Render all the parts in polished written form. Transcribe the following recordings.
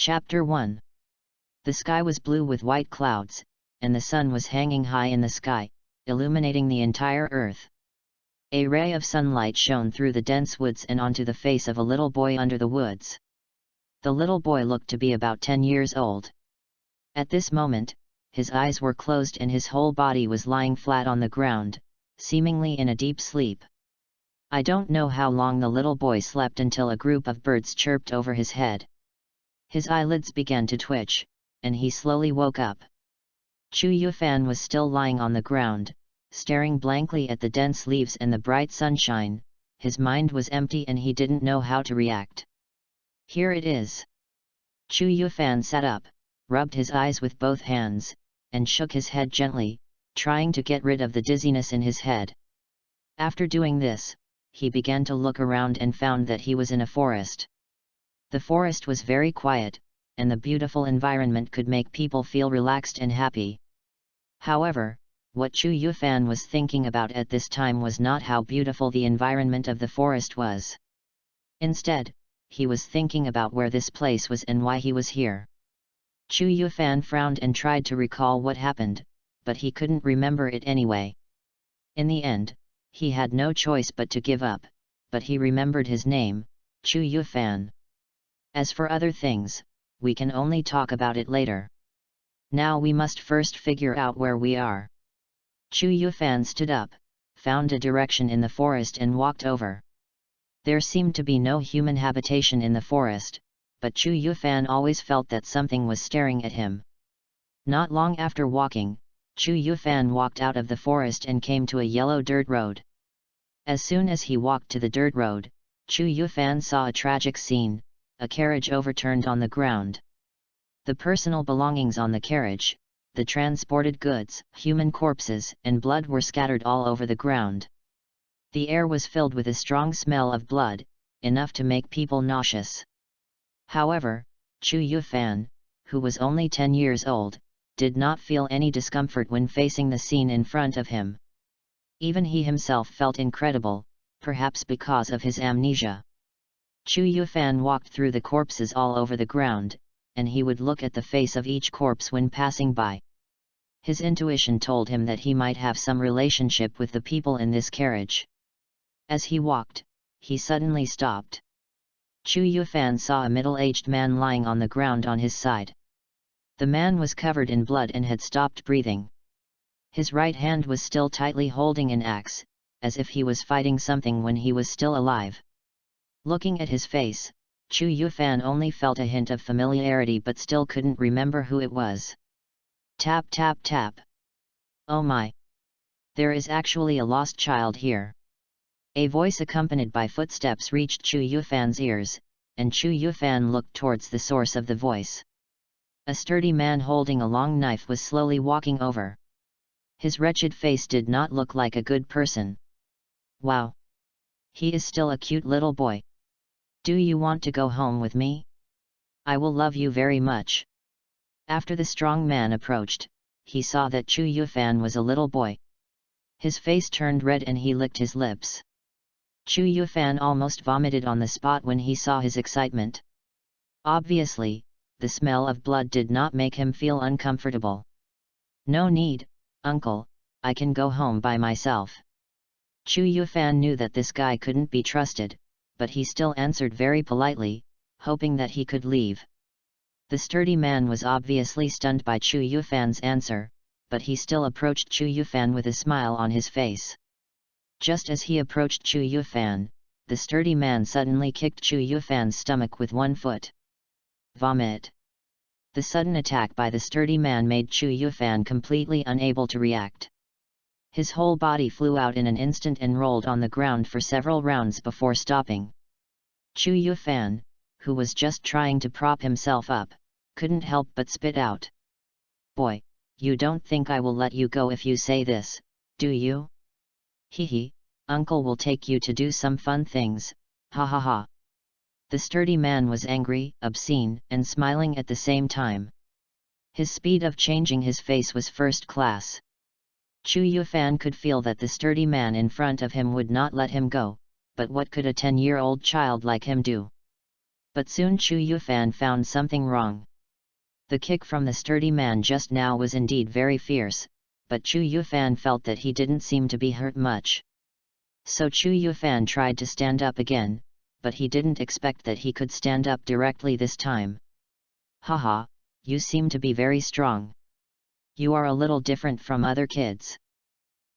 Chapter 1. The sky was blue with white clouds, and the sun was hanging high in the sky, illuminating the entire earth. A ray of sunlight shone through the dense woods and onto the face of a little boy under the woods. The little boy looked to be about 10 years old. At this moment, his eyes were closed and his whole body was lying flat on the ground, seemingly in a deep sleep. I don't know how long the little boy slept until a group of birds chirped over his head. His eyelids began to twitch, and he slowly woke up. Chu Yufan was still lying on the ground, staring blankly at the dense leaves and the bright sunshine. His mind was empty and he didn't know how to react. Here it is. Chu Yufan sat up, rubbed his eyes with both hands, and shook his head gently, trying to get rid of the dizziness in his head. After doing this, he began to look around and found that he was in a forest. The forest was very quiet, and the beautiful environment could make people feel relaxed and happy. However, what Chu Yufan was thinking about at this time was not how beautiful the environment of the forest was. Instead, he was thinking about where this place was and why he was here. Chu Yufan frowned and tried to recall what happened, but he couldn't remember it anyway. In the end, he had no choice but to give up, but he remembered his name, Chu Yufan. As for other things, we can only talk about it later. Now we must first figure out where we are. Chu Yufan stood up, found a direction in the forest and walked over. There seemed to be no human habitation in the forest, but Chu Yufan always felt that something was staring at him. Not long after walking, Chu Yufan walked out of the forest and came to a yellow dirt road. As soon as he walked to the dirt road, Chu Yufan saw a tragic scene. A carriage overturned on the ground. The personal belongings on the carriage, the transported goods, human corpses, and blood were scattered all over the ground. The air was filled with a strong smell of blood, enough to make people nauseous. However, Chu Yufan, who was only 10 years old, did not feel any discomfort when facing the scene in front of him. Even he himself felt incredible, perhaps because of his amnesia. Chu Yufan walked through the corpses all over the ground, and he would look at the face of each corpse when passing by. His intuition told him that he might have some relationship with the people in this carriage. As he walked, he suddenly stopped. Chu Yufan saw a middle-aged man lying on the ground on his side. The man was covered in blood and had stopped breathing. His right hand was still tightly holding an axe, as if he was fighting something when he was still alive. Looking at his face, Chu Yufan only felt a hint of familiarity but still couldn't remember who it was. Tap tap tap. Oh my! There is actually a lost child here. A voice accompanied by footsteps reached Chu Yufan's ears, and Chu Yufan looked towards the source of the voice. A sturdy man holding a long knife was slowly walking over. His wretched face did not look like a good person. Wow! He is still a cute little boy. Do you want to go home with me? I will love you very much. After the strong man approached, he saw that Chu Yufan was a little boy. His face turned red and he licked his lips. Chu Yufan almost vomited on the spot when he saw his excitement. Obviously, the smell of blood did not make him feel uncomfortable. No need, uncle, I can go home by myself. Chu Yufan knew that this guy couldn't be trusted, but he still answered very politely, hoping that he could leave. The sturdy man was obviously stunned by Chu Yufan's answer, but he still approached Chu Yufan with a smile on his face. Just as he approached Chu Yufan, the sturdy man suddenly kicked Chu Yufan's stomach with one foot. Vomit! The sudden attack by the sturdy man made Chu Yufan completely unable to react. His whole body flew out in an instant and rolled on the ground for several rounds before stopping. Chu Yufan, who was just trying to prop himself up, couldn't help but spit out. Boy, you don't think I will let you go if you say this, do you? Hee, uncle will take you to do some fun things, ha ha ha. The sturdy man was angry, obscene, and smiling at the same time. His speed of changing his face was first class. Chu Yufan could feel that the sturdy man in front of him would not let him go, but what could a 10-year-old child like him do? But soon Chu Yufan found something wrong. The kick from the sturdy man just now was indeed very fierce, but Chu Yufan felt that he didn't seem to be hurt much. So Chu Yufan tried to stand up again, but he didn't expect that he could stand up directly this time. Haha, you seem to be very strong. You are a little different from other kids.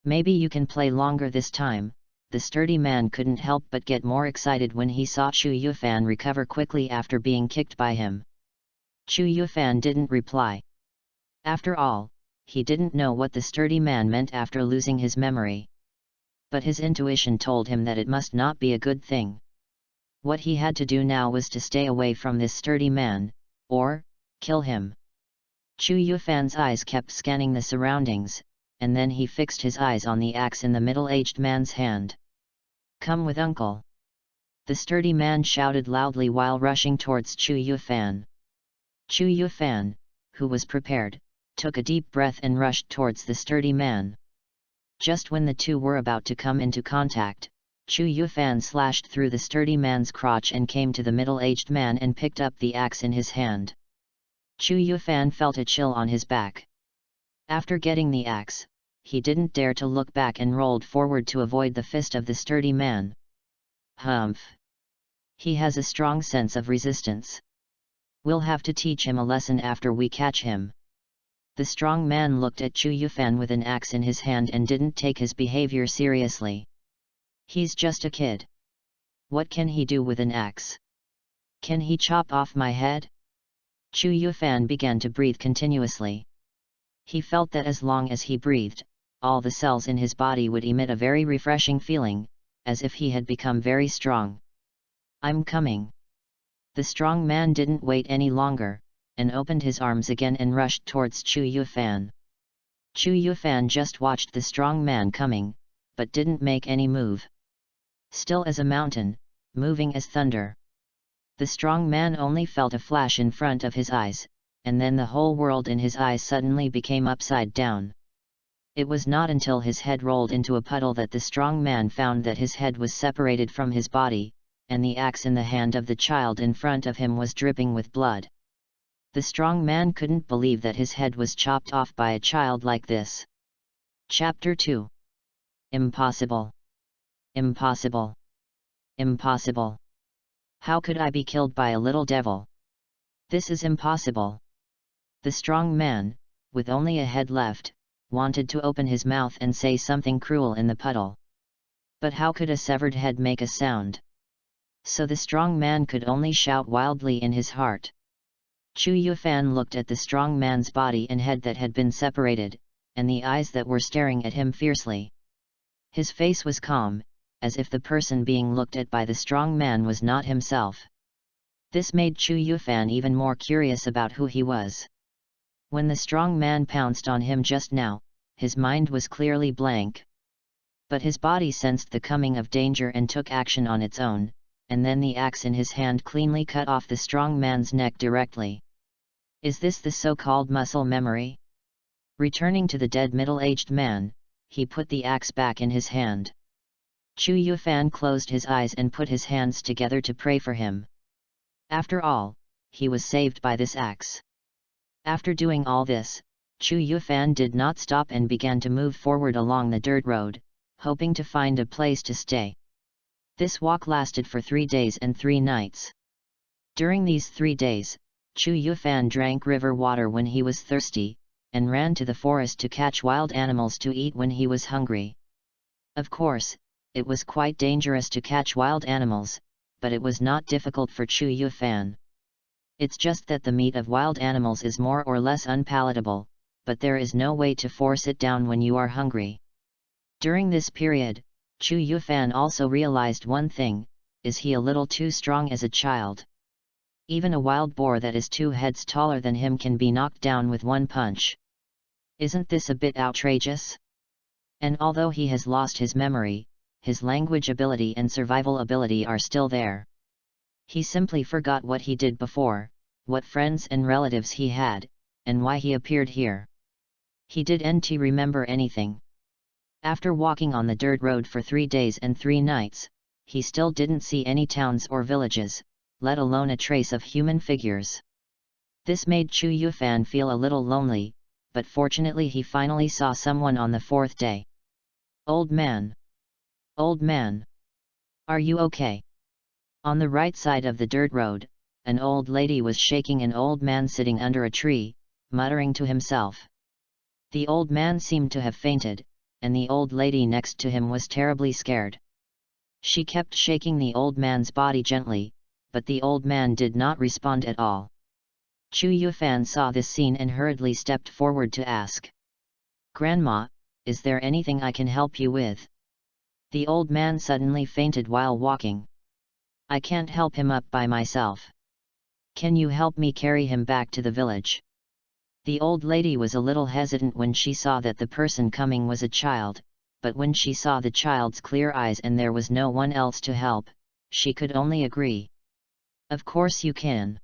Maybe you can play longer this time. The sturdy man couldn't help but get more excited when he saw Chu Yufan recover quickly after being kicked by him. Chu Yufan didn't reply. After all, he didn't know what the sturdy man meant after losing his memory. But his intuition told him that it must not be a good thing. What he had to do now was to stay away from this sturdy man, or kill him. Chu Yufan's eyes kept scanning the surroundings, and then he fixed his eyes on the axe in the middle-aged man's hand. Come with uncle! The sturdy man shouted loudly while rushing towards Chu Yufan. Chu Yufan, who was prepared, took a deep breath and rushed towards the sturdy man. Just when the two were about to come into contact, Chu Yufan slashed through the sturdy man's crotch and came to the middle-aged man and picked up the axe in his hand. Chu Yufan felt a chill on his back. After getting the axe, he didn't dare to look back and rolled forward to avoid the fist of the sturdy man. Humph! He has a strong sense of resistance. We'll have to teach him a lesson after we catch him. The strong man looked at Chu Yufan with an axe in his hand and didn't take his behavior seriously. He's just a kid. What can he do with an axe? Can he chop off my head? Chu Yufan began to breathe continuously. He felt that as long as he breathed, all the cells in his body would emit a very refreshing feeling, as if he had become very strong. I'm coming. The strong man didn't wait any longer, and opened his arms again and rushed towards Chu Yufan. Chu Yufan just watched the strong man coming, but didn't make any move. Still as a mountain, moving as thunder. The strong man only felt a flash in front of his eyes, and then the whole world in his eyes suddenly became upside down. It was not until his head rolled into a puddle that the strong man found that his head was separated from his body, and the axe in the hand of the child in front of him was dripping with blood. The strong man couldn't believe that his head was chopped off by a child like this. Chapter 2. Impossible! Impossible! Impossible! How could I be killed by a little devil? This is impossible. The strong man, with only a head left, wanted to open his mouth and say something cruel in the puddle. But how could a severed head make a sound? So the strong man could only shout wildly in his heart. Chu Yufan looked at the strong man's body and head that had been separated, and the eyes that were staring at him fiercely. His face was calm, as if the person being looked at by the strong man was not himself. This made Chu Yufan even more curious about who he was. When the strong man pounced on him just now, his mind was clearly blank. But his body sensed the coming of danger and took action on its own, and then the axe in his hand cleanly cut off the strong man's neck directly. Is this the so-called muscle memory? Returning to the dead middle-aged man, he put the axe back in his hand. Chu Yufan closed his eyes and put his hands together to pray for him. After all, he was saved by this axe. After doing all this, Chu Yufan did not stop and began to move forward along the dirt road, hoping to find a place to stay. This walk lasted for 3 days and 3 nights. During these 3 days, Chu Yufan drank river water when he was thirsty, and ran to the forest to catch wild animals to eat when he was hungry. Of course, it was quite dangerous to catch wild animals, but it was not difficult for Chu Yufan. It's just that the meat of wild animals is more or less unpalatable, but there is no way to force it down when you are hungry. During this period, Chu Yufan also realized one thing: is he a little too strong as a child? Even a wild boar that is 2 heads taller than him can be knocked down with 1 punch. Isn't this a bit outrageous? And although he has lost his memory, his language ability and survival ability are still there. He simply forgot what he did before, what friends and relatives he had, and why he appeared here. He didn't remember anything. After walking on the dirt road for 3 days and 3 nights, he still didn't see any towns or villages, let alone a trace of human figures. This made Chu Yufan feel a little lonely, but fortunately he finally saw someone on the fourth day. Old man! Old man! Are you okay? On the right side of the dirt road, an old lady was shaking an old man sitting under a tree, muttering to himself. The old man seemed to have fainted, and the old lady next to him was terribly scared. She kept shaking the old man's body gently, but the old man did not respond at all. Chu Yufan saw this scene and hurriedly stepped forward to ask. "Grandma, is there anything I can help you with?" The old man suddenly fainted while walking. "I can't help him up by myself. Can you help me carry him back to the village?" The old lady was a little hesitant when she saw that the person coming was a child, but when she saw the child's clear eyes and there was no one else to help, she could only agree. "Of course you can."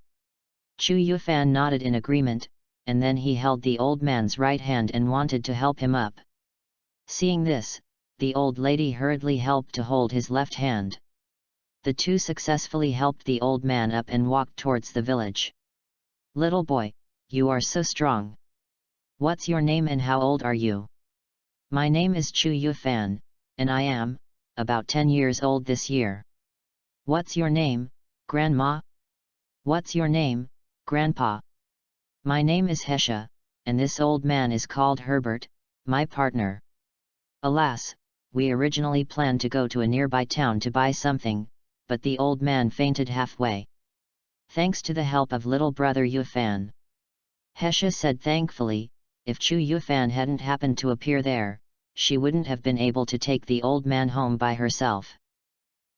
Chu Yufan nodded in agreement, and then he held the old man's right hand and wanted to help him up. Seeing this, the old lady hurriedly helped to hold his left hand. The two successfully helped the old man up and walked towards the village. "Little boy, you are so strong. What's your name and how old are you?" "My name is Chu Yufan, and I am about 10 years old this year." "What's your name, Grandma?" "What's your name, Grandpa?" "My name is Hesha, and this old man is called Herbert, my partner." Alas, we originally planned to go to a nearby town to buy something, but the old man fainted halfway. "Thanks to the help of little brother Yufan," Hesha said thankfully. If Chu Yufan hadn't happened to appear there, she wouldn't have been able to take the old man home by herself.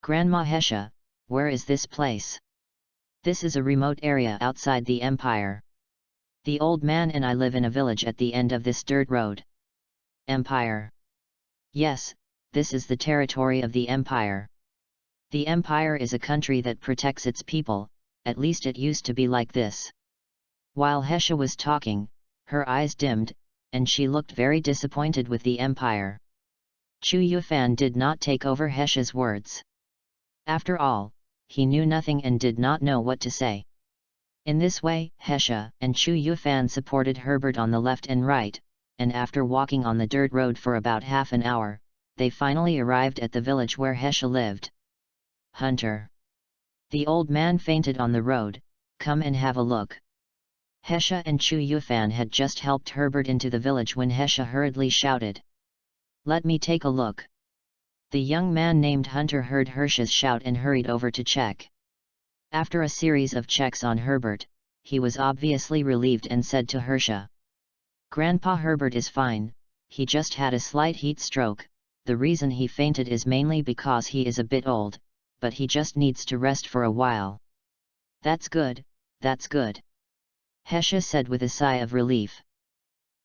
"Grandma Hesha, where is this place?" "This is a remote area outside the empire. The old man and I live in a village at the end of this dirt road." "Empire?" "Yes, this is the territory of the empire. The empire is a country that protects its people, at least it used to be like this." While Hesha was talking, her eyes dimmed, and she looked very disappointed with the empire. Chu Yufan did not take over Hesha's words. After all, he knew nothing and did not know what to say. In this way, Hesha and Chu Yufan supported Herbert on the left and right, and after walking on the dirt road for about half an hour, they finally arrived at the village where Hesha lived. "Hunter! The old man fainted on the road, come and have a look." Hesha and Chu Yufan had just helped Herbert into the village when Hesha hurriedly shouted, "Let me take a look." The young man named Hunter heard Hesha's shout and hurried over to check. After a series of checks on Herbert, he was obviously relieved and said to Hesha, "Grandpa Herbert is fine, he just had a slight heat stroke, the reason he fainted is mainly because he is a bit old, but he just needs to rest for a while." That's good, that's good," Hesha said with a sigh of relief.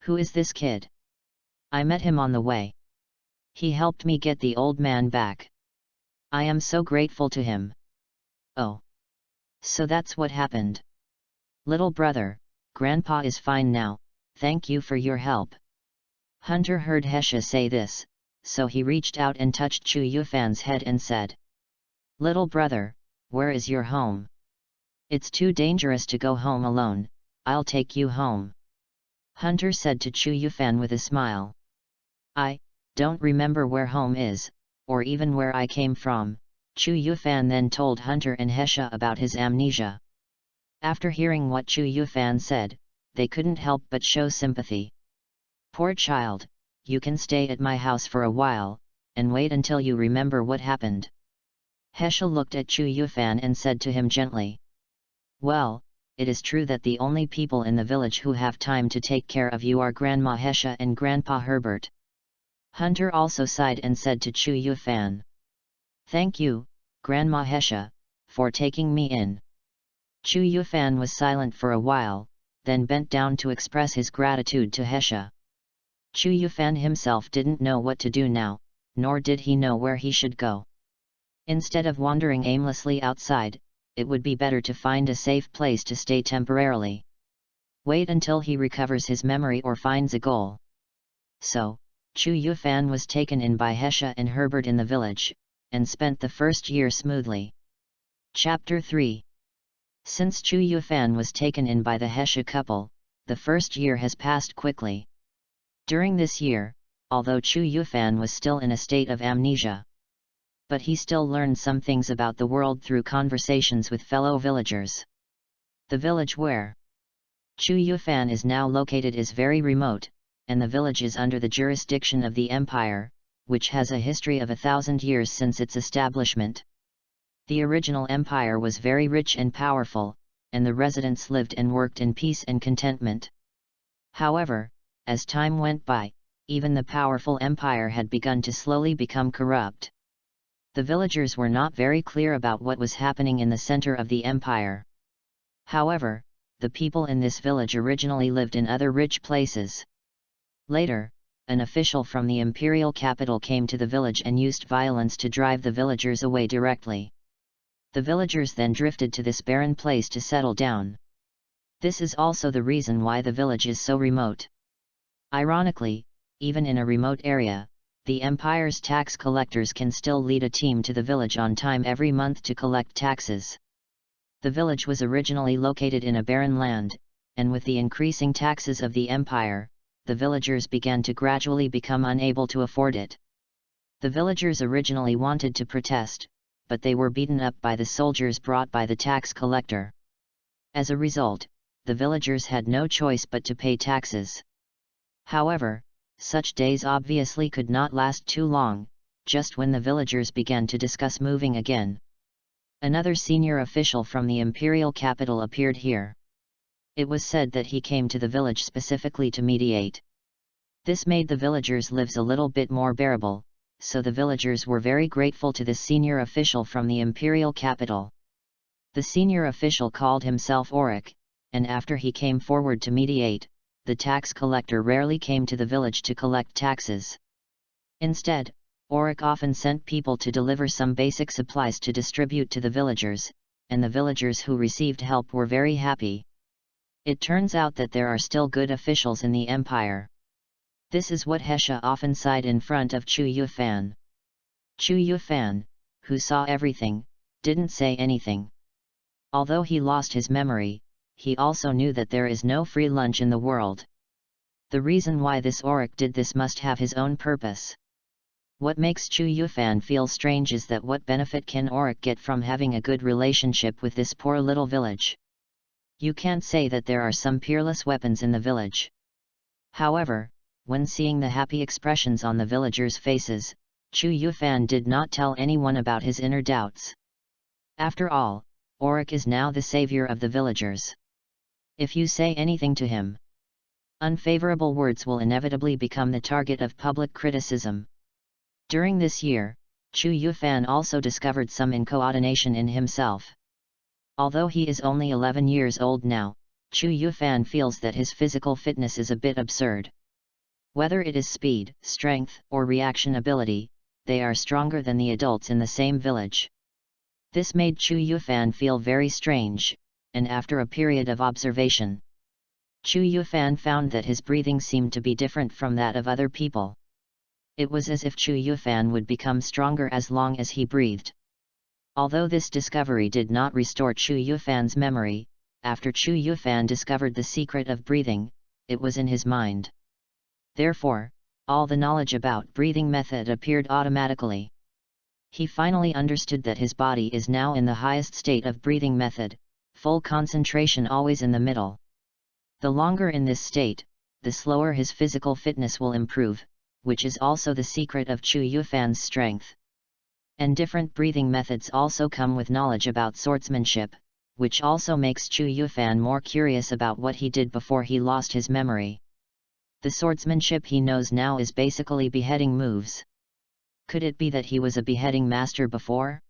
"Who is this kid? I met him on the way. He helped me get the old man back. I am so grateful to him." "Oh. So that's what happened. Little brother, Grandpa is fine now, thank you for your help." Hunter heard Hesha say this, so he reached out and touched Chu Yufan's head and said, "Little brother, where is your home? It's too dangerous to go home alone, I'll take you home." Hunter said to Chu Yufan with a smile. "I don't remember where home is, or even where I came from." Chu Yufan then told Hunter and Hesha about his amnesia. After hearing what Chu Yufan said, they couldn't help but show sympathy. "Poor child, you can stay at my house for a while, and wait until you remember what happened." Hesha looked at Chu Yufan and said to him gently, "Well, it is true that the only people in the village who have time to take care of you are Grandma Hesha and Grandpa Herbert." Hunter also sighed and said to Chu Yufan, "Thank you, Grandma Hesha, for taking me in." Chu Yufan was silent for a while, then bent down to express his gratitude to Hesha. Chu Yufan himself didn't know what to do now, nor did he know where he should go. Instead of wandering aimlessly outside, it would be better to find a safe place to stay temporarily. Wait until he recovers his memory or finds a goal. So, Chu Yufan was taken in by Hesha and Herbert in the village, and spent the first year smoothly. Chapter 3 Since Chu Yufan was taken in by the Hesha couple, the first year has passed quickly. During this year, although Chu Yufan was still in a state of amnesia, but he still learned some things about the world through conversations with fellow villagers. The village where Chu Yufan is now located is very remote, and the village is under the jurisdiction of the empire, which has a history of 1,000 years since its establishment. The original empire was very rich and powerful, and the residents lived and worked in peace and contentment. However, as time went by, even the powerful empire had begun to slowly become corrupt. The villagers were not very clear about what was happening in the center of the empire. However, the people in this village originally lived in other rich places. Later, an official from the imperial capital came to the village and used violence to drive the villagers away directly. The villagers then drifted to this barren place to settle down. This is also the reason why the village is so remote. Ironically, even in a remote area, the empire's tax collectors can still lead a team to the village on time every month to collect taxes. The village was originally located in a barren land, and with the increasing taxes of the empire, the villagers began to gradually become unable to afford it. The villagers originally wanted to protest, but they were beaten up by the soldiers brought by the tax collector. As a result, the villagers had no choice but to pay taxes. However, such days obviously could not last too long. Just when the villagers began to discuss moving again, another senior official from the imperial capital appeared here. It was said that he came to the village specifically to mediate. This made the villagers' lives a little bit more bearable, so the villagers were very grateful to this senior official from the imperial capital. The senior official called himself Auric, and after he came forward to mediate, the tax collector rarely came to the village to collect taxes. Instead, Auric often sent people to deliver some basic supplies to distribute to the villagers, and the villagers who received help were very happy. It turns out that there are still good officials in the empire. This is what Hesha often sighed in front of Chu Yufan. Chu Yufan, who saw everything, didn't say anything. Although he lost his memory, he also knew that there is no free lunch in the world. The reason why this Auric did this must have his own purpose. What makes Chu Yufan feel strange is that what benefit can Auric get from having a good relationship with this poor little village? You can't say that there are some peerless weapons in the village. However, when seeing the happy expressions on the villagers' faces, Chu Yufan did not tell anyone about his inner doubts. After all, Auric is now the savior of the villagers. If you say anything to him, unfavorable words will inevitably become the target of public criticism. During this year, Chu Yufan also discovered some incoordination in himself. Although he is only 11 years old now, Chu Yufan feels that his physical fitness is a bit absurd. Whether it is speed, strength, or reaction ability, they are stronger than the adults in the same village. This made Chu Yufan feel very strange, and after a period of observation, Chu Yufan found that his breathing seemed to be different from that of other people. It was as if Chu Yufan would become stronger as long as he breathed. Although this discovery did not restore Chu Yufan's memory, after Chu Yufan discovered the secret of breathing, it was in his mind. Therefore, all the knowledge about breathing method appeared automatically. He finally understood that his body is now in the highest state of breathing method, full concentration always in the middle. The longer in this state, the slower his physical fitness will improve, which is also the secret of Chu Yufan's strength. And different breathing methods also come with knowledge about swordsmanship, which also makes Chu Yufan more curious about what he did before he lost his memory. The swordsmanship he knows now is basically beheading moves. Could it be that he was a beheading master before?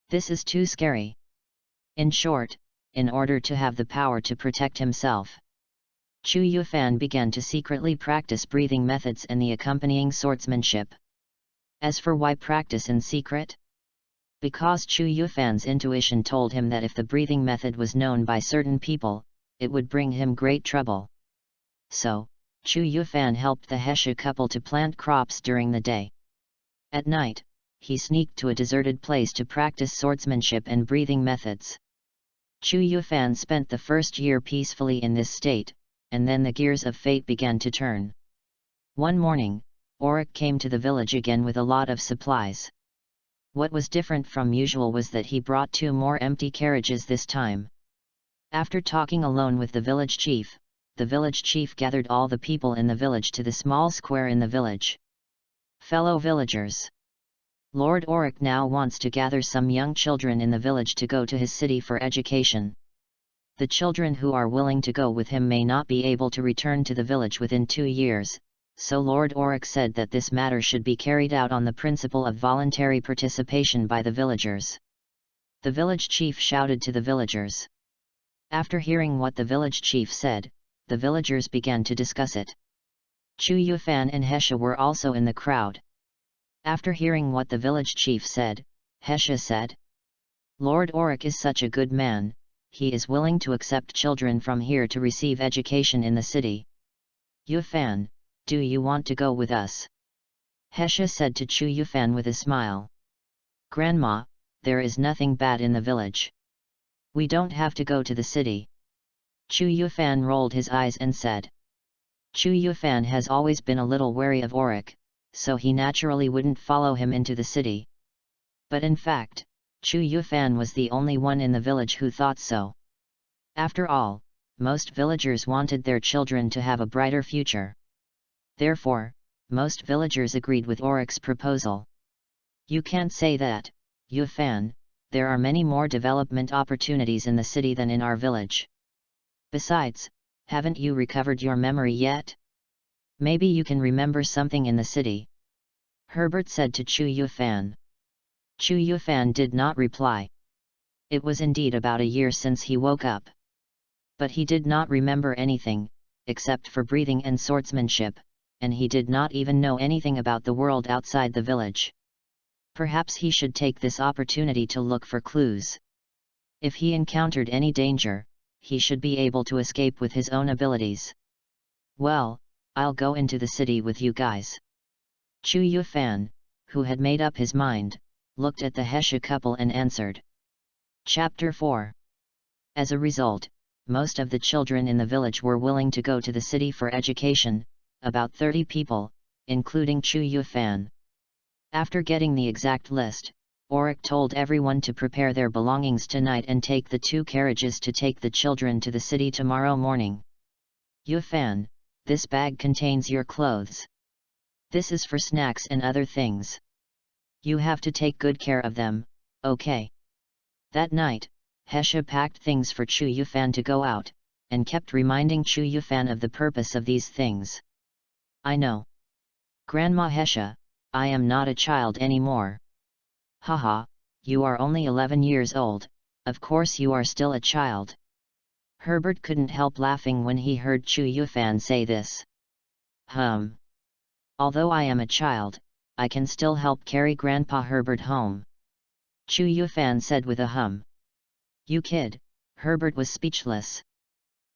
This is too scary. In short, in order to have the power to protect himself, Chu Yufan began to secretly practice breathing methods and the accompanying swordsmanship. As for why practice in secret? Because Chu Yufan's intuition told him that if the breathing method was known by certain people, it would bring him great trouble. So, Chu Yufan helped the Hesha couple to plant crops during the day. At night, he sneaked to a deserted place to practice swordsmanship and breathing methods. Chu Yufan spent the first year peacefully in this state, and then the gears of fate began to turn. One morning, Auric came to the village again with a lot of supplies. What was different from usual was that he brought 2 more empty carriages this time. After talking alone with the village chief gathered all the people in the village to the small square in the village. Fellow villagers, Lord Auric now wants to gather some young children in the village to go to his city for education. The children who are willing to go with him may not be able to return to the village within 2 years, so Lord Auric said that this matter should be carried out on the principle of voluntary participation by the villagers. The village chief shouted to the villagers. After hearing what the village chief said, the villagers began to discuss it. Chu Yufan and Hesha were also in the crowd. After hearing what the village chief said, Hesha said, "Lord Auric is such a good man, he is willing to accept children from here to receive education in the city. Yufan, do you want to go with us?" Hesha said to Chu Yufan with a smile. "Grandma, there is nothing bad in the village. We don't have to go to the city." Chu Yufan rolled his eyes and said. Chu Yufan has always been a little wary of Auric, so he naturally wouldn't follow him into the city. But in fact, Chu Yufan was the only one in the village who thought so. After all, most villagers wanted their children to have a brighter future. Therefore, most villagers agreed with Auric's proposal. "You can't say that, Yufan, there are many more development opportunities in the city than in our village. Besides, haven't you recovered your memory yet? Maybe you can remember something in the city," Herbert said to Chu Yufan. Chu Yufan did not reply. It was indeed about a year since he woke up. But he did not remember anything, except for breathing and swordsmanship, and he did not even know anything about the world outside the village. Perhaps he should take this opportunity to look for clues. If he encountered any danger, he should be able to escape with his own abilities. "Well, I'll go into the city with you guys." Chu Yufan, who had made up his mind, looked at the Hesha couple and answered. Chapter 4. As a result, most of the children in the village were willing to go to the city for education, about 30 people, including Chu Yufan. After getting the exact list, Auric told everyone to prepare their belongings tonight and take the 2 carriages to take the children to the city tomorrow morning. "Yufan, this bag contains your clothes. This is for snacks and other things. You have to take good care of them, okay?" That night, Hesha packed things for Chu Yufan to go out, and kept reminding Chu Yufan of the purpose of these things. "I know. Grandma Hesha, I am not a child anymore." "Haha, you are only 11 years old, of course you are still a child." Herbert couldn't help laughing when he heard Chu Yufan say this. Although I am a child, I can still help carry Grandpa Herbert home," Chu Yufan said with a hum. "You kid," Herbert was speechless.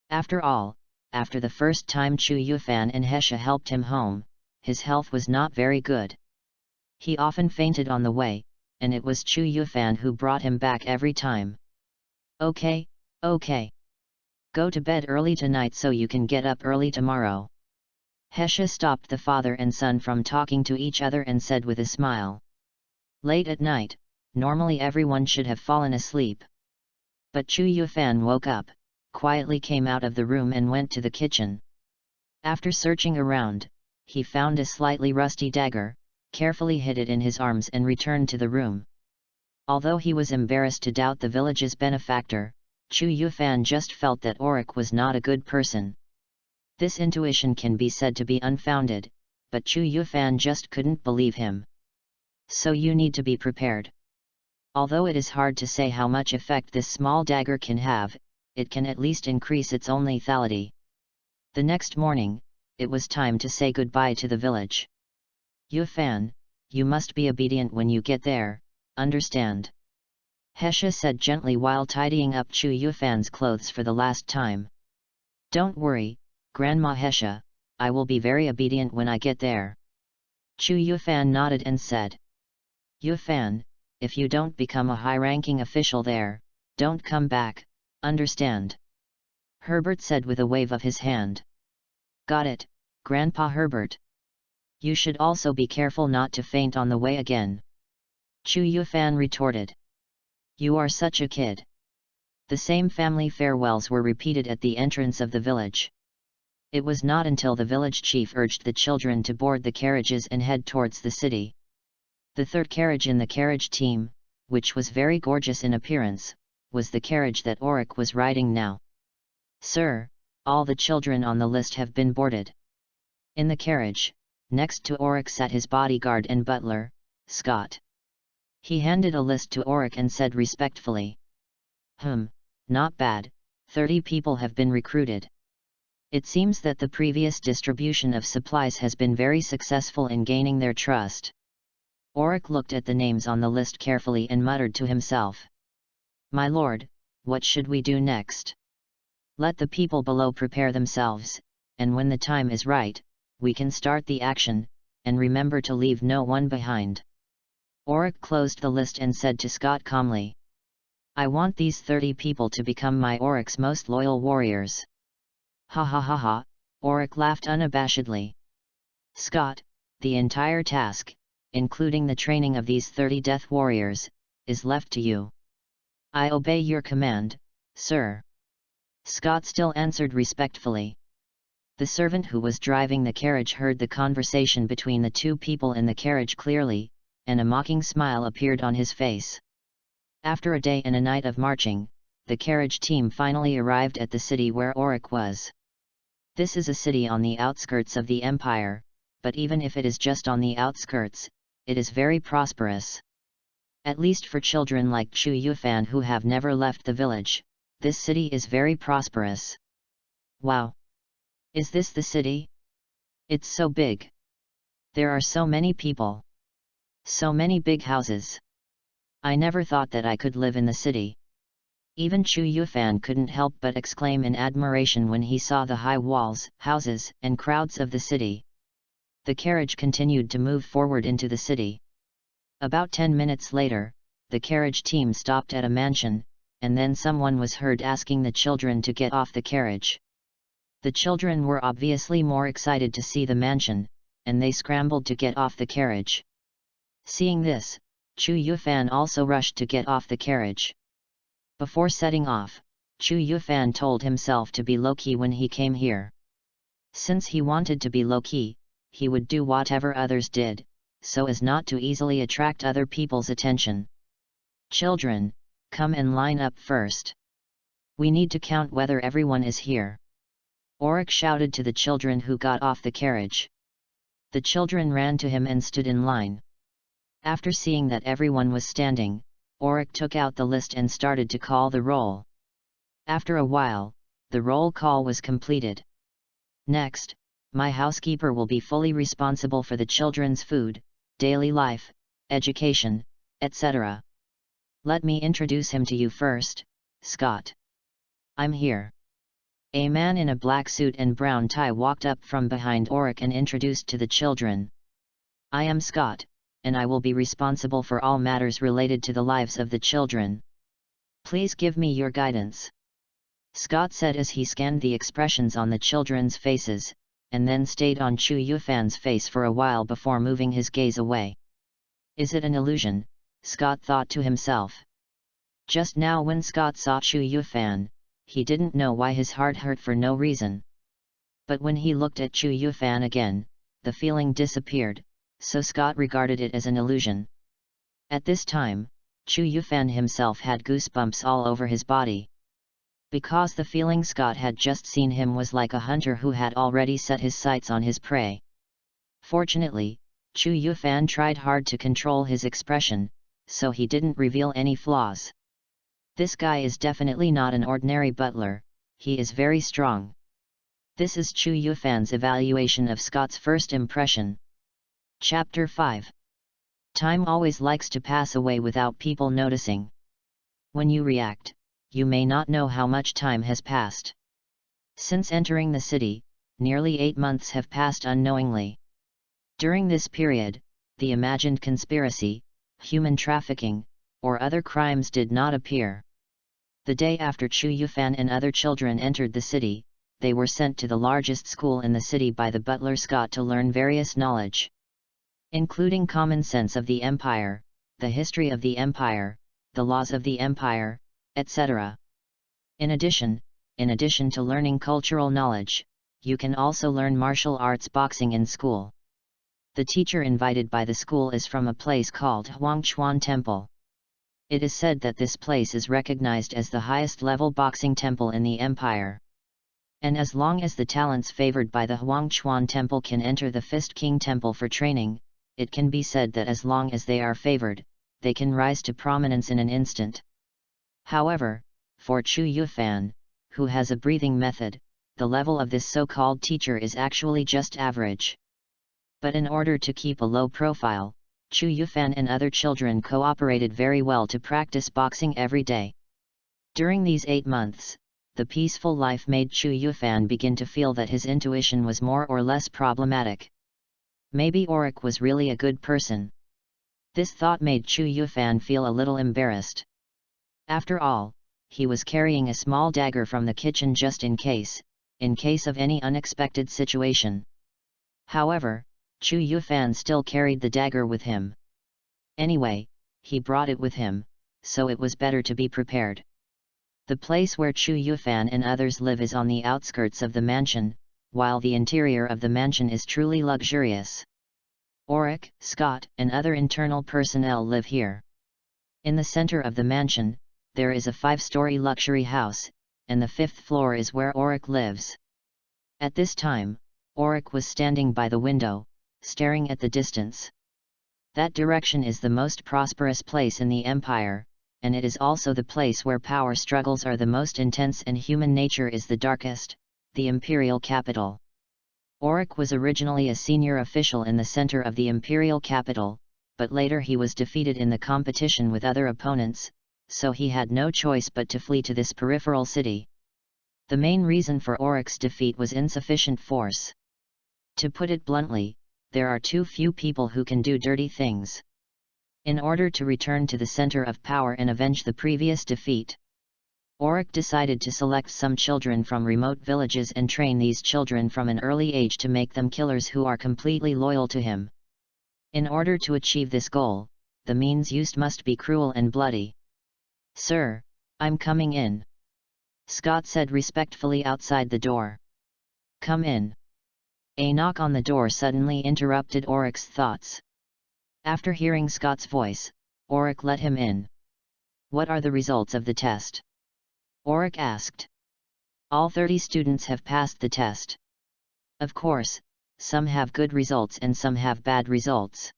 After all, after the first time Chu Yufan and Hesha helped him home, his health was not very good. He often fainted on the way, and it was Chu Yufan who brought him back every time. Okay. Go to bed early tonight so you can get up early tomorrow." Hesha stopped the father and son from talking to each other and said with a smile. Late at night, normally everyone should have fallen asleep. But Chu Yufan woke up, quietly came out of the room and went to the kitchen. After searching around, he found a slightly rusty dagger, carefully hid it in his arms and returned to the room. Although he was embarrassed to doubt the village's benefactor, Chu Yufan just felt that Auric was not a good person. This intuition can be said to be unfounded, but Chu Yufan just couldn't believe him. So you need to be prepared. Although it is hard to say how much effect this small dagger can have, it can at least increase its own lethality. The next morning, it was time to say goodbye to the village. Yufan, you must be obedient when you get there, understand? Hesha said gently while tidying up Chu Yufan's clothes for the last time. Don't worry, Grandma Hesha, I will be very obedient when I get there. Chu Yufan nodded and said. Yufan, if you don't become a high-ranking official there, don't come back, Understand? Herbert said with a wave of his hand. Got it, Grandpa Herbert. You should also be careful not to faint on the way again. Chu Yufan retorted. You are such a kid. The same family farewells were repeated at the entrance of the village. It was not until the village chief urged the children to board the carriages and head towards the city. The third carriage in the carriage team, which was very gorgeous in appearance, was the carriage that Auric was riding now. Sir, all the children on the list have been boarded. In the carriage, next to Auric sat his bodyguard and butler, Scott. He handed a list to Auric and said respectfully. Not bad, 30 people have been recruited. It seems that the previous distribution of supplies has been very successful in gaining their trust. Auric looked at the names on the list carefully and muttered to himself. My lord, what should we do next? Let the people below prepare themselves, and when the time is right, we can start the action, and remember to leave no one behind. Auric closed the list and said to Scott calmly. I want these 30 people to become my Auric's most loyal warriors. Ha ha ha ha, Auric laughed unabashedly. Scott, the entire task, including the training of these 30 death warriors, is left to you. I obey your command, sir. Scott still answered respectfully. The servant who was driving the carriage heard the conversation between the two people in the carriage clearly, and a mocking smile appeared on his face. After a day and a night of marching, the carriage team finally arrived at the city where Auric was. This is a city on the outskirts of the empire, but even if it is just on the outskirts, it is very prosperous. At least for children like Chu Yufan who have never left the village, this city is very prosperous. Wow! Is this the city? It's so big. There are so many people. So many big houses. I never thought that I could live in the city. Even Chu Yufan couldn't help but exclaim in admiration when he saw the high walls, houses, and crowds of the city. The carriage continued to move forward into the city. About 10 minutes later, the carriage team stopped at a mansion, and then someone was heard asking the children to get off the carriage. The children were obviously more excited to see the mansion, and they scrambled to get off the carriage. Seeing this, Chu Yufan also rushed to get off the carriage. Before setting off, Chu Yufan told himself to be low-key when he came here. Since he wanted to be low-key, he would do whatever others did, so as not to easily attract other people's attention. Children, come and line up first. We need to count whether everyone is here. Auric shouted to the children who got off the carriage. The children ran to him and stood in line. After seeing that everyone was standing, Auric took out the list and started to call the roll. After a while, the roll call was completed. Next, my housekeeper will be fully responsible for the children's food, daily life, education, etc. Let me introduce him to you first, Scott. I'm here. A man in a black suit and brown tie walked up from behind Auric and introduced to the children. I am Scott, and I will be responsible for all matters related to the lives of the children. Please give me your guidance. Scott said as he scanned the expressions on the children's faces, and then stayed on Chu Yufan's face for a while before moving his gaze away. Is it an illusion? Scott thought to himself. Just now when Scott saw Chu Yufan, he didn't know why his heart hurt for no reason. But when he looked at Chu Yufan again, the feeling disappeared, so Scott regarded it as an illusion. At this time, Chu Yufan himself had goosebumps all over his body. Because the feeling Scott had just seen him was like a hunter who had already set his sights on his prey. Fortunately, Chu Yufan tried hard to control his expression, so he didn't reveal any flaws. This guy is definitely not an ordinary butler, he is very strong. This is Chu Yufan's evaluation of Scott's first impression. Chapter 5. Time always likes to pass away without people noticing. When you react, you may not know how much time has passed. Since entering the city, nearly 8 months have passed unknowingly. During this period, the imagined conspiracy, human trafficking, or other crimes did not appear. The day after Chu Yufan and other children entered the city, they were sent to the largest school in the city by the butler Scott to learn various knowledge, including common sense of the empire, the history of the empire, the laws of the empire, etc. In addition to learning cultural knowledge, you can also learn martial arts boxing in school. The teacher invited by the school is from a place called Huangchuan Temple. It is said that this place is recognized as the highest level boxing temple in the empire. And as long as the talents favored by the Huangchuan Temple can enter the Fist King Temple for training, it can be said that as long as they are favored, they can rise to prominence in an instant. However, for Chu Yufan, who has a breathing method, the level of this so-called teacher is actually just average. But in order to keep a low profile, Chu Yufan and other children cooperated very well to practice boxing every day. During these 8 months, the peaceful life made Chu Yufan begin to feel that his intuition was more or less problematic. Maybe Auric was really a good person. This thought made Chu Yufan feel a little embarrassed. After all, he was carrying a small dagger from the kitchen just in case of any unexpected situation. However, Chu Yufan still carried the dagger with him. Anyway, he brought it with him, so it was better to be prepared. The place where Chu Yufan and others live is on the outskirts of the mansion, while the interior of the mansion is truly luxurious. Auric, Scott, and other internal personnel live here. In the center of the mansion, there is a 5-story luxury house, and the 5th floor is where Auric lives. At this time, Auric was standing by the window, staring at the distance. That direction is the most prosperous place in the empire, and it is also the place where power struggles are the most intense and human nature is the darkest, the imperial capital. Auric was originally a senior official in the center of the imperial capital, but later he was defeated in the competition with other opponents, so he had no choice but to flee to this peripheral city. The main reason for Auric's defeat was insufficient force. To put it bluntly, there are too few people who can do dirty things. In order to return to the center of power and avenge the previous defeat, Auric decided to select some children from remote villages and train these children from an early age to make them killers who are completely loyal to him. In order to achieve this goal, the means used must be cruel and bloody. "Sir, I'm coming in," Scott said respectfully outside the door. "Come in." A knock on the door suddenly interrupted Auric's thoughts. After hearing Scott's voice, Auric let him in. "What are the results of the test?" Auric asked. "All 30 students have passed the test. Of course, some have good results and some have bad results.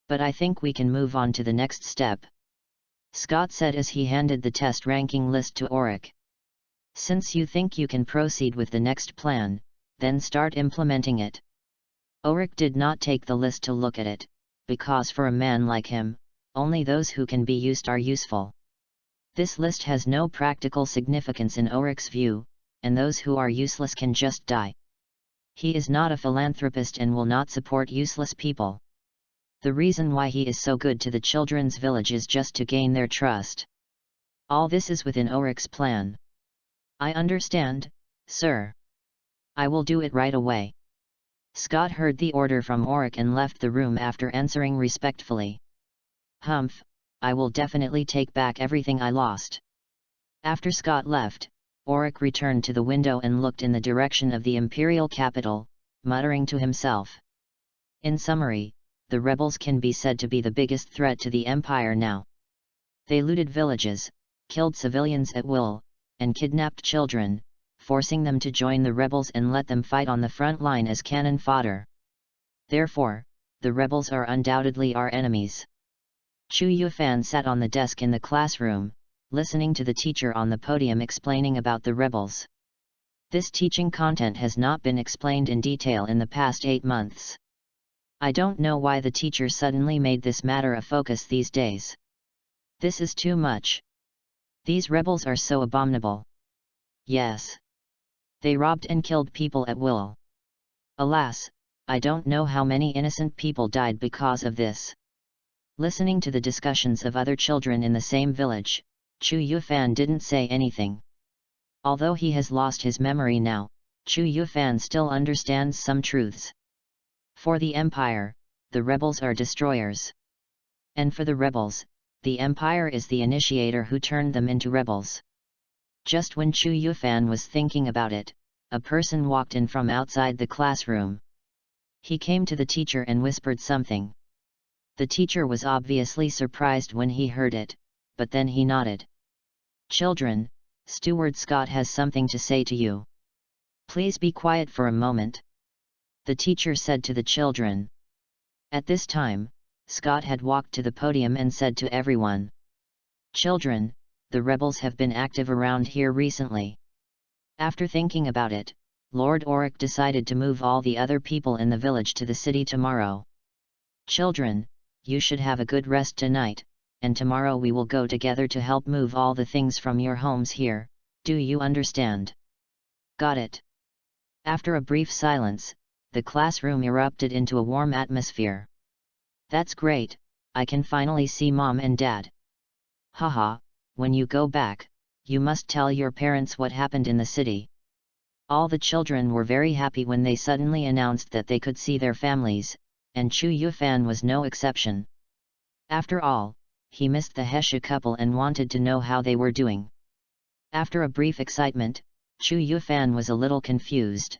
But I think we can move on to the next step," Scott said as he handed the test ranking list to Auric. "Since you think you can proceed with the next plan, then start implementing it." Auric did not take the list to look at it, because for a man like him, only those who can be used are useful. This list has no practical significance in Auric's view, and those who are useless can just die. He is not a philanthropist and will not support useless people. The reason why he is so good to the children's village is just to gain their trust. All this is within Auric's plan. "I understand, sir. I will do it right away." Scott heard the order from Auric and left the room after answering respectfully. "Humph, I will definitely take back everything I lost." After Scott left, Auric returned to the window and looked in the direction of the imperial capital, muttering to himself. In summary, the rebels can be said to be the biggest threat to the empire now. They looted villages, killed civilians at will, and kidnapped children, forcing them to join the rebels and let them fight on the front line as cannon fodder. Therefore, the rebels are undoubtedly our enemies. Chu Yufan sat on the desk in the classroom, listening to the teacher on the podium explaining about the rebels. This teaching content has not been explained in detail in the past 8 months. I don't know why the teacher suddenly made this matter a focus these days. This is too much. These rebels are so abominable. Yes. They robbed and killed people at will. Alas, I don't know how many innocent people died because of this. Listening to the discussions of other children in the same village, Chu Yufan didn't say anything. Although he has lost his memory now, Chu Yufan still understands some truths. For the Empire, the rebels are destroyers. And for the rebels, the Empire is the initiator who turned them into rebels. Just when Chu Yufan was thinking about it, a person walked in from outside the classroom. He came to the teacher and whispered something. The teacher was obviously surprised when he heard it, but then he nodded. "Children, Steward Scott has something to say to you. Please be quiet for a moment," the teacher said to the children. At this time, Scott had walked to the podium and said to everyone, "Children, the rebels have been active around here recently." After thinking about it, Lord Auric decided to move all the other people in the village to the city tomorrow. "Children, you should have a good rest tonight, and tomorrow we will go together to help move all the things from your homes here, do you understand?" "Got it." After a brief silence, the classroom erupted into a warm atmosphere. "That's great, I can finally see Mom and Dad." "Haha, when you go back, you must tell your parents what happened in the city." All the children were very happy when they suddenly announced that they could see their families, and Chu Yufan was no exception. After all, he missed the Hesha couple and wanted to know how they were doing. After a brief excitement, Chu Yufan was a little confused.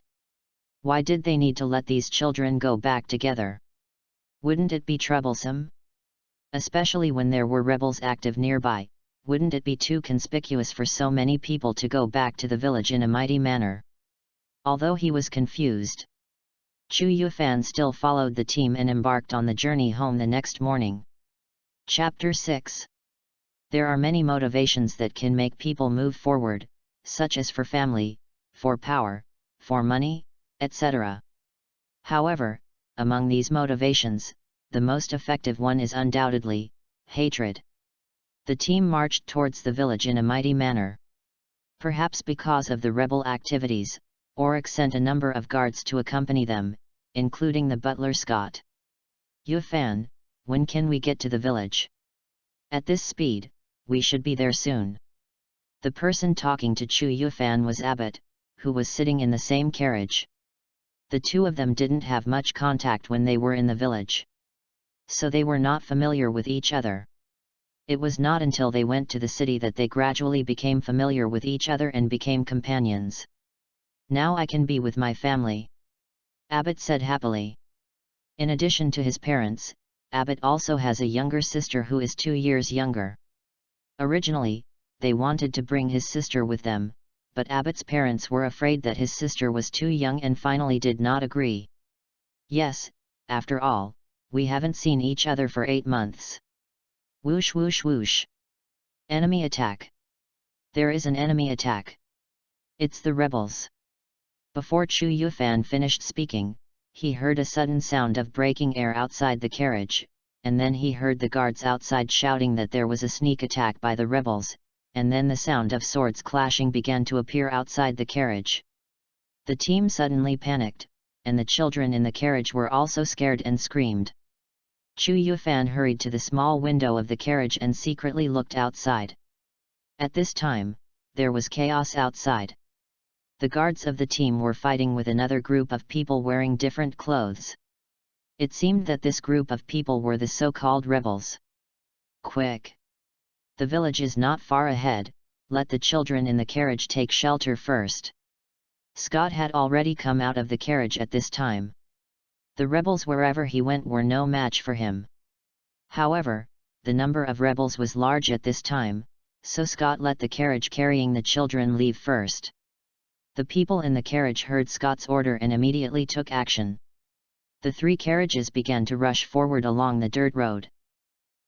Why did they need to let these children go back together? Wouldn't it be troublesome? Especially when there were rebels active nearby, wouldn't it be too conspicuous for so many people to go back to the village in a mighty manner? Although he was confused, Chu Yufan still followed the team and embarked on the journey home the next morning. Chapter 6. There are many motivations that can make people move forward, such as for family, for power, for money, etc. However, among these motivations, the most effective one is undoubtedly hatred. The team marched towards the village in a mighty manner. Perhaps because of the rebel activities, Auric sent a number of guards to accompany them, including the butler Scott. "Yufan, when can we get to the village?" "At this speed, we should be there soon." The person talking to Chu Yufan was Abbott, who was sitting in the same carriage. The two of them didn't have much contact when they were in the village, so they were not familiar with each other. It was not until they went to the city that they gradually became familiar with each other and became companions. "Now I can be with my family," Abbott said happily. In addition to his parents, Abbott also has a younger sister who is 2 years younger. Originally, they wanted to bring his sister with them, but Abbott's parents were afraid that his sister was too young and finally did not agree. "Yes, after all, we haven't seen each other for 8 months. Whoosh whoosh whoosh. Enemy attack. There is an enemy attack. It's the rebels." Before Chu Yufan finished speaking, he heard a sudden sound of breaking air outside the carriage, and then he heard the guards outside shouting that there was a sneak attack by the rebels, and then the sound of swords clashing began to appear outside the carriage. The team suddenly panicked, and the children in the carriage were also scared and screamed. Chu Yufan hurried to the small window of the carriage and secretly looked outside. At this time, there was chaos outside. The guards of the team were fighting with another group of people wearing different clothes. It seemed that this group of people were the so-called rebels. "Quick! The village is not far ahead, let the children in the carriage take shelter first." Scott had already come out of the carriage at this time. The rebels wherever he went were no match for him. However, the number of rebels was large at this time, so Scott let the carriage carrying the children leave first. The people in the carriage heard Scott's order and immediately took action. The 3 carriages began to rush forward along the dirt road.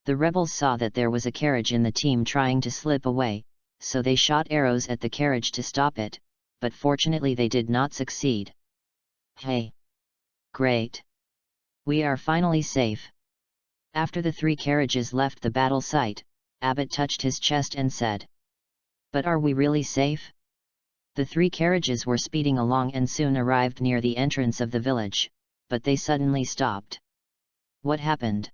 The rebels saw that there was a carriage in the team trying to slip away, so they shot arrows at the carriage to stop it, but fortunately they did not succeed. "Hey! Great! We are finally safe." After the 3 carriages left the battle site, Abbott touched his chest and said, "But are we really safe?" The 3 carriages were speeding along and soon arrived near the entrance of the village, but they suddenly stopped. What happened?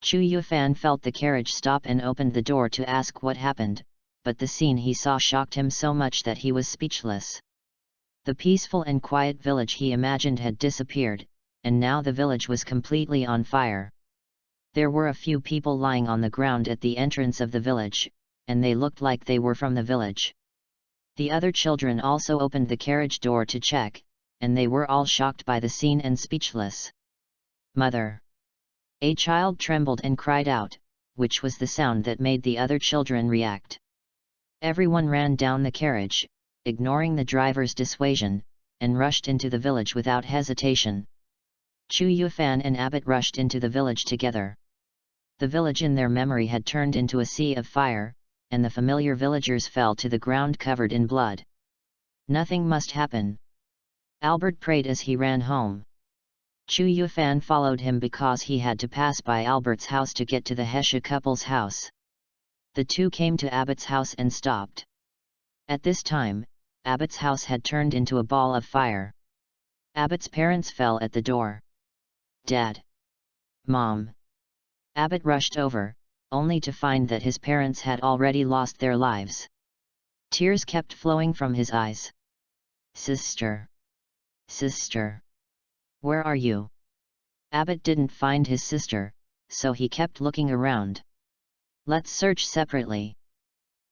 Chu Yufan felt the carriage stop and opened the door to ask what happened, but the scene he saw shocked him so much that he was speechless. The peaceful and quiet village he imagined had disappeared, and now the village was completely on fire. There were a few people lying on the ground at the entrance of the village, and they looked like they were from the village. The other children also opened the carriage door to check, and they were all shocked by the scene and speechless. "Mother!" A child trembled and cried out, which was the sound that made the other children react. Everyone ran down the carriage, ignoring the driver's dissuasion, and rushed into the village without hesitation. Chu Yufan and Abbott rushed into the village together. The village in their memory had turned into a sea of fire, and the familiar villagers fell to the ground covered in blood. Nothing must happen. Albert prayed as he ran home. Chu Yufan followed him because he had to pass by Albert's house to get to the Hesha couple's house. The two came to Abbott's house and stopped. At this time, Abbott's house had turned into a ball of fire. Abbott's parents fell at the door. "Dad! Mom!" Abbott rushed over, only to find that his parents had already lost their lives. Tears kept flowing from his eyes. "Sister! Sister! Where are you?" Abbott didn't find his sister, so he kept looking around. "Let's search separately."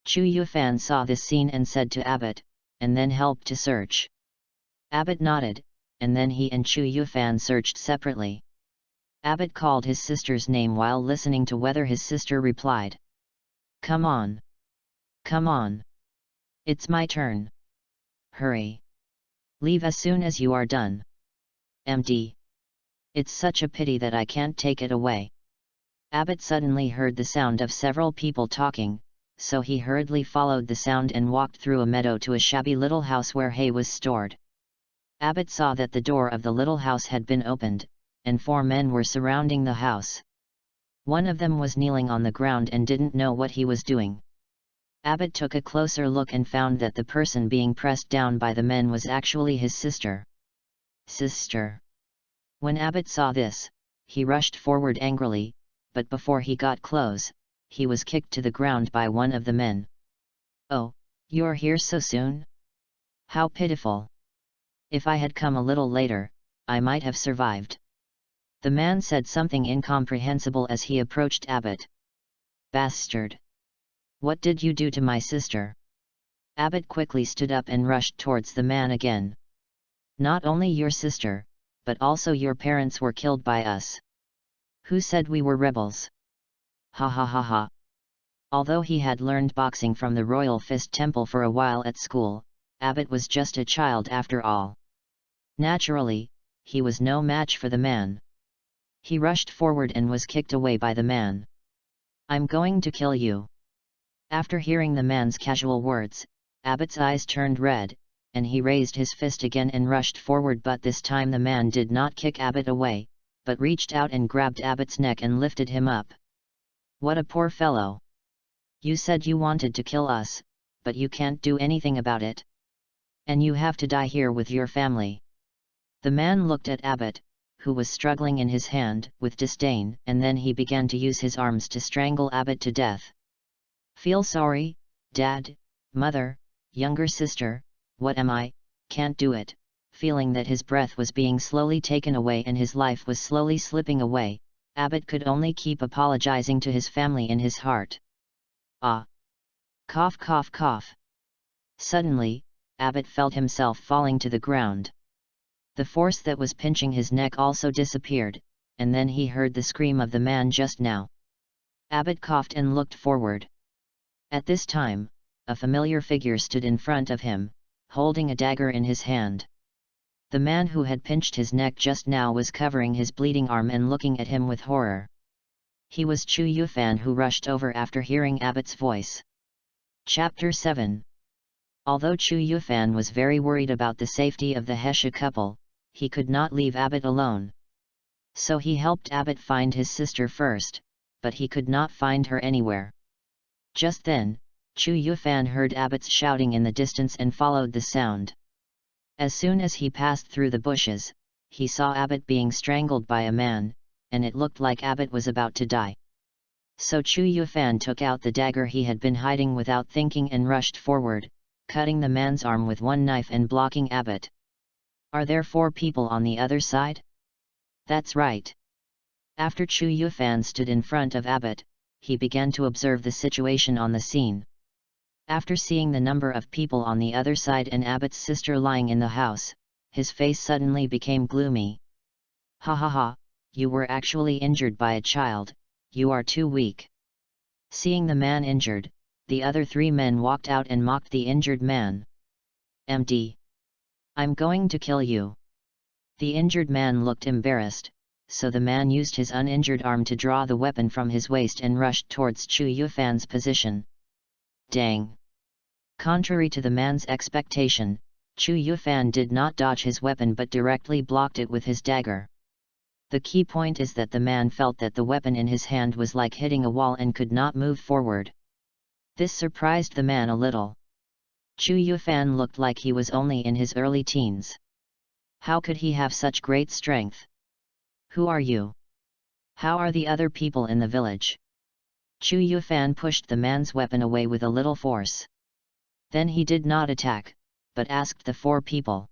Chu Yufan saw this scene and said to Abbott, and then helped to search. Abbott nodded, and then he and Chu Yufan searched separately. Abbott called his sister's name while listening to whether his sister replied. "Come on! Come on! It's my turn! Hurry! Leave as soon as you are done! MD! It's such a pity that I can't take it away." Abbott suddenly heard the sound of several people talking, so he hurriedly followed the sound and walked through a meadow to a shabby little house where hay was stored. Abbott saw that the door of the little house had been opened, and 4 men were surrounding the house. One of them was kneeling on the ground and didn't know what he was doing. Abbott took a closer look and found that the person being pressed down by the men was actually his sister. "Sister!" When Abbott saw this, he rushed forward angrily, but before he got close, he was kicked to the ground by one of the men. "Oh, you're here so soon? How pitiful! If I had come a little later, I might have survived." The man said something incomprehensible as he approached Abbott. "Bastard! What did you do to my sister?" Abbott quickly stood up and rushed towards the man again. "Not only your sister, but also your parents were killed by us. Who said we were rebels? Ha ha ha ha." Although he had learned boxing from the Royal Fist Temple for a while at school, Abbott was just a child after all. Naturally, he was no match for the man. He rushed forward and was kicked away by the man. "I'm going to kill you." After hearing the man's casual words, Abbott's eyes turned red, and he raised his fist again and rushed forward, but this time the man did not kick Abbott away, but reached out and grabbed Abbott's neck and lifted him up. "What a poor fellow! You said you wanted to kill us, but you can't do anything about it. And you have to die here with your family." The man looked at Abbott, who was struggling in his hand, with disdain, and then he began to use his arms to strangle Abbott to death. "Feel sorry, Dad, Mother, younger sister, what am I, can't do it." Feeling that his breath was being slowly taken away and his life was slowly slipping away, Abbott could only keep apologizing to his family in his heart. "Ah! Cough cough cough." Suddenly, Abbott felt himself falling to the ground. The force that was pinching his neck also disappeared, and then he heard the scream of the man just now. Abbott coughed and looked forward. At this time, a familiar figure stood in front of him, holding a dagger in his hand. The man who had pinched his neck just now was covering his bleeding arm and looking at him with horror. He was Chu Yufan, who rushed over after hearing Abbott's voice. Chapter 7. Although Chu Yufan was very worried about the safety of the Hesha couple, he could not leave Abbott alone. So he helped Abbott find his sister first, but he could not find her anywhere. Just then, Chu Yufan heard Abbott's shouting in the distance and followed the sound. As soon as he passed through the bushes, he saw Abbott being strangled by a man, and it looked like Abbott was about to die. So Chu Yufan took out the dagger he had been hiding without thinking and rushed forward, cutting the man's arm with one knife and blocking Abbott. Are there 4 people on the other side? That's right. After Chu Yufan stood in front of Abbott, he began to observe the situation on the scene. After seeing the number of people on the other side and Abbott's sister lying in the house, his face suddenly became gloomy. Ha ha ha, you were actually injured by a child, you are too weak. Seeing the man injured, the other 3 men walked out and mocked the injured man. MD. I'm going to kill you. The injured man looked embarrassed, so the man used his uninjured arm to draw the weapon from his waist and rushed towards Chu Yufan's position. Dang! Contrary to the man's expectation, Chu Yufan did not dodge his weapon but directly blocked it with his dagger. The key point is that the man felt that the weapon in his hand was like hitting a wall and could not move forward. This surprised the man a little. Chu Yufan looked like he was only in his early teens. How could he have such great strength? Who are you? How are the other people in the village? Chu Yufan pushed the man's weapon away with a little force. Then he did not attack, but asked the 4 people.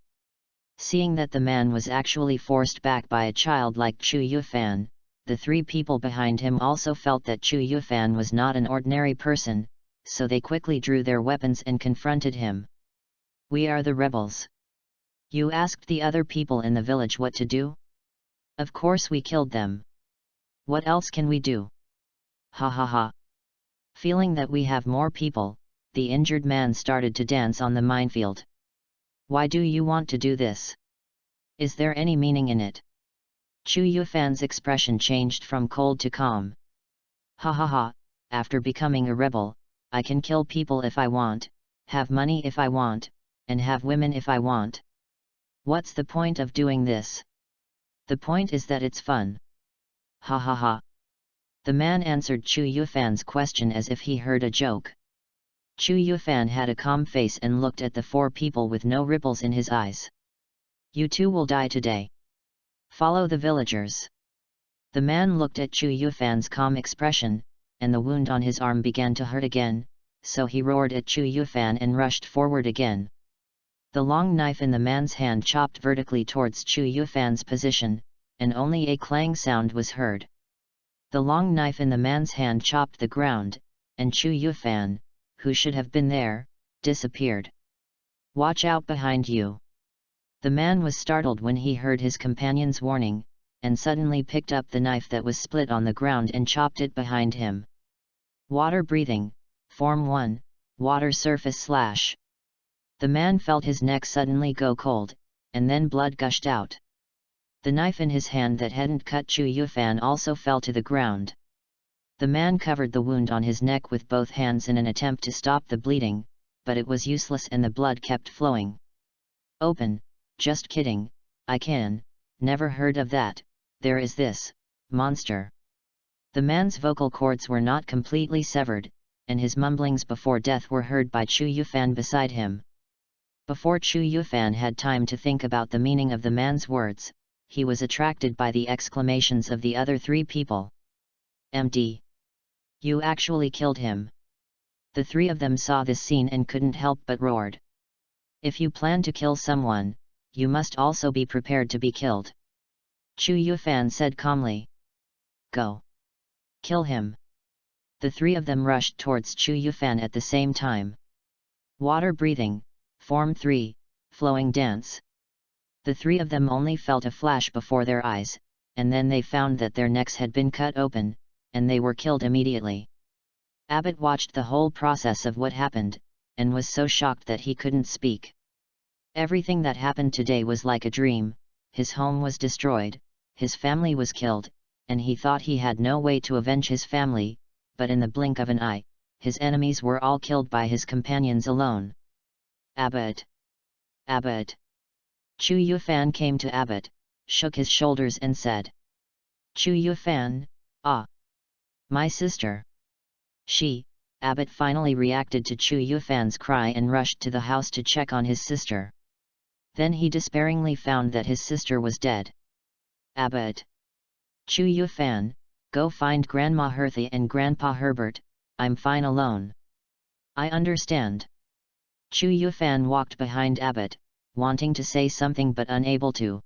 Seeing that the man was actually forced back by a child like Chu Yufan, the 3 people behind him also felt that Chu Yufan was not an ordinary person, so they quickly drew their weapons and confronted him. We are the rebels. You asked the other people in the village what to do? Of course we killed them. What else can we do? Ha ha ha. Feeling that we have more people, the injured man started to dance on the minefield. Why do you want to do this? Is there any meaning in it? Chu Yufan's expression changed from cold to calm. Ha ha ha, after becoming a rebel, I can kill people if I want, have money if I want, and have women if I want. What's the point of doing this? The point is that it's fun. Ha ha ha. The man answered Chu Yufan's question as if he heard a joke. Chu Yufan had a calm face and looked at the 4 people with no ripples in his eyes. You 2 will die today. Follow the villagers. The man looked at Chu Yufan's calm expression, and the wound on his arm began to hurt again, so he roared at Chu Yufan and rushed forward again. The long knife in the man's hand chopped vertically towards Chu Yufan's position, and only a clang sound was heard. The long knife in the man's hand chopped the ground, and Chu Yufan, who should have been there, disappeared. Watch out behind you. The man was startled when he heard his companion's warning, and suddenly picked up the knife that was split on the ground and chopped it behind him. Water breathing, Form 1, Water Surface Slash. The man felt his neck suddenly go cold, and then blood gushed out. The knife in his hand that hadn't cut Chu Yufan also fell to the ground. The man covered the wound on his neck with both hands in an attempt to stop the bleeding, but it was useless and the blood kept flowing. Open, just kidding, I can, never heard of that, there is this, monster. The man's vocal cords were not completely severed, and his mumblings before death were heard by Chu Yufan beside him. Before Chu Yufan had time to think about the meaning of the man's words, he was attracted by the exclamations of the other 3 people. MD. You actually killed him. The 3 of them saw this scene and couldn't help but roared. If you plan to kill someone, you must also be prepared to be killed. Chu Yufan said calmly. Go. Kill him. The 3 of them rushed towards Chu Yufan at the same time. Water breathing, Form 3, Flowing Dance. The 3 of them only felt a flash before their eyes, and then they found that their necks had been cut open, and they were killed immediately. Abbott watched the whole process of what happened, and was so shocked that he couldn't speak. Everything that happened today was like a dream. His home was destroyed, his family was killed, and he thought he had no way to avenge his family, but in the blink of an eye, his enemies were all killed by his companions alone. Abbott! Abbott! Chu Yufan came to Abbott, shook his shoulders and said. Chu Yufan, ah! My sister! Abbott finally reacted to Chu Yufan's cry and rushed to the house to check on his sister. Then he despairingly found that his sister was dead. Abbott! Chu Yufan, Go find Grandma Hertha and Grandpa Herbert, I'm fine alone. I understand. Chu Yufan walked behind Abbott, wanting to say something but unable to.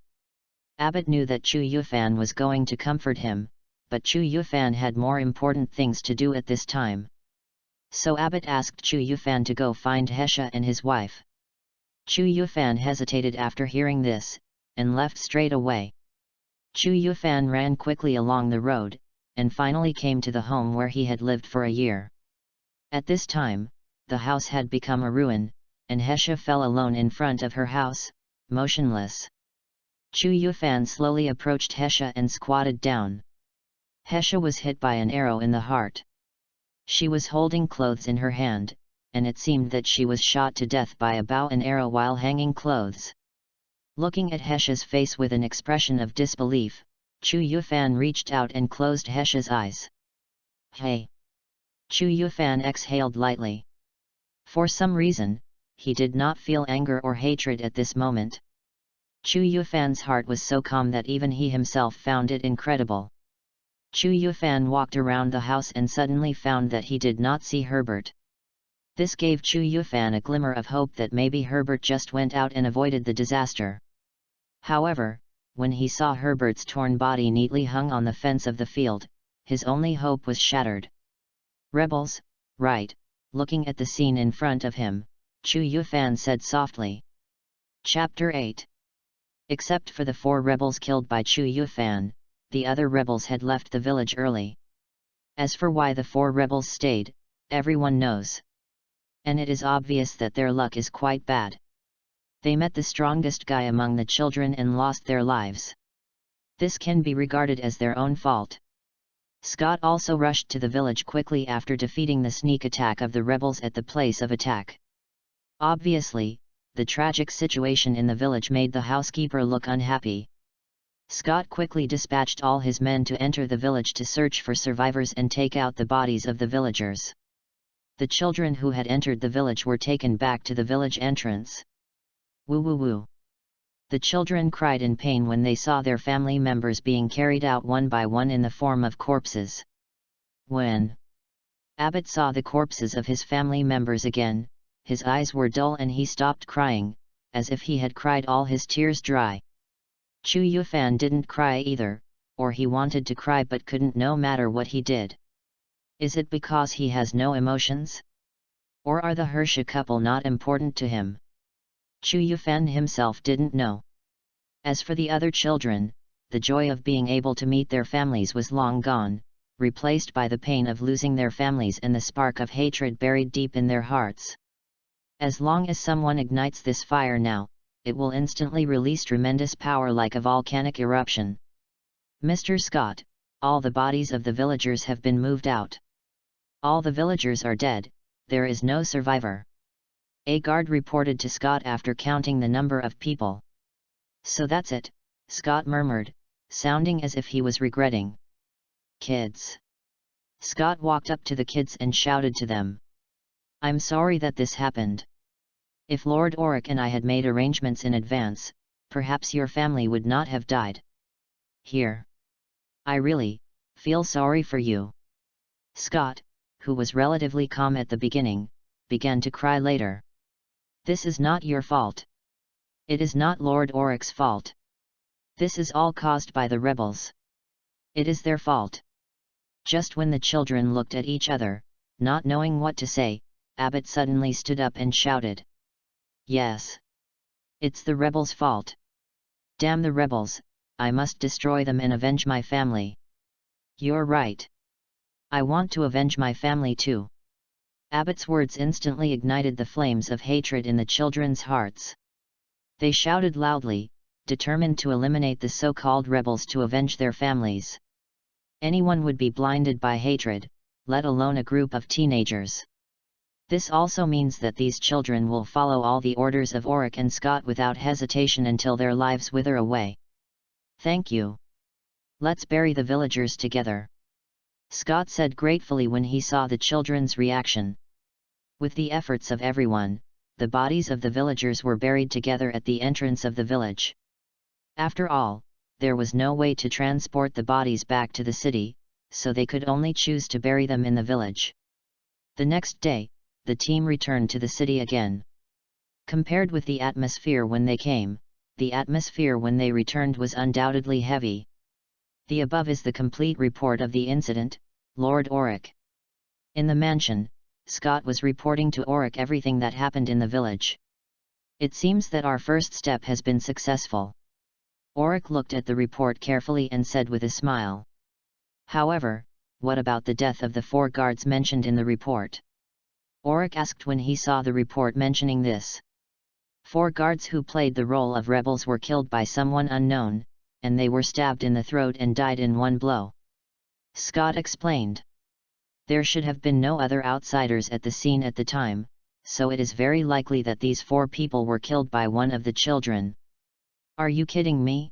Abbott knew that Chu Yufan was going to comfort him, but Chu Yufan had more important things to do at this time. So Abbott asked Chu Yufan to go find Hesha and his wife. Chu Yufan hesitated after hearing this, and left straight away. Chu Yufan ran quickly along the road, and finally came to the home where he had lived for a year. At this time, the house had become a ruin, and Hesha fell alone in front of her house, motionless. Chu Yufan slowly approached Hesha and squatted down. Hesha was hit by an arrow in the heart. She was holding clothes in her hand, and it seemed that she was shot to death by a bow and arrow while hanging clothes. Looking at Hesha's face with an expression of disbelief, Chu Yufan reached out and closed Hesha's eyes. Hey! Chu Yufan exhaled lightly. For some reason, he did not feel anger or hatred at this moment. Chu Yufan's heart was so calm that even he himself found it incredible. Chu Yufan walked around the house and suddenly found that he did not see Herbert. This gave Chu Yufan a glimmer of hope that maybe Herbert just went out and avoided the disaster. However, when he saw Herbert's torn body neatly hung on the fence of the field, his only hope was shattered. Rebels, right? Looking at the scene in front of him, Chu Yufan said softly. Chapter 8. Except for the 4 rebels killed by Chu Yufan, the other rebels had left the village early. As for why the 4 rebels stayed, everyone knows. And it is obvious that their luck is quite bad. They met the strongest guy among the children and lost their lives. This can be regarded as their own fault. Scott also rushed to the village quickly after defeating the sneak attack of the rebels at the place of attack. Obviously, the tragic situation in the village made the housekeeper look unhappy. Scott quickly dispatched all his men to enter the village to search for survivors and take out the bodies of the villagers. The children who had entered the village were taken back to the village entrance. Woo woo woo. The children cried in pain when they saw their family members being carried out one by one in the form of corpses. When Abbott saw the corpses of his family members again, his eyes were dull and he stopped crying, as if he had cried all his tears dry. Chu Yufan didn't cry either, or he wanted to cry but couldn't no matter what he did. Is it because he has no emotions? Or are the Hersha couple not important to him? Chu Yufan himself didn't know. As for the other children, the joy of being able to meet their families was long gone, replaced by the pain of losing their families and the spark of hatred buried deep in their hearts. As long as someone ignites this fire now, it will instantly release tremendous power like a volcanic eruption. Mr. Scott, all the bodies of the villagers have been moved out. All the villagers are dead, there is no survivor. A guard reported to Scott after counting the number of people. So that's it, Scott murmured, sounding as if he was regretting. Kids. Scott walked up to the kids and shouted to them. I'm sorry that this happened. If Lord Auric and I had made arrangements in advance, perhaps your family would not have died. Here. I really feel sorry for you. Scott, who was relatively calm at the beginning, began to cry later. This is not your fault. It is not Lord Auric's fault. This is all caused by the rebels. It is their fault. Just when the children looked at each other, not knowing what to say, Abbott suddenly stood up and shouted. Yes. It's the rebels' fault. Damn the rebels, I must destroy them and avenge my family. You're right. I want to avenge my family too. Abbott's words instantly ignited the flames of hatred in the children's hearts. They shouted loudly, determined to eliminate the so-called rebels to avenge their families. Anyone would be blinded by hatred, let alone a group of teenagers. This also means that these children will follow all the orders of Auric and Scott without hesitation until their lives wither away. Thank you. Let's bury the villagers together. Scott said gratefully when he saw the children's reaction. With the efforts of everyone, the bodies of the villagers were buried together at the entrance of the village. After all, there was no way to transport the bodies back to the city, so they could only choose to bury them in the village. The next day, the team returned to the city again. Compared with the atmosphere when they came, the atmosphere when they returned was undoubtedly heavy. The above is the complete report of the incident, Lord Auric. In the mansion, Scott was reporting to Auric everything that happened in the village. It seems that our first step has been successful. Auric looked at the report carefully and said with a smile. However, what about the death of the 4 guards mentioned in the report? Auric asked when he saw the report mentioning this. 4 guards who played the role of rebels were killed by someone unknown, and they were stabbed in the throat and died in one blow. Scott explained. There should have been no other outsiders at the scene at the time, so it is very likely that these 4 people were killed by one of the children. Are you kidding me?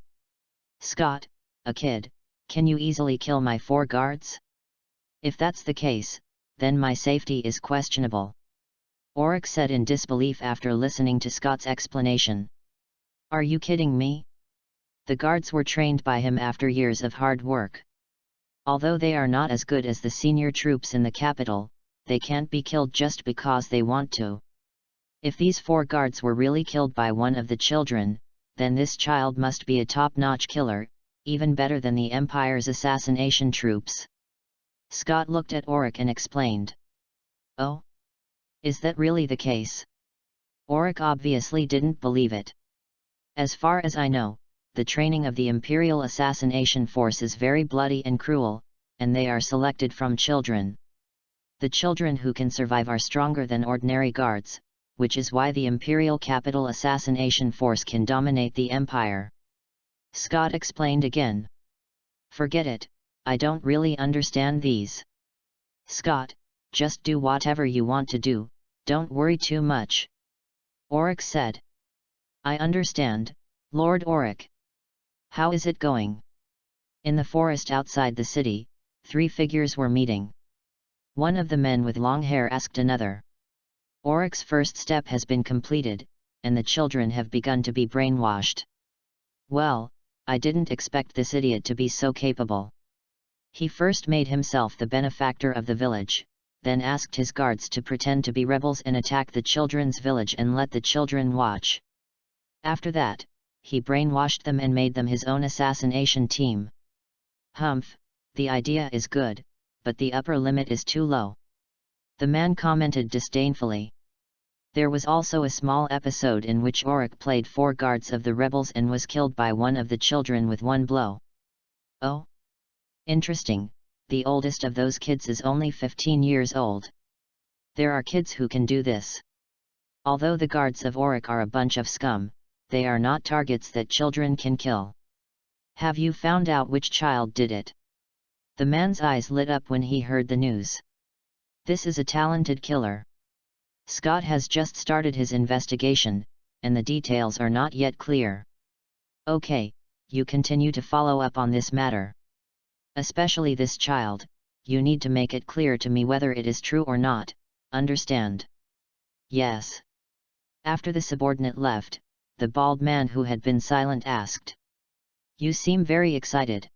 Scott, a kid, can you easily kill my 4 guards? If that's the case, then my safety is questionable. Auric said in disbelief after listening to Scott's explanation. Are you kidding me? The guards were trained by him after years of hard work. Although they are not as good as the senior troops in the capital, they can't be killed just because they want to. If these 4 guards were really killed by one of the children, then this child must be a top-notch killer, even better than the Empire's assassination troops. Scott looked at Auric and explained. Oh? Is that really the case? Auric obviously didn't believe it. As far as I know, the training of the Imperial Assassination Force is very bloody and cruel, and they are selected from children. The children who can survive are stronger than ordinary guards, which is why the Imperial Capital Assassination Force can dominate the Empire. Scott explained again. Forget it, I don't really understand these. Scott, just do whatever you want to do, don't worry too much. Auric said. I understand, Lord Auric. How is it going? In the forest outside the city, 3 figures were meeting. One of the men with long hair asked another. Auric's first step has been completed, and the children have begun to be brainwashed. Well, I didn't expect this idiot to be so capable. He first made himself the benefactor of the village, then asked his guards to pretend to be rebels and attack the children's village and let the children watch. After that, he brainwashed them and made them his own assassination team. Humph, the idea is good, but the upper limit is too low. The man commented disdainfully. There was also a small episode in which Auric played 4 guards of the rebels and was killed by one of the children with one blow. Oh? Interesting, the oldest of those kids is only 15 years old. There are kids who can do this. Although the guards of Auric are a bunch of scum, they are not targets that children can kill. Have you found out which child did it? The man's eyes lit up when he heard the news. This is a talented killer. Scott has just started his investigation, and the details are not yet clear. Okay, you continue to follow up on this matter. Especially this child, you need to make it clear to me whether it is true or not, understand? Yes. After the subordinate left, the bald man who had been silent asked. You seem very excited.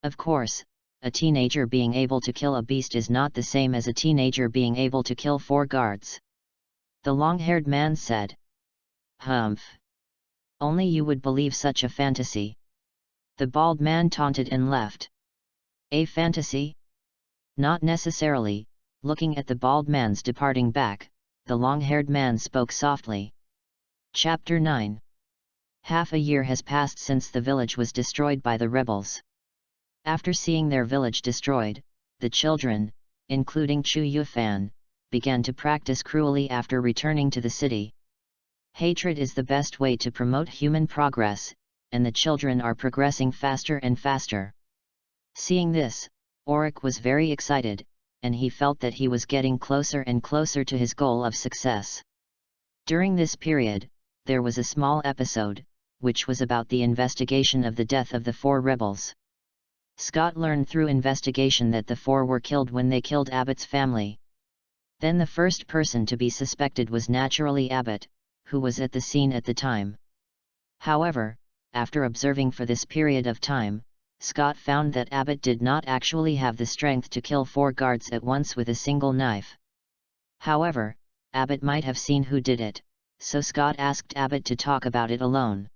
Of course, a teenager being able to kill a beast is not the same as a teenager being able to kill 4 guards. The long-haired man said. Humph. Only you would believe such a fantasy. The bald man taunted and left. A fantasy? Not necessarily. Looking at the bald man's departing back, the long-haired man spoke softly. Chapter 9. Half a year has passed since the village was destroyed by the rebels. After seeing their village destroyed, the children, including Chu Yufan, began to practice cruelly after returning to the city. Hatred is the best way to promote human progress, and the children are progressing faster and faster. Seeing this, Auric was very excited, and he felt that he was getting closer and closer to his goal of success. During this period, there was a small episode, which was about the investigation of the death of the 4 rebels. Scott learned through investigation that the 4 were killed when they killed Abbott's family. Then the first person to be suspected was naturally Abbott, who was at the scene at the time. However, after observing for this period of time, Scott found that Abbott did not actually have the strength to kill 4 guards at once with a single knife. However, Abbott might have seen who did it, so Scott asked Abbott to talk about it alone.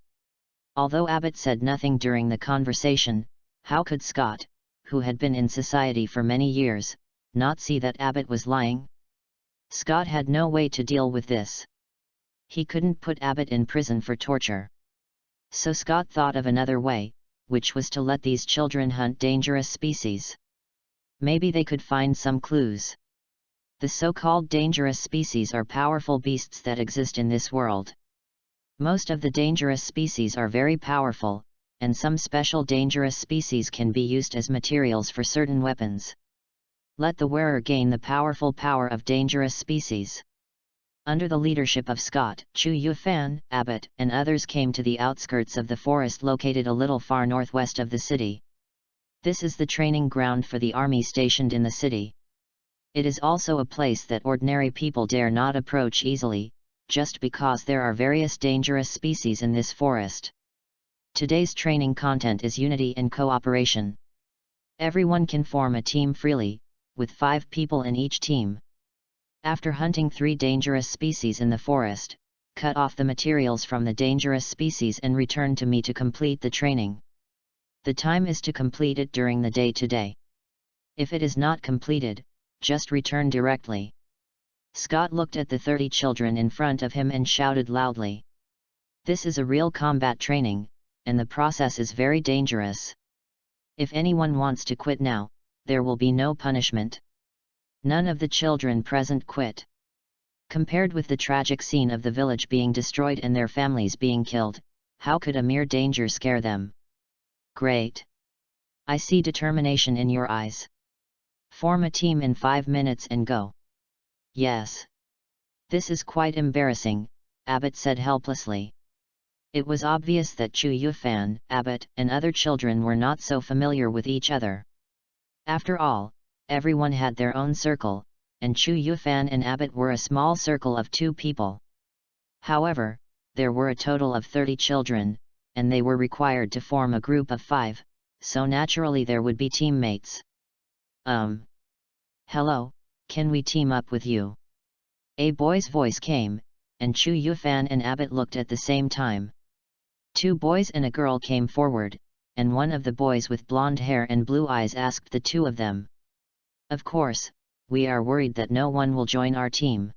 Although Abbott said nothing during the conversation, how could Scott, who had been in society for many years, not see that Abbott was lying? Scott had no way to deal with this. He couldn't put Abbott in prison for torture. So Scott thought of another way, which was to let these children hunt dangerous species. Maybe they could find some clues. The so-called dangerous species are powerful beasts that exist in this world. Most of the dangerous species are very powerful, and some special dangerous species can be used as materials for certain weapons. Let the wearer gain the powerful power of dangerous species. Under the leadership of Scott, Chu Yufan, Abbott, and others came to the outskirts of the forest located a little far northwest of the city. This is the training ground for the army stationed in the city. It is also a place that ordinary people dare not approach easily, just because there are various dangerous species in this forest. Today's training content is unity and cooperation. Everyone can form a team freely, with 5 people in each team. After hunting 3 dangerous species in the forest, cut off the materials from the dangerous species and return to me to complete the training. The time is to complete it during the day today. If it is not completed, just return directly. Scott looked at the 30 children in front of him and shouted loudly. This is a real combat training, and the process is very dangerous. If anyone wants to quit now, there will be no punishment. None of the children present quit. Compared with the tragic scene of the village being destroyed and their families being killed, how could a mere danger scare them? Great! I see determination in your eyes. Form a team in 5 minutes and go. Yes. This is quite embarrassing, Abbott said helplessly. It was obvious that Chu Yufan, Abbott, and other children were not so familiar with each other. After all, everyone had their own circle, and Chu Yufan and Abbott were a small circle of 2 people. However, there were a total of 30 children, and they were required to form a group of 5, so naturally there would be teammates. Hello, can we team up with you? A boy's voice came, and Chu Yufan and Abbott looked at the same time. 2 boys and a girl came forward, and one of the boys with blonde hair and blue eyes asked the 2 of them. Of course, we are worried that no one will join our team.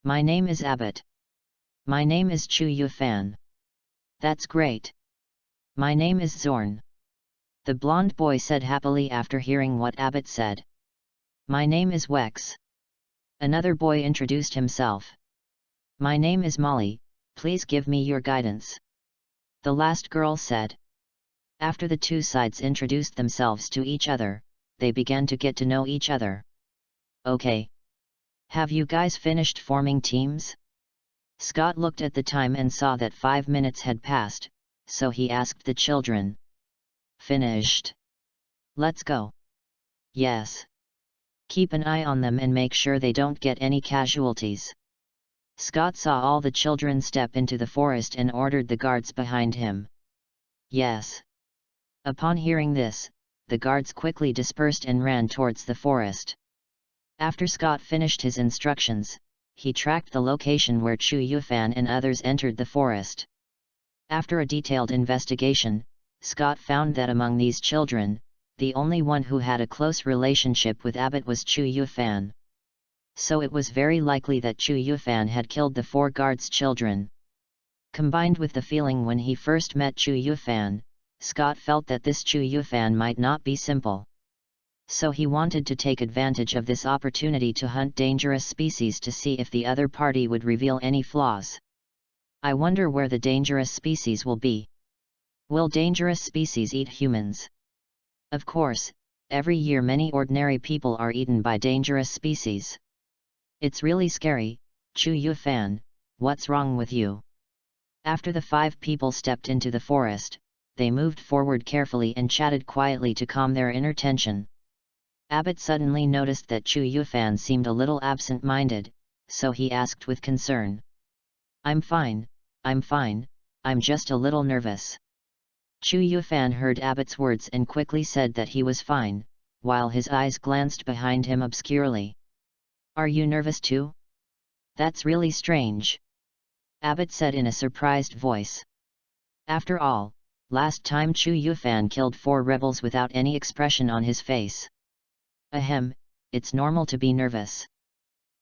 My name is Abbott. My name is Chu Yufan. That's great. My name is Zorn. The blonde boy said happily after hearing what Abbott said. My name is Wex. Another boy introduced himself. My name is Molly, please give me your guidance. The last girl said. After the 2 sides introduced themselves to each other, they began to get to know each other. Okay. Have you guys finished forming teams? Scott looked at the time and saw that 5 minutes had passed, so he asked the children. Finished. Let's go. Yes. Keep an eye on them and make sure they don't get any casualties. Scott saw all the children step into the forest and ordered the guards behind him. Yes. Upon hearing this, the guards quickly dispersed and ran towards the forest. After Scott finished his instructions, he tracked the location where Chu Yufan and others entered the forest. After a detailed investigation, Scott found that among these children, the only one who had a close relationship with Abbott was Chu Yufan. So it was very likely that Chu Yufan had killed the 4 guards' children. Combined with the feeling when he first met Chu Yufan, Scott felt that this Chu Yufan might not be simple. So he wanted to take advantage of this opportunity to hunt dangerous species to see if the other party would reveal any flaws. I wonder where the dangerous species will be. Will dangerous species eat humans? Of course, every year many ordinary people are eaten by dangerous species. It's really scary, Chu Yufan, what's wrong with you? After the 5 people stepped into the forest, they moved forward carefully and chatted quietly to calm their inner tension. Abbott suddenly noticed that Chu Yufan seemed a little absent-minded, so he asked with concern. I'm fine, I'm just a little nervous. Chu Yufan heard Abbot's words and quickly said that he was fine, while his eyes glanced behind him obscurely. "Are you nervous too? That's really strange," Abbot said in a surprised voice. After all, last time Chu Yufan killed 4 rebels without any expression on his face. "Ahem, it's normal to be nervous.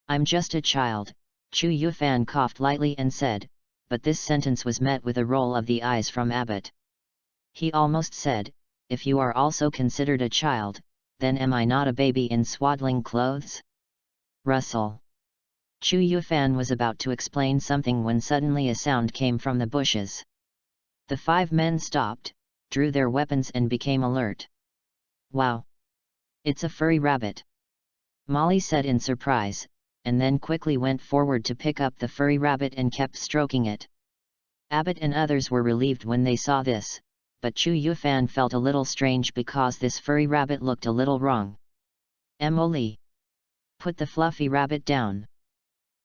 I'm just a child," Chu Yufan coughed lightly and said, but this sentence was met with a roll of the eyes from Abbot. He almost said, "If you are also considered a child, then am I not a baby in swaddling clothes?" Rustle. Chu Yufan was about to explain something when suddenly a sound came from the bushes. The 5 men stopped, drew their weapons and became alert. "Wow! It's a furry rabbit," Molly said in surprise, and then quickly went forward to pick up the furry rabbit and kept stroking it. Abbot and others were relieved when they saw this, but Chu Yufan felt a little strange because this furry rabbit looked a little wrong. "Emily! Put the fluffy rabbit down."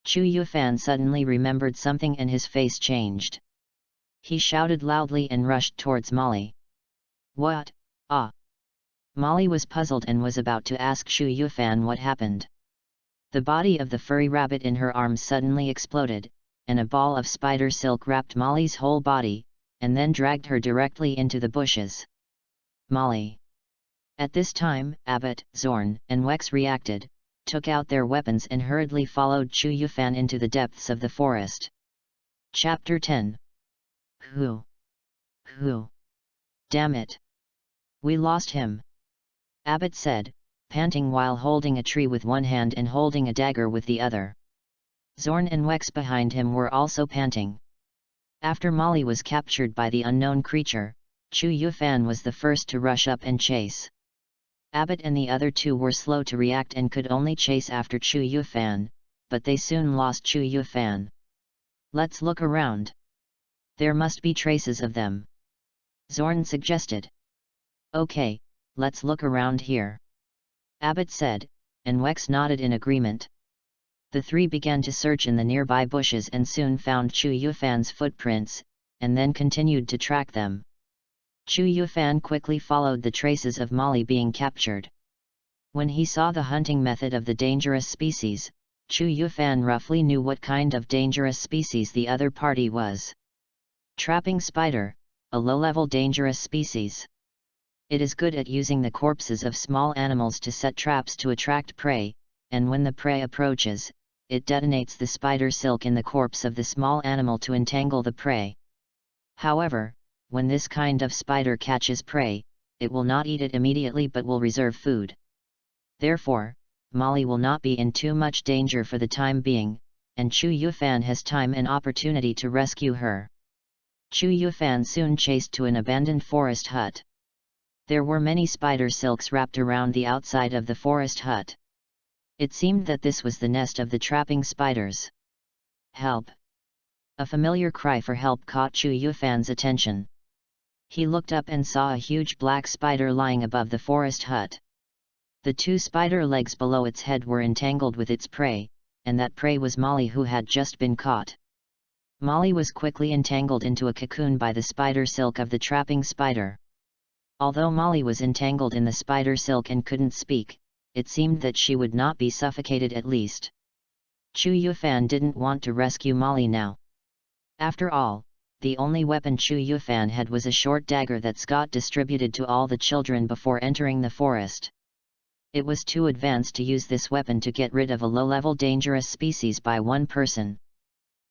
Chu Yufan suddenly remembered something and his face changed. He shouted loudly and rushed towards Molly. "What? Ah!" Molly was puzzled and was about to ask Chu Yufan what happened. The body of the furry rabbit in her arms suddenly exploded, and a ball of spider silk wrapped Molly's whole body, and then dragged her directly into the bushes. Molly. At this time, Abbot, Zorn, and Wex reacted, took out their weapons and hurriedly followed Chu Yufan into the depths of the forest. Chapter 10. Who? Damn it! We lost him, Abbot said, panting while holding a tree with one hand and holding a dagger with the other. Zorn and Wex behind him were also panting. After Molly was captured by the unknown creature, Chu Yufan was the first to rush up and chase. Abbot and the other 2 were slow to react and could only chase after Chu Yufan, but they soon lost Chu Yufan. "Let's look around. There must be traces of them," Zorn suggested. "Okay, let's look around here," Abbot said, and Wex nodded in agreement. The 3 began to search in the nearby bushes and soon found Chu Yufan's footprints, and then continued to track them. Chu Yufan quickly followed the traces of Molly being captured. When he saw the hunting method of the dangerous species, Chu Yufan roughly knew what kind of dangerous species the other party was. Trapping spider, a low-level dangerous species. It is good at using the corpses of small animals to set traps to attract prey, and when the prey approaches, it detonates the spider silk in the corpse of the small animal to entangle the prey. However, when this kind of spider catches prey, it will not eat it immediately but will reserve food. Therefore, Molly will not be in too much danger for the time being, and Chu Yufan has time and opportunity to rescue her. Chu Yufan soon chased to an abandoned forest hut. There were many spider silks wrapped around the outside of the forest hut. It seemed that this was the nest of the trapping spiders. "Help!" A familiar cry for help caught Chu Yufan's attention. He looked up and saw a huge black spider lying above the forest hut. The 2 spider legs below its head were entangled with its prey, and that prey was Molly, who had just been caught. Molly was quickly entangled into a cocoon by the spider silk of the trapping spider. Although Molly was entangled in the spider silk and couldn't speak, it seemed that she would not be suffocated at least. Chu Yufan didn't want to rescue Molly now. After all, the only weapon Chu Yufan had was a short dagger that Scott distributed to all the children before entering the forest. It was too advanced to use this weapon to get rid of a low-level dangerous species by one person.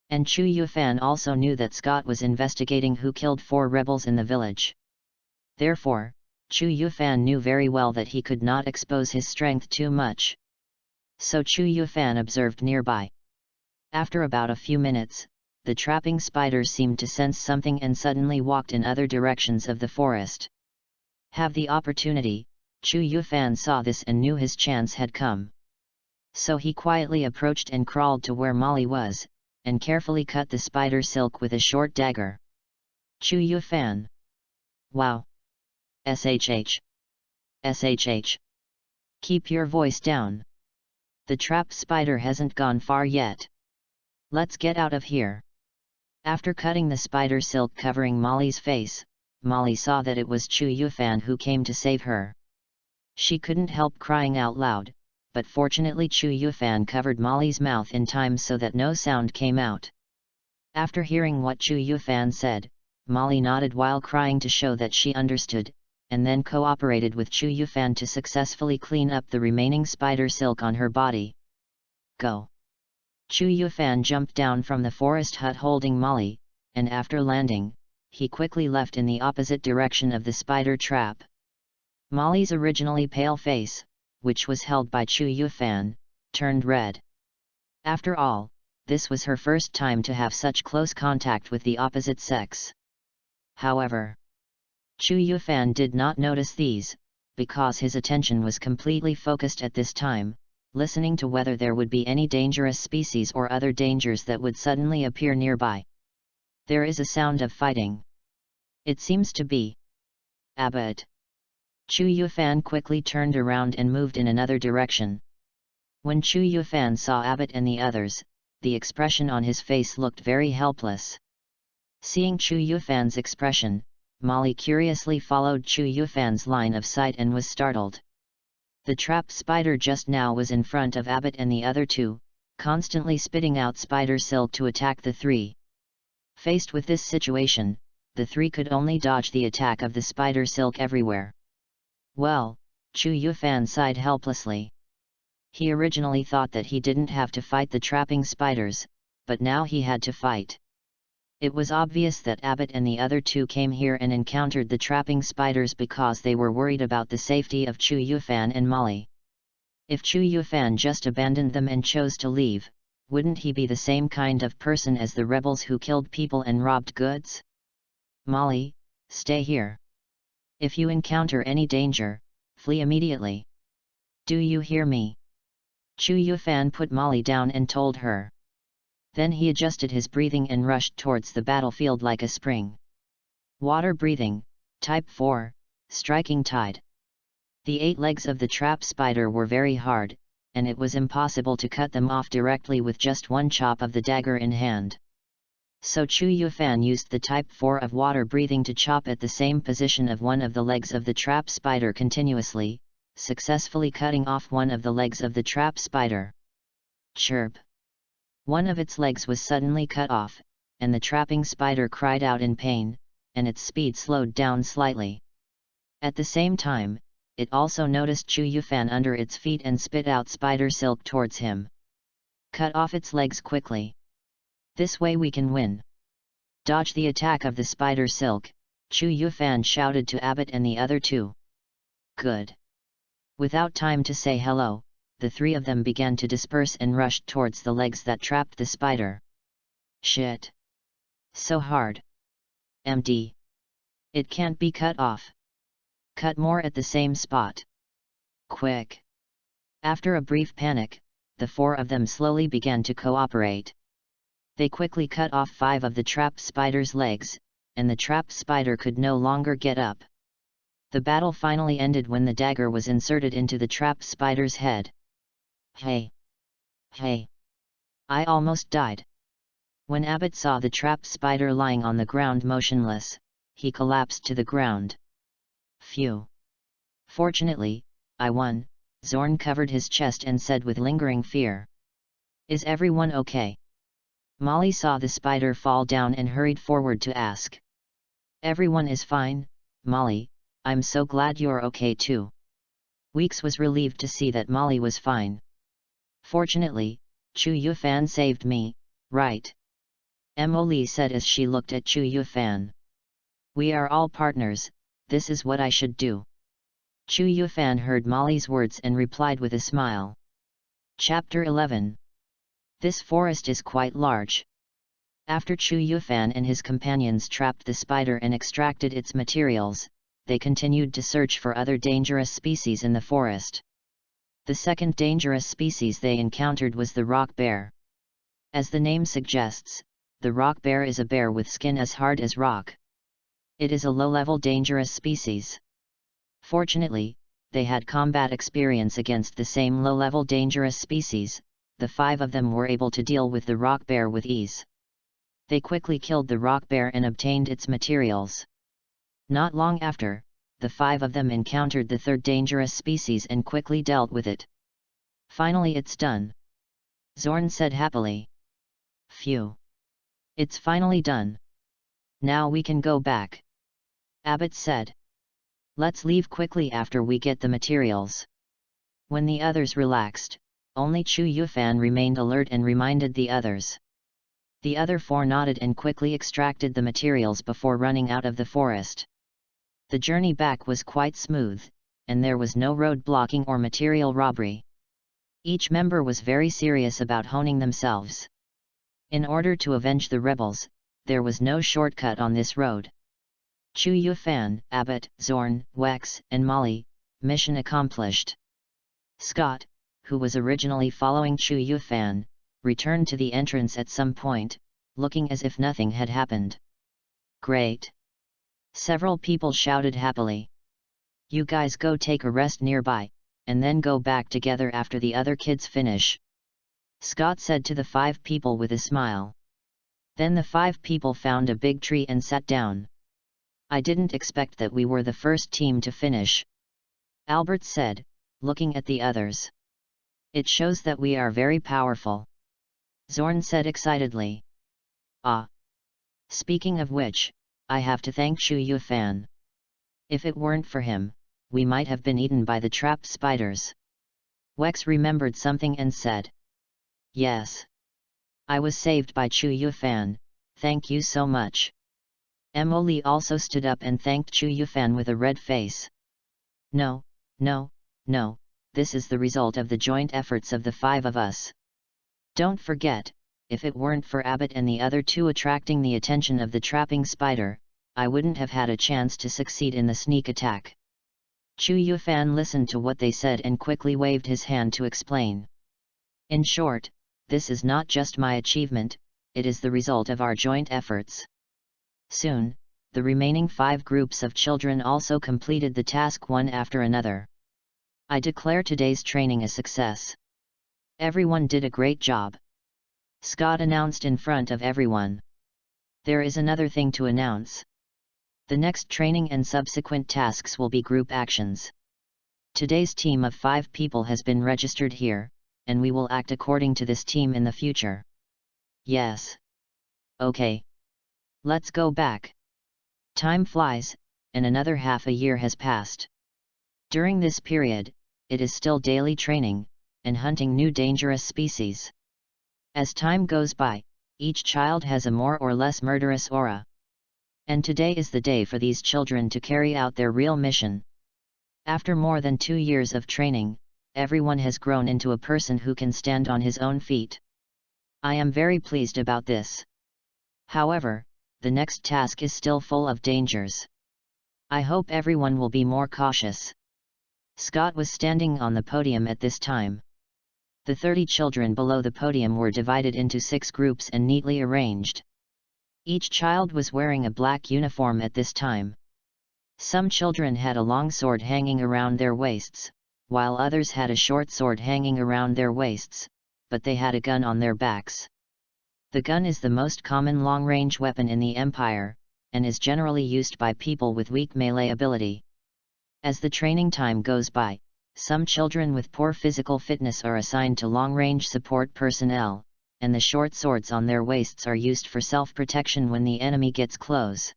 And Chu Yufan also knew that Scott was investigating who killed 4 rebels in the village. Therefore, Chu Yufan knew very well that he could not expose his strength too much. So Chu Yufan observed nearby. After about a few minutes, the trapping spiders seemed to sense something and suddenly walked in other directions of the forest. Have the opportunity, Chu Yufan saw this and knew his chance had come. So he quietly approached and crawled to where Molly was, and carefully cut the spider silk with a short dagger. Chu Yufan. Wow! SHH. SHH. Keep your voice down. The trapped spider hasn't gone far yet. Let's get out of here. After cutting the spider silk covering Molly's face, Molly saw that it was Chu Yufan who came to save her. She couldn't help crying out loud, but fortunately Chu Yufan covered Molly's mouth in time so that no sound came out. After hearing what Chu Yufan said, Molly nodded while crying to show that she understood, and then cooperated with Chu Yufan to successfully clean up the remaining spider silk on her body. Go! Chu Yufan jumped down from the forest hut holding Molly, and after landing, he quickly left in the opposite direction of the spider trap. Molly's originally pale face, which was held by Chu Yufan, turned red. After all, this was her first time to have such close contact with the opposite sex. However, Chu Yufan did not notice these, because his attention was completely focused at this time, listening to whether there would be any dangerous species or other dangers that would suddenly appear nearby. There is a sound of fighting. It seems to be Abbott. Chu Yufan quickly turned around and moved in another direction. When Chu Yufan saw Abbott and the others, the expression on his face looked very helpless. Seeing Chu Yufan's expression, Molly curiously followed Chu Yufan's line of sight and was startled. The trap spider just now was in front of Abbott and the other two, constantly spitting out spider silk to attack the three. Faced with this situation, the three could only dodge the attack of the spider silk everywhere. Well, Chu Yufan sighed helplessly. He originally thought that he didn't have to fight the trapping spiders, but now he had to fight. It was obvious that Abbott and the other two came here and encountered the trapping spiders because they were worried about the safety of Chu Yufan and Molly. If Chu Yufan just abandoned them and chose to leave, wouldn't he be the same kind of person as the rebels who killed people and robbed goods? Molly, stay here. If you encounter any danger, flee immediately. Do you hear me? Chu Yufan put Molly down and told her. Then he adjusted his breathing and rushed towards the battlefield like a spring. Water breathing, Type 4, Striking Tide. The 8 legs of the trap spider were very hard, and it was impossible to cut them off directly with just one chop of the dagger in hand. So Chu Yufan used the Type 4 of water breathing to chop at the same position of one of the legs of the trap spider continuously, successfully cutting off one of the legs of the trap spider. Chirp! One of its legs was suddenly cut off, and the trapping spider cried out in pain, and its speed slowed down slightly. At the same time, it also noticed Chu Yufan under its feet and spit out spider silk towards him. Cut off its legs quickly. This way we can win. Dodge the attack of the spider silk, Chu Yufan shouted to Abbott and the other two. Good. Without time to say hello, the three of them began to disperse and rushed towards the legs that trapped the spider. Shit! So hard. MD. It can't be cut off. Cut more at the same spot. Quick! After a brief panic, the 4 of them slowly began to cooperate. They quickly cut off 5 of the trap spider's legs, and the trap spider could no longer get up. The battle finally ended when the dagger was inserted into the trap spider's head. Hey! Hey! I almost died. When Abbott saw the trap spider lying on the ground motionless, he collapsed to the ground. Phew! Fortunately, I won, Zorn covered his chest and said with lingering fear. Is everyone okay? Molly saw the spider fall down and hurried forward to ask. Everyone is fine, Molly, I'm so glad you're okay too. Weeks was relieved to see that Molly was fine. Fortunately, Chu Yufan saved me, right? Emily said as she looked at Chu Yufan. We are all partners, this is what I should do. Chu Yufan heard Molly's words and replied with a smile. Chapter 11. This forest is quite large. After Chu Yufan and his companions trapped the spider and extracted its materials, they continued to search for other dangerous species in the forest. The second dangerous species they encountered was the rock bear. As the name suggests, the rock bear is a bear with skin as hard as rock. It is a low-level dangerous species. Fortunately, they had combat experience against the same low-level dangerous species. The 5 of them were able to deal with the rock bear with ease. They quickly killed the rock bear and obtained its materials. Not long after, the 5 of them encountered the 3rd dangerous species and quickly dealt with it. Finally it's done. Zorn said happily. Phew. It's finally done. Now we can go back. Abbott said. Let's leave quickly after we get the materials. When the others relaxed, only Chu Yufan remained alert and reminded the others. The other 4 nodded and quickly extracted the materials before running out of the forest. The journey back was quite smooth, and there was no road blocking or material robbery. Each member was very serious about honing themselves. In order to avenge the rebels, there was no shortcut on this road. Chu Yufan, Abbott, Zorn, Wex, and Molly, mission accomplished. Scott, who was originally following Chu Yufan, returned to the entrance at some point, looking as if nothing had happened. Great! Several people shouted happily. You guys go take a rest nearby, and then go back together after the other kids finish. Scott said to the 5 people with a smile. Then the 5 people found a big tree and sat down. I didn't expect that we were the first team to finish. Albert said, looking at the others. It shows that we are very powerful. Zorn said excitedly. Ah! Speaking of which, I have to thank Chu Yufan. If it weren't for him, we might have been eaten by the trapped spiders. Wex remembered something and said. Yes. I was saved by Chu Yufan, thank you so much. Emily also stood up and thanked Chu Yufan with a red face. No, no, no, this is the result of the joint efforts of the 5 of us. Don't forget, if it weren't for Abbott and the other 2 attracting the attention of the trapping spider, I wouldn't have had a chance to succeed in the sneak attack. Chu Yufan listened to what they said and quickly waved his hand to explain. In short, this is not just my achievement, it is the result of our joint efforts. Soon, the remaining 5 groups of children also completed the task one after another. I declare today's training a success. Everyone did a great job. Scott announced in front of everyone. There is another thing to announce. The next training and subsequent tasks will be group actions. Today's team of 5 people has been registered here, and we will act according to this team in the future. Yes. Okay. Let's go back. Time flies, and another half a year has passed. During this period, it is still daily training, and hunting new dangerous species. As time goes by, each child has a more or less murderous aura. And today is the day for these children to carry out their real mission. After more than 2 years of training, everyone has grown into a person who can stand on his own feet. I am very pleased about this. However, the next task is still full of dangers. I hope everyone will be more cautious. Scott was standing on the podium at this time. The 30 children below the podium were divided into 6 groups and neatly arranged. Each child was wearing a black uniform at this time. Some children had a long sword hanging around their waists, while others had a short sword hanging around their waists, but they had a gun on their backs. The gun is the most common long-range weapon in the Empire, and is generally used by people with weak melee ability. As the training time goes by, some children with poor physical fitness are assigned to long-range support personnel, and the short swords on their waists are used for self-protection when the enemy gets close.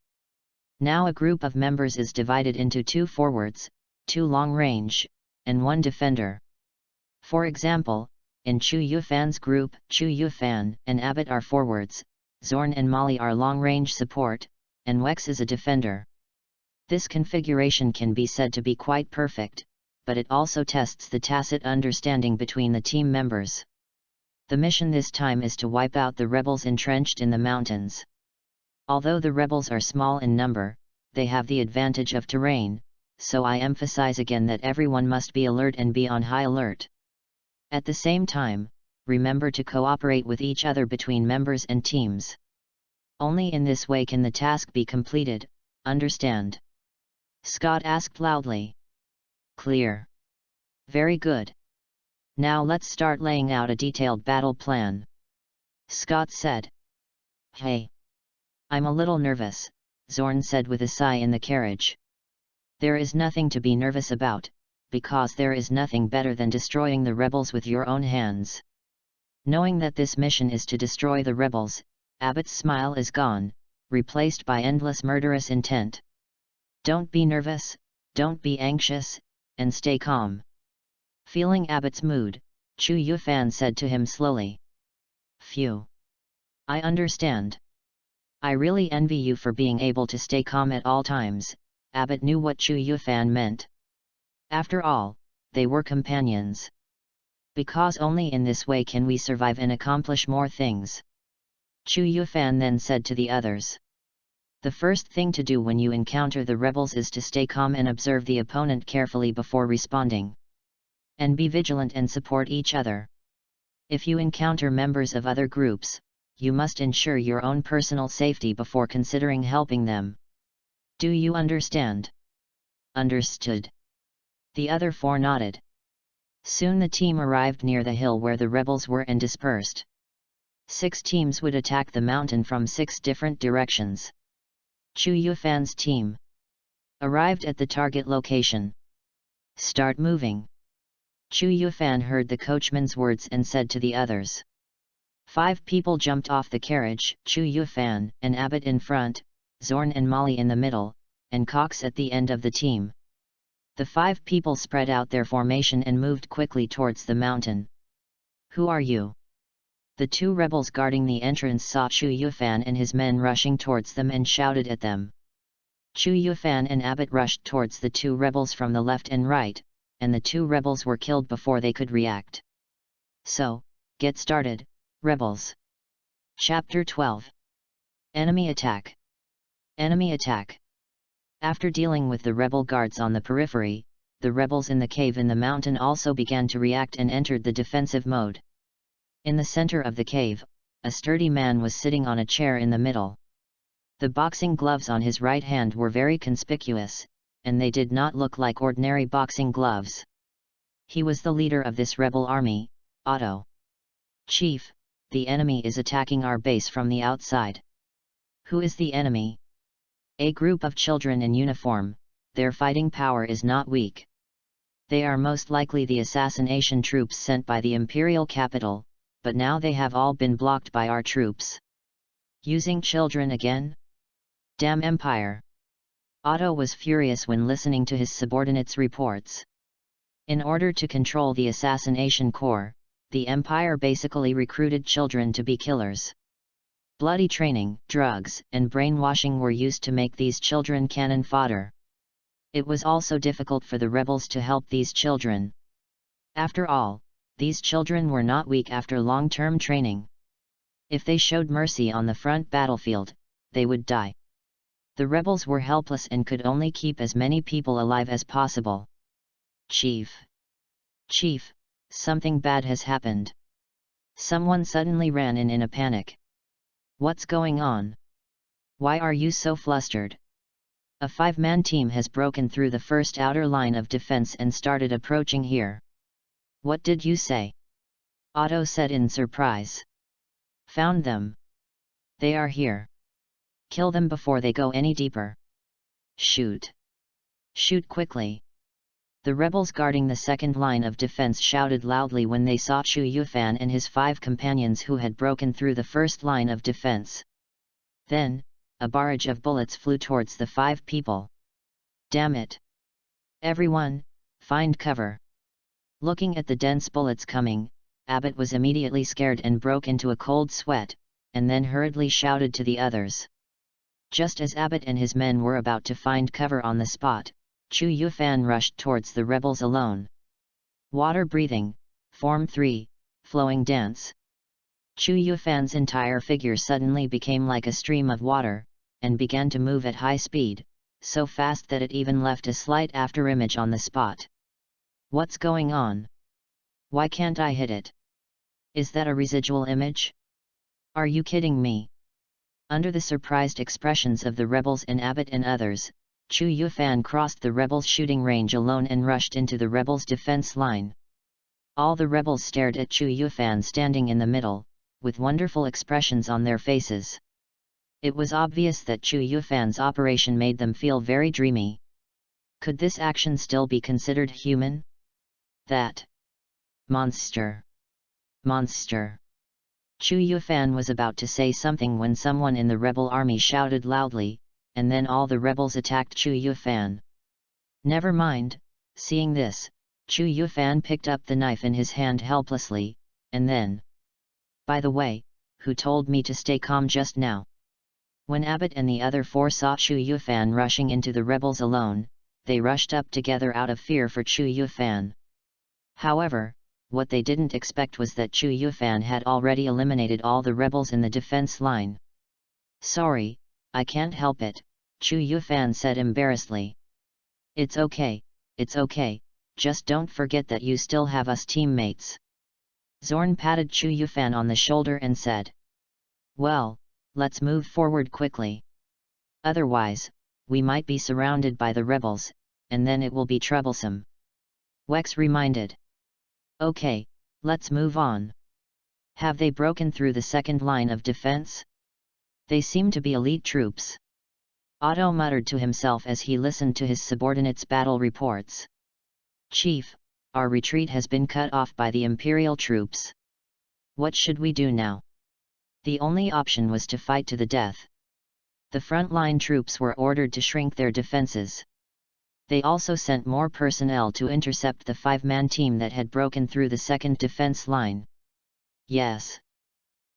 Now a group of members is divided into 2 forwards, 2 long-range, and 1 defender. For example, in Chu Yufan's group, Chu Yufan and Abbott are forwards, Zorn and Molly are long-range support, and Wex is a defender. This configuration can be said to be quite perfect, but it also tests the tacit understanding between the team members. The mission this time is to wipe out the rebels entrenched in the mountains. Although the rebels are small in number, they have the advantage of terrain, so I emphasize again that everyone must be alert and be on high alert. At the same time, remember to cooperate with each other between members and teams. Only in this way can the task be completed, understand? Scott asked loudly. Clear. Very good. Now let's start laying out a detailed battle plan. Scott said. Hey. I'm a little nervous, Zorn said with a sigh in the carriage. There is nothing to be nervous about, because there is nothing better than destroying the rebels with your own hands. Knowing that this mission is to destroy the rebels, Abbott's smile is gone, replaced by endless murderous intent. Don't be nervous, don't be anxious, and stay calm. Feeling Abbott's mood, Chu Yufan said to him slowly. Phew. I understand. I really envy you for being able to stay calm at all times. Abbott knew what Chu Yufan meant. After all, they were companions. Because only in this way can we survive and accomplish more things. Chu Yufan then said to the others. The first thing to do when you encounter the rebels is to stay calm and observe the opponent carefully before responding. And be vigilant and support each other. If you encounter members of other groups, you must ensure your own personal safety before considering helping them. Do you understand? Understood. The other four nodded. Soon the team arrived near the hill where the rebels were and dispersed. 6 teams would attack the mountain from 6 different directions. Chu Yufan's team arrived at the target location. Start moving. Chu Yufan heard the coachman's words and said to the others. 5 people jumped off the carriage, Chu Yufan and Abbott in front, Zorn and Molly in the middle, and Cox at the end of the team. The 5 people spread out their formation and moved quickly towards the mountain. Who are you? The 2 rebels guarding the entrance saw Chu Yufan and his men rushing towards them and shouted at them. Chu Yufan and Abbott rushed towards the 2 rebels from the left and right, and the 2 rebels were killed before they could react. So, get started, rebels. Chapter 12. Enemy Attack. Enemy Attack. After dealing with the rebel guards on the periphery, the rebels in the cave in the mountain also began to react and entered the defensive mode. In the center of the cave, a sturdy man was sitting on a chair in the middle. The boxing gloves on his right hand were very conspicuous, and they did not look like ordinary boxing gloves. He was the leader of this rebel army, Otto. Chief, the enemy is attacking our base from the outside. Who is the enemy? A group of children in uniform. Their fighting power is not weak. They are most likely the assassination troops sent by the imperial capital, but now they have all been blocked by our troops. Using children again? Damn Empire! Otto was furious when listening to his subordinates' reports. In order to control the assassination corps, the Empire basically recruited children to be killers. Bloody training, drugs, and brainwashing were used to make these children cannon fodder. It was also difficult for the rebels to help these children. After all, these children were not weak after long-term training. If they showed mercy on the front battlefield, they would die. The rebels were helpless and could only keep as many people alive as possible. Chief! Chief, something bad has happened. Someone suddenly ran in a panic. What's going on? Why are you so flustered? A 5-man team has broken through the first outer line of defense and started approaching here. What did you say? Otto said in surprise. Found them. They are here. Kill them before they go any deeper. Shoot. Shoot quickly. The rebels guarding the second line of defense shouted loudly when they saw Chu Yufan and his 5 companions who had broken through the first line of defense. Then, a barrage of bullets flew towards the 5 people. Damn it! Everyone, find cover! Looking at the dense bullets coming, Abbott was immediately scared and broke into a cold sweat, and then hurriedly shouted to the others. Just as Abbott and his men were about to find cover on the spot, Chu Yufan rushed towards the rebels alone. Water breathing, Form 3, Flowing Dance. Chu Yufan's entire figure suddenly became like a stream of water, and began to move at high speed, so fast that it even left a slight afterimage on the spot. What's going on? Why can't I hit it? Is that a residual image? Are you kidding me? Under the surprised expressions of the rebels and Abbott and others, Chu Yufan crossed the rebels' shooting range alone and rushed into the rebels' defense line. All the rebels stared at Chu Yufan standing in the middle, with wonderful expressions on their faces. It was obvious that Chu Yufan's operation made them feel very dreamy. Could this action still be considered human? That monster. Monster. Chu Yufan was about to say something when someone in the rebel army shouted loudly, and then all the rebels attacked Chu Yufan. Never mind. Seeing this, Chu Yufan picked up the knife in his hand helplessly, and then... By the way, who told me to stay calm just now? When Abbott and the other four saw Chu Yufan rushing into the rebels alone, they rushed up together out of fear for Chu Yufan. However, what they didn't expect was that Chu Yufan had already eliminated all the rebels in the defense line. Sorry, I can't help it, Chu Yufan said embarrassedly. It's okay, just don't forget that you still have us teammates. Zorn patted Chu Yufan on the shoulder and said. Well, let's move forward quickly. Otherwise, we might be surrounded by the rebels, and then it will be troublesome. Wex reminded. Okay, let's move on. Have they broken through the second line of defense? They seem to be elite troops. Otto muttered to himself as he listened to his subordinates' battle reports. Chief, our retreat has been cut off by the Imperial troops. What should we do now? The only option was to fight to the death. The front-line troops were ordered to shrink their defenses. They also sent more personnel to intercept the 5-man team that had broken through the second defense line. Yes.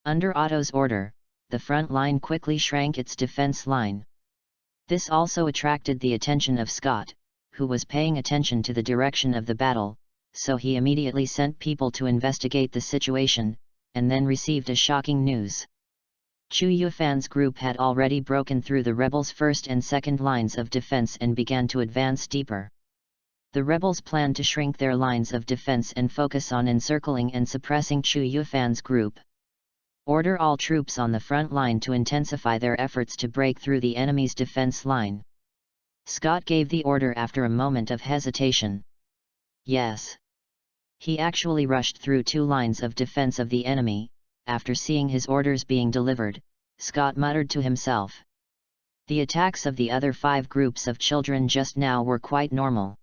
Under Otto's order, the front line quickly shrank its defense line. This also attracted the attention of Scott, who was paying attention to the direction of the battle, so he immediately sent people to investigate the situation, and then received a shocking news. Chu Yufan's group had already broken through the rebels' first and second lines of defense and began to advance deeper. The rebels planned to shrink their lines of defense and focus on encircling and suppressing Chu Yufan's group. Order all troops on the front line to intensify their efforts to break through the enemy's defense line. Scott gave the order after a moment of hesitation. Yes. He actually rushed through 2 lines of defense of the enemy. After seeing his orders being delivered, Scott muttered to himself. The attacks of the other 5 groups of children just now were quite normal.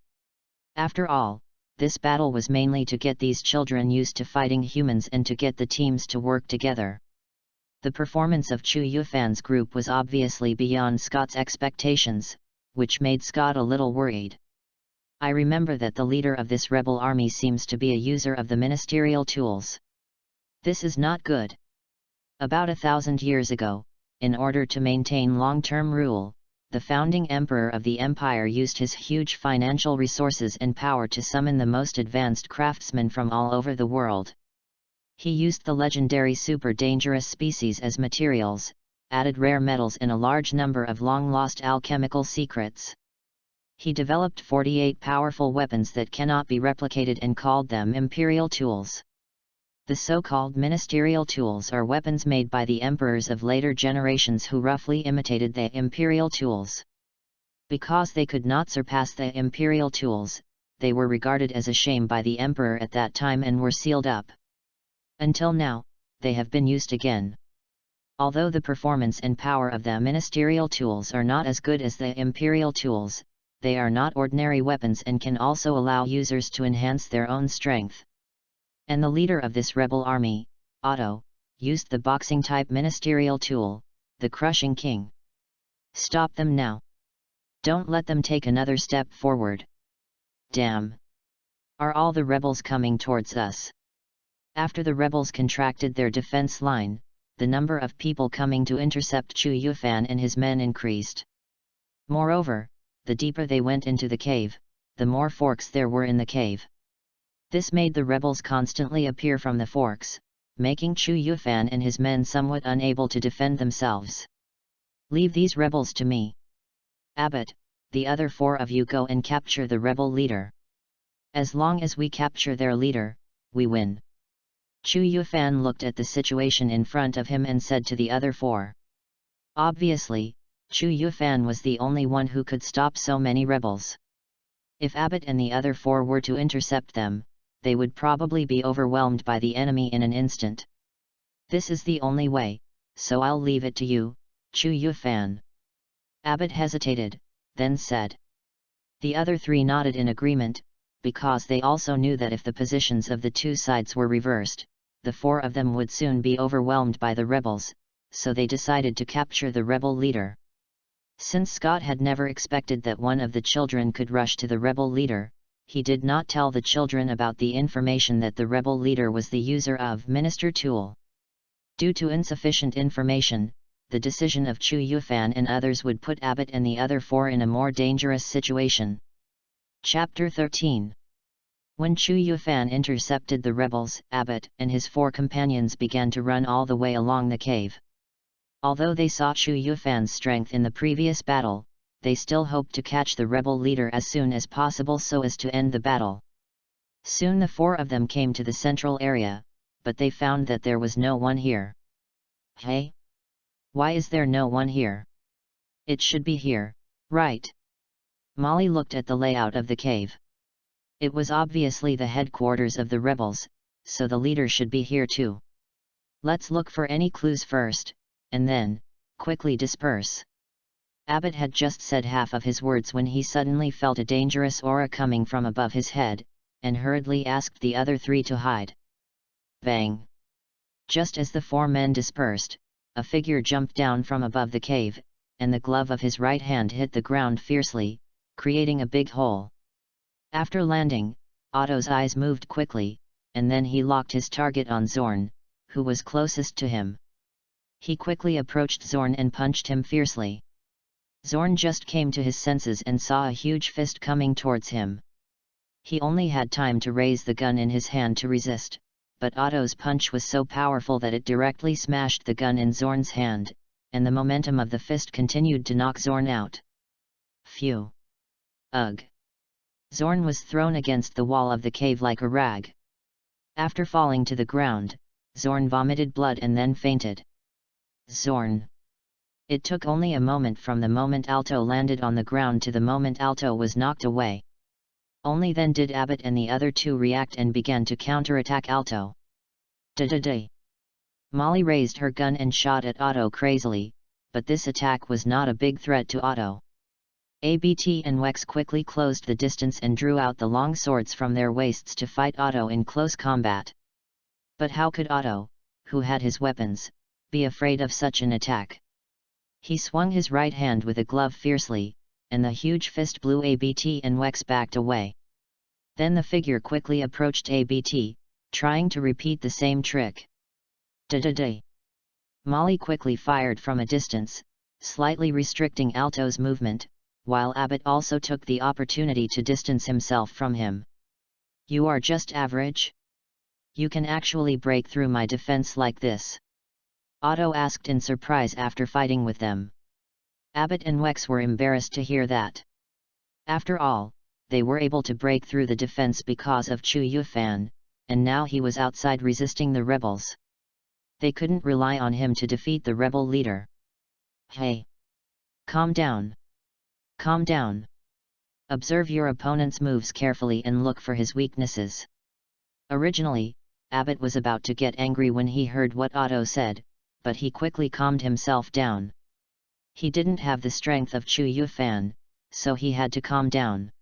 After all, this battle was mainly to get these children used to fighting humans and to get the teams to work together. The performance of Chu Yufan's group was obviously beyond Scott's expectations, which made Scott a little worried. I remember that the leader of this rebel army seems to be a user of the ministerial tools. This is not good. About 1,000 years ago, in order to maintain long-term rule, the founding emperor of the empire used his huge financial resources and power to summon the most advanced craftsmen from all over the world. He used the legendary super dangerous species as materials, added rare metals in a large number of long-lost alchemical secrets. He developed 48 powerful weapons that cannot be replicated and called them imperial tools. The so-called ministerial tools are weapons made by the emperors of later generations who roughly imitated the imperial tools. Because they could not surpass the imperial tools, they were regarded as a shame by the emperor at that time and were sealed up. Until now, they have been used again. Although the performance and power of the ministerial tools are not as good as the imperial tools, they are not ordinary weapons and can also allow users to enhance their own strength. And the leader of this rebel army, Otto, used the boxing-type ministerial tool, the Crushing King. Stop them now. Don't let them take another step forward. Damn! Are all the rebels coming towards us? After the rebels contracted their defense line, the number of people coming to intercept Chu Yufan and his men increased. Moreover, the deeper they went into the cave, the more forks there were in the cave. This made the rebels constantly appear from the forks, making Chu Yufan and his men somewhat unable to defend themselves. Leave these rebels to me. Abbott, the other 4 of you go and capture the rebel leader. As long as we capture their leader, we win. Chu Yufan looked at the situation in front of him and said to the other 4. Obviously, Chu Yufan was the only one who could stop so many rebels. If Abbott and the other 4 were to intercept them, they would probably be overwhelmed by the enemy in an instant. This is the only way, so I'll leave it to you, Chu Yufan. Abbot hesitated, then said. The other three nodded in agreement, because they also knew that if the positions of the two sides were reversed, the four of them would soon be overwhelmed by the rebels, so they decided to capture the rebel leader. Since Scott had never expected that one of the children could rush to the rebel leader, he did not tell the children about the information that the rebel leader was the user of Minister Tool. Due to insufficient information, the decision of Chu Yufan and others would put Abbot and the other four in a more dangerous situation. Chapter 13. When Chu Yufan intercepted the rebels, Abbot and his four companions began to run all the way along the cave. Although they saw Chu Yufan's strength in the previous battle, they still hoped to catch the rebel leader as soon as possible so as to end the battle. Soon the four of them came to the central area, but they found that there was no one here. Hey? Why is there no one here? It should be here, right? Molly looked at the layout of the cave. It was obviously the headquarters of the rebels, so the leader should be here too. Let's look for any clues first, and then, quickly disperse. Abbot had just said half of his words when he suddenly felt a dangerous aura coming from above his head, and hurriedly asked the other three to hide. Bang! Just as the four men dispersed, a figure jumped down from above the cave, and the glove of his right hand hit the ground fiercely, creating a big hole. After landing, Otto's eyes moved quickly, and then he locked his target on Zorn, who was closest to him. He quickly approached Zorn and punched him fiercely. Zorn just came to his senses and saw a huge fist coming towards him. He only had time to raise the gun in his hand to resist, but Otto's punch was so powerful that it directly smashed the gun in Zorn's hand, and the momentum of the fist continued to knock Zorn out. Phew! Ugh! Zorn was thrown against the wall of the cave like a rag. After falling to the ground, Zorn vomited blood and then fainted. Zorn! It took only a moment from the moment Alto landed on the ground to the moment Alto was knocked away. Only then did Abbot and the other two react and began to counterattack Alto. Da-da-da! Molly raised her gun and shot at Otto crazily, but this attack was not a big threat to Otto. ABT and Wex quickly closed the distance and drew out the long swords from their waists to fight Otto in close combat. But how could Otto, who had his weapons, be afraid of such an attack? He swung his right hand with a glove fiercely, and the huge fist blew ABT and Wex backed away. Then the figure quickly approached ABT, trying to repeat the same trick. Da-da-da! Molly quickly fired from a distance, slightly restricting Alto's movement, while Abbot also took the opportunity to distance himself from him. You are just average? You can actually break through my defense like this? Otto asked in surprise after fighting with them. Abbot and Wex were embarrassed to hear that. After all, they were able to break through the defense because of Chu Yufan, and now he was outside resisting the rebels. They couldn't rely on him to defeat the rebel leader. Hey! Calm down! Calm down! Observe your opponent's moves carefully and look for his weaknesses. Originally, Abbot was about to get angry when he heard what Otto said, but he quickly calmed himself down. He didn't have the strength of Chu Yufan, so he had to calm down.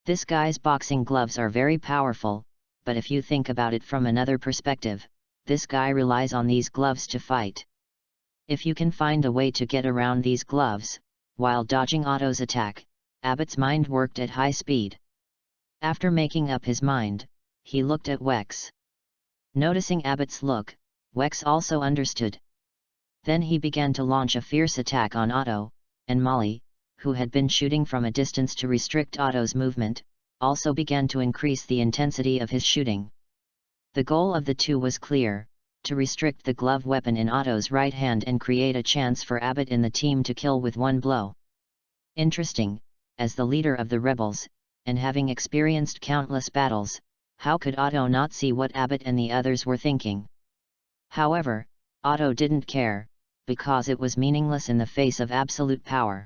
This guy's boxing gloves are very powerful, but if you think about it from another perspective, this guy relies on these gloves to fight. If you can find a way to get around these gloves, while dodging Otto's attack, Abbot's mind worked at high speed. After making up his mind, he looked at Wex. Noticing Abbot's look, Wex also understood. Then he began to launch a fierce attack on Otto, and Molly, who had been shooting from a distance to restrict Otto's movement, also began to increase the intensity of his shooting. The goal of the two was clear: to restrict the glove weapon in Otto's right hand and create a chance for Abbot in the team to kill with one blow. Interesting, as the leader of the rebels, and having experienced countless battles, how could Otto not see what Abbot and the others were thinking? However, Otto didn't care, because it was meaningless in the face of absolute power.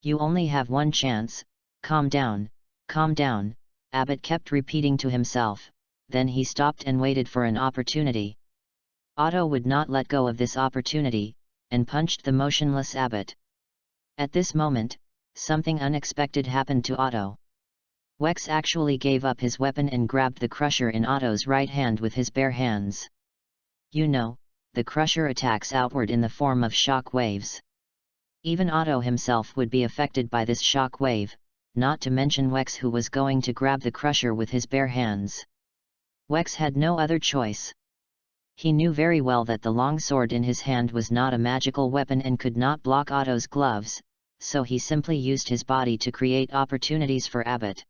You only have one chance, calm down, Abbot kept repeating to himself, then he stopped and waited for an opportunity. Otto would not let go of this opportunity, and punched the motionless abbot. At this moment, something unexpected happened to Otto. Wex actually gave up his weapon and grabbed the crusher in Otto's right hand with his bare hands. You know, the crusher attacks outward in the form of shock waves. Even Otto himself would be affected by this shock wave, not to mention Wex, who was going to grab the crusher with his bare hands. Wex had no other choice. He knew very well that the long sword in his hand was not a magical weapon and could not block Otto's gloves, so he simply used his body to create opportunities for Abbott.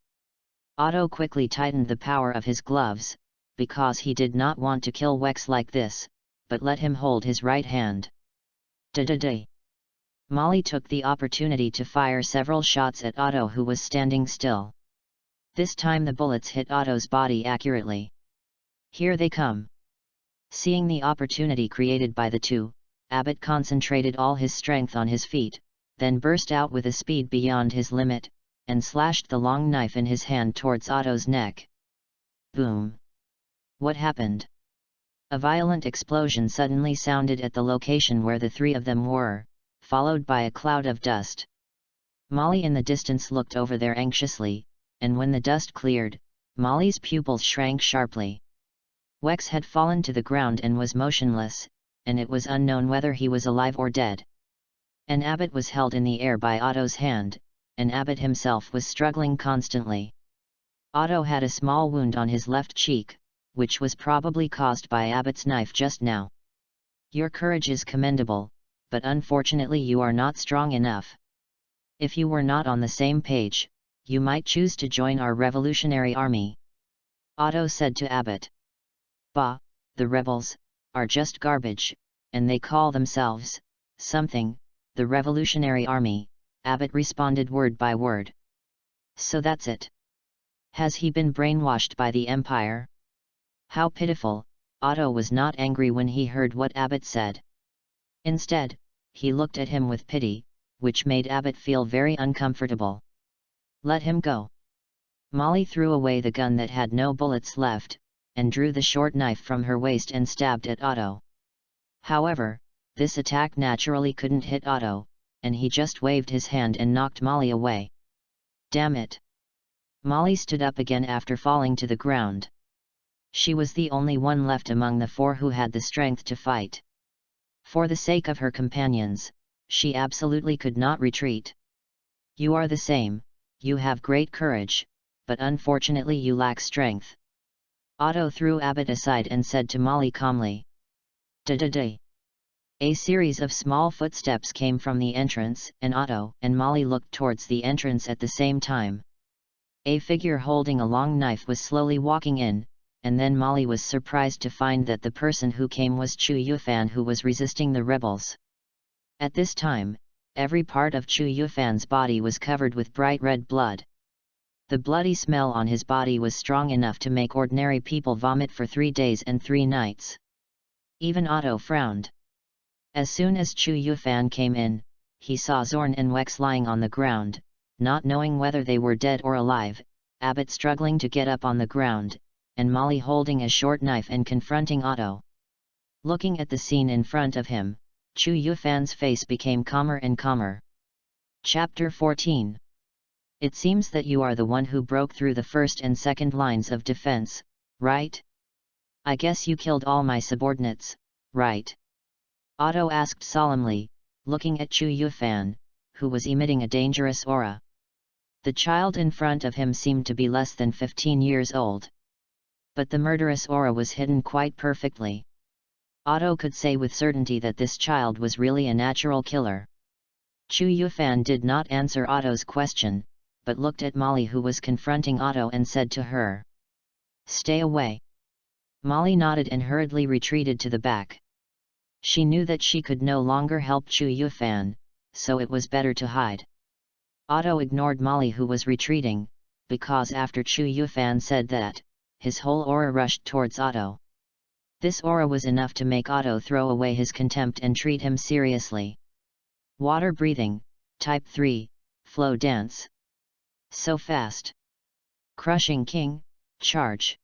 Otto quickly tightened the power of his gloves, because he did not want to kill Wex like this, but let him hold his right hand. Da-da-da. Molly took the opportunity to fire several shots at Otto, who was standing still. This time the bullets hit Otto's body accurately. Here they come. Seeing the opportunity created by the two, Abbott concentrated all his strength on his feet, then burst out with a speed beyond his limit, and slashed the long knife in his hand towards Otto's neck. Boom! What happened? A violent explosion suddenly sounded at the location where the three of them were, followed by a cloud of dust. Molly in the distance looked over there anxiously, and when the dust cleared, Molly's pupils shrank sharply. Wex had fallen to the ground and was motionless, and it was unknown whether he was alive or dead. An Abbott was held in the air by Otto's hand, and Abbott himself was struggling constantly. Otto had a small wound on his left cheek, which was probably caused by Abbott's knife just now. Your courage is commendable, but unfortunately you are not strong enough. If you were not on the same page, you might choose to join our revolutionary army. Otto said to Abbott. Bah, the rebels are just garbage, and they call themselves something, the Revolutionary Army, Abbott responded word by word. So that's it. Has he been brainwashed by the Empire? How pitiful. Otto was not angry when he heard what Abbott said. Instead, he looked at him with pity, which made Abbott feel very uncomfortable. Let him go. Molly threw away the gun that had no bullets left, and drew the short knife from her waist and stabbed at Otto. However, this attack naturally couldn't hit Otto, and he just waved his hand and knocked Molly away. Damn it! Molly stood up again after falling to the ground. She was the only one left among the four who had the strength to fight. For the sake of her companions, she absolutely could not retreat. You are the same, you have great courage, but unfortunately you lack strength. Otto threw Abbott aside and said to Molly calmly. Da-da-da. A series of small footsteps came from the entrance, and Otto and Molly looked towards the entrance at the same time. A figure holding a long knife was slowly walking in, and then Molly was surprised to find that the person who came was Chu Yufan, who was resisting the rebels. At this time, every part of Chu Yufan's body was covered with bright red blood. The bloody smell on his body was strong enough to make ordinary people vomit for 3 days and 3 nights. Even Otto frowned. As soon as Chu Yufan came in, he saw Zorn and Wex lying on the ground, not knowing whether they were dead or alive, Abbott struggling to get up on the ground, and Molly holding a short knife and confronting Otto. Looking at the scene in front of him, Chu Yufan's face became calmer and calmer. Chapter 14. It seems that you are the one who broke through the first and second lines of defense, right? I guess you killed all my subordinates, right? Otto asked solemnly, looking at Chu Yufan, who was emitting a dangerous aura. The child in front of him seemed to be less than 15 years old. But the murderous aura was hidden quite perfectly. Otto could say with certainty that this child was really a natural killer. Chu Yufan did not answer Otto's question, but looked at Molly, who was confronting Otto, and said to her. Stay away. Molly nodded and hurriedly retreated to the back. She knew that she could no longer help Chu Yufan, so it was better to hide. Otto ignored Molly, who was retreating, because after Chu Yufan said that, his whole aura rushed towards Otto. This aura was enough to make Otto throw away his contempt and treat him seriously. Water breathing, Type 3, Flow Dance. So fast. Crushing King, Charge.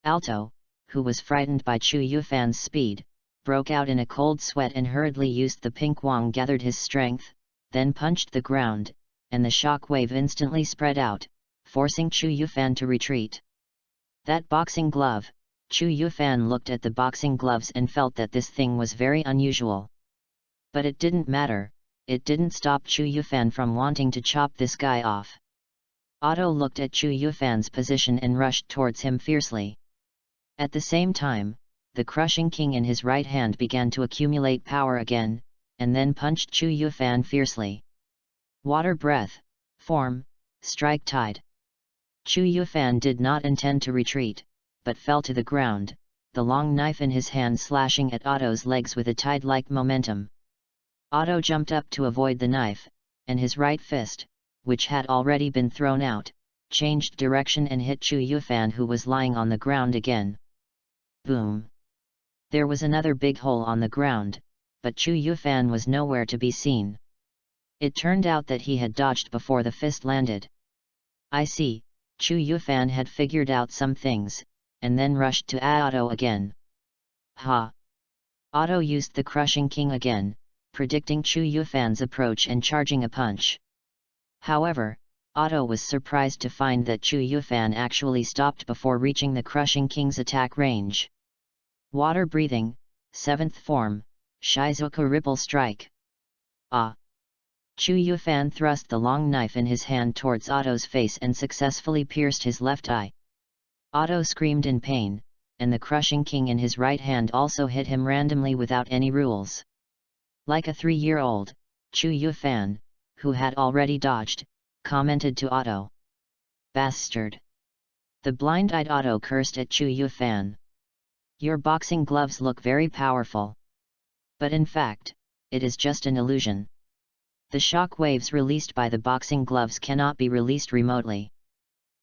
Alto, who was frightened by Chu Yufan's speed, broke out in a cold sweat and hurriedly used the pink wand, gathered his strength, then punched the ground, and the shock wave instantly spread out, forcing Chu Yufan to retreat. That boxing glove! Chu Yufan looked at the boxing gloves and felt that this thing was very unusual. But it didn't matter, it didn't stop Chu Yufan from wanting to chop this guy off. Otto looked at Chu Yufan's position and rushed towards him fiercely. At the same time, the crushing king in his right hand began to accumulate power again, and then punched Chu Yufan fiercely. Water breath, form, strike tide. Chu Yufan did not intend to retreat, but fell to the ground, the long knife in his hand slashing at Otto's legs with a tide-like momentum. Otto jumped up to avoid the knife, and his right fist, which had already been thrown out, changed direction and hit Chu Yufan, who was lying on the ground again. Boom! There was another big hole on the ground, but Chu Yufan was nowhere to be seen. It turned out that he had dodged before the fist landed. I see, Chu Yufan had figured out some things, and then rushed to Otto again. Ha! Otto used the crushing king again, predicting Chu Yufan's approach and charging a punch. However, Otto was surprised to find that Chu Yufan actually stopped before reaching the crushing king's attack range. Water breathing, 7th form, Shizuka Ripple Strike. Ah! Chu Yufan thrust the long knife in his hand towards Otto's face and successfully pierced his left eye. Otto screamed in pain, and the crushing king in his right hand also hit him randomly without any rules. Like a 3-year-old, Chu Yufan, who had already dodged, commented to Otto. Bastard! The blind-eyed Otto cursed at Chu Yufan. Your boxing gloves look very powerful. But in fact, it is just an illusion. The shock waves released by the boxing gloves cannot be released remotely.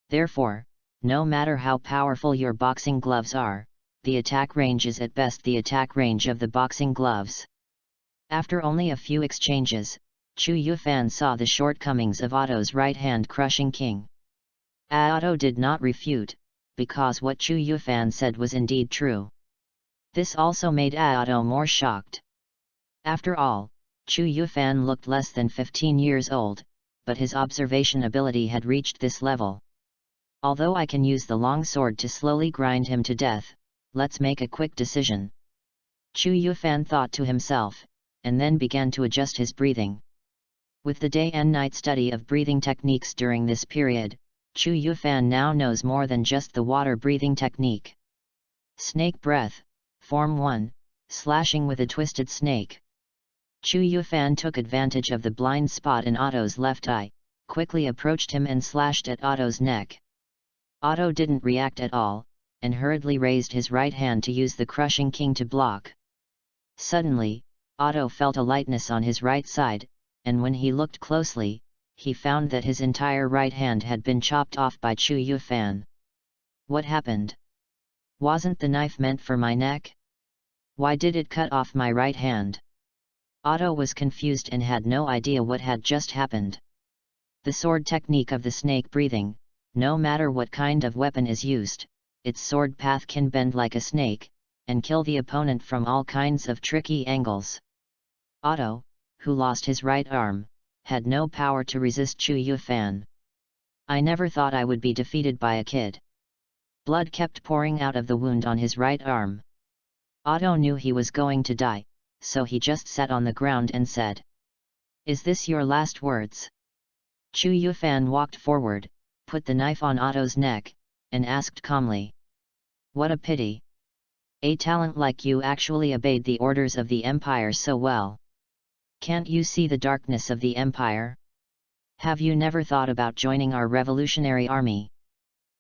Therefore, no matter how powerful your boxing gloves are, the attack range is at best the attack range of the boxing gloves. After only a few exchanges, Chu Yufan saw the shortcomings of Otto's right-hand crushing king. Otto did not refute, because what Chu Yufan said was indeed true. This also made Otto more shocked. After all, Chu Yufan looked less than 15 years old, but his observation ability had reached this level. Although I can use the long sword to slowly grind him to death, let's make a quick decision. Chu Yufan thought to himself, and then began to adjust his breathing. With the day and night study of breathing techniques during this period, Chu Yufan now knows more than just the water breathing technique. Snake breath, form 1, slashing with a twisted snake. Chu Yufan took advantage of the blind spot in Otto's left eye, quickly approached him and slashed at Otto's neck. Otto didn't react at all, and hurriedly raised his right hand to use the crushing king to block. Suddenly, Otto felt a lightness on his right side, and when he looked closely, he found that his entire right hand had been chopped off by Chu Yufan. What happened? Wasn't the knife meant for my neck? Why did it cut off my right hand? Otto was confused and had no idea what had just happened. The sword technique of the snake breathing, no matter what kind of weapon is used, its sword path can bend like a snake, and kill the opponent from all kinds of tricky angles. Otto, who lost his right arm, had no power to resist Chu Yufan. I never thought I would be defeated by a kid. Blood kept pouring out of the wound on his right arm. Otto knew he was going to die, so he just sat on the ground and said, "Is this your last words?" Chu Yufan walked forward, put the knife on Otto's neck, and asked calmly, "What a pity. A talent like you actually obeyed the orders of the Empire so well. Can't you see the darkness of the Empire? Have you never thought about joining our revolutionary army?"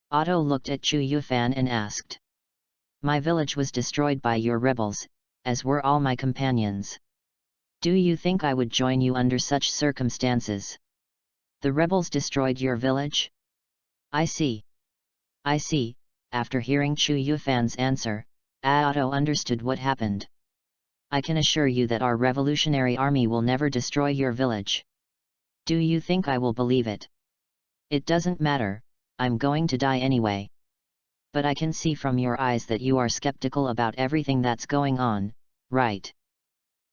Otto looked at Chu Yufan and asked. "My village was destroyed by your rebels, as were all my companions. Do you think I would join you under such circumstances? The rebels destroyed your village? I see. I see." After hearing Chu Yufan's answer, Otto understood what happened. "I can assure you that our revolutionary army will never destroy your village. Do you think I will believe it? It doesn't matter, I'm going to die anyway. But I can see from your eyes that you are skeptical about everything that's going on, right?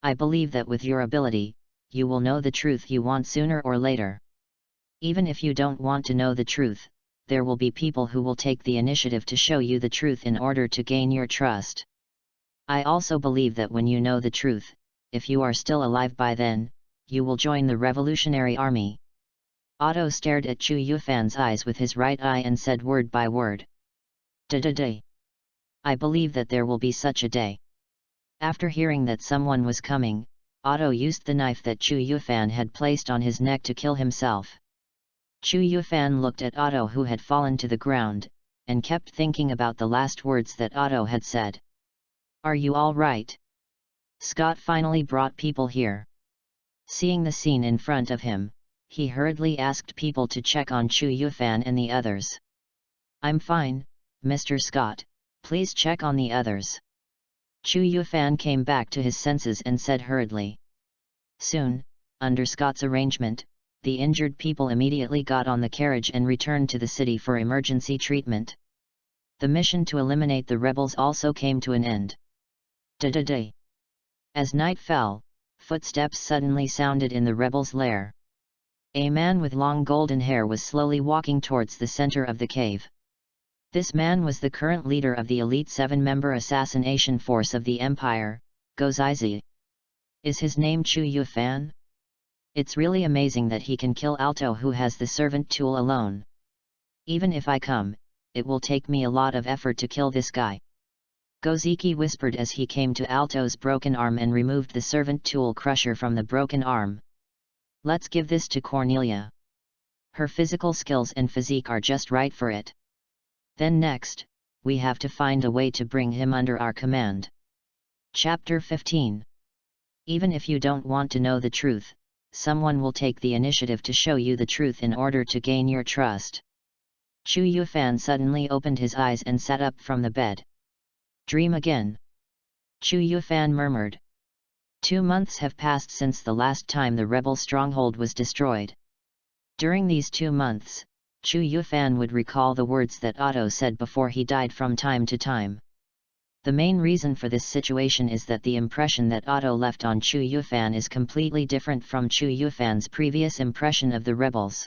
I believe that with your ability, you will know the truth you want sooner or later. Even if you don't want to know the truth, there will be people who will take the initiative to show you the truth in order to gain your trust. I also believe that when you know the truth, if you are still alive by then, you will join the Revolutionary Army. Otto stared at Chu Yufan's eyes with his right eye and said word by word. Da-da-day. I believe that there will be such a day. After hearing that someone was coming, Otto used the knife that Chu Yufan had placed on his neck to kill himself. Chu Yufan looked at Otto, who had fallen to the ground, and kept thinking about the last words that Otto had said. Are you all right? Scott finally brought people here. Seeing the scene in front of him, he hurriedly asked people to check on Chu Yufan and the others. I'm fine, Mr. Scott, please check on the others. Chu Yufan came back to his senses and said hurriedly. Soon, under Scott's arrangement, the injured people immediately got on the carriage and returned to the city for emergency treatment. The mission to eliminate the rebels also came to an end. Da-da-day. As night fell, footsteps suddenly sounded in the rebels' lair. A man with long golden hair was slowly walking towards the center of the cave. This man was the current leader of the elite 7-member assassination force of the Empire, Gozaizi. Is his name Chu Yufan? It's really amazing that he can kill Alto, who has the servant tool alone. Even if I come, it will take me a lot of effort to kill this guy. Goziki whispered as he came to Alto's broken arm and removed the servant tool crusher from the broken arm. Let's give this to Cornelia. Her physical skills and physique are just right for it. Then next, we have to find a way to bring him under our command. Chapter 15. Even if you don't want to know the truth, someone will take the initiative to show you the truth in order to gain your trust. Chu Yufan suddenly opened his eyes and sat up from the bed. Dream again. Chu Yufan murmured. 2 months have passed since the last time the rebel stronghold was destroyed. During these 2 months, Chu Yufan would recall the words that Otto said before he died from time to time. The main reason for this situation is that the impression that Otto left on Chu Yufan is completely different from Chu Yufan's previous impression of the rebels.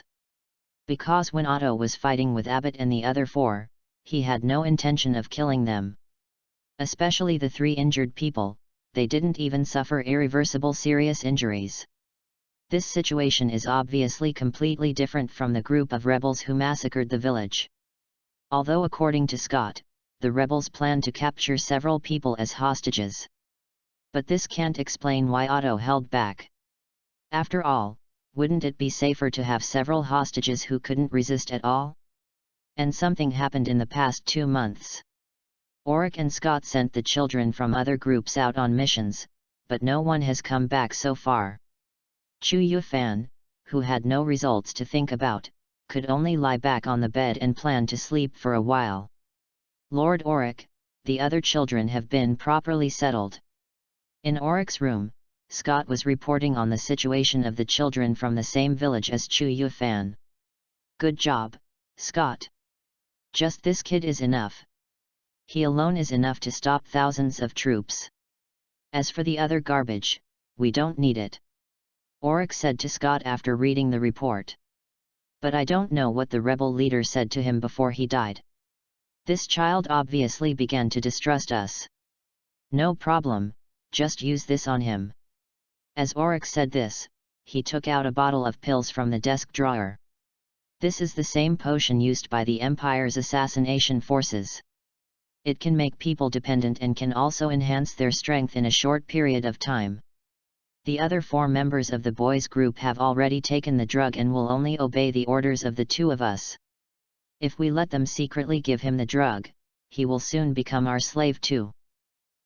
Because when Otto was fighting with Abbott and the other 4, he had no intention of killing them. Especially the 3 injured people, they didn't even suffer irreversible serious injuries. This situation is obviously completely different from the group of rebels who massacred the village. Although according to Scott, the rebels planned to capture several people as hostages. But this can't explain why Otto held back. After all, wouldn't it be safer to have several hostages who couldn't resist at all? And something happened in the past 2 months. Auric and Scott sent the children from other groups out on missions, but no one has come back so far. Chu Yufan, who had no results to think about, could only lie back on the bed and plan to sleep for a while. Lord Auric, the other children have been properly settled. In Auric's room, Scott was reporting on the situation of the children from the same village as Chu Yufan. Good job, Scott. Just this kid is enough. He alone is enough to stop thousands of troops. As for the other garbage, we don't need it. Auric said to Scott after reading the report. But I don't know what the rebel leader said to him before he died. This child obviously began to distrust us. No problem, just use this on him. As Auric said this, he took out a bottle of pills from the desk drawer. This is the same potion used by the Empire's assassination forces. It can make people dependent and can also enhance their strength in a short period of time. The other 4 members of the boys' group have already taken the drug and will only obey the orders of the 2 of us. If we let them secretly give him the drug, he will soon become our slave too.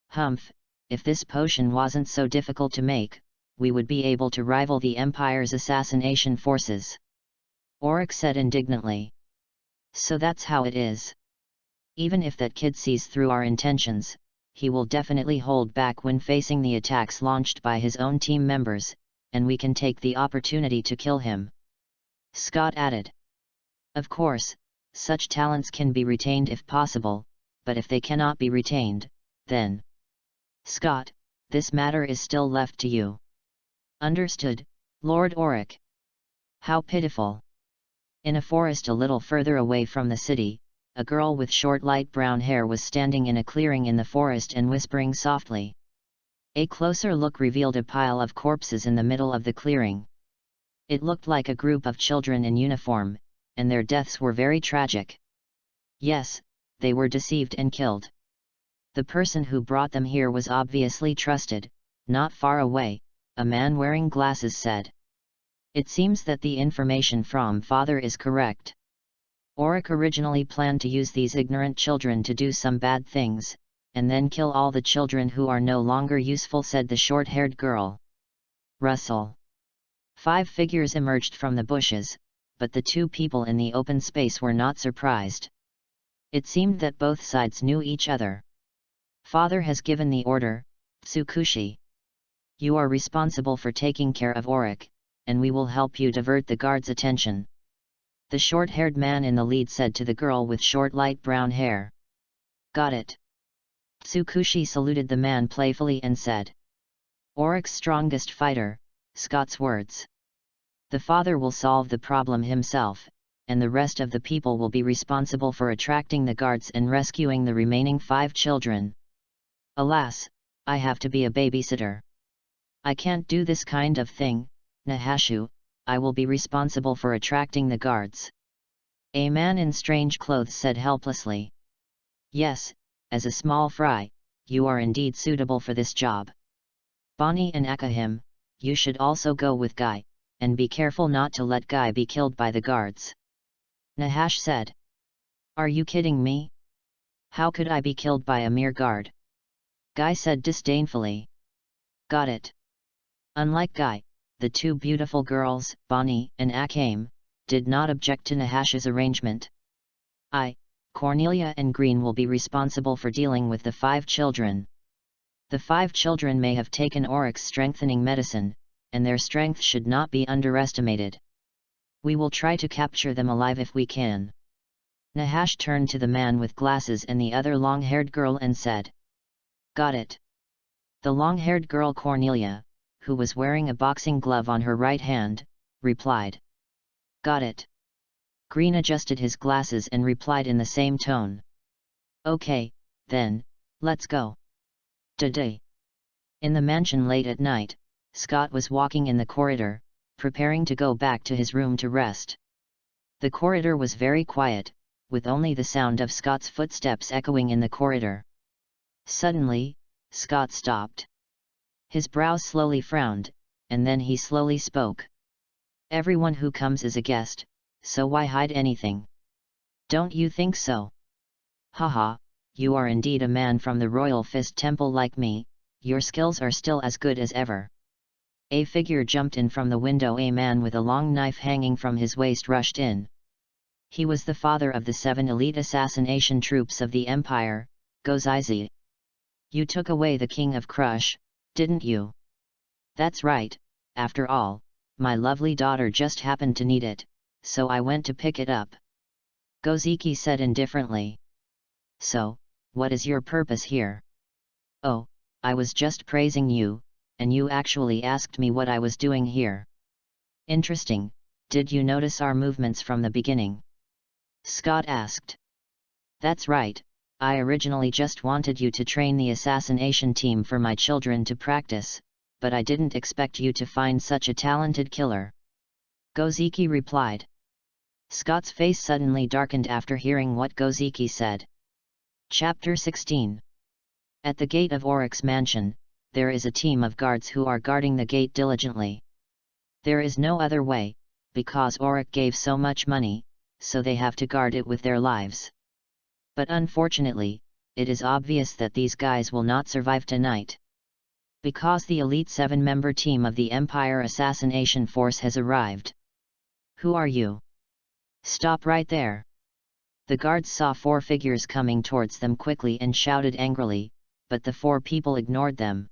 Humph, if this potion wasn't so difficult to make, we would be able to rival the Empire's assassination forces. Auric said indignantly. So that's how it is. Even if that kid sees through our intentions, he will definitely hold back when facing the attacks launched by his own team members, and we can take the opportunity to kill him. Scott added. Of course, such talents can be retained if possible, but if they cannot be retained, then... Scott, this matter is still left to you. Understood, Lord Auric? How pitiful. In a forest a little further away from the city, a girl with short light brown hair was standing in a clearing in the forest and whispering softly. A closer look revealed a pile of corpses in the middle of the clearing. It looked like a group of children in uniform, and their deaths were very tragic. Yes, they were deceived and killed. The person who brought them here was obviously trusted. Not far away, a man wearing glasses said. It seems that the information from father is correct. Auric originally planned to use these ignorant children to do some bad things, and then kill all the children who are no longer useful, said the short-haired girl. Rustle. 5 figures emerged from the bushes, but the 2 people in the open space were not surprised. It seemed that both sides knew each other. Father has given the order, Tsukushi. You are responsible for taking care of Auric, and we will help you divert the guards' attention. The short-haired man in the lead said to the girl with short light brown hair. Got it. Tsukushi saluted the man playfully and said. Auric's strongest fighter, Scott's words. The father will solve the problem himself, and the rest of the people will be responsible for attracting the guards and rescuing the remaining 5 children. Alas, I have to be a babysitter. I can't do this kind of thing, Nahashu. I will be responsible for attracting the guards. A man in strange clothes said helplessly. Yes, as a small fry, you are indeed suitable for this job. Bonnie and Akahim, you should also go with Guy, and be careful not to let Guy be killed by the guards. Nahash said. Are you kidding me? How could I be killed by a mere guard? Guy said disdainfully. Got it. Unlike Guy, the 2 beautiful girls, Bonnie and Akame, did not object to Nahash's arrangement. Cornelia and Green will be responsible for dealing with the 5 children. The 5 children may have taken Auric's strengthening medicine, and their strength should not be underestimated. We will try to capture them alive if we can. Nahash turned to the man with glasses and the other long-haired girl and said. Got it. The long-haired girl Cornelia, who was wearing a boxing glove on her right hand, replied. Got it. Green adjusted his glasses and replied in the same tone. Okay, then, let's go. Today. In the mansion late at night, Scott was walking in the corridor, preparing to go back to his room to rest. The corridor was very quiet, with only the sound of Scott's footsteps echoing in the corridor. Suddenly, Scott stopped. His brows slowly frowned, and then he slowly spoke. Everyone who comes is a guest, so why hide anything? Don't you think so? Haha, you are indeed a man from the Royal Fist Temple like me, your skills are still as good as ever. A figure jumped in from the window. A man with a long knife hanging from his waist rushed in. He was the father of the 7 elite assassination troops of the Empire, Gozaizi. You took away the King of Crush, didn't you? That's right, after all, my lovely daughter just happened to need it, so I went to pick it up. Goziki said indifferently. So, what is your purpose here? Oh, I was just praising you, and you actually asked me what I was doing here. Interesting, did you notice our movements from the beginning? Scott asked. That's right, I originally just wanted you to train the assassination team for my children to practice, but I didn't expect you to find such a talented killer. Goziki replied. Scott's face suddenly darkened after hearing what Goziki said. Chapter 16. At the gate of Auric's mansion, there is a team of guards who are guarding the gate diligently. There is no other way, because Auric gave so much money, so they have to guard it with their lives. But unfortunately, it is obvious that these guys will not survive tonight. Because the elite 7-member team of the Empire Assassination Force has arrived. Who are you? Stop right there. The guards saw 4 figures coming towards them quickly and shouted angrily, but the 4 people ignored them.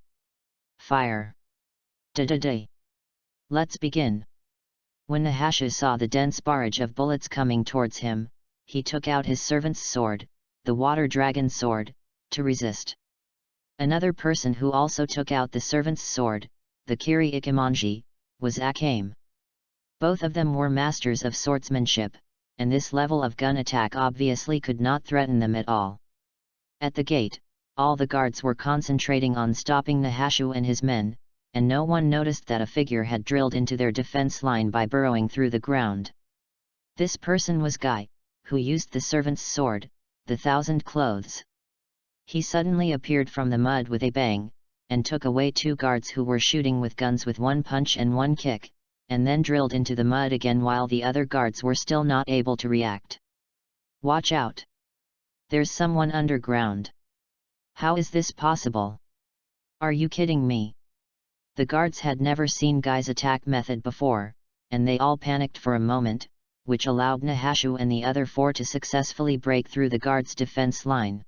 Fire! Da-da-da! Let's begin. When Nahasha saw the dense barrage of bullets coming towards him, he took out his servant's sword, the water dragon sword, to resist. Another person who also took out the servant's sword, the Kiri Ikemanji, was Akame. Both of them were masters of swordsmanship, and this level of gun attack obviously could not threaten them at all. At the gate, all the guards were concentrating on stopping Nahashu and his men, and no one noticed that a figure had drilled into their defense line by burrowing through the ground. This person was Guy, who used the servant's sword, the Thousand Clothes. He suddenly appeared from the mud with a bang, and took away two guards who were shooting with guns with one punch and one kick, and then drilled into the mud again while the other guards were still not able to react. Watch out! There's someone underground. How is this possible? Are you kidding me? The guards had never seen Guy's attack method before, and they all panicked for a moment, which allowed Nahashu and the other four to successfully break through the guards' defense line.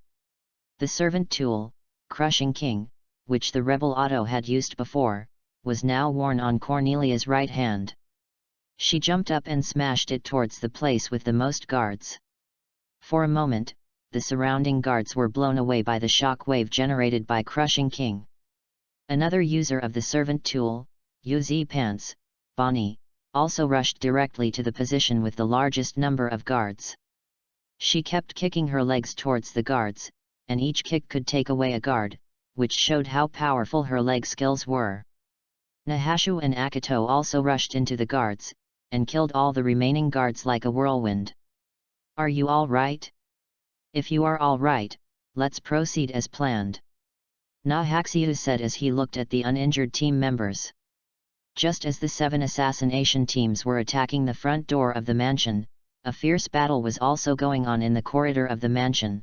The servant tool, Crushing King, which the rebel Otto had used before, was now worn on Cornelia's right hand. She jumped up and smashed it towards the place with the most guards. For a moment, the surrounding guards were blown away by the shock wave generated by Crushing King. Another user of the servant tool, Yuzi Pants, Bonnie, also rushed directly to the position with the largest number of guards. She kept kicking her legs towards the guards, and each kick could take away a guard, which showed how powerful her leg skills were. Nahashu and Akito also rushed into the guards, and killed all the remaining guards like a whirlwind. Are you all right? If you are all right, let's proceed as planned. Nahaxiu said as he looked at the uninjured team members. Just as the 7 assassination teams were attacking the front door of the mansion, a fierce battle was also going on in the corridor of the mansion.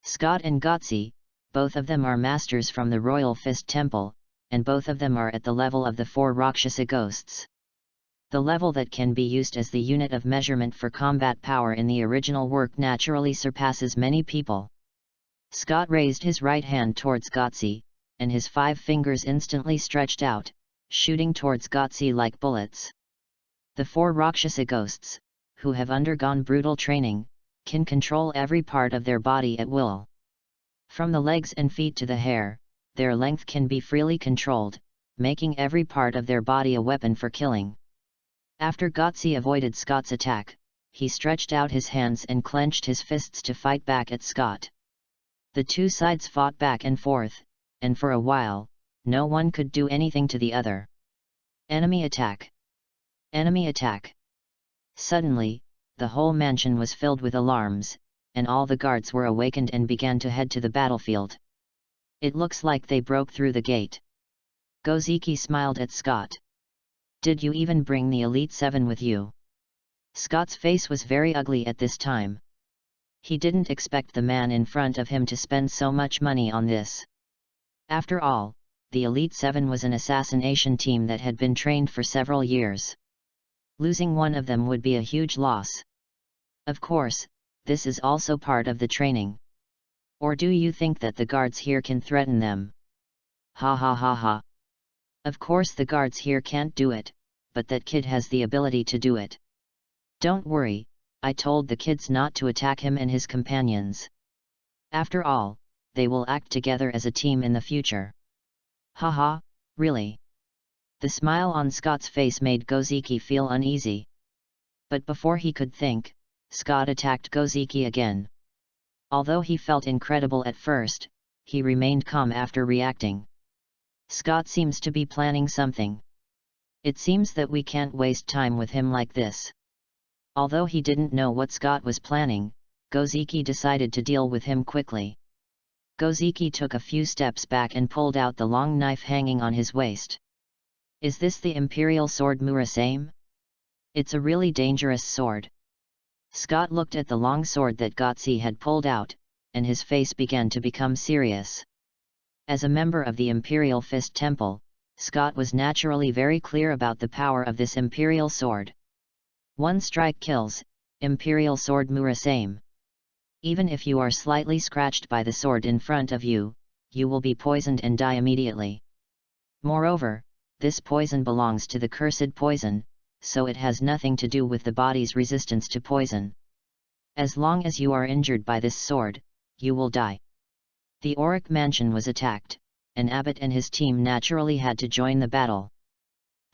Scott and Gotzi, both of them are masters from the Royal Fist Temple, and both of them are at the level of the 4 Rakshasa ghosts. The level that can be used as the unit of measurement for combat power in the original work naturally surpasses many people. Scott raised his right hand towards Gotzi, and his 5 fingers instantly stretched out, shooting towards Gotzi like bullets. The 4 Rakshasa ghosts, who have undergone brutal training, can control every part of their body at will. From the legs and feet to the hair, their length can be freely controlled, making every part of their body a weapon for killing. After Gotzi avoided Scott's attack, he stretched out his hands and clenched his fists to fight back at Scott. The two sides fought back and forth, and for a while, no one could do anything to the other. Enemy attack! Enemy attack! Suddenly, the whole mansion was filled with alarms, and all the guards were awakened and began to head to the battlefield. It looks like they broke through the gate. Goziki smiled at Scott. Did you even bring the Elite 7 with you? Scott's face was very ugly at this time. He didn't expect the man in front of him to spend so much money on this. After all, the Elite 7 was an assassination team that had been trained for several years. Losing one of them would be a huge loss. Of course, this is also part of the training. Or do you think that the guards here can threaten them? Ha ha ha ha. Of course the guards here can't do it, but that kid has the ability to do it. Don't worry, I told the kids not to attack him and his companions. After all, they will act together as a team in the future. Haha, really? The smile on Scott's face made Goziki feel uneasy. But before he could think, Scott attacked Goziki again. Although he felt incredible at first, he remained calm after reacting. Scott seems to be planning something. It seems that we can't waste time with him like this. Although he didn't know what Scott was planning, Goziki decided to deal with him quickly. Goziki took a few steps back and pulled out the long knife hanging on his waist. Is this the Imperial Sword Murasame? It's a really dangerous sword. Scott looked at the long sword that Gotzi had pulled out, and his face began to become serious. As a member of the Imperial Fist Temple, Scott was naturally very clear about the power of this Imperial sword. One strike kills, Imperial Sword Murasame. Even if you are slightly scratched by the sword in front of you, you will be poisoned and die immediately. Moreover, this poison belongs to the cursed poison, so it has nothing to do with the body's resistance to poison. As long as you are injured by this sword, you will die. The Auric mansion was attacked, and Abbott and his team naturally had to join the battle.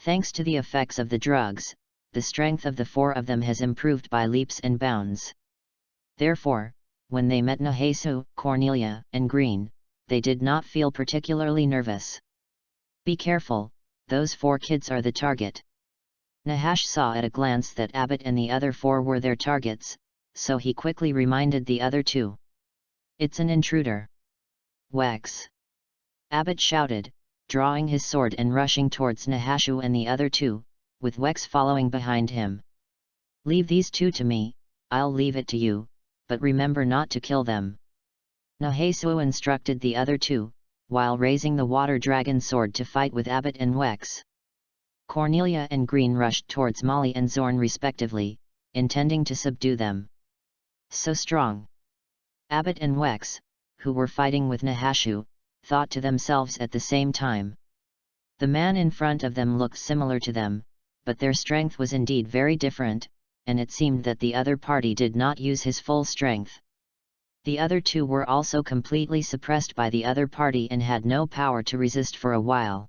Thanks to the effects of the drugs, the strength of the four of them has improved by leaps and bounds. Therefore, when they met Nahesu, Cornelia, and Green, they did not feel particularly nervous. Be careful, those 4 kids are the target. Nahash saw at a glance that Abbott and the other 4 were their targets, so he quickly reminded the other 2. It's an intruder. Wex! Abbott shouted, drawing his sword and rushing towards Nahashu and the other 2, with Wex following behind him. Leave these 2 to me, I'll leave it to you, but remember not to kill them. Nahesu instructed the other 2, while raising the water dragon sword to fight with Abbott and Wex. Cornelia and Green rushed towards Molly and Zorn respectively, intending to subdue them. So strong! Abbott and Wex, who were fighting with Nahashu, thought to themselves at the same time. The man in front of them looked similar to them, but their strength was indeed very different, and it seemed that the other party did not use his full strength. The other 2 were also completely suppressed by the other party and had no power to resist for a while.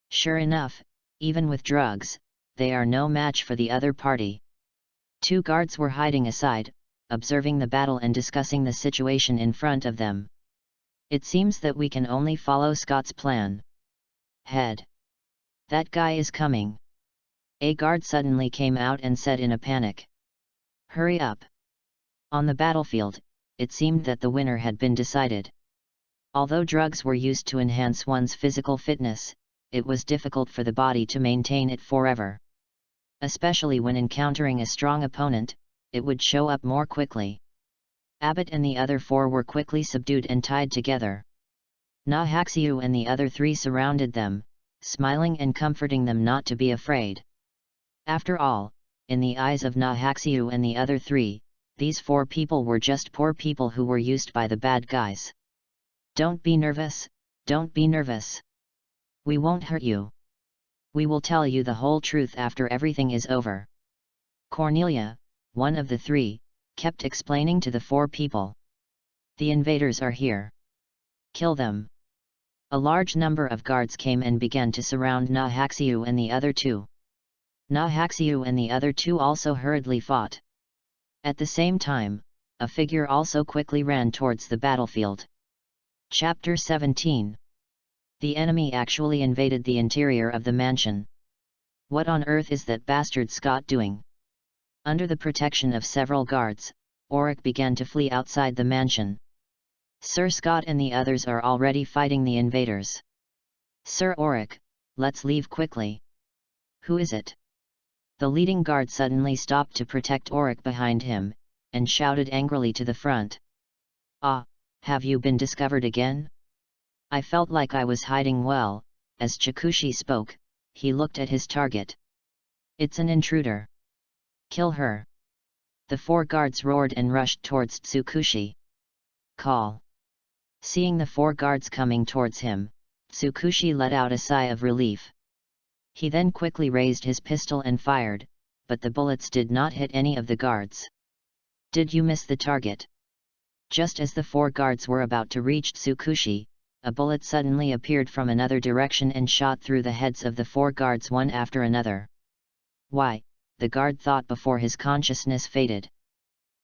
Sure enough, even with drugs, they are no match for the other party. 2 guards were hiding aside, observing the battle and discussing the situation in front of them. It seems that we can only follow Scott's plan. Head. That guy is coming. A guard suddenly came out and said in a panic. Hurry up. On the battlefield, it seemed that the winner had been decided. Although drugs were used to enhance one's physical fitness, it was difficult for the body to maintain it forever. Especially when encountering a strong opponent, it would show up more quickly. Abbott and the other 4 were quickly subdued and tied together. Nahaxiu and the other 3 surrounded them, smiling and comforting them not to be afraid. After all, in the eyes of Nahaxiu and the other 3, these 4 people were just poor people who were used by the bad guys. Don't be nervous, don't be nervous. We won't hurt you. We will tell you the whole truth after everything is over. Cornelia, one of the 3, kept explaining to the 4 people. The invaders are here. Kill them. A large number of guards came and began to surround Nahaxiu and the other 2. Nahaxiu and the other 2 also hurriedly fought. At the same time, a figure also quickly ran towards the battlefield. Chapter 17. The enemy actually invaded the interior of the mansion. What on earth is that bastard Scott doing? Under the protection of several guards, Auric began to flee outside the mansion. Sir Scott and the others are already fighting the invaders. Sir Auric, let's leave quickly. Who is it? The leading guard suddenly stopped to protect Auric behind him, and shouted angrily to the front. Ah, have you been discovered again? I felt like I was hiding well. As Chikushi spoke, he looked at his target. It's an intruder. Kill her. The 4 guards roared and rushed towards Tsukushi. Call. Seeing the 4 guards coming towards him, Tsukushi let out a sigh of relief. He then quickly raised his pistol and fired, but the bullets did not hit any of the guards. Did you miss the target? Just as the 4 guards were about to reach Tsukushi, a bullet suddenly appeared from another direction and shot through the heads of the 4 guards one after another. Why, the guard thought before his consciousness faded.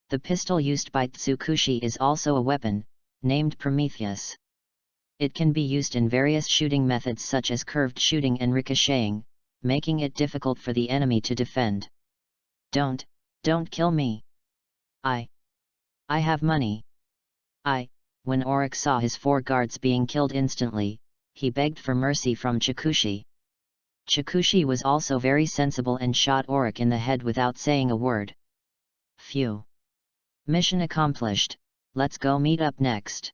The pistol used by Tsukushi is also a weapon, named Prometheus. It can be used in various shooting methods such as curved shooting and ricocheting, making it difficult for the enemy to defend. Don't kill me. I have money. When Auric saw his 4 guards being killed instantly, he begged for mercy from Chikushi. Chikushi was also very sensible and shot Auric in the head without saying a word. Phew. Mission accomplished, let's go meet up next.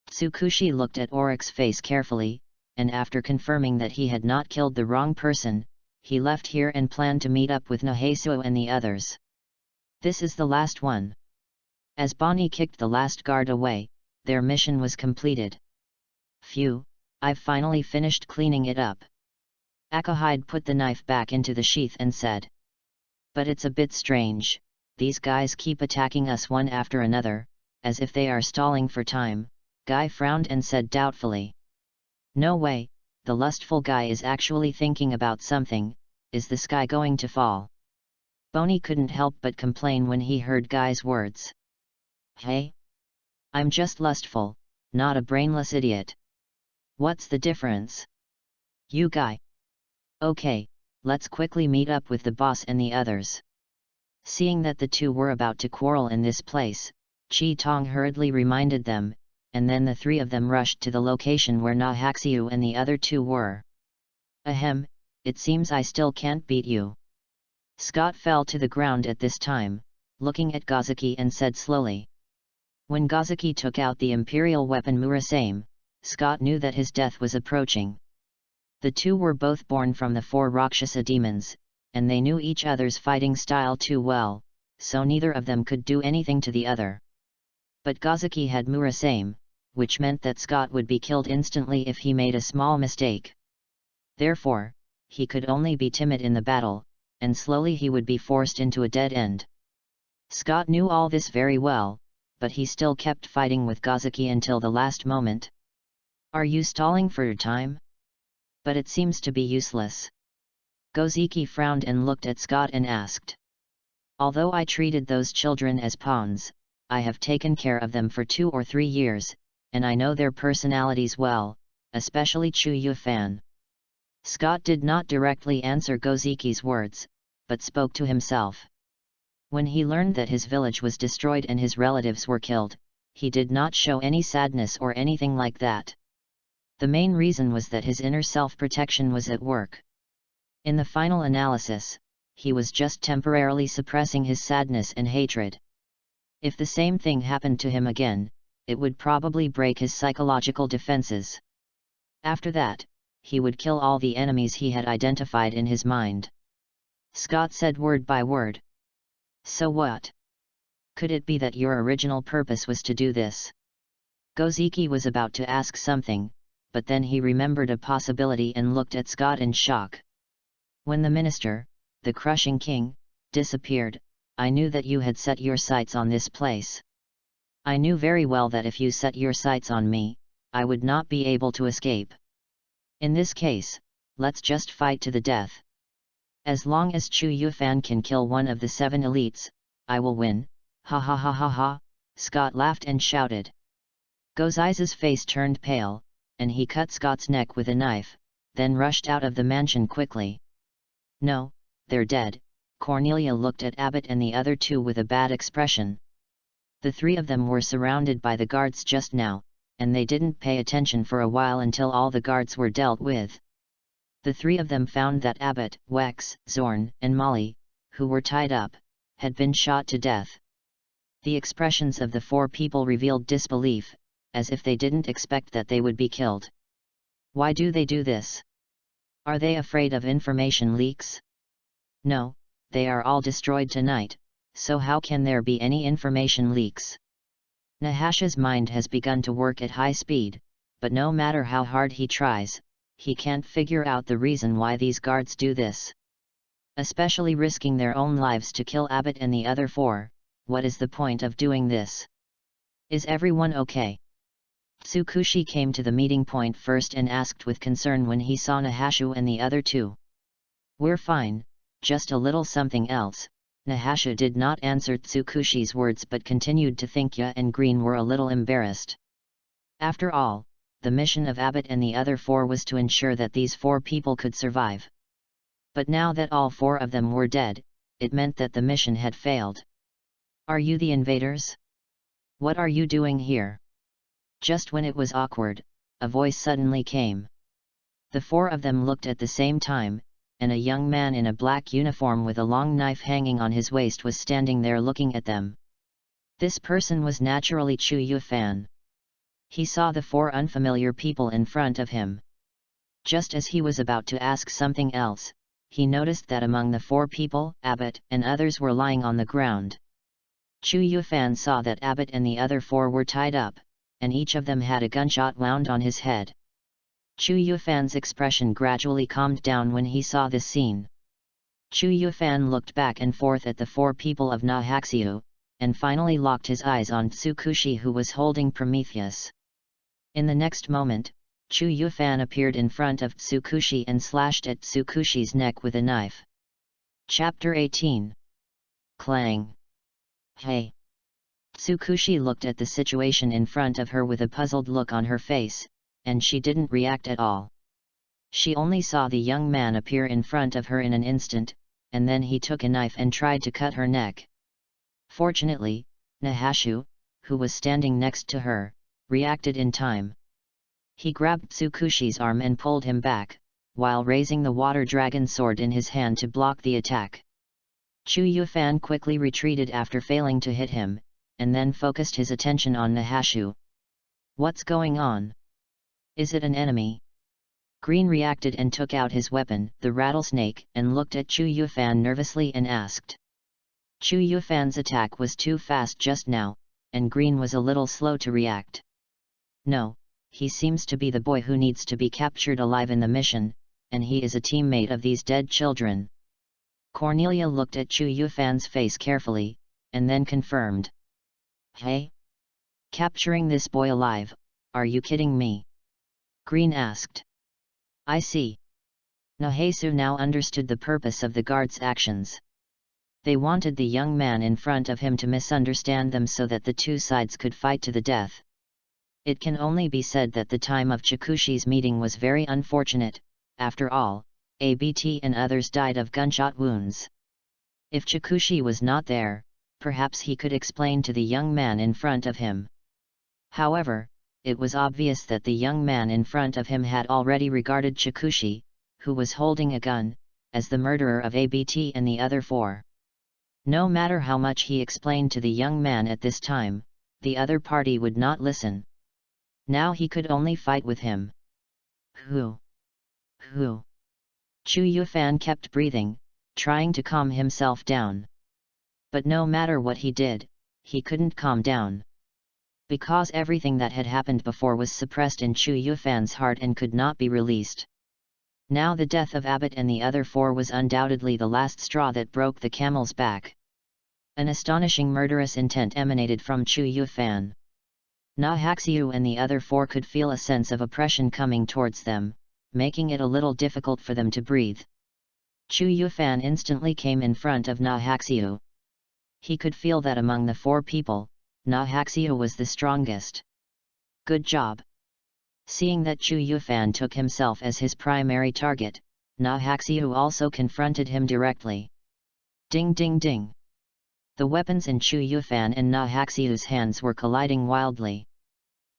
Tsukushi looked at Auric's face carefully, and after confirming that he had not killed the wrong person, he left here and planned to meet up with Nahesu and the others. This is the last one. As Bonnie kicked the last guard away, their mission was completed. Phew, I've finally finished cleaning it up. Akahide put the knife back into the sheath and said. But it's a bit strange, these guys keep attacking us one after another, as if they are stalling for time, Guy frowned and said doubtfully. No way, the lustful guy is actually thinking about something. Is the sky going to fall? Boney couldn't help but complain when he heard Guy's words. Hey? I'm just lustful, not a brainless idiot. What's the difference? You Guy. Okay, let's quickly meet up with the boss and the others. Seeing that the two were about to quarrel in this place, Chi Tong hurriedly reminded them, and then the three of them rushed to the location where Nahaxiu and the other two were. Ahem, it seems I still can't beat you. Scott fell to the ground at this time, looking at Gozaki and said slowly. When Gozaki took out the imperial weapon Murasame, Scott knew that his death was approaching. The two were both born from the 4 Rakshasa demons, and they knew each other's fighting style too well, so neither of them could do anything to the other. But Gozaki had Murasame, which meant that Scott would be killed instantly if he made a small mistake. Therefore, he could only be timid in the battle, and slowly he would be forced into a dead end. Scott knew all this very well, but he still kept fighting with Gozaki until the last moment. Are you stalling for your time? But it seems to be useless. Gozaki frowned and looked at Scott and asked. Although I treated those children as pawns, I have taken care of them for 2 or 3 years, and I know their personalities well, especially Chu Yufan. Scott did not directly answer Gozaki's words, but spoke to himself. When he learned that his village was destroyed and his relatives were killed, he did not show any sadness or anything like that. The main reason was that his inner self-protection was at work. In the final analysis, he was just temporarily suppressing his sadness and hatred. If the same thing happened to him again, it would probably break his psychological defenses. After that, he would kill all the enemies he had identified in his mind. Scott said word by word. So what? Could it be that your original purpose was to do this? Gozaki was about to ask something, but then he remembered a possibility and looked at Scott in shock. When the minister, the crushing king, disappeared, I knew that you had set your sights on this place. I knew very well that if you set your sights on me, I would not be able to escape. In this case, let's just fight to the death. As long as Chu Yufan can kill one of the 7 elites, I will win. Ha ha ha ha ha, Scott laughed and shouted. Gozai's face turned pale, and he cut Scott's neck with a knife, then rushed out of the mansion quickly. No, they're dead. Cornelia looked at Abbott and the other two with a bad expression. The 3 of them were surrounded by the guards just now, and they didn't pay attention for a while until all the guards were dealt with. The 3 of them found that Abbott, Wex, Zorn, and Molly, who were tied up, had been shot to death. The expressions of the 4 people revealed disbelief, as if they didn't expect that they would be killed. Why do they do this? Are they afraid of information leaks? No, they are all destroyed tonight, so how can there be any information leaks? Nahasha's mind has begun to work at high speed, but no matter how hard he tries, he can't figure out the reason why these guards do this. Especially risking their own lives to kill Abbott and the other 4, what is the point of doing this? Is everyone okay? Tsukushi came to the meeting point first and asked with concern when he saw Nahasha and the other 2. We're fine, just a little something else. Nahasha did not answer Tsukushi's words but continued to think Ya and Green were a little embarrassed. After all, the mission of Abbott and the other 4 was to ensure that these 4 people could survive. But now that all 4 of them were dead, it meant that the mission had failed. Are you the invaders? What are you doing here? Just when it was awkward, a voice suddenly came. The 4 of them looked at the same time, and a young man in a black uniform with a long knife hanging on his waist was standing there looking at them. This person was naturally Chu Yufan. He saw the 4 unfamiliar people in front of him. Just as he was about to ask something else, he noticed that among the 4 people, Abbott and others were lying on the ground. Chu Yufan saw that Abbott and the other 4 were tied up, and each of them had a gunshot wound on his head. Chu Yufan's expression gradually calmed down when he saw this scene. Chu Yufan looked back and forth at the 4 people of Nahaxiu, and finally locked his eyes on Tsukushi who was holding Prometheus. In the next moment, Chu Yufan appeared in front of Tsukushi and slashed at Tsukushi's neck with a knife. Chapter 18. Clang. Hey! Tsukushi looked at the situation in front of her with a puzzled look on her face, and she didn't react at all. She only saw the young man appear in front of her in an instant, and then he took a knife and tried to cut her neck. Fortunately, Nahashu, who was standing next to her, reacted in time. He grabbed Tsukushi's arm and pulled him back, while raising the water dragon sword in his hand to block the attack. Chu Yufan quickly retreated after failing to hit him, and then focused his attention on Nahashu. What's going on? Is it an enemy? Green reacted and took out his weapon, the rattlesnake, and looked at Chu Yufan nervously and asked. Chu Yufan's attack was too fast just now, and Green was a little slow to react. No, he seems to be the boy who needs to be captured alive in the mission, and he is a teammate of these dead children. Cornelia looked at Chu Yufan's face carefully, and then confirmed. Hey? Capturing this boy alive, are you kidding me? Green asked. I see. Nahashu now understood the purpose of the guards' actions. They wanted the young man in front of him to misunderstand them so that the two sides could fight to the death. It can only be said that the time of Tsukushi's meeting was very unfortunate. After all, ABT and others died of gunshot wounds. If Tsukushi was not there, perhaps he could explain to the young man in front of him. However, it was obvious that the young man in front of him had already regarded Tsukushi, who was holding a gun, as the murderer of ABT and the other four. No matter how much he explained to the young man at this time, the other party would not listen. Now he could only fight with him. Who? Chu Yufan kept breathing, trying to calm himself down. But no matter what he did, he couldn't calm down. Because everything that had happened before was suppressed in Chu Yufan's heart and could not be released. Now the death of Abbott and the other four was undoubtedly the last straw that broke the camel's back. An astonishing murderous intent emanated from Chu Yufan. Nahashu and the other four could feel a sense of oppression coming towards them, making it a little difficult for them to breathe. Chu Yufan instantly came in front of Nahashu. He could feel that among the four people, Nahashu was the strongest. Good job. Seeing that Chu Yufan took himself as his primary target, Nahashu also confronted him directly. Ding ding ding. The weapons in Chu Yufan and Nahashu's hands were colliding wildly.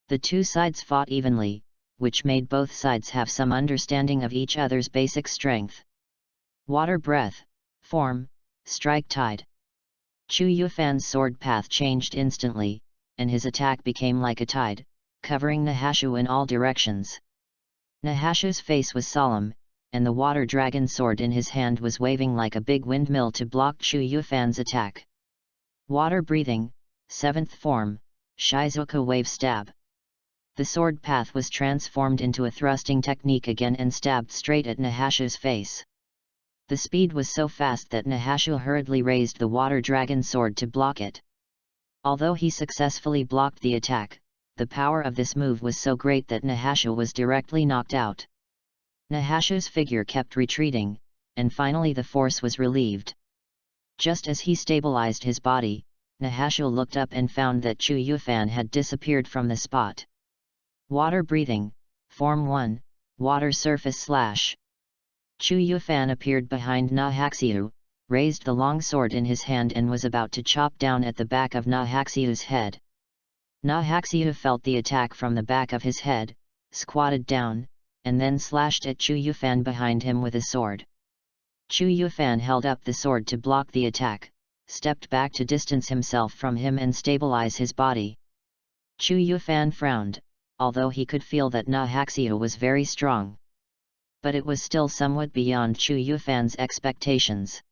The two sides fought evenly, which made both sides have some understanding of each other's basic strength. Water breath, form, strike tide. Chu Yufan's sword path changed instantly, and his attack became like a tide, covering Nahashu in all directions. Nahashu's face was solemn, and the water dragon sword in his hand was waving like a big windmill to block Chu Yufan's attack. Water breathing, 7th form, Shizuka wave stab. The sword path was transformed into a thrusting technique again and stabbed straight at Nahashu's face. The speed was so fast that Nahashu hurriedly raised the water dragon sword to block it. Although he successfully blocked the attack, the power of this move was so great that Nahashu was directly knocked out. Nahashu's figure kept retreating, and finally the force was relieved. Just as he stabilized his body, Nahashu looked up and found that Chu Yufan had disappeared from the spot. Water breathing, Form 1, Water surface slash. Chu Yufan appeared behind Nahashu, raised the long sword in his hand and was about to chop down at the back of Nahashu's head. Nahashu felt the attack from the back of his head, squatted down, and then slashed at Chu Yufan behind him with a sword. Chu Yufan held up the sword to block the attack, stepped back to distance himself from him and stabilize his body. Chu Yufan frowned, although he could feel that Nahashu was very strong. But it was still somewhat beyond Chu Yufan's expectations.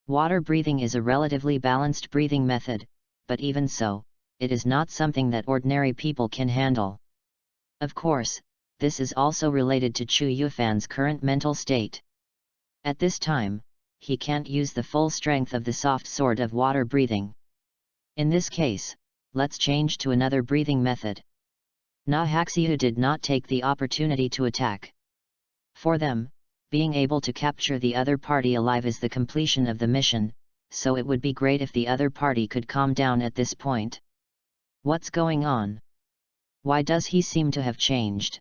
Water breathing is a relatively balanced breathing method, but even so, it is not something that ordinary people can handle. Of course, this is also related to Chu Yufan's current mental state. At this time, he can't use the full strength of the soft sword of water breathing. In this case, let's change to another breathing method. Nahaxiu did not take the opportunity to attack. For them, being able to capture the other party alive is the completion of the mission, so it would be great if the other party could calm down at this point. What's going on? Why does he seem to have changed?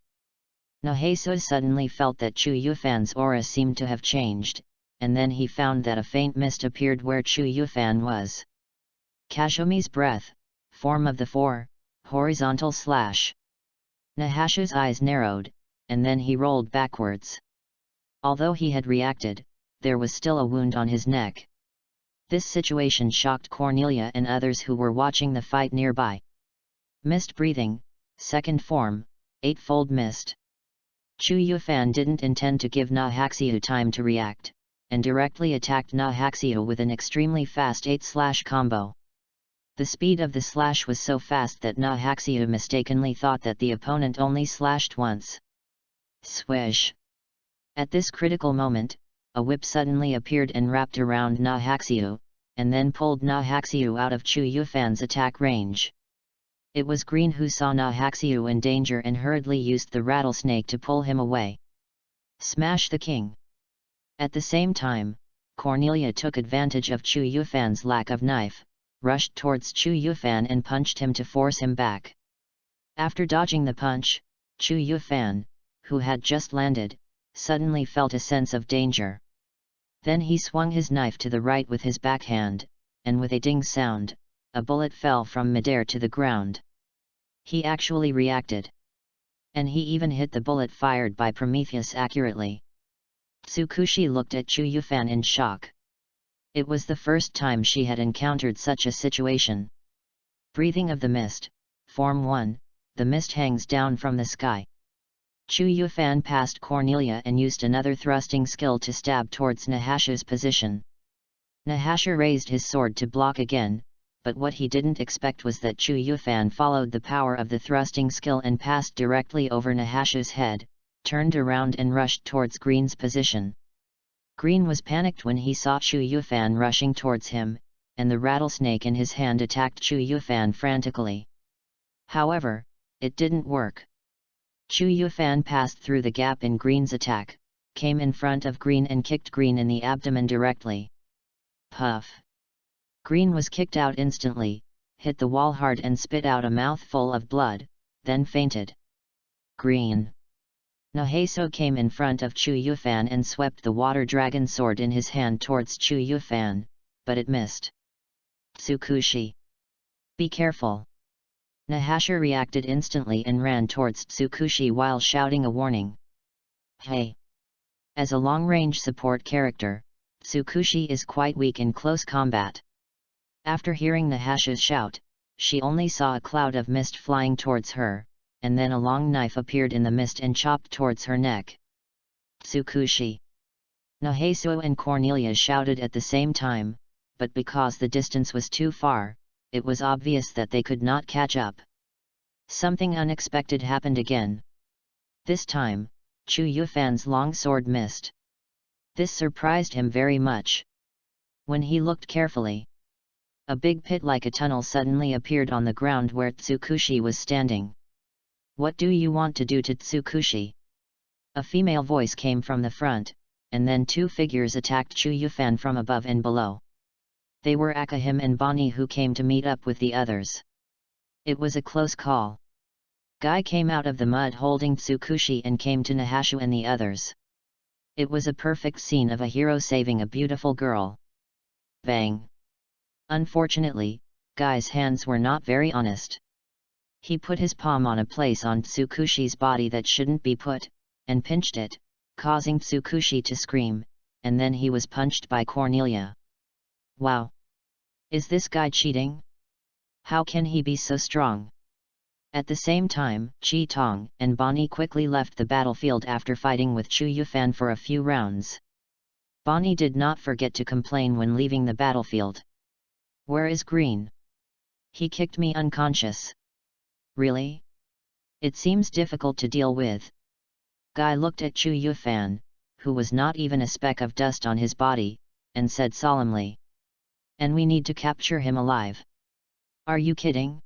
Nahaxiu suddenly felt that Chu Yufan's aura seemed to have changed, and then he found that a faint mist appeared where Chu Yufan was. Kashumi's breath, form of the 4, horizontal slash. Nahaxiu's eyes narrowed, and then he rolled backwards. Although he had reacted, there was still a wound on his neck. This situation shocked Cornelia and others who were watching the fight nearby. Mist breathing, second form, eightfold mist. Chu Yufan didn't intend to give Nahaxiu time to react, and directly attacked Nahaxiu with an extremely fast 8-slash combo. The speed of the slash was so fast that Nahaxiu mistakenly thought that the opponent only slashed once. Swish! At this critical moment, a whip suddenly appeared and wrapped around Nahaxiu, and then pulled Nahaxiu out of Chu Yufan's attack range. It was Green who saw Nahaxiu in danger and hurriedly used the rattlesnake to pull him away. Smash the king! At the same time, Cornelia took advantage of Chu Yufan's lack of knife, rushed towards Chu Yufan and punched him to force him back. After dodging the punch, Chu Yufan, who had just landed, suddenly felt a sense of danger. Then he swung his knife to the right with his backhand, and with a ding sound, a bullet fell from midair to the ground. He actually reacted. And he even hit the bullet fired by Prometheus accurately. Tsukushi looked at Chu Yufan in shock. It was the first time she had encountered such a situation. Breathing of the mist, Form 1, the mist hangs down from the sky. Chu Yufan passed Cornelia and used another thrusting skill to stab towards Nahaxiu's position. Nahaxiu raised his sword to block again, but what he didn't expect was that Chu Yufan followed the power of the thrusting skill and passed directly over Nahaxiu's head, turned around and rushed towards Green's position. Green was panicked when he saw Chu Yufan rushing towards him, and the rattlesnake in his hand attacked Chu Yufan frantically. However, it didn't work. Chu Yufan passed through the gap in Green's attack, came in front of Green and kicked Green in the abdomen directly. Puff! Green was kicked out instantly, hit the wall hard and spit out a mouthful of blood, then fainted. Green! Nahaxiu came in front of Chu Yufan and swept the water dragon sword in his hand towards Chu Yufan, but it missed. Tsukushi! Be careful! Nahaxiu reacted instantly and ran towards Tsukushi while shouting a warning. Hey! As a long-range support character, Tsukushi is quite weak in close combat. After hearing Nahaxiu's shout, she only saw a cloud of mist flying towards her, and then a long knife appeared in the mist and chopped towards her neck. Tsukushi! Nahaxiu and Cornelia shouted at the same time, but because the distance was too far, it was obvious that they could not catch up. Something unexpected happened again. This time, Chu Yufan's long sword missed. This surprised him very much. When he looked carefully, a big pit like a tunnel suddenly appeared on the ground where Tsukushi was standing. What do you want to do to Tsukushi? A female voice came from the front, and then two figures attacked Chu Yufan from above and below. They were Akahim and Bonnie who came to meet up with the others. It was a close call. Guy came out of the mud holding Tsukushi and came to Nahaxiu and the others. It was a perfect scene of a hero saving a beautiful girl. Bang! Unfortunately, Guy's hands were not very honest. He put his palm on a place on Tsukushi's body that shouldn't be put, and pinched it, causing Tsukushi to scream, and then he was punched by Cornelia. Wow! Is this guy cheating? How can he be so strong? At the same time, Chi Tong and Bonnie quickly left the battlefield after fighting with Chu Yufan for a few rounds. Bonnie did not forget to complain when leaving the battlefield. Where is Green? He kicked me unconscious. Really? It seems difficult to deal with. Guy looked at Chu Yufan, who was not even a speck of dust on his body, and said solemnly. And we need to capture him alive. Are you kidding?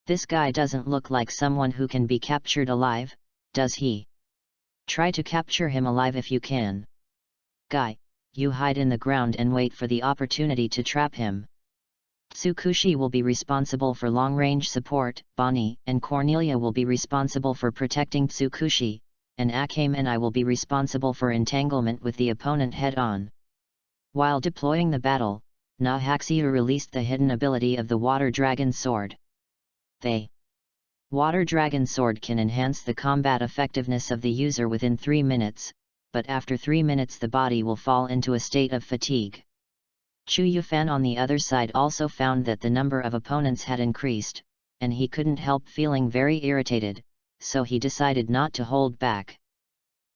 This guy doesn't look like someone who can be captured alive, does he? Try to capture him alive if you can. Guy, you hide in the ground and wait for the opportunity to trap him. Tsukushi will be responsible for long-range support, Bonnie and Cornelia will be responsible for protecting Tsukushi, and Akame and I will be responsible for entanglement with the opponent head-on. While deploying the battle, Nahaxiu released the hidden ability of the Water Dragon Sword. The Water Dragon Sword can enhance the combat effectiveness of the user within 3 minutes, but after 3 minutes the body will fall into a state of fatigue. Chu Yufan on the other side also found that the number of opponents had increased, and he couldn't help feeling very irritated, so he decided not to hold back.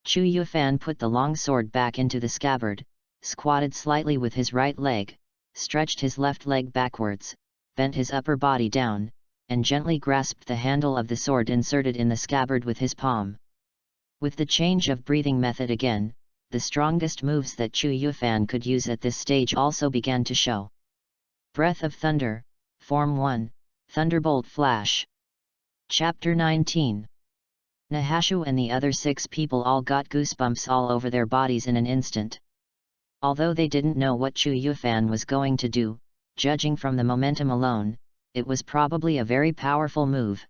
Chu Yufan put the long sword back into the scabbard, squatted slightly with his right leg, stretched his left leg backwards, bent his upper body down, and gently grasped the handle of the sword inserted in the scabbard with his palm. With the change of breathing method again, the strongest moves that Chu Yufan could use at this stage also began to show. Breath of Thunder, Form 1, Thunderbolt Flash. Chapter 19. Nahashu and the other 6 people all got goosebumps all over their bodies in an instant. Although they didn't know what Chu Yufan was going to do, judging from the momentum alone, it was probably a very powerful move.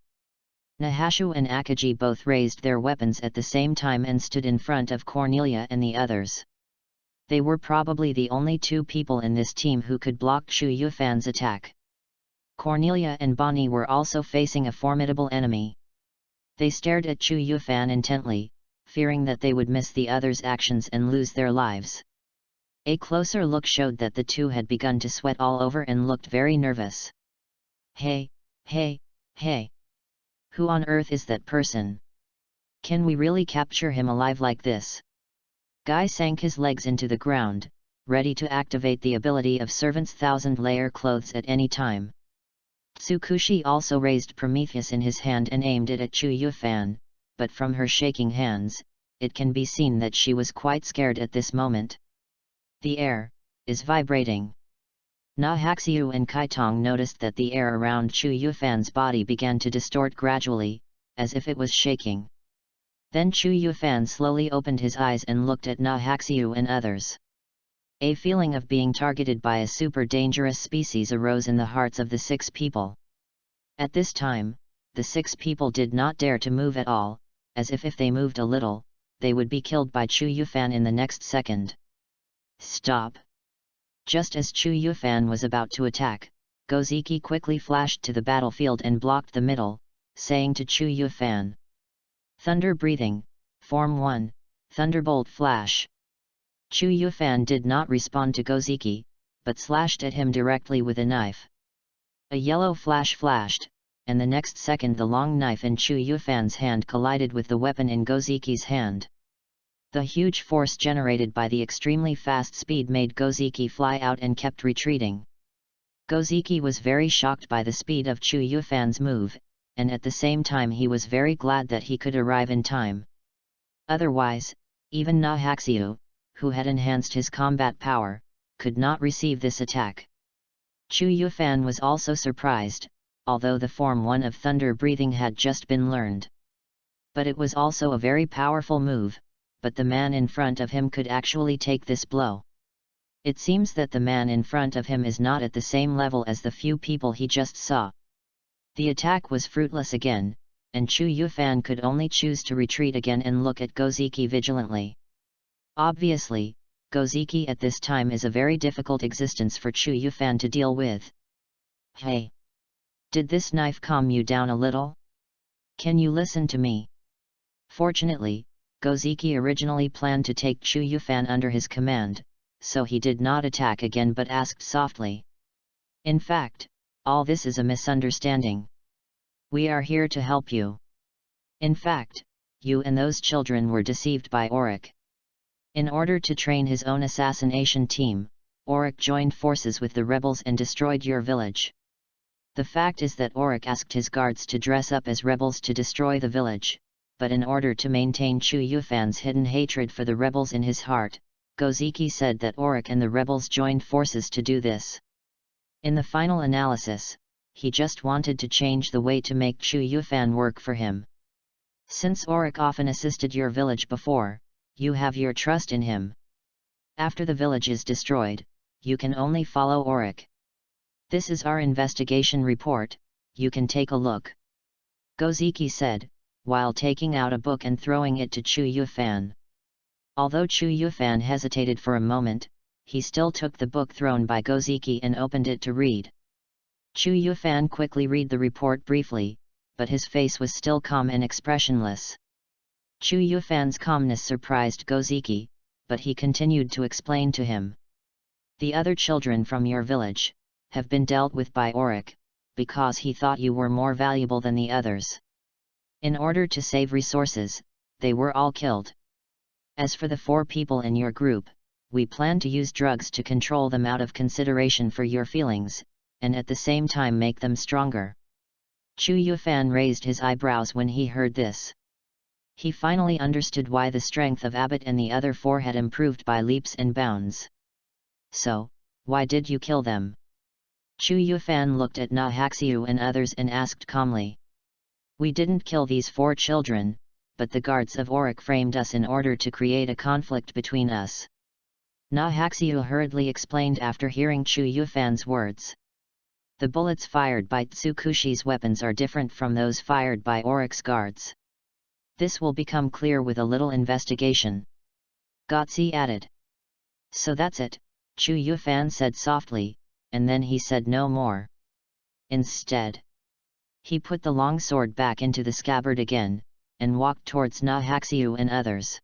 Nahashu and Akagi both raised their weapons at the same time and stood in front of Cornelia and the others. They were probably the only 2 people in this team who could block Chu Yufan's attack. Cornelia and Bonnie were also facing a formidable enemy. They stared at Chu Yufan intently, fearing that they would miss the others' actions and lose their lives. A closer look showed that the 2 had begun to sweat all over and looked very nervous. Hey! Who on earth is that person? Can we really capture him alive like this? Guy sank his legs into the ground, ready to activate the ability of Servant's 1000-layer clothes at any time. Tsukushi also raised Prometheus in his hand and aimed it at Chu Yufan, but from her shaking hands, it can be seen that she was quite scared at this moment. The air is vibrating. Nahaxiu and Kaitong noticed that the air around Chu Yufan's body began to distort gradually, as if it was shaking. Then Chu Yufan slowly opened his eyes and looked at Nahaxiu and others. A feeling of being targeted by a super dangerous species arose in the hearts of the 6 people. At this time, the 6 people did not dare to move at all, as if they moved a little, they would be killed by Chu Yufan in the next second. Stop! Just as Chu Yufan was about to attack, Goziki quickly flashed to the battlefield and blocked the middle, saying to Chu Yufan, Thunder Breathing, Form 1, Thunderbolt Flash. Chu Yufan did not respond to Goziki, but slashed at him directly with a knife. A yellow flash flashed, and the next second the long knife in Chu Yufan's hand collided with the weapon in Goziki's hand. The huge force generated by the extremely fast speed made Goziki fly out and kept retreating. Goziki was very shocked by the speed of Chu Yufan's move, and at the same time he was very glad that he could arrive in time. Otherwise, even Nahaxiu, who had enhanced his combat power, could not receive this attack. Chu Yufan was also surprised, although the Form 1 of Thunder Breathing had just been learned. But it was also a very powerful move, but the man in front of him could actually take this blow. It seems that the man in front of him is not at the same level as the few people he just saw. The attack was fruitless again, and Chu Yufan could only choose to retreat again and look at Goziki vigilantly. Obviously, Goziki at this time is a very difficult existence for Chu Yufan to deal with. Hey! Did this knife calm you down a little? Can you listen to me? Fortunately, Goziki originally planned to take Chu Yufan under his command, so he did not attack again but asked softly. In fact, all this is a misunderstanding. We are here to help you. In fact, you and those children were deceived by Auric. In order to train his own assassination team, Auric joined forces with the rebels and destroyed your village. The fact is that Auric asked his guards to dress up as rebels to destroy the village, but in order to maintain Chu Yufan's hidden hatred for the rebels in his heart, Goziki said that Auric and the rebels joined forces to do this. In the final analysis, he just wanted to change the way to make Chu Yufan work for him. Since Auric often assisted your village before, you have your trust in him. After the village is destroyed, you can only follow Auric. This is our investigation report, you can take a look. Goziki said, while taking out a book and throwing it to Chu Yufan. Although Chu Yufan hesitated for a moment, he still took the book thrown by Goziki and opened it to read. Chu Yufan quickly read the report briefly, but his face was still calm and expressionless. Chu Yufan's calmness surprised Goziki, but he continued to explain to him. The other children from your village have been dealt with by Auric, because he thought you were more valuable than the others. In order to save resources, they were all killed. As for the 4 people in your group, we plan to use drugs to control them out of consideration for your feelings, and at the same time make them stronger. Chu Yufan raised his eyebrows when he heard this. He finally understood why the strength of Abbott and the other 4 had improved by leaps and bounds. So, why did you kill them? Chu Yufan looked at Na Haxiu and others and asked calmly. We didn't kill these 4 children, but the guards of Auric framed us in order to create a conflict between us. Na Haxiu hurriedly explained after hearing Chu Yufan's words. The bullets fired by Tsukushi's weapons are different from those fired by Auric's guards. This will become clear with a little investigation. Gotzi added. So that's it, Chu Yufan said softly, and then he said no more. Instead, he put the long sword back into the scabbard again, and walked towards Na Haxiu and others.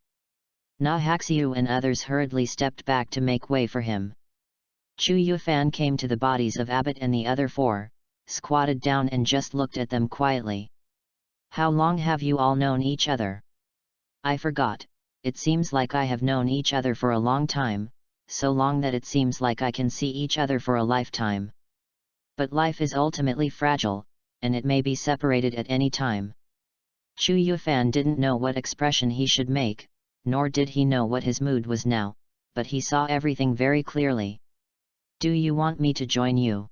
Na Haxiu and others hurriedly stepped back to make way for him. Chu Yufan came to the bodies of Abbott and the other 4, squatted down and just looked at them quietly. How long have you all known each other? I forgot, it seems like I have known each other for a long time, so long that it seems like I can see each other for a lifetime. But life is ultimately fragile, and it may be separated at any time. Chu Yufan didn't know what expression he should make, nor did he know what his mood was now, but he saw everything very clearly. Do you want me to join you?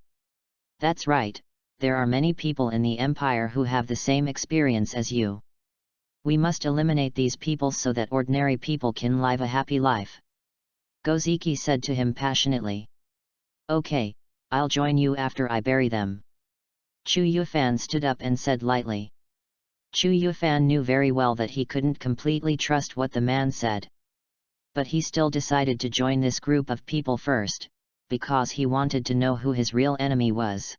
That's right, there are many people in the Empire who have the same experience as you. We must eliminate these people so that ordinary people can live a happy life. Goziki said to him passionately. Okay, I'll join you after I bury them. Chu Yufan stood up and said lightly. Chu Yufan knew very well that he couldn't completely trust what the man said. But he still decided to join this group of people first, because he wanted to know who his real enemy was.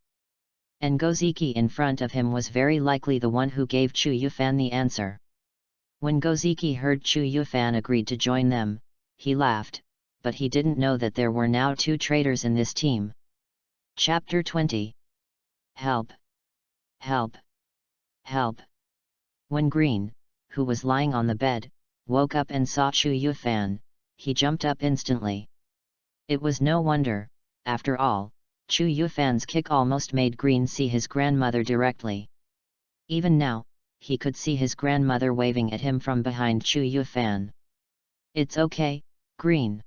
And Goziki in front of him was very likely the one who gave Chu Yufan the answer. When Goziki heard Chu Yufan agreed to join them, he laughed, but he didn't know that there were now 2 traitors in this team. Chapter 20. Help! Help! Help! When Green, who was lying on the bed, woke up and saw Chu Yufan, he jumped up instantly. It was no wonder, after all, Chu Yufan's kick almost made Green see his grandmother directly. Even now, he could see his grandmother waving at him from behind Chu Yufan. It's okay, Green.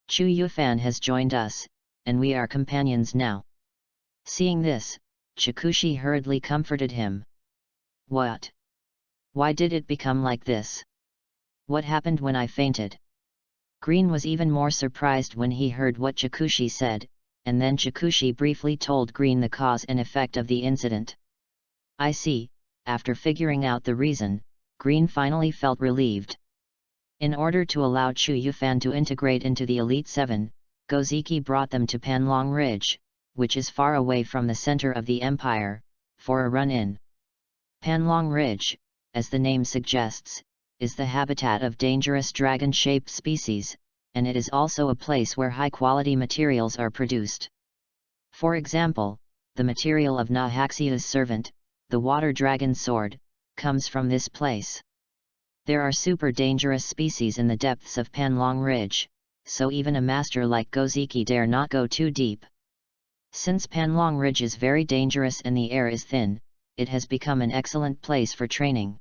Chu Yufan has joined us, and we are companions now. Seeing this, Chikushi hurriedly comforted him. What? Why did it become like this? What happened when I fainted? Green was even more surprised when he heard what Chikushi said, and then Chikushi briefly told Green the cause and effect of the incident. I see, after figuring out the reason, Green finally felt relieved. In order to allow Chu Yufan to integrate into the Elite 7, Goziki brought them to Panlong Ridge, which is far away from the center of the Empire, for a run-in. Panlong Ridge, as the name suggests, is the habitat of dangerous dragon-shaped species, and it is also a place where high-quality materials are produced. For example, the material of Na Haxiu's servant, the water dragon sword, comes from this place. There are super dangerous species in the depths of Panlong Ridge, so even a master like Goziki dare not go too deep. Since Panlong Ridge is very dangerous and the air is thin, it has become an excellent place for training.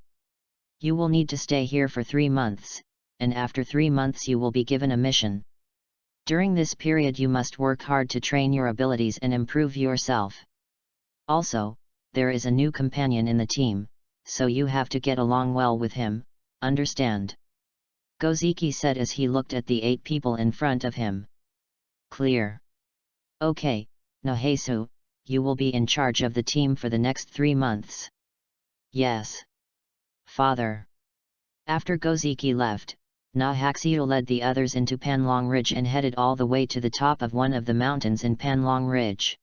You will need to stay here for 3 months, and after 3 months you will be given a mission. During this period you must work hard to train your abilities and improve yourself. Also, there is a new companion in the team, so you have to get along well with him, understand? Goziki said as he looked at the 8 people in front of him. Clear. Okay, Nahesu, you will be in charge of the team for the next 3 months. Yes. Father. After Goziki left, Nahaxiu led the others into Panlong Ridge and headed all the way to the top of one of the mountains in Panlong Ridge.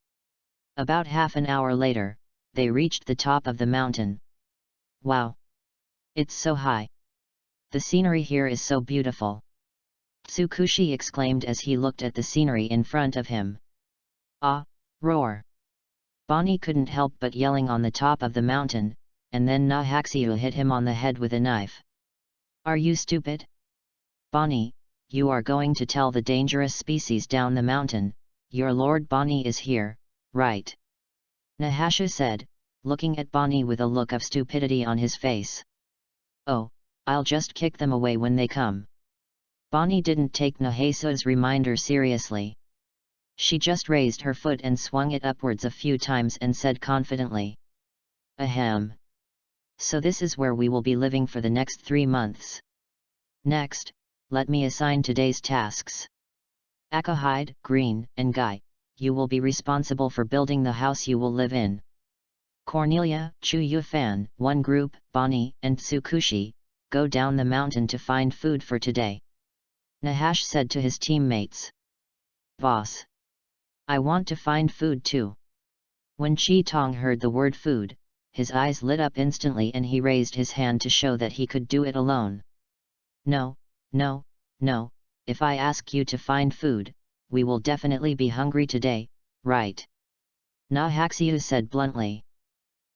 About half an hour later, they reached the top of the mountain. Wow! It's so high. The scenery here is so beautiful. Tsukushi exclaimed as he looked at the scenery in front of him. Ah! Roar! Bonnie couldn't help but yelling on the top of the mountain, and then Nahaxiu hit him on the head with a knife. Are you stupid? Bonnie, you are going to tell the dangerous species down the mountain, your Lord Bonnie is here, right? Nahasha said, looking at Bonnie with a look of stupidity on his face. Oh, I'll just kick them away when they come. Bonnie didn't take Nahasu's reminder seriously. She just raised her foot and swung it upwards a few times and said confidently. Ahem. So this is where we will be living for the next 3 months. Next, let me assign today's tasks. Akahide, Green, and Guy, you will be responsible for building the house you will live in. Cornelia, Chu Yufan, one group, Bonnie, and Tsukushi, go down the mountain to find food for today. Nahash said to his teammates. Boss. I want to find food too. When Chi Tong heard the word food, his eyes lit up instantly and he raised his hand to show that he could do it alone. No, no, no, if I ask you to find food, we will definitely be hungry today, right? Nahaxiu said bluntly.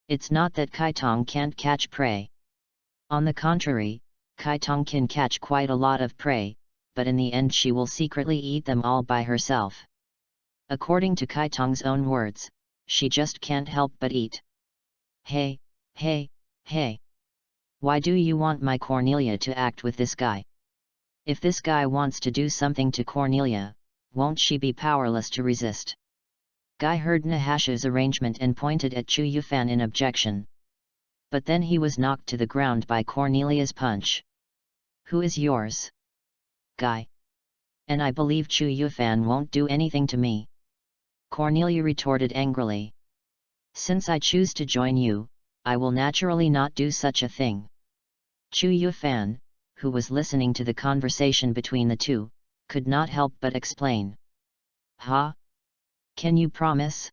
It's not that Kaitong can't catch prey. On the contrary, Kaitong can catch quite a lot of prey, but in the end she will secretly eat them all by herself. According to Kaitong's own words, she just can't help but eat. Hey, hey, hey! Why do you want my Cornelia to act with this guy? If this guy wants to do something to Cornelia, won't she be powerless to resist? Guy heard Nahasha's arrangement and pointed at Chu Yufan in objection. But then he was knocked to the ground by Cornelia's punch. Who is yours? Guy. And I believe Chu Yufan won't do anything to me. Cornelia retorted angrily. Since I choose to join you, I will naturally not do such a thing. Chu Yufan, who was listening to the conversation between the two, could not help but explain. Huh? Can you promise?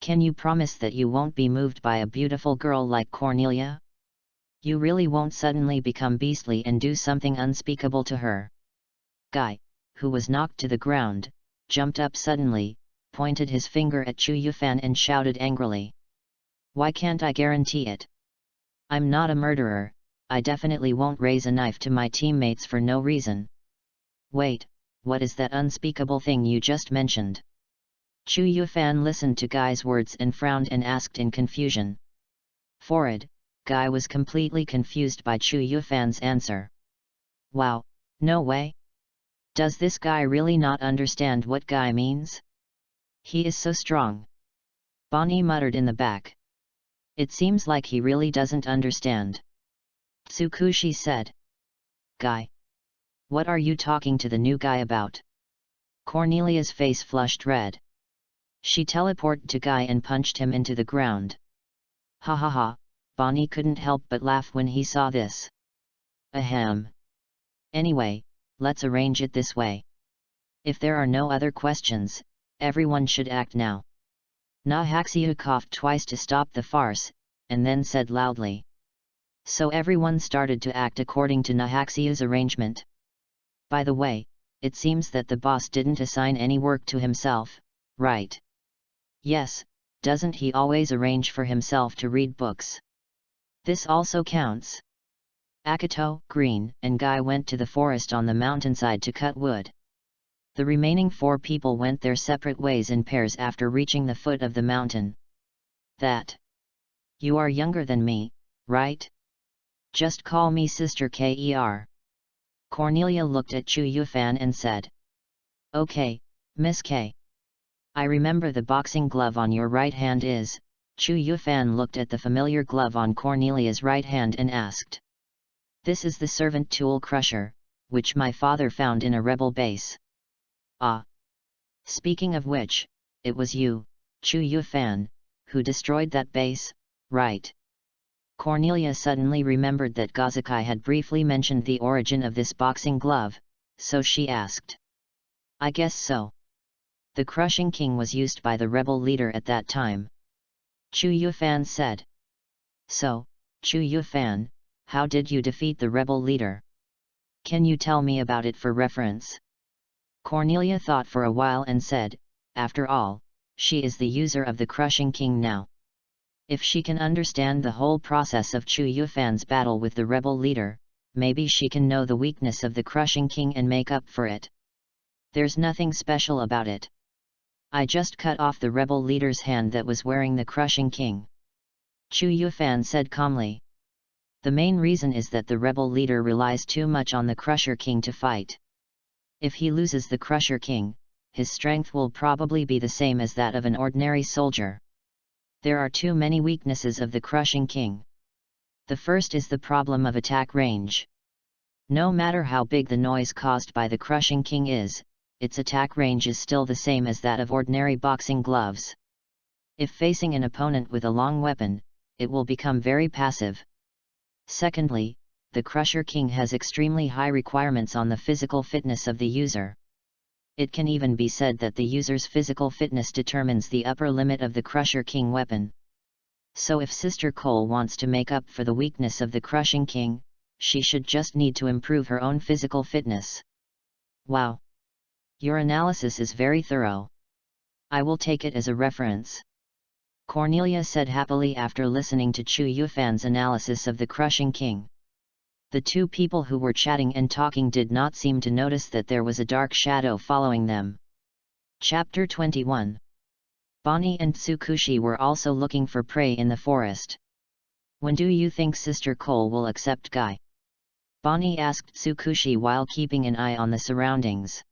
Can you promise that you won't be moved by a beautiful girl like Cornelia? You really won't suddenly become beastly and do something unspeakable to her? Guy, who was knocked to the ground, jumped up suddenly, pointed his finger at Chu Yufan and shouted angrily. Why can't I guarantee it? I'm not a murderer, I definitely won't raise a knife to my teammates for no reason. Wait, what is that unspeakable thing you just mentioned? Chu Yufan listened to Guy's words and frowned and asked in confusion. Forward, Guy was completely confused by Chu Yufan's answer. Wow, no way! Does this guy really not understand what Guy means? He is so strong. Bonnie muttered in the back. It seems like he really doesn't understand. Tsukushi said. Guy. What are you talking to the new guy about? Cornelia's face flushed red. She teleported to Guy and punched him into the ground. Ha ha ha, Bonnie couldn't help but laugh when he saw this. Ahem. Anyway, let's arrange it this way. If there are no other questions, everyone should act now. Nahaxiu coughed twice to stop the farce, and then said loudly. So everyone started to act according to Nahaxiu's arrangement. By the way, it seems that the boss didn't assign any work to himself, right? Yes, doesn't he always arrange for himself to read books? This also counts. Akito, Green, and Guy went to the forest on the mountainside to cut wood. The remaining 4 people went their separate ways in pairs after reaching the foot of the mountain. That. You are younger than me, right? Just call me Sister Ker. Cornelia looked at Chu Yufan and said. Okay, Miss K. I remember the boxing glove on your right hand is, Chu Yufan looked at the familiar glove on Cornelia's right hand and asked. This is the servant tool crusher, which my father found in a rebel base. Ah! Speaking of which, it was you, Chu Yufan, who destroyed that base, right? Cornelia suddenly remembered that Gazakai had briefly mentioned the origin of this boxing glove, so she asked. I guess so. The Crushing King was used by the rebel leader at that time. Chu Yufan said. So, Chu Yufan, how did you defeat the rebel leader? Can you tell me about it for reference? Cornelia thought for a while and said, after all, she is the user of the Crushing King now. If she can understand the whole process of Chu Yufan's battle with the rebel leader, maybe she can know the weakness of the Crushing King and make up for it. There's nothing special about it. I just cut off the rebel leader's hand that was wearing the Crushing King. Chu Yufan said calmly. The main reason is that the rebel leader relies too much on the Crusher King to fight. If he loses the Crusher King, his strength will probably be the same as that of an ordinary soldier. There are too many weaknesses of the Crushing King. The first is the problem of attack range. No matter how big the noise caused by the Crushing King is, its attack range is still the same as that of ordinary boxing gloves. If facing an opponent with a long weapon, it will become very passive. Secondly, the Crusher King has extremely high requirements on the physical fitness of the user. It can even be said that the user's physical fitness determines the upper limit of the Crusher King weapon. So if Sister Cole wants to make up for the weakness of the Crushing King, she should just need to improve her own physical fitness. Wow! Your analysis is very thorough. I will take it as a reference. Cornelia said happily after listening to Chu Yufan's analysis of the Crushing King. The two people who were chatting and talking did not seem to notice that there was a dark shadow following them. Chapter 21. Bonnie and Tsukushi were also looking for prey in the forest. When do you think Sister Cole will accept Guy? Bonnie asked Tsukushi while keeping an eye on the surroundings.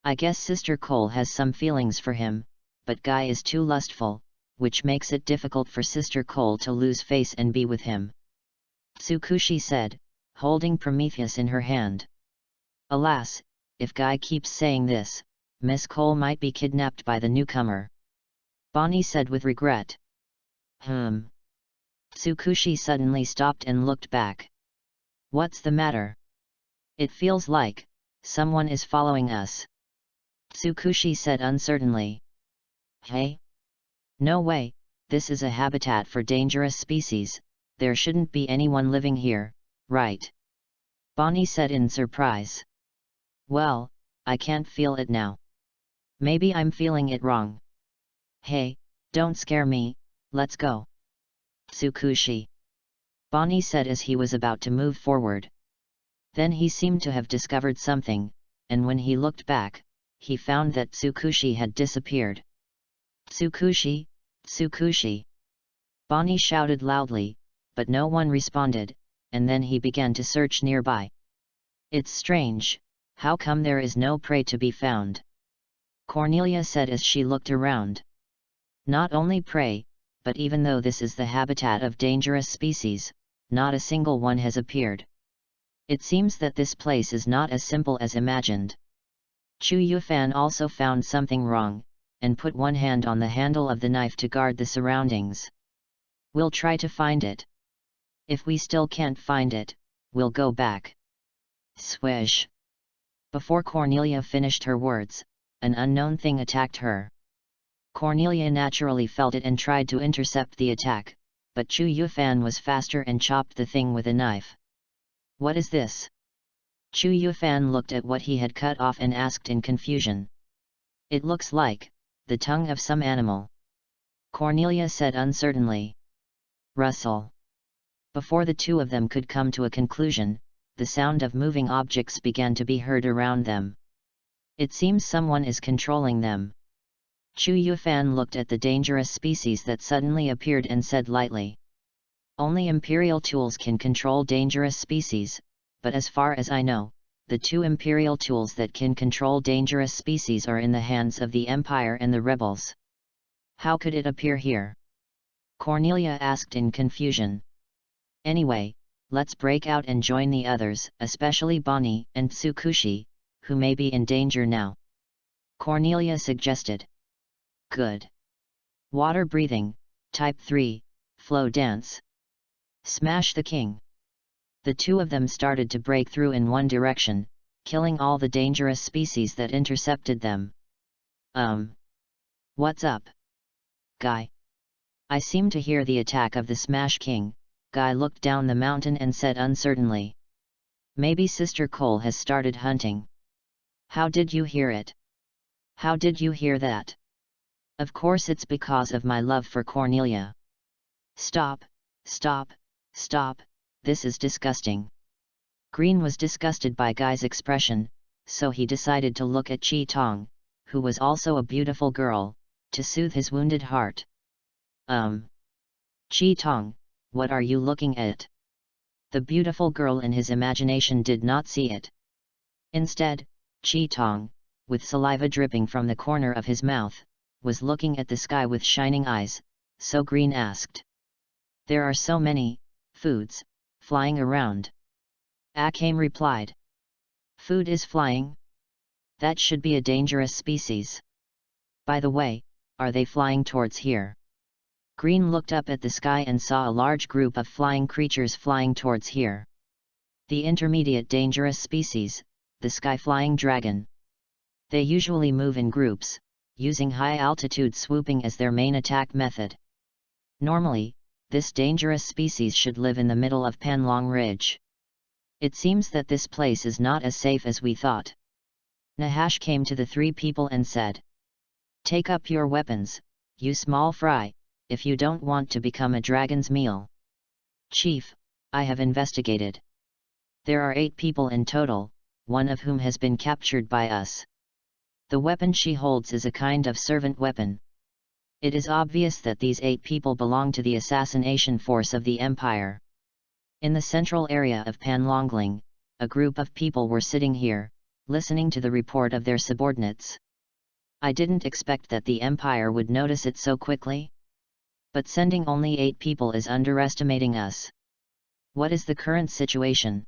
I guess Sister Cole has some feelings for him, but Guy is too lustful, which makes it difficult for Sister Cole to lose face and be with him. Tsukushi said, holding Prometheus in her hand. Alas, if Guy keeps saying this, Miss Cole might be kidnapped by the newcomer. Bonnie said with regret. Tsukushi suddenly stopped and looked back. What's the matter? It feels like someone is following us. Tsukushi said uncertainly. Hey? No way, this is a habitat for dangerous species, there shouldn't be anyone living here, right? Bonnie said in surprise. Well, I can't feel it now. Maybe I'm feeling it wrong. Hey, don't scare me, let's go. Tsukushi. Bonnie said as he was about to move forward. Then he seemed to have discovered something, and when he looked back, he found that Tsukushi had disappeared. Tsukushi, Tsukushi! Bonnie shouted loudly, but no one responded, and then he began to search nearby. It's strange, how come there is no prey to be found? Cornelia said as she looked around. Not only prey, but even though this is the habitat of dangerous species, not a single one has appeared. It seems that this place is not as simple as imagined. Chu Yufan also found something wrong, and put one hand on the handle of the knife to guard the surroundings. We'll try to find it. If we still can't find it, we'll go back. Swish! Before Cornelia finished her words, an unknown thing attacked her. Cornelia naturally felt it and tried to intercept the attack, but Chu Yufan was faster and chopped the thing with a knife. What is this? Chu Yufan looked at what he had cut off and asked in confusion. It looks like the tongue of some animal. Cornelia said uncertainly. Rustle. Before the two of them could come to a conclusion, the sound of moving objects began to be heard around them. It seems someone is controlling them. Chu Yufan looked at the dangerous species that suddenly appeared and said lightly. Only Imperial tools can control dangerous species, but as far as I know, the two Imperial tools that can control dangerous species are in the hands of the Empire and the rebels. How could it appear here? Cornelia asked in confusion. Anyway, let's break out and join the others, especially Bonnie and Tsukushi, who may be in danger now. Cornelia suggested. Good. Water breathing, type 3, flow dance. Smash the king. The two of them started to break through in one direction, killing all the dangerous species that intercepted them. What's up? Guy. I seem to hear the attack of the Smash King. Guy looked down the mountain and said uncertainly. Maybe Sister Cole has started hunting. How did you hear it? How did you hear that? Of course it's because of my love for Cornelia. Stop, stop, stop, this is disgusting. Green was disgusted by Guy's expression, so he decided to look at Chi Tong, who was also a beautiful girl, to soothe his wounded heart. Chi Tong, what are you looking at? The beautiful girl in his imagination did not see it. Instead, Chi Tong, with saliva dripping from the corner of his mouth, was looking at the sky with shining eyes, so Green asked. There are so many foods flying around. Akame replied. Food is flying? That should be a dangerous species. By the way, are they flying towards here? Green looked up at the sky and saw a large group of flying creatures flying towards here. The intermediate dangerous species, the sky-flying dragon. They usually move in groups, using high-altitude swooping as their main attack method. Normally, this dangerous species should live in the middle of Panlong Ridge. It seems that this place is not as safe as we thought. Nahash came to the three people and said. Take up your weapons, you small fry, if you don't want to become a dragon's meal. Chief, I have investigated. There are 8 people in total, one of whom has been captured by us. The weapon she holds is a kind of servant weapon. It is obvious that these 8 people belong to the assassination force of the Empire. In the central area of Panlongling, a group of people were sitting here, listening to the report of their subordinates. I didn't expect that the Empire would notice it so quickly. But sending only 8 people is underestimating us. What is the current situation?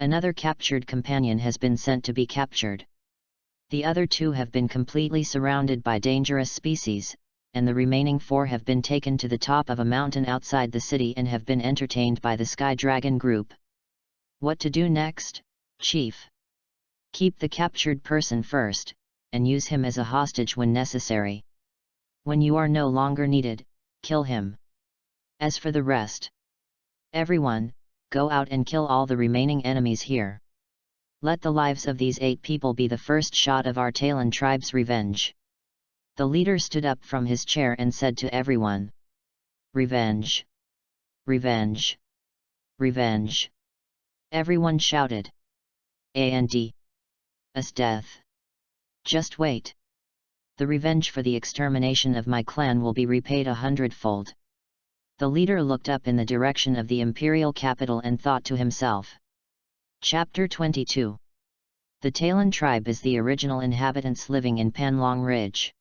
Another captured companion has been sent to be captured. The other 2 have been completely surrounded by dangerous species, and the remaining 4 have been taken to the top of a mountain outside the city and have been entertained by the Sky Dragon group. What to do next, Chief? Keep the captured person first, and use him as a hostage when necessary. When you are no longer needed, kill him. As for the rest, everyone, go out and kill all the remaining enemies here. Let the lives of these 8 people be the first shot of our Talon tribe's revenge. The leader stood up from his chair and said to everyone. Revenge! Revenge! Revenge! Everyone shouted. And us death. Just wait. The revenge for the extermination of my clan will be repaid 100-fold. The leader looked up in the direction of the imperial capital and thought to himself. Chapter 22. The Talon tribe is the original inhabitants living in Panlong Ridge.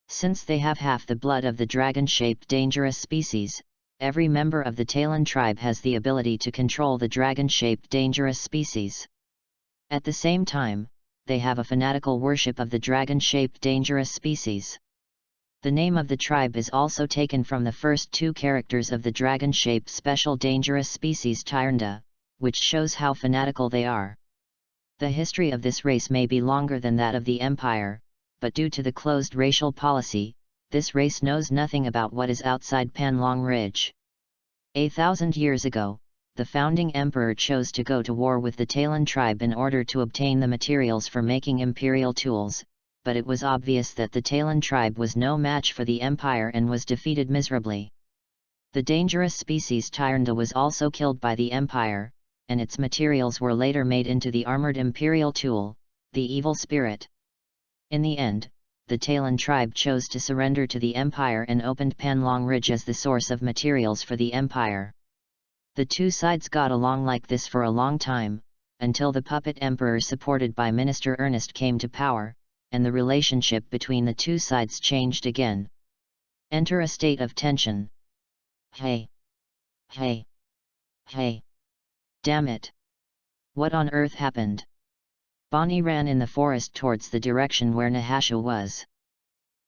Since they have half the blood of the dragon-shaped dangerous species, every member of the Talon tribe has the ability to control the dragon-shaped dangerous species. At the same time, they have a fanatical worship of the dragon-shaped dangerous species. The name of the tribe is also taken from the first 2 characters of the dragon-shaped special dangerous species Tyrande, which shows how fanatical they are. The history of this race may be longer than that of the Empire, but due to the closed racial policy, this race knows nothing about what is outside Panlong Ridge. 1,000 years ago, the founding emperor chose to go to war with the Talon tribe in order to obtain the materials for making imperial tools, but it was obvious that the Talon tribe was no match for the Empire and was defeated miserably. The dangerous species Tyrande was also killed by the Empire, and its materials were later made into the armored imperial tool, the Evil Spirit. In the end, the Talon tribe chose to surrender to the Empire and opened Panlong Ridge as the source of materials for the Empire. The 2 sides got along like this for a long time, until the puppet emperor supported by Minister Ernest came to power, and the relationship between the 2 sides changed again. Enter a state of tension. Hey! Hey! Hey! Damn it! What on earth happened? Bonnie ran in the forest towards the direction where Nahasha was.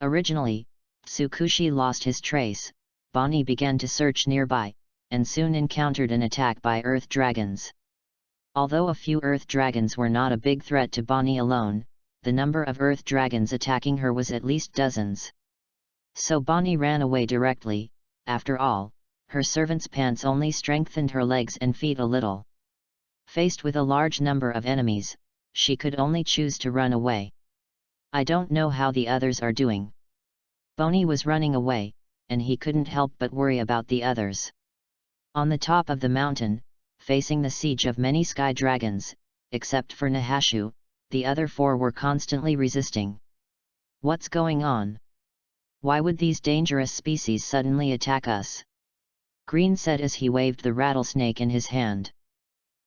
Originally, Tsukushi lost his trace. Bonnie began to search nearby, and soon encountered an attack by earth dragons. Although a few earth dragons were not a big threat to Bonnie alone, the number of earth dragons attacking her was at least dozens. So Bonnie ran away directly. After all, her servant's pants only strengthened her legs and feet a little. Faced with a large number of enemies, she could only choose to run away. I don't know how the others are doing. Bonnie was running away, and he couldn't help but worry about the others. On the top of the mountain, facing the siege of many sky dragons, except for Nahashu, the other four were constantly resisting. What's going on? Why would these dangerous species suddenly attack us? Green said as he waved the rattlesnake in his hand.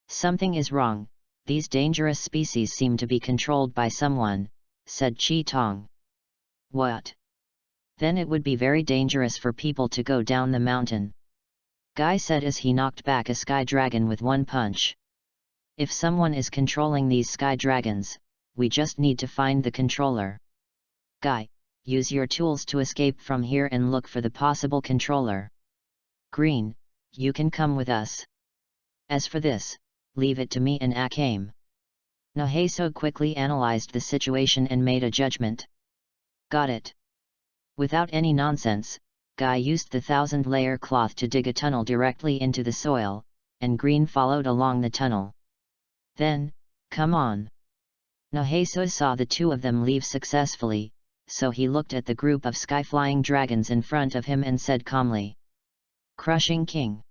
Something is wrong, these dangerous species seem to be controlled by someone, said Chi Tong. What? Then it would be very dangerous for people to go down the mountain. Guy said as he knocked back a sky dragon with one punch. If someone is controlling these sky dragons, we just need to find the controller. Guy, use your tools to escape from here and look for the possible controller. Green, you can come with us. As for this, leave it to me and Akame. Naheso quickly analyzed the situation and made a judgment. Got it. Without any nonsense, Guy used the 1000-layer cloth to dig a tunnel directly into the soil, and Green followed along the tunnel. Then, come on. Naheso saw the two of them leave successfully, so he looked at the group of sky-flying dragons in front of him and said calmly, Crushing King.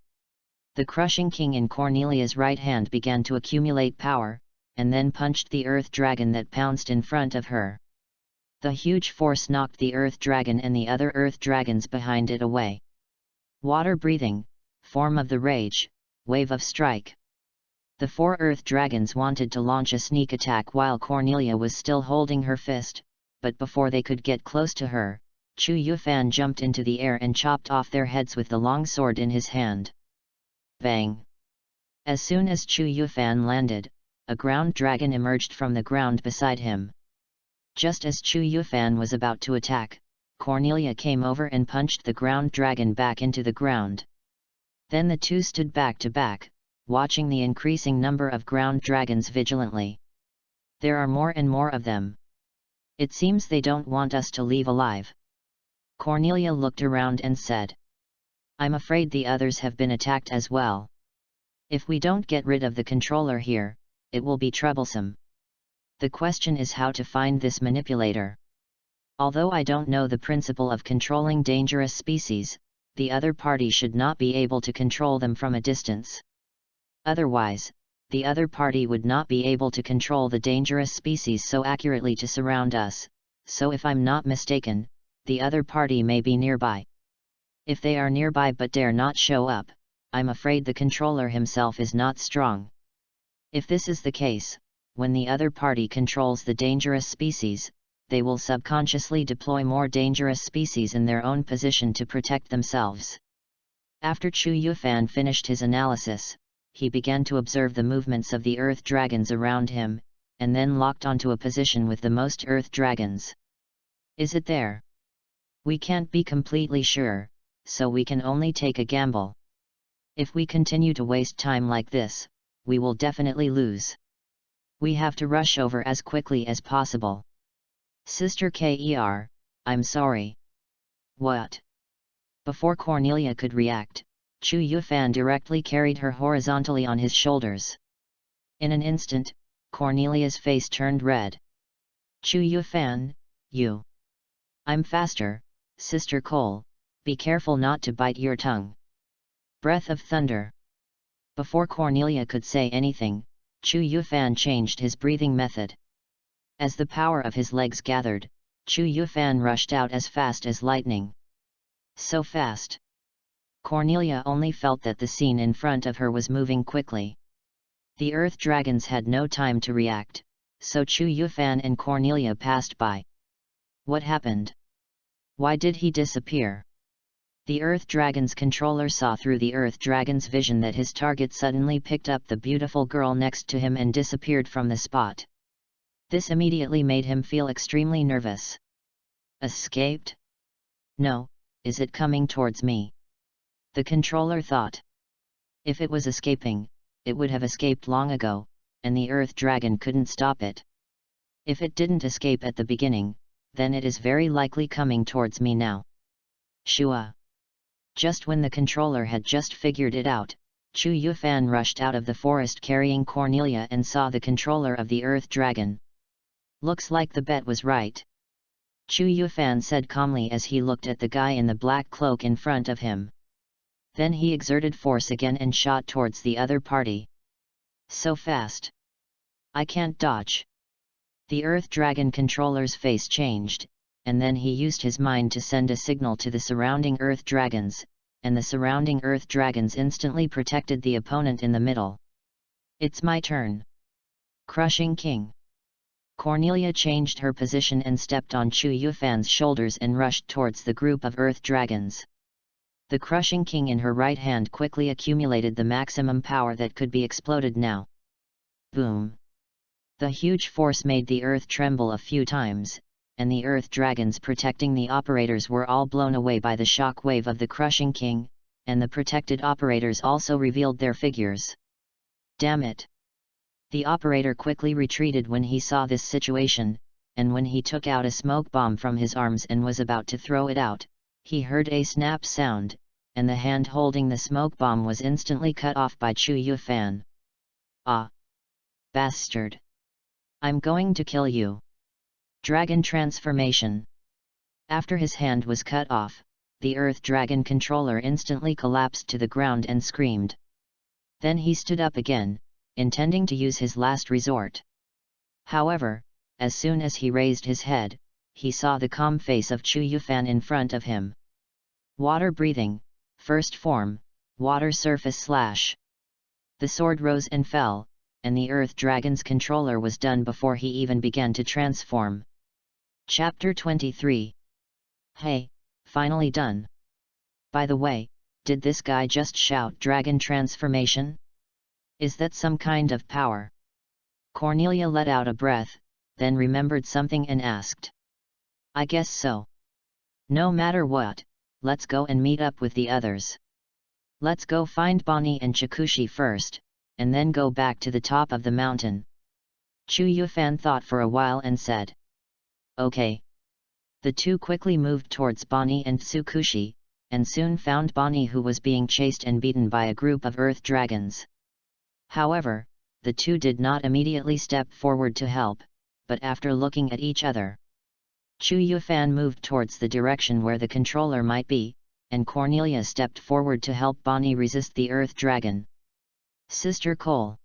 The Crushing King in Cornelia's right hand began to accumulate power, and then punched the earth dragon that pounced in front of her. The huge force knocked the earth dragon and the other earth dragons behind it away. Water breathing, form of the rage, wave of strike. The four earth dragons wanted to launch a sneak attack while Cornelia was still holding her fist, but before they could get close to her, Chu Yufan jumped into the air and chopped off their heads with the long sword in his hand. Bang! As soon as Chu Yufan landed, a ground dragon emerged from the ground beside him. Just as Chu Yufan was about to attack, Cornelia came over and punched the ground dragon back into the ground. Then the two stood back to back, watching the increasing number of ground dragons vigilantly. There are more and more of them. It seems they don't want us to leave alive. Cornelia looked around and said, I'm afraid the others have been attacked as well. If we don't get rid of the controller here, it will be troublesome. The question is how to find this manipulator. Although I don't know the principle of controlling dangerous species, the other party should not be able to control them from a distance. Otherwise, the other party would not be able to control the dangerous species so accurately to surround us, so if I'm not mistaken, the other party may be nearby. If they are nearby but dare not show up, I'm afraid the controller himself is not strong. If this is the case, when the other party controls the dangerous species, they will subconsciously deploy more dangerous species in their own position to protect themselves. After Chu Yufan finished his analysis, he began to observe the movements of the earth dragons around him, and then locked onto a position with the most earth dragons. Is it there? We can't be completely sure, so we can only take a gamble. If we continue to waste time like this, we will definitely lose. We have to rush over as quickly as possible. Sister Ker, I'm sorry. What? Before Cornelia could react, Chu Yufan directly carried her horizontally on his shoulders. In an instant, Cornelia's face turned red. Chu Yufan, you. I'm faster, Sister Cole, be careful not to bite your tongue. Breath of thunder. Before Cornelia could say anything, Chu Yufan changed his breathing method. As the power of his legs gathered, Chu Yufan rushed out as fast as lightning. So fast. Cornelia only felt that the scene in front of her was moving quickly. The earth dragons had no time to react, so Chu Yufan and Cornelia passed by. What happened? Why did he disappear? The Earth Dragon's controller saw through the Earth Dragon's vision that his target suddenly picked up the beautiful girl next to him and disappeared from the spot. This immediately made him feel extremely nervous. Escaped? No, is it coming towards me? The controller thought. If it was escaping, it would have escaped long ago, and the Earth Dragon couldn't stop it. If it didn't escape at the beginning, then it is very likely coming towards me now. Shua. Just when the controller had just figured it out, Chu Yufan rushed out of the forest carrying Cornelia and saw the controller of the Earth Dragon. Looks like the bet was right. Chu Yufan said calmly as he looked at the guy in the black cloak in front of him. Then he exerted force again and shot towards the other party. So fast. I can't dodge. The Earth Dragon controller's face changed, and then he used his mind to send a signal to the surrounding Earth Dragons, and the surrounding Earth Dragons instantly protected the opponent in the middle. It's my turn. Crushing King. Cornelia changed her position and stepped on Chu Yufan's shoulders and rushed towards the group of Earth Dragons. The Crushing King in her right hand quickly accumulated the maximum power that could be exploded now. Boom! The huge force made the earth tremble a few times, and the Earth Dragons protecting the operators were all blown away by the shock wave of the Crushing King, and the protected operators also revealed their figures. Damn it! The operator quickly retreated when he saw this situation, and when he took out a smoke bomb from his arms and was about to throw it out, he heard a snap sound, and the hand holding the smoke bomb was instantly cut off by Chu Yufan. Ah! Bastard! I'm going to kill you! Dragon Transformation. After his hand was cut off, the Earth Dragon controller instantly collapsed to the ground and screamed. Then he stood up again, intending to use his last resort. However, as soon as he raised his head, he saw the calm face of Chu Yufan in front of him. Water breathing, first form, water surface slash. The sword rose and fell, and the Earth Dragon's controller was done before he even began to transform. Chapter 23. Hey, finally done. By the way, did this guy just shout Dragon Transformation? Is that some kind of power? Cornelia let out a breath, then remembered something and asked. I guess so. No matter what, let's go and meet up with the others. Let's go find Bonnie and Chikushi first, and then go back to the top of the mountain. Chu Yufan thought for a while and said. Okay. The two quickly moved towards Bonnie and Tsukushi, and soon found Bonnie who was being chased and beaten by a group of Earth Dragons. However, the two did not immediately step forward to help, but after looking at each other. Chu Yufan moved towards the direction where the controller might be, and Cornelia stepped forward to help Bonnie resist the Earth Dragon. Sister Cole.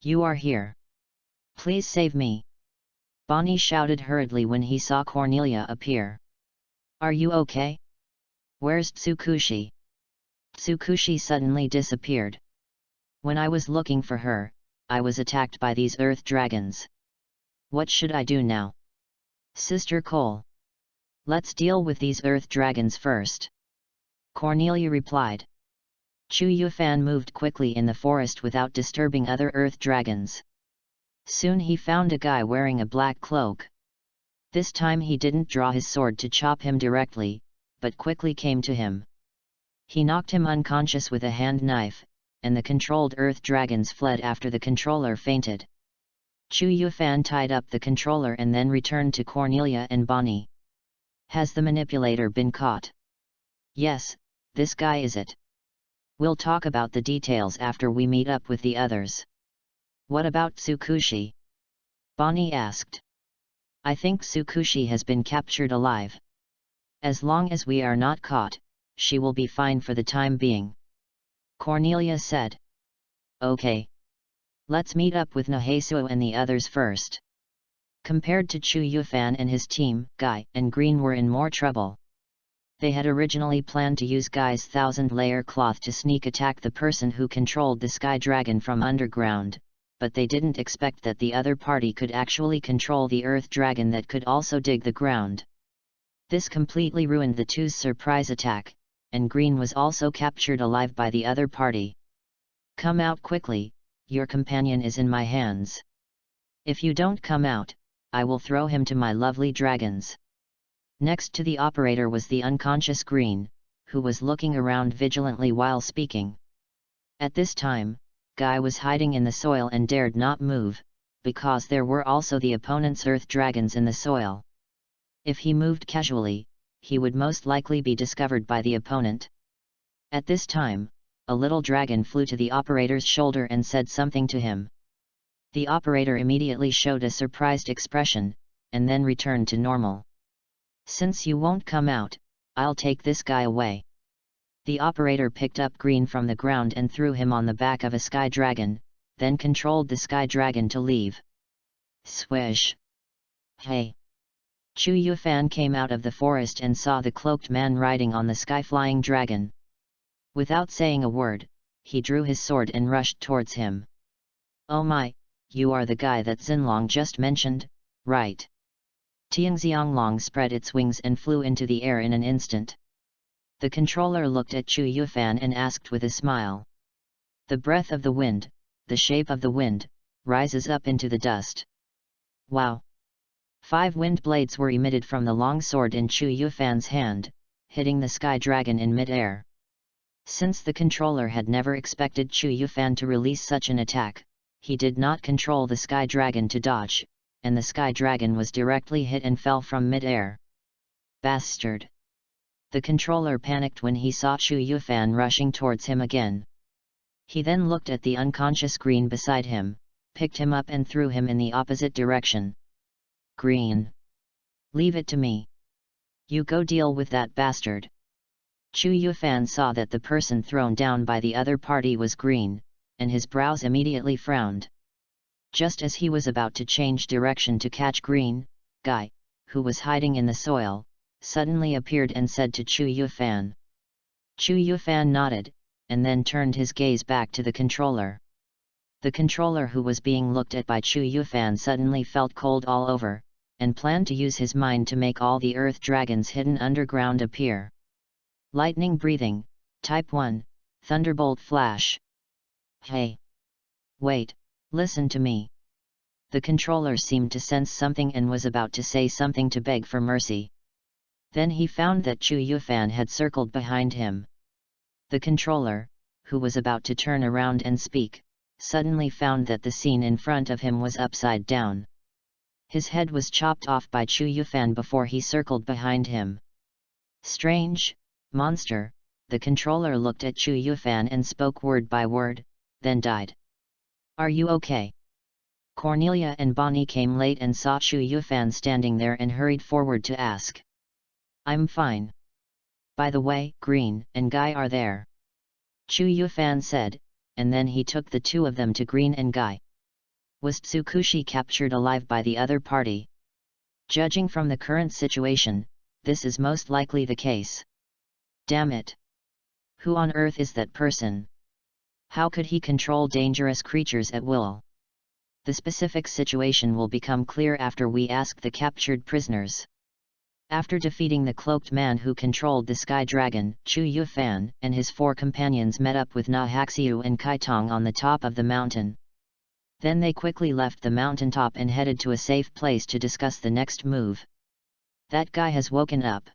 You are here. Please save me. Bonnie shouted hurriedly when he saw Cornelia appear. Are you okay? Where's Tsukushi? Tsukushi suddenly disappeared. When I was looking for her, I was attacked by these Earth Dragons. What should I do now? Sister Cole. Let's deal with these Earth Dragons first. Cornelia replied. Chu Yufan moved quickly in the forest without disturbing other Earth Dragons. Soon he found a guy wearing a black cloak. This time he didn't draw his sword to chop him directly, but quickly came to him. He knocked him unconscious with a hand knife, and the controlled Earth Dragons fled after the controller fainted. Chu Yufan tied up the controller and then returned to Cornelia and Bonnie. Has the manipulator been caught? Yes, this guy is it. We'll talk about the details after we meet up with the others. What about Tsukushi? Bonnie asked. I think Tsukushi has been captured alive. As long as we are not caught, she will be fine for the time being. Cornelia said. Okay. Let's meet up with Nihasuo and the others first. Compared to Chu Yufan and his team, Guy and Green were in more trouble. They had originally planned to use Guy's 1000-layer cloth to sneak attack the person who controlled the Sky Dragon from underground, but they didn't expect that the other party could actually control the Earth Dragon that could also dig the ground. This completely ruined the two's surprise attack, and Green was also captured alive by the other party. "Come out quickly, your companion is in my hands. If you don't come out, I will throw him to my lovely dragons." Next to the operator was the unconscious Green, who was looking around vigilantly while speaking. At this time, Guy was hiding in the soil and dared not move, because there were also the opponent's earth dragons in the soil. If he moved casually, he would most likely be discovered by the opponent. At this time, a little dragon flew to the operator's shoulder and said something to him. The operator immediately showed a surprised expression, and then returned to normal. "Since you won't come out, I'll take this guy away." The operator picked up Green from the ground and threw him on the back of a sky dragon, then controlled the sky dragon to leave. Swish! Hey! Chu Yufan came out of the forest and saw the cloaked man riding on the sky-flying dragon. Without saying a word, he drew his sword and rushed towards him. "Oh my, you are the guy that Xinlong just mentioned, right?" Tianxianglong spread its wings and flew into the air in an instant. The controller looked at Chu Yufan and asked with a smile. "The breath of the wind, the shape of the wind, rises up into the dust." Wow! 5 wind blades were emitted from the long sword in Chu Yufan's hand, hitting the sky dragon in mid-air. Since the controller had never expected Chu Yufan to release such an attack, he did not control the sky dragon to dodge, and the sky dragon was directly hit and fell from mid-air. Bastard! The controller panicked when he saw Chu Yufan rushing towards him again. He then looked at the unconscious Green beside him, picked him up and threw him in the opposite direction. "Green! Leave it to me. You go deal with that bastard." Chu Yufan saw that the person thrown down by the other party was Green, and his brows immediately frowned. Just as he was about to change direction to catch Green, Guy, who was hiding in the soil, suddenly appeared and said to Chu Yufan. Chu Yufan nodded, and then turned his gaze back to the controller. The controller, who was being looked at by Chu Yufan, suddenly felt cold all over, and planned to use his mind to make all the earth dragons hidden underground appear. Lightning breathing, Type 1, Thunderbolt Flash. "Hey! Wait, listen to me." The controller seemed to sense something and was about to say something to beg for mercy. Then he found that Chu Yufan had circled behind him. The controller, who was about to turn around and speak, suddenly found that the scene in front of him was upside down. His head was chopped off by Chu Yufan before he circled behind him. "Strange, monster," the controller looked at Chu Yufan and spoke word by word, then died. "Are you okay?" Cornelia and Bonnie came late and saw Chu Yufan standing there and hurried forward to ask. "I'm fine. By the way, Green and Guy are there," Chu Yufan said, and then he took the 2 of them to Green and Guy. Was Tsukushi captured alive by the other party? Judging from the current situation, this is most likely the case. Damn it! Who on earth is that person? How could he control dangerous creatures at will? The specific situation will become clear after we ask the captured prisoners. After defeating the cloaked man who controlled the sky dragon, Chu Yufan and his 4 companions met up with Na Haxiu and Kaitong on the top of the mountain. Then they quickly left the mountaintop and headed to a safe place to discuss the next move. "That guy has woken up,"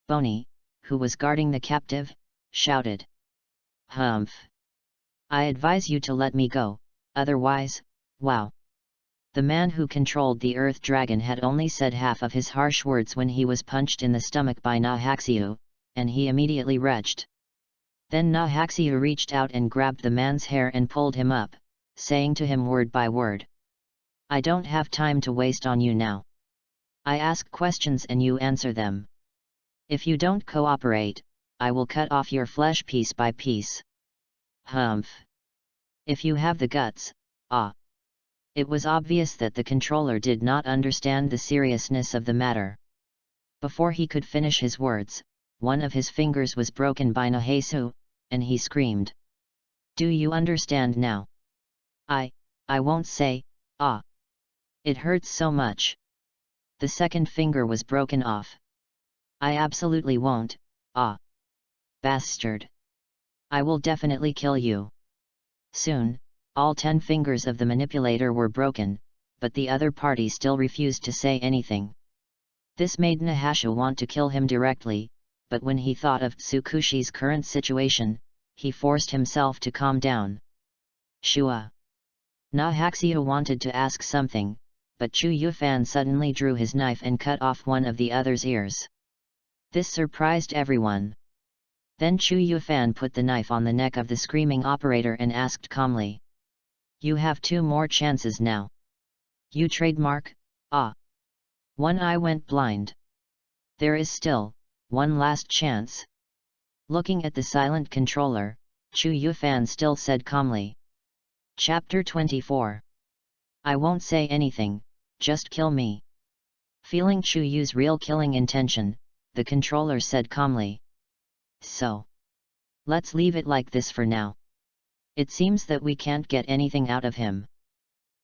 Bonnie, who was guarding the captive, shouted. "Humph! I advise you to let me go, otherwise, wow." The man who controlled the earth dragon had only said half of his harsh words when he was punched in the stomach by Na Haxiu, and he immediately retched. Then Na Haxiu reached out and grabbed the man's hair and pulled him up, saying to him word by word, "I don't have time to waste on you now. I ask questions and you answer them. If you don't cooperate, I will cut off your flesh piece by piece." Humph! If you have the guts, ah! It was obvious that the controller did not understand the seriousness of the matter. Before he could finish his words, one of his fingers was broken by Nahesu, and he screamed. "Do you understand now?" I won't say, ah. It hurts so much." The second finger was broken off. "I absolutely won't, ah." Bastard! I will definitely kill you. Soon, all 10 fingers of the manipulator were broken, but the other party still refused to say anything. This made Nahasha want to kill him directly, but when he thought of Tsukushi's current situation, he forced himself to calm down. Shua! Nahaxia wanted to ask something, but Chu Yufan suddenly drew his knife and cut off one of the other's ears. This surprised everyone. Then Chu Yufan put the knife on the neck of the screaming operator and asked calmly. You have 2 more chances now. You trademark? Ah. One eye went blind. There is still one last chance. Looking at the silent controller, Chu Yufan still said calmly. Chapter 24. I won't say anything, just kill me. Feeling Chu Yu's real killing intention, the controller said calmly. So. Let's leave it like this for now. It seems that we can't get anything out of him.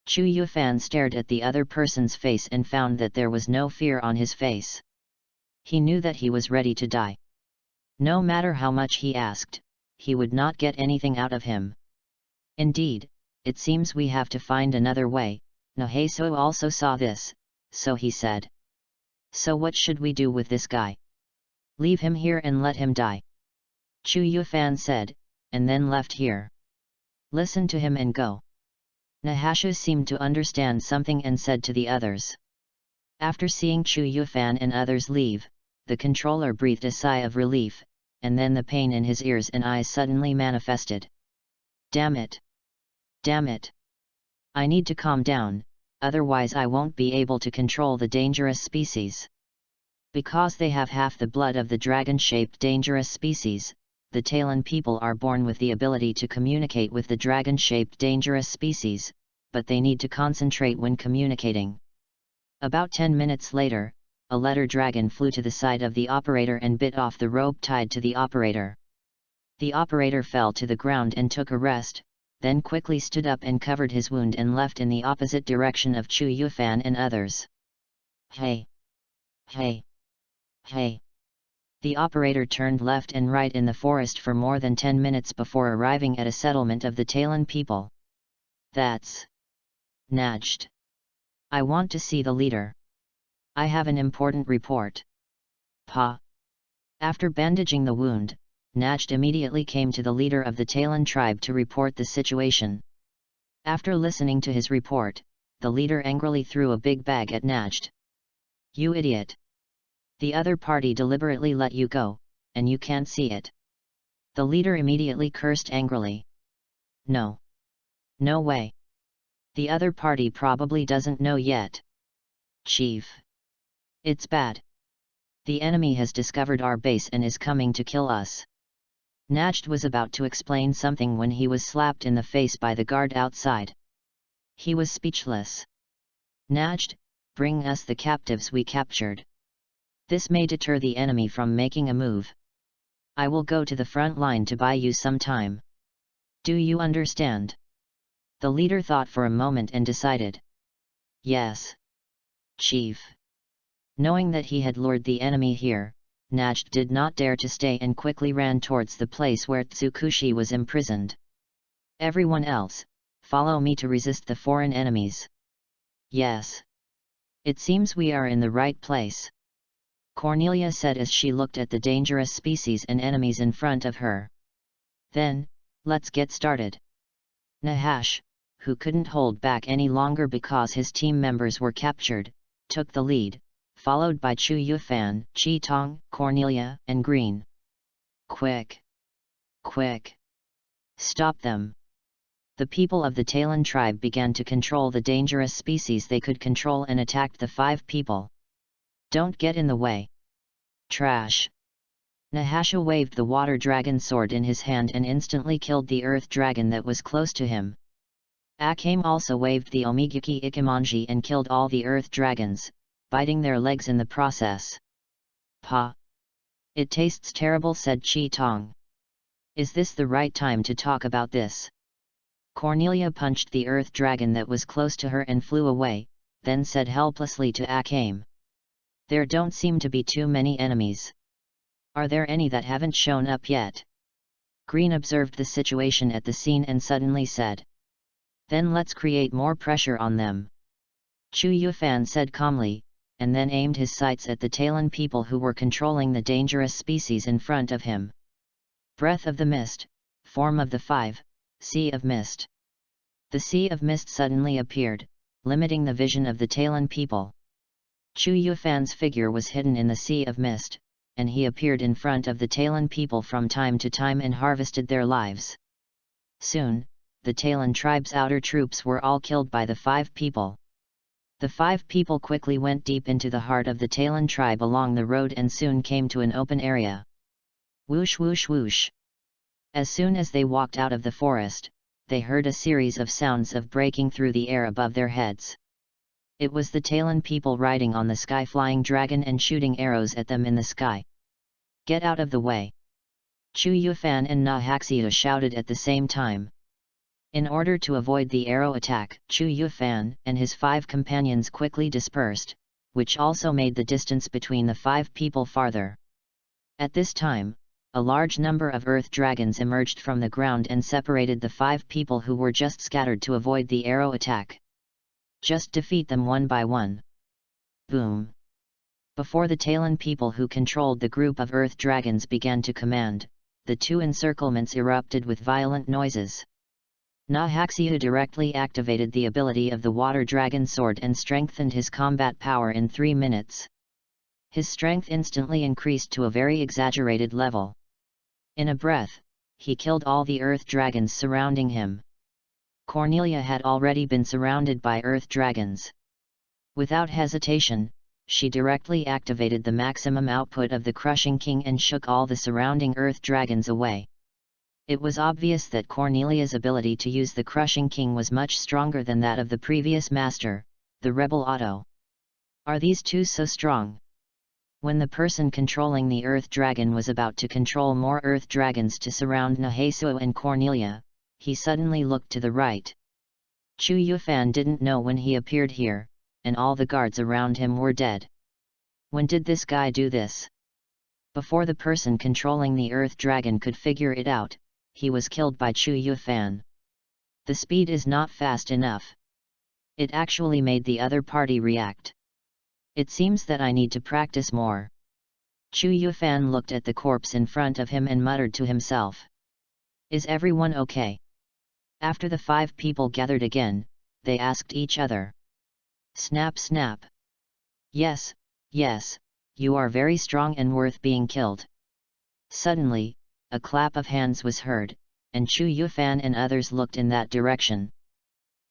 Chu Yufan stared at the other person's face and found that there was no fear on his face. He knew that he was ready to die. No matter how much he asked, he would not get anything out of him. Indeed, it seems we have to find another way. Nahaso also saw this, so he said. So what should we do with this guy? Leave him here and let him die. Chu Yufan said, and then left here. Listen to him and go. Nahasha seemed to understand something and said to the others. After seeing Chu Yufan and others leave, the controller breathed a sigh of relief, and then the pain in his ears and eyes suddenly manifested. Damn it! Damn it! I need to calm down, otherwise I won't be able to control the dangerous species. Because they have half the blood of the dragon-shaped dangerous species, the Talon people are born with the ability to communicate with the dragon-shaped dangerous species, but they need to concentrate when communicating. About 10 minutes later, a letter dragon flew to the side of the operator and bit off the rope tied to the operator. The operator fell to the ground and took a rest, then quickly stood up and covered his wound and left in the opposite direction of Chu Yufan and others. Hey! Hey! Hey! The operator turned left and right in the forest for more than 10 minutes before arriving at a settlement of the Talon people. That's Najd. I want to see the leader. I have an important report. Pa. After bandaging the wound, Najd immediately came to the leader of the Talon tribe to report the situation. After listening to his report, the leader angrily threw a big bag at Najd. You idiot! The other party deliberately let you go, and you can't see it. The leader immediately cursed angrily. No. No way. The other party probably doesn't know yet. Chief. It's bad. The enemy has discovered our base and is coming to kill us. Najd was about to explain something when he was slapped in the face by the guard outside. He was speechless. Najd, bring us the captives we captured. This may deter the enemy from making a move. I will go to the front line to buy you some time. Do you understand? The leader thought for a moment and decided. Yes. Chief. Knowing that he had lured the enemy here, Najd did not dare to stay and quickly ran towards the place where Tsukushi was imprisoned. Everyone else, follow me to resist the foreign enemies. Yes. It seems we are in the right place. Cornelia said as she looked at the dangerous species and enemies in front of her. Then, let's get started. Nahash, who couldn't hold back any longer because his team members were captured, took the lead, followed by Chu Yufan, Chi Tong, Cornelia, and Green. Quick! Quick! Stop them! The people of the Talon tribe began to control the dangerous species they could control and attacked the 5 people. Don't get in the way. Trash! Nahasha waved the water dragon sword in his hand and instantly killed the earth dragon that was close to him. Akame also waved the Omigaki Ikimonji and killed all the earth dragons, biting their legs in the process. Pa! It tastes terrible, said Chi Tong. Is this the right time to talk about this? Cornelia punched the earth dragon that was close to her and flew away, then said helplessly to Akame. There don't seem to be too many enemies. Are there any that haven't shown up yet? Green observed the situation at the scene and suddenly said. Then let's create more pressure on them. Chu Yufan said calmly, and then aimed his sights at the Talon people who were controlling the dangerous species in front of him. Breath of the mist, form of the 5, sea of mist. The sea of mist suddenly appeared, limiting the vision of the Talon people. Chu Yufan's figure was hidden in the sea of mist, and he appeared in front of the Talon people from time to time and harvested their lives. Soon, the Talon tribe's outer troops were all killed by the 5 people. The 5 people quickly went deep into the heart of the Talon tribe along the road and soon came to an open area. Whoosh whoosh whoosh. As soon as they walked out of the forest, they heard a series of sounds of breaking through the air above their heads. It was the Talon people riding on the sky-flying dragon and shooting arrows at them in the sky. Get out of the way! Chu Yufan and Nahaxiu shouted at the same time. In order to avoid the arrow attack, Chu Yufan and his 5 companions quickly dispersed, which also made the distance between the 5 people farther. At this time, a large number of earth dragons emerged from the ground and separated the 5 people who were just scattered to avoid the arrow attack. Just defeat them one by one. Boom! Before the Talon people who controlled the group of earth dragons began to command, the 2 encirclements erupted with violent noises. Nahaxiu directly activated the ability of the water dragon sword and strengthened his combat power in 3 minutes. His strength instantly increased to a very exaggerated level. In a breath, he killed all the earth dragons surrounding him. Cornelia had already been surrounded by earth dragons. Without hesitation, she directly activated the maximum output of the Crushing King and shook all the surrounding earth dragons away. It was obvious that Cornelia's ability to use the Crushing King was much stronger than that of the previous master, the rebel Otto. Are these 2 so strong? When the person controlling the earth dragon was about to control more earth dragons to surround Nahaxiu and Cornelia, he suddenly looked to the right. Chu Yufan didn't know when he appeared here, and all the guards around him were dead. When did this guy do this? Before the person controlling the earth dragon could figure it out, he was killed by Chu Yufan. The speed is not fast enough. It actually made the other party react. It seems that I need to practice more. Chu Yufan looked at the corpse in front of him and muttered to himself. Is everyone okay? After the 5 people gathered again, they asked each other. Snap snap. Yes, yes, you are very strong and worth being killed. Suddenly, a clap of hands was heard, and Chu Yufan and others looked in that direction.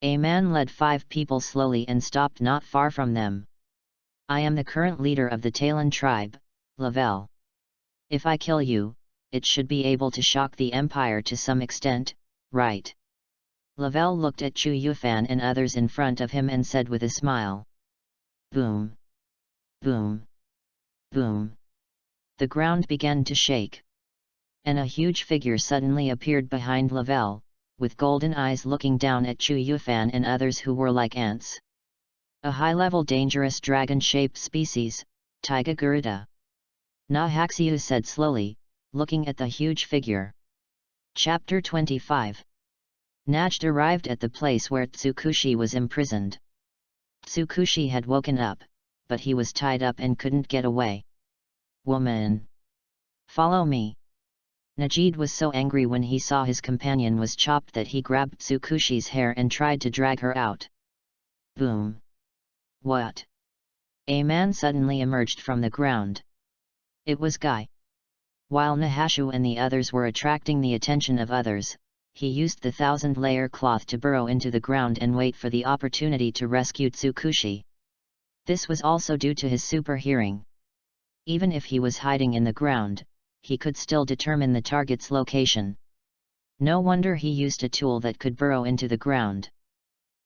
A man led 5 people slowly and stopped not far from them. I am the current leader of the Talon tribe, Lavelle. If I kill you, it should be able to shock the Empire to some extent, right? Lavelle looked at Chu Yufan and others in front of him and said with a smile. Boom! Boom! Boom! The ground began to shake. And a huge figure suddenly appeared behind Lavelle, with golden eyes looking down at Chu Yufan and others who were like ants. A high-level dangerous dragon-shaped species, Taiga Garuda. Nahaxiu said slowly, looking at the huge figure. Chapter 25. Najd arrived at the place where Tsukushi was imprisoned. Tsukushi had woken up, but he was tied up and couldn't get away. Woman! Follow me! Najd was so angry when he saw his companion was chopped that he grabbed Tsukushi's hair and tried to drag her out. Boom! What? A man suddenly emerged from the ground. It was Guy. While Nahaxiu and the others were attracting the attention of others, he used the 1000-layer cloth to burrow into the ground and wait for the opportunity to rescue Tsukushi. This was also due to his super hearing. Even if he was hiding in the ground, he could still determine the target's location. No wonder he used a tool that could burrow into the ground.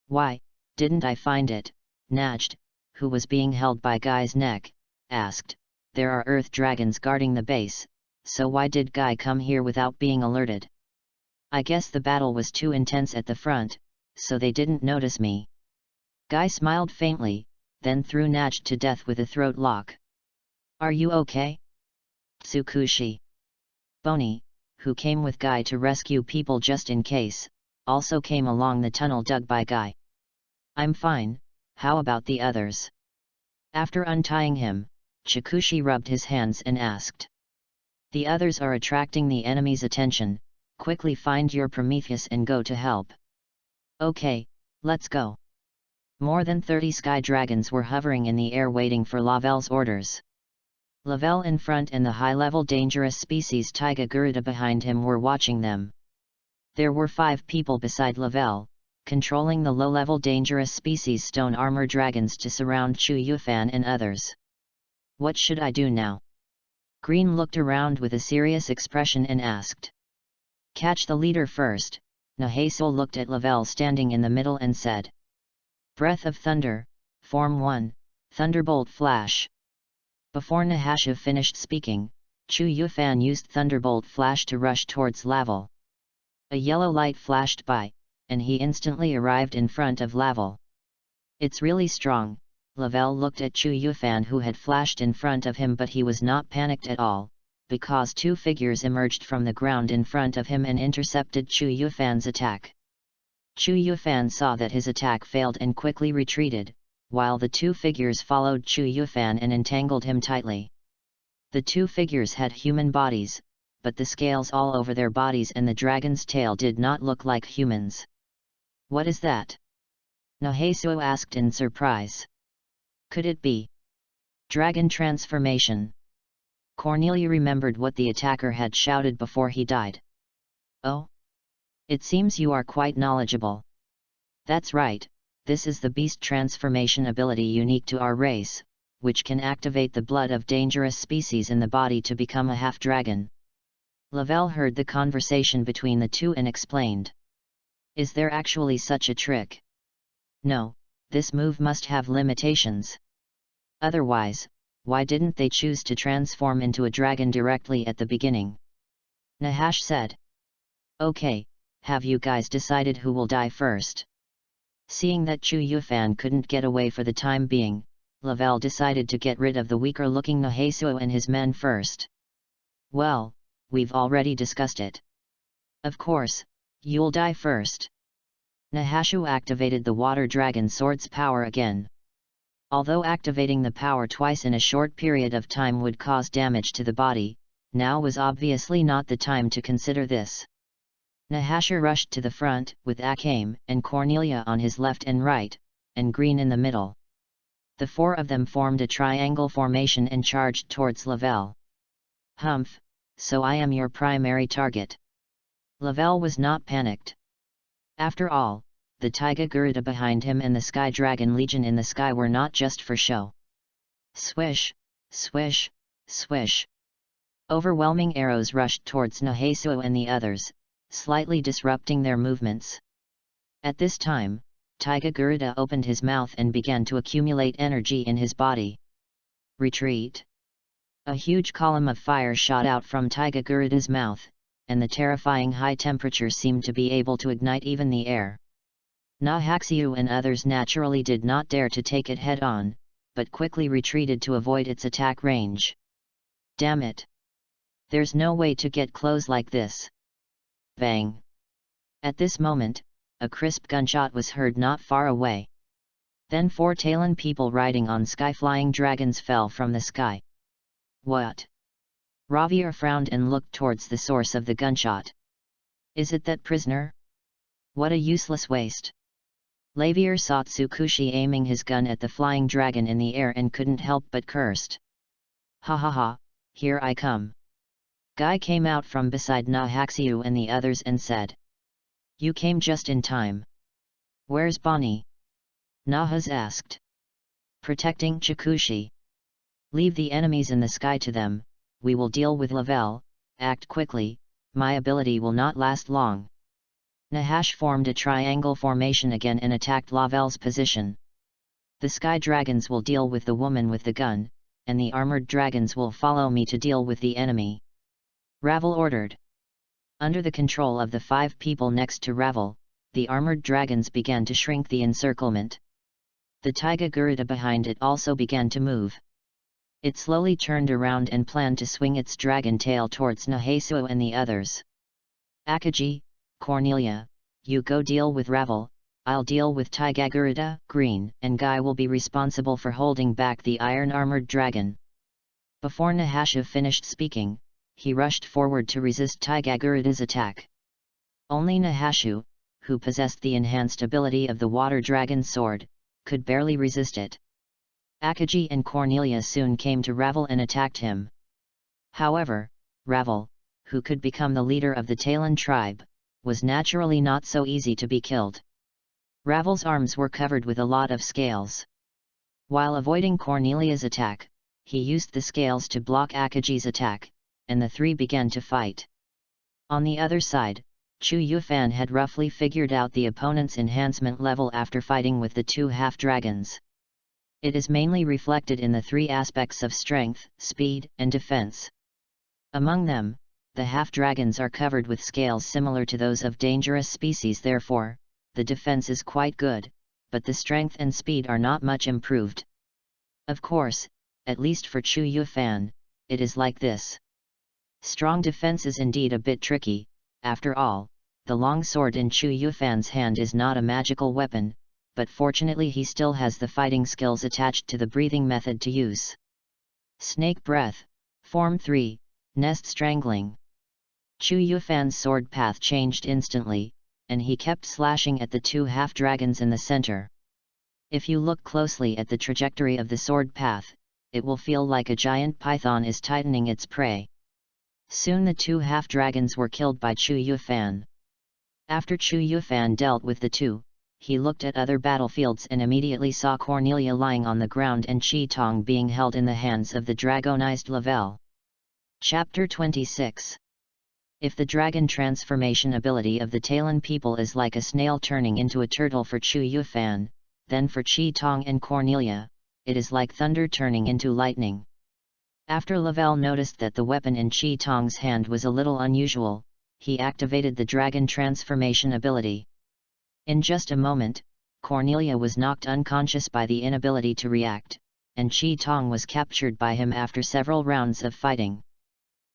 Why didn't I find it? Najd, who was being held by Guy's neck, asked. There are earth dragons guarding the base, so why did Guy come here without being alerted? I guess the battle was too intense at the front, so they didn't notice me. Guy smiled faintly, then threw Najd to death with a throat lock. Are you okay? Tsukushi. Boni, who came with Guy to rescue people just in case, also came along the tunnel dug by Guy. I'm fine, how about the others? After untying him, Chikushi rubbed his hands and asked. The others are attracting the enemy's attention, quickly find your Prometheus and go to help. Okay, let's go. More than 30 sky dragons were hovering in the air waiting for Lavel's orders. Lavel in front and the high-level dangerous species Taiga Garuda behind him were watching them. There were 5 people beside Lavel, controlling the low-level dangerous species stone armor dragons to surround Chu Yufan and others. What should I do now? Green looked around with a serious expression and asked. Catch the leader first. Nahaso looked at Lavel standing in the middle and said. Breath of Thunder, Form 1, Thunderbolt Flash. Before Nahasha finished speaking, Chu Yufan used Thunderbolt Flash to rush towards Lavel. A yellow light flashed by, and he instantly arrived in front of Lavel. It's really strong. Lavel looked at Chu Yufan who had flashed in front of him, but he was not panicked at all, because 2 figures emerged from the ground in front of him and intercepted Chu Yufan's attack. Chu Yufan saw that his attack failed and quickly retreated, while the 2 figures followed Chu Yufan and entangled him tightly. The 2 figures had human bodies, but the scales all over their bodies and the dragon's tail did not look like humans. What is that? Nahaso asked in surprise. Could it be dragon transformation? Cornelia remembered what the attacker had shouted before he died. Oh? It seems you are quite knowledgeable. That's right, this is the beast transformation ability unique to our race, which can activate the blood of dangerous species in the body to become a half-dragon. Lavel heard the conversation between the 2 and explained. Is there actually such a trick? No, this move must have limitations. Otherwise, why didn't they choose to transform into a dragon directly at the beginning? Nahash said. Okay, have you guys decided who will die first? Seeing that Chu Yufan couldn't get away for the time being, Lavel decided to get rid of the weaker-looking Nahaso and his men first. Well, we've already discussed it. Of course, you'll die first. Nahashu activated the water dragon sword's power again. Although activating the power twice in a short period of time would cause damage to the body, now was obviously not the time to consider this. Nahasha rushed to the front, with Akame and Cornelia on his left and right, and Green in the middle. The 4 of them formed a triangle formation and charged towards Lavel. Humph, so I am your primary target. Lavel was not panicked. After all, the Taiga Garuda behind him and the Sky Dragon Legion in the sky were not just for show. Swish, swish, swish. Overwhelming arrows rushed towards Nahaso and the others, slightly disrupting their movements. At this time, Taiga Garuda opened his mouth and began to accumulate energy in his body. Retreat. A huge column of fire shot out from Taiga Garuda's mouth, and the terrifying high temperature seemed to be able to ignite even the air. Nahaxiu and others naturally did not dare to take it head-on, but quickly retreated to avoid its attack range. Damn it! There's no way to get close like this. Bang! At this moment, a crisp gunshot was heard not far away. Then 4 Talon people riding on sky-flying dragons fell from the sky. What? Ravier frowned and looked towards the source of the gunshot. Is it that prisoner? What a useless waste. Lavier saw Tsukushi aiming his gun at the flying dragon in the air and couldn't help but cursed. Ha ha ha, here I come. Guy came out from beside Nahaxiu and the others and said. You came just in time. Where's Bonnie? Nahas asked. Protecting Chikushi. Leave the enemies in the sky to them, we will deal with Lavel, act quickly, my ability will not last long. Nahash formed a triangle formation again and attacked Lavel's position. The sky dragons will deal with the woman with the gun, and the armored dragons will follow me to deal with the enemy. Ravel ordered. Under the control of the 5 people next to Ravel, the armored dragons began to shrink the encirclement. The Taiga Garuda behind it also began to move. It slowly turned around and planned to swing its dragon tail towards Nahasuo and the others. Akagi, Cornelia, you go deal with Ravel, I'll deal with Taigagurita, Green, and Guy will be responsible for holding back the iron-armored dragon. Before Nahasuo finished speaking, he rushed forward to resist Taigagurita's attack. Only Nahasuo, who possessed the enhanced ability of the water dragon sword, could barely resist it. Akagi and Cornelia soon came to Ravel and attacked him. However, Ravel, who could become the leader of the Talon tribe, was naturally not so easy to be killed. Ravel's arms were covered with a lot of scales. While avoiding Cornelia's attack, he used the scales to block Akagi's attack, and the three began to fight. On the other side, Chu Yufan had roughly figured out the opponent's enhancement level after fighting with the two half-dragons. It is mainly reflected in the three aspects of strength, speed, and defense. Among them, the half-dragons are covered with scales similar to those of dangerous species, therefore, the defense is quite good, but the strength and speed are not much improved. Of course, at least for Chu Yufan, it is like this. Strong defense is indeed a bit tricky. After all, the long sword in Chu Yufan's hand is not a magical weapon, but fortunately he still has the fighting skills attached to the breathing method to use. Snake Breath, Form 3, Nest Strangling. Chu Yufan's sword path changed instantly, and he kept slashing at the two half-dragons in the center. If you look closely at the trajectory of the sword path, it will feel like a giant python is tightening its prey. Soon the two half-dragons were killed by Chu Yufan. After Chu Yufan dealt with the two, he looked at other battlefields and immediately saw Cornelia lying on the ground and Chi Tong being held in the hands of the dragonized Lavelle. Chapter 26. If the dragon transformation ability of the Talon people is like a snail turning into a turtle for Chu Yufan, then for Chi Tong and Cornelia, it is like thunder turning into lightning. After Lavelle noticed that the weapon in Chi Tong's hand was a little unusual, he activated the dragon transformation ability. In just a moment, Cornelia was knocked unconscious by the inability to react, and Chi Tong was captured by him after several rounds of fighting.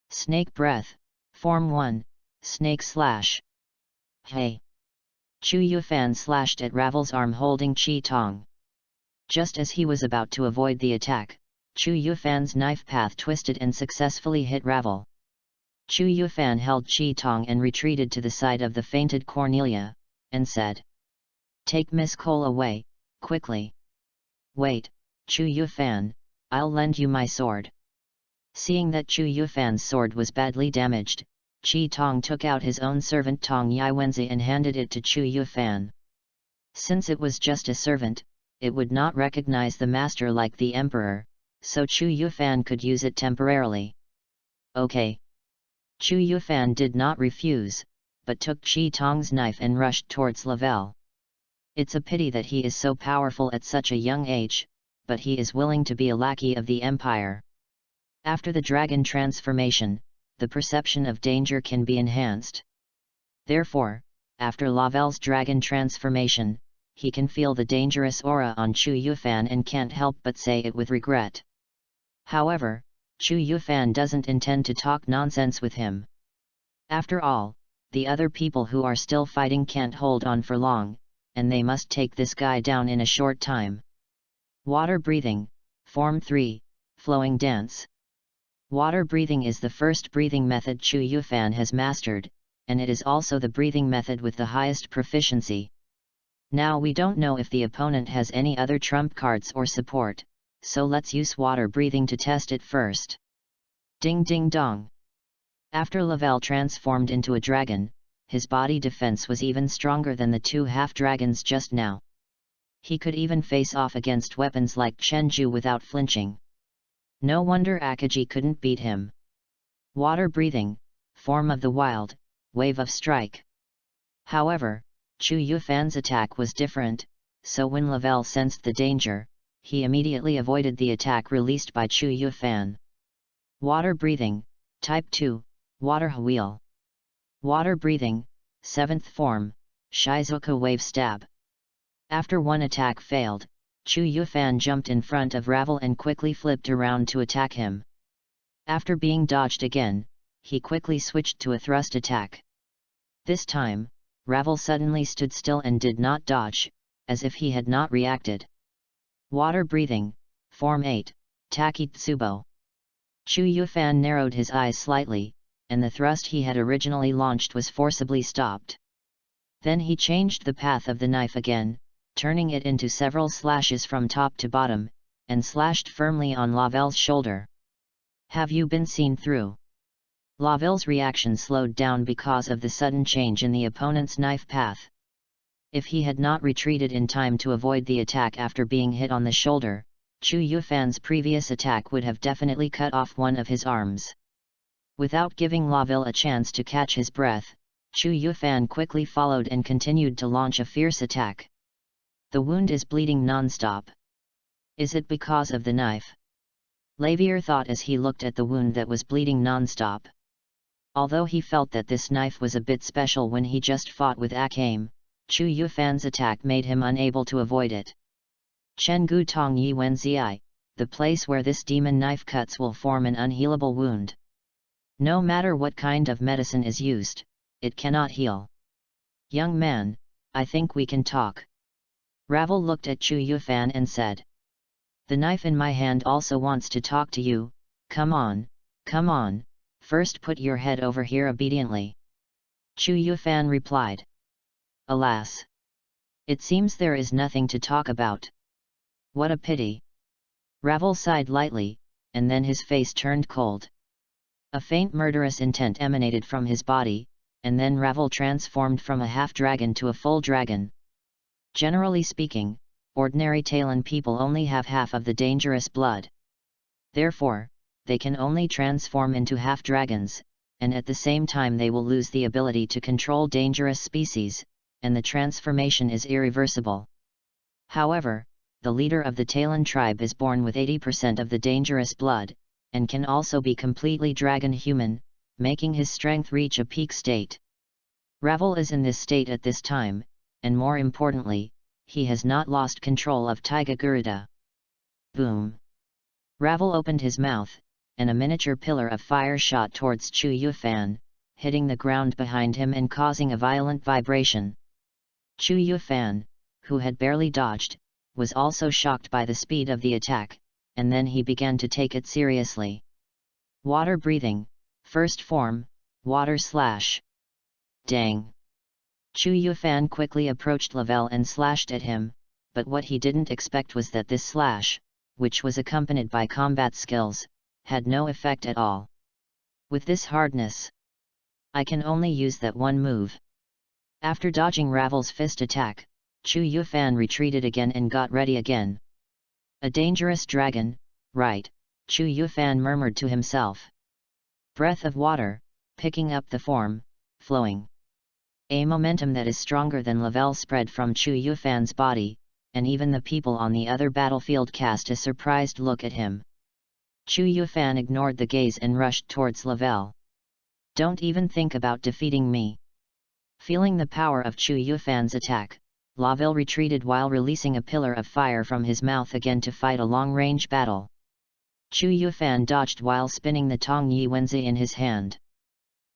Snake Breath, Form 1, Snake Slash. Hey! Chu Yufan slashed at Ravel's arm holding Chi Tong. Just as he was about to avoid the attack, Chu Yufan's knife path twisted and successfully hit Ravel. Chu Yufan held Chi Tong and retreated to the side of the fainted Cornelia, and said, "Take Miss Cole away, quickly." "Wait, Chu Yufan, I'll lend you my sword." Seeing that Chu Yufan's sword was badly damaged, Chi Tong took out his own servant Tong Yiwenzi and handed it to Chu Yufan. Since it was just a servant, it would not recognize the master like the emperor, so Chu Yufan could use it temporarily. Okay. Chu Yufan did not refuse, but took Chi Tong's knife and rushed towards Lavelle. It's a pity that he is so powerful at such a young age, but he is willing to be a lackey of the empire. After the dragon transformation, the perception of danger can be enhanced. Therefore, after Lavelle's dragon transformation, he can feel the dangerous aura on Chu Yufan and can't help but say it with regret. However, Chu Yufan doesn't intend to talk nonsense with him. After all, the other people who are still fighting can't hold on for long, and they must take this guy down in a short time. Water Breathing, Form 3, Flowing Dance. Water breathing is the first breathing method Chu Yufan has mastered, and it is also the breathing method with the highest proficiency. Now we don't know if the opponent has any other trump cards or support, so let's use water breathing to test it first. Ding ding dong! After Lavelle transformed into a dragon, his body defense was even stronger than the two half-dragons just now. He could even face off against weapons like Chenju without flinching. No wonder Akagi couldn't beat him. Water breathing, form of the wild, wave of strike. However, Chu Yufan's attack was different, so when Lavelle sensed the danger, he immediately avoided the attack released by Chu Yufan. Water breathing, Type 2, Water Wheel. Water breathing, 7th form, Shizuka wave stab. After one attack failed, Chu Yufan jumped in front of Ravel and quickly flipped around to attack him. After being dodged again, he quickly switched to a thrust attack. This time, Ravel suddenly stood still and did not dodge, as if he had not reacted. Water breathing, Form 8, Takitsubo. Chu Yufan narrowed his eyes slightly, and the thrust he had originally launched was forcibly stopped. Then he changed the path of the knife again, turning it into several slashes from top to bottom, and slashed firmly on Lavelle's shoulder. Have you been seen through? Lavelle's reaction slowed down because of the sudden change in the opponent's knife path. If he had not retreated in time to avoid the attack after being hit on the shoulder, Chu Yufan's previous attack would have definitely cut off one of his arms. Without giving Lavelle a chance to catch his breath, Chu Yufan quickly followed and continued to launch a fierce attack. The wound is bleeding non-stop. Is it because of the knife? Lavier thought as he looked at the wound that was bleeding non-stop. Although he felt that this knife was a bit special when he just fought with Akame, Chu Yufan's attack made him unable to avoid it. Chenggu Tong Yi Wen Ziai, the place where this demon knife cuts will form an unhealable wound. No matter what kind of medicine is used, it cannot heal. Young man, I think we can talk. Ravel looked at Chu Yufan and said. The knife in my hand also wants to talk to you, come on, first put your head over here obediently. Chu Yufan replied. Alas! It seems there is nothing to talk about. What a pity. Ravel sighed lightly, and then his face turned cold. A faint murderous intent emanated from his body, and then Ravel transformed from a half-dragon to a full dragon. Generally speaking, ordinary Talon people only have half of the dangerous blood. Therefore, they can only transform into half-dragons, and at the same time they will lose the ability to control dangerous species, and the transformation is irreversible. However, the leader of the Talon tribe is born with 80% of the dangerous blood, and can also be completely dragon-human, making his strength reach a peak state. Ravel is in this state at this time, and more importantly, he has not lost control of Taiga Garuda. Boom! Ravel opened his mouth, and a miniature pillar of fire shot towards Chu Yufan, hitting the ground behind him and causing a violent vibration. Chu Yufan, who had barely dodged, was also shocked by the speed of the attack, and then he began to take it seriously. Water breathing, first form, water slash. Dang! Chu Yufan quickly approached Lavelle and slashed at him, but what he didn't expect was that this slash, which was accompanied by combat skills, had no effect at all. With this hardness, I can only use that one move. After dodging Ravel's fist attack, Chu Yufan retreated again and got ready again. A dangerous dragon, right, Chu Yufan murmured to himself. Breath of water, picking up the form, flowing. A momentum that is stronger than Lavelle spread from Chu Yufan's body, and even the people on the other battlefield cast a surprised look at him. Chu Yufan ignored the gaze and rushed towards Lavelle. Don't even think about defeating me. Feeling the power of Chu Yufan's attack, Lavelle retreated while releasing a pillar of fire from his mouth again to fight a long-range battle. Chu Yufan dodged while spinning the Tong Yi Wenzi in his hand.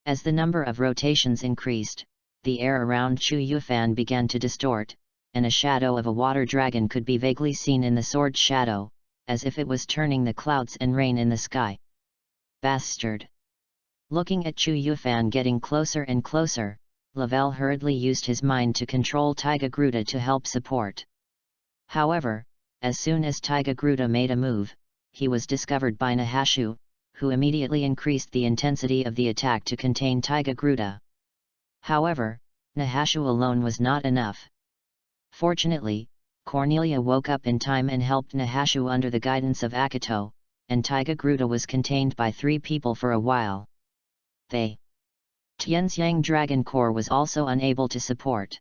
As the number of rotations increased, the air around Chu Yufan began to distort, and a shadow of a water dragon could be vaguely seen in the sword's shadow, as if it was turning the clouds and rain in the sky. Bastard! Looking at Chu Yufan getting closer and closer, Lavelle hurriedly used his mind to control Taiga Garuda to help support. However, as soon as Taiga Garuda made a move, he was discovered by Nahashu, who immediately increased the intensity of the attack to contain Taiga Garuda. However, Nahashu alone was not enough. Fortunately, Cornelia woke up in time and helped Nahashu under the guidance of Akito, and Taiga Garuda was contained by 3 people for a while. Tianxiang Dragon Corps was also unable to support.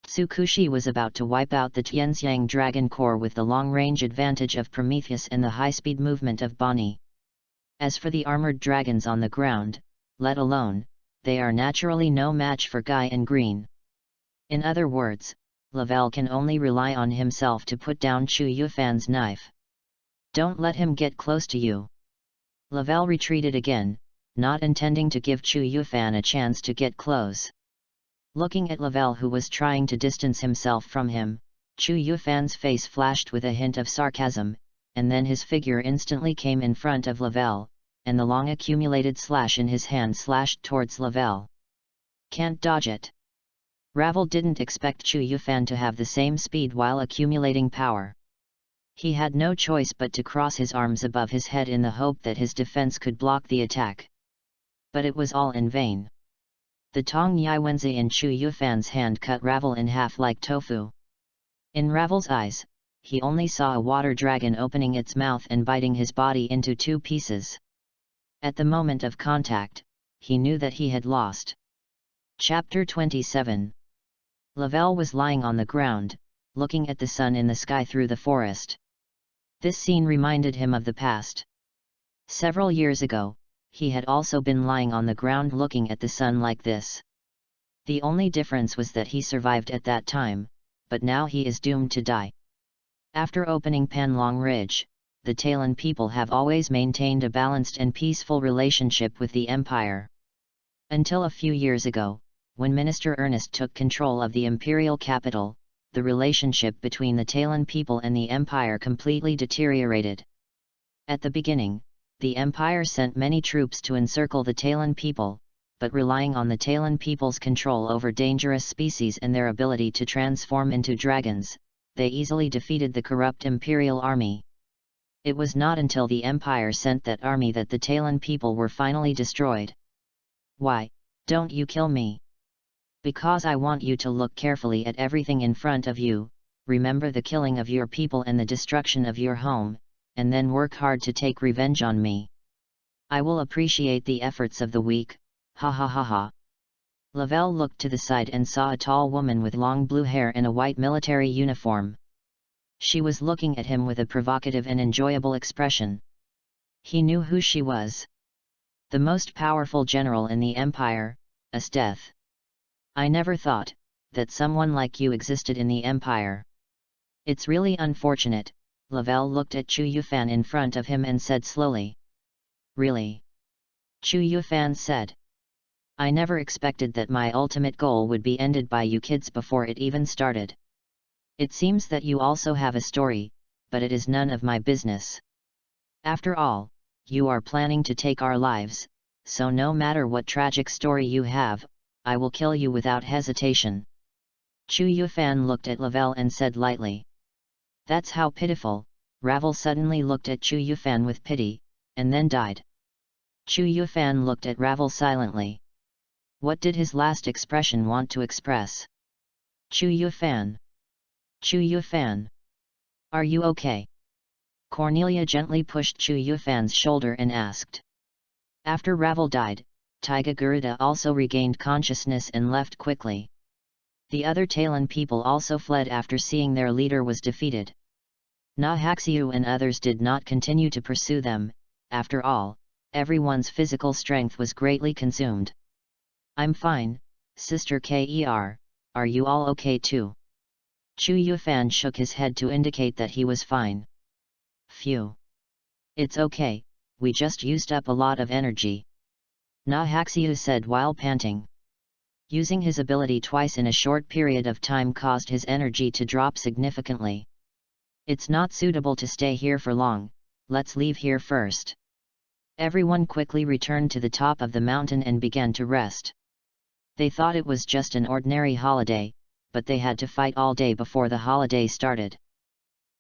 Tsukushi was about to wipe out the Tianxiang Dragon Corps with the long-range advantage of Prometheus and the high-speed movement of Bonnie. As for the armored dragons on the ground, let alone, they are naturally no match for Guy and Green. In other words, Lavelle can only rely on himself to put down Chu Yufan's knife. Don't let him get close to you. Lavelle retreated again, not intending to give Chu Yufan a chance to get close. Looking at Lavelle, who was trying to distance himself from him, Chu Yufan's face flashed with a hint of sarcasm, and then his figure instantly came in front of Lavelle, and the long accumulated slash in his hand slashed towards Lavelle. Can't dodge it. Ravel didn't expect Chu Yufan to have the same speed while accumulating power. He had no choice but to cross his arms above his head in the hope that his defense could block the attack. But it was all in vain. The Tong Yai Wenzi in Chu Yufan's hand cut Ravel in half like tofu. In Ravel's eyes, he only saw a water dragon opening its mouth and biting his body into two pieces. At the moment of contact, he knew that he had lost. Chapter 27. Lavelle was lying on the ground, looking at the sun in the sky through the forest. This scene reminded him of the past. Several years ago, he had also been lying on the ground looking at the sun like this. The only difference was that he survived at that time, but now he is doomed to die. After opening Panlong Ridge, the Talon people have always maintained a balanced and peaceful relationship with the Empire. Until a few years ago, when Minister Ernest took control of the imperial capital, the relationship between the Talon people and the Empire completely deteriorated. At the beginning, the Empire sent many troops to encircle the Talon people, but relying on the Talon people's control over dangerous species and their ability to transform into dragons, they easily defeated the corrupt imperial army. It was not until the Empire sent that army that the Talon people were finally destroyed. Why, don't you kill me? Because I want you to look carefully at everything in front of you, remember the killing of your people and the destruction of your home, and then work hard to take revenge on me. I will appreciate the efforts of the weak, ha ha ha ha. Lavelle looked to the side and saw a tall woman with long blue hair in a white military uniform. She was looking at him with a provocative and enjoyable expression. He knew who she was. The most powerful general in the Empire, Esteth. I never thought that someone like you existed in the Empire. It's really unfortunate. Lavelle looked at Chu Yufan in front of him and said slowly. Really? Chu Yufan said. I never expected that my ultimate goal would be ended by you kids before it even started. It seems that you also have a story, but it is none of my business. After all, you are planning to take our lives, so no matter what tragic story you have, I will kill you without hesitation. Chu Yufan looked at Lavelle and said lightly. That's how pitiful. Ravel suddenly looked at Chu Yufan with pity, and then died. Chu Yufan looked at Ravel silently. What did his last expression want to express? Chu Yufan. Chu Yufan. Are you okay? Cornelia gently pushed Chu Yufan's shoulder and asked. After Ravel died, Taiga Garuda also regained consciousness and left quickly. The other Talon people also fled after seeing their leader was defeated. Na Haxiu and others did not continue to pursue them. After all, everyone's physical strength was greatly consumed. I'm fine, Sister Ker, are you all okay too? Chu Yufan shook his head to indicate that he was fine. Phew. It's okay, we just used up a lot of energy. Na Haxiu said while panting. Using his ability twice in a short period of time caused his energy to drop significantly. It's not suitable to stay here for long, let's leave here first. Everyone quickly returned to the top of the mountain and began to rest. They thought it was just an ordinary holiday, but they had to fight all day before the holiday started.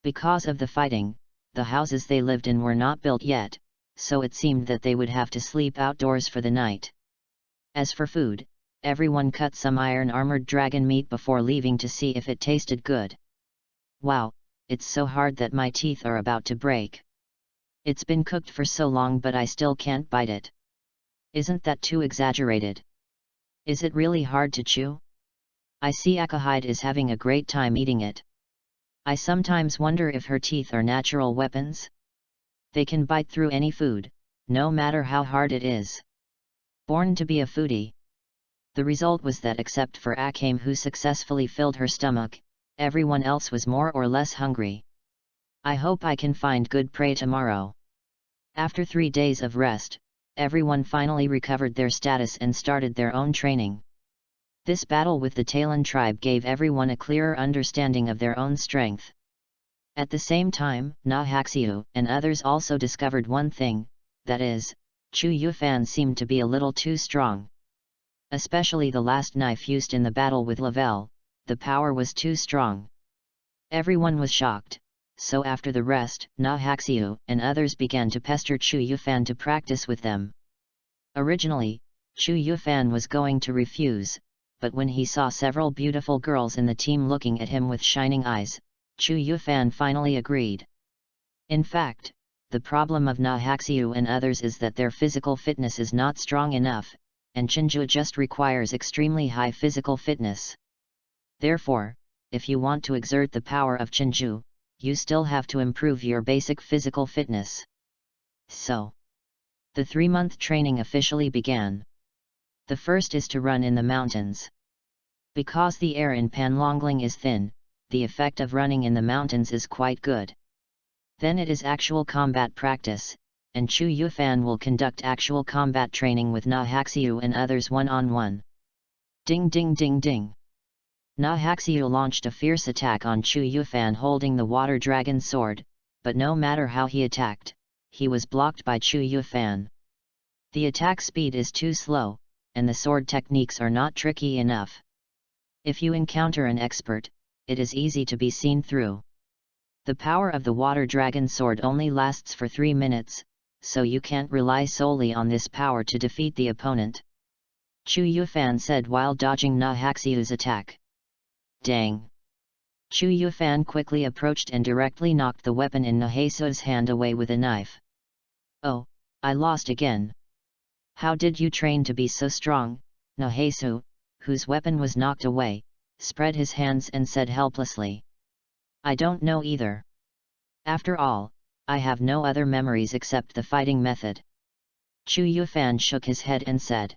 Because of the fighting, the houses they lived in were not built yet, so it seemed that they would have to sleep outdoors for the night. As for food, everyone cut some iron-armored dragon meat before leaving to see if it tasted good. Wow, it's so hard that my teeth are about to break. It's been cooked for so long but I still can't bite it. Isn't that too exaggerated? Is it really hard to chew? I see Akahide is having a great time eating it. I sometimes wonder if her teeth are natural weapons. They can bite through any food, no matter how hard it is. Born to be a foodie. The result was that except for Akame, who successfully filled her stomach, everyone else was more or less hungry. I hope I can find good prey tomorrow. After 3 days of rest, everyone finally recovered their status and started their own training. This battle with the Talon tribe gave everyone a clearer understanding of their own strength. At the same time, Nahaxiu and others also discovered one thing, that is, Chu Yufan seemed to be a little too strong. Especially the last knife used in the battle with Lavelle, the power was too strong. Everyone was shocked, so after the rest, Nahaxiu and others began to pester Chu Yufan to practice with them. Originally, Chu Yufan was going to refuse, but when he saw several beautiful girls in the team looking at him with shining eyes, Chu Yufan finally agreed. In fact, the problem of Nahaxiu and others is that their physical fitness is not strong enough, and Chinju just requires extremely high physical fitness. Therefore, if you want to exert the power of Chinju, you still have to improve your basic physical fitness. So, the 3-month training officially began. The first is to run in the mountains. Because the air in Panlongling is thin, the effect of running in the mountains is quite good. Then it is actual combat practice, and Chu Yufan will conduct actual combat training with Nahaxiu and others one-on-one. Ding ding ding ding. Nahaxiu launched a fierce attack on Chu Yufan holding the water dragon sword, but no matter how he attacked, he was blocked by Chu Yufan. The attack speed is too slow, and the sword techniques are not tricky enough. If you encounter an expert, it is easy to be seen through. The power of the water dragon sword only lasts for 3 minutes, so you can't rely solely on this power to defeat the opponent. Chu Yufan said while dodging Nahaxiu's attack. Dang! Chu Yufan quickly approached and directly knocked the weapon in Nahaxiu's hand away with a knife. Oh, I lost again. How did you train to be so strong? Nahaxiu, whose weapon was knocked away, spread his hands and said helplessly. I don't know either. After all, I have no other memories except the fighting method. Chu Yufan shook his head and said.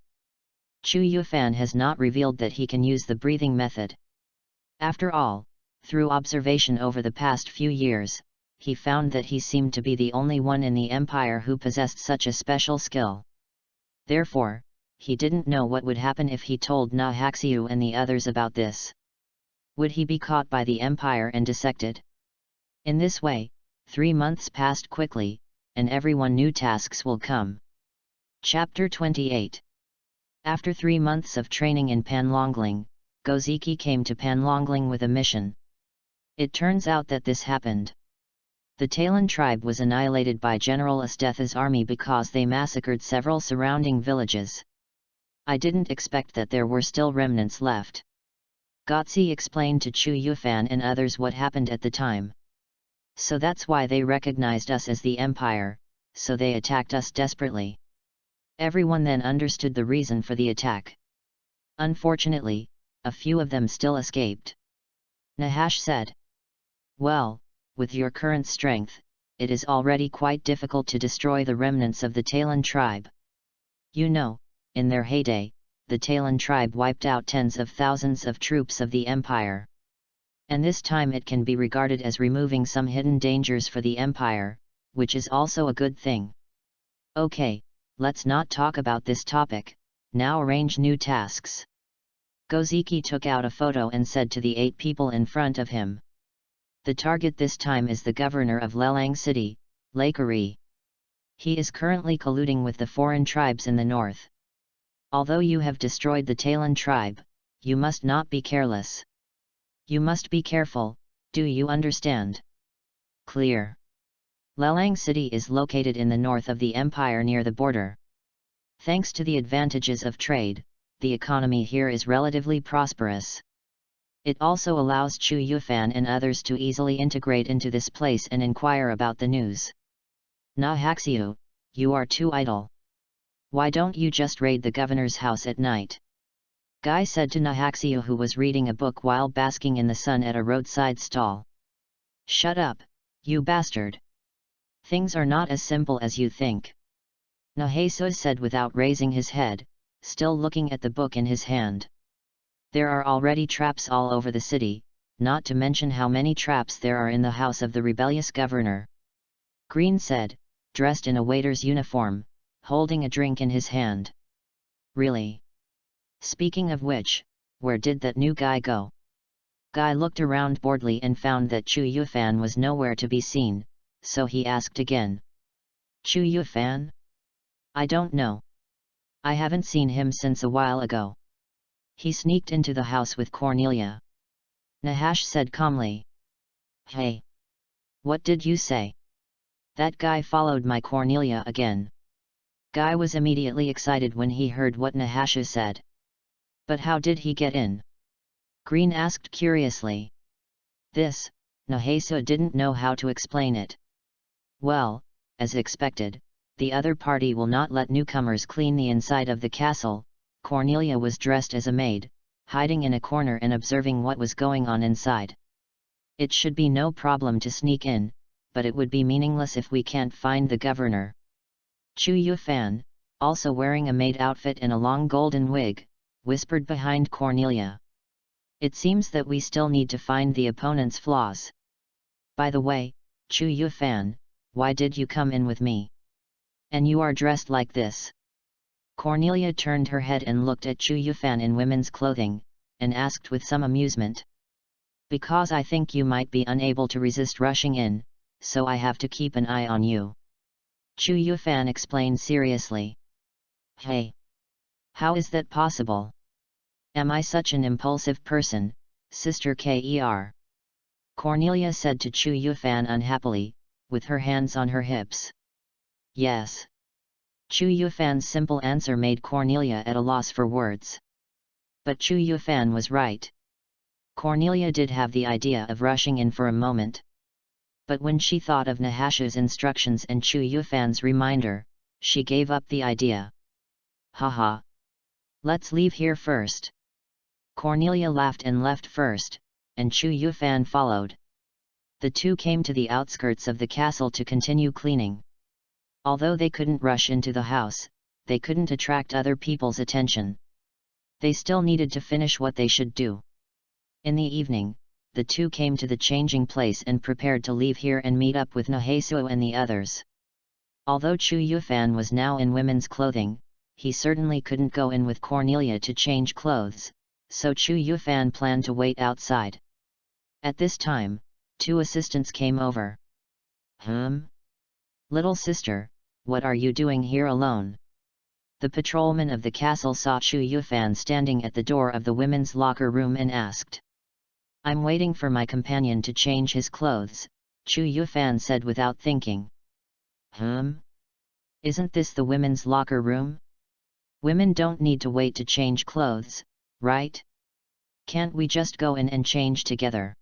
Chu Yufan has not revealed that he can use the breathing method. After all, through observation over the past few years, he found that he seemed to be the only one in the Empire who possessed such a special skill. Therefore, he didn't know what would happen if he told Nahaxiu and the others about this. Would he be caught by the Empire and dissected? In this way, 3 months passed quickly, and everyone knew tasks will come. Chapter 28. After 3 months of training in Panlongling, Goziki came to Panlongling with a mission. It turns out that this happened. The Talon tribe was annihilated by General Asthetha's army because they massacred several surrounding villages. I didn't expect that there were still remnants left. Gotzi explained to Chu Yufan and others what happened at the time. So that's why they recognized us as the Empire, so they attacked us desperately. Everyone then understood the reason for the attack. Unfortunately, a few of them still escaped. Nahash said. Well, with your current strength, it is already quite difficult to destroy the remnants of the Talon tribe. You know, in their heyday, the Talon tribe wiped out tens of thousands of troops of the Empire. And this time it can be regarded as removing some hidden dangers for the Empire, which is also a good thing. Okay, let's not talk about this topic, now arrange new tasks. Goziki took out a photo and said to the 8 people in front of him. The target this time is the governor of Lelang City, Lakari. He is currently colluding with the foreign tribes in the north. Although you have destroyed the Talon tribe, you must not be careless. You must be careful, do you understand? Clear. Lelang City is located in the north of the empire near the border. Thanks to the advantages of trade, the economy here is relatively prosperous. It also allows Chu Yufan and others to easily integrate into this place and inquire about the news. Nahaxiu, you are too idle. Why don't you just raid the governor's house at night? Guy said to Nahaxiu, who was reading a book while basking in the sun at a roadside stall. Shut up, you bastard. Things are not as simple as you think. Nahaxiu said without raising his head, still looking at the book in his hand. There are already traps all over the city, not to mention how many traps there are in the house of the rebellious governor. Green said, dressed in a waiter's uniform, holding a drink in his hand. Really? Speaking of which, where did that new guy go? Guy looked around boredly and found that Chu Yufan was nowhere to be seen, so he asked again. Chu Yufan? I don't know. I haven't seen him since a while ago. He sneaked into the house with Cornelia. Nahash said calmly. Hey! What did you say? That guy followed my Cornelia again. Guy was immediately excited when he heard what Nahash said. But how did he get in? Green asked curiously. This, Nahasa didn't know how to explain it. Well, as expected, the other party will not let newcomers clean the inside of the castle. Cornelia was dressed as a maid, hiding in a corner and observing what was going on inside. It should be no problem to sneak in, but it would be meaningless if we can't find the governor. Chu Yufan, also wearing a maid outfit and a long golden wig, whispered behind Cornelia. It seems that we still need to find the opponent's flaws. By the way, Chu Yufan, why did you come in with me? And you are dressed like this. Cornelia turned her head and looked at Chu Yufan in women's clothing, and asked with some amusement. Because I think you might be unable to resist rushing in, so I have to keep an eye on you. Chu Yufan explained seriously. Hey! How is that possible? Am I such an impulsive person, Sister Ker? Cornelia said to Chu Yufan unhappily, with her hands on her hips. Yes. Chu Yufan's simple answer made Cornelia at a loss for words. But Chu Yufan was right. Cornelia did have the idea of rushing in for a moment. But when she thought of Nahasha's instructions and Chu Yufan's reminder, she gave up the idea. Haha. Let's leave here first. Cornelia laughed and left first, and Chu Yufan followed. The two came to the outskirts of the castle to continue cleaning. Although they couldn't rush into the house, they couldn't attract other people's attention. They still needed to finish what they should do. In the evening, the two came to the changing place and prepared to leave here and meet up with Nahasuo and the others. Although Chu Yufan was now in women's clothing, he certainly couldn't go in with Cornelia to change clothes, so Chu Yufan planned to wait outside. At this time, two assistants came over. Little sister, what are you doing here alone? The patrolman of the castle saw Chu Yufan standing at the door of the women's locker room and asked. I'm waiting for my companion to change his clothes, Chu Yufan said without thinking. Isn't this the women's locker room? Women don't need to wait to change clothes, right? Can't we just go in and change together?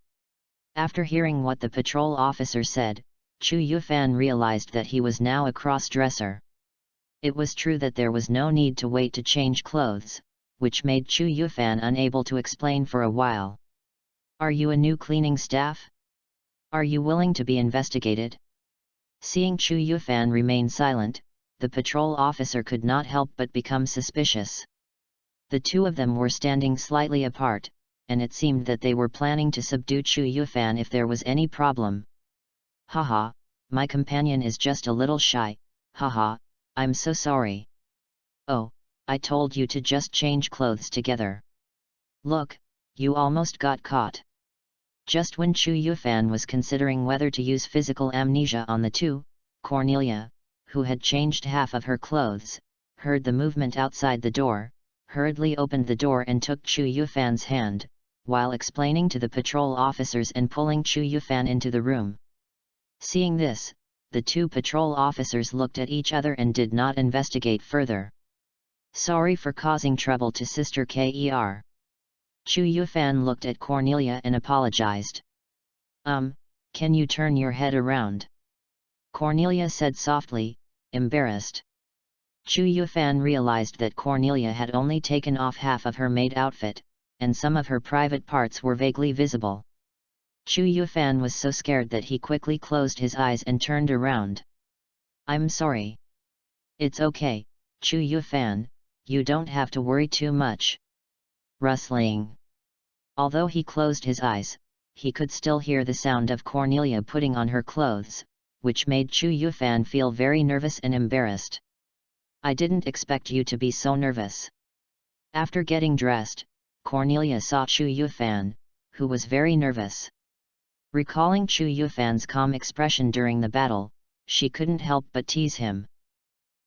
After hearing what the patrol officer said, Chu Yufan realized that he was now a cross-dresser. It was true that there was no need to wait to change clothes, which made Chu Yufan unable to explain for a while. Are you a new cleaning staff? Are you willing to be investigated? Seeing Chu Yufan remain silent, the patrol officer could not help but become suspicious. The two of them were standing slightly apart, and it seemed that they were planning to subdue Chu Yufan if there was any problem. Haha, my companion is just a little shy, haha, I'm so sorry. Oh, I told you to just change clothes together. Look, you almost got caught. Just when Chu Yufan was considering whether to use physical amnesia on the two, Cornelia, who had changed half of her clothes, heard the movement outside the door, hurriedly opened the door and took Chu Yufan's hand, while explaining to the patrol officers and pulling Chu Yufan into the room. Seeing this, the two patrol officers looked at each other and did not investigate further. Sorry for causing trouble to Sister Ker. Chu Yufan looked at Cornelia and apologized. Can you turn your head around? Cornelia said softly, embarrassed. Chu Yufan realized that Cornelia had only taken off half of her maid outfit, and some of her private parts were vaguely visible. Chu Yufan was so scared that he quickly closed his eyes and turned around. I'm sorry. It's okay, Chu Yufan, you don't have to worry too much. Rustling. Although he closed his eyes, he could still hear the sound of Cornelia putting on her clothes, which made Chu Yufan feel very nervous and embarrassed. "I didn't expect you to be so nervous." After getting dressed, Cornelia saw Chu Yufan, who was very nervous. Recalling Chu Yufan's calm expression during the battle, she couldn't help but tease him.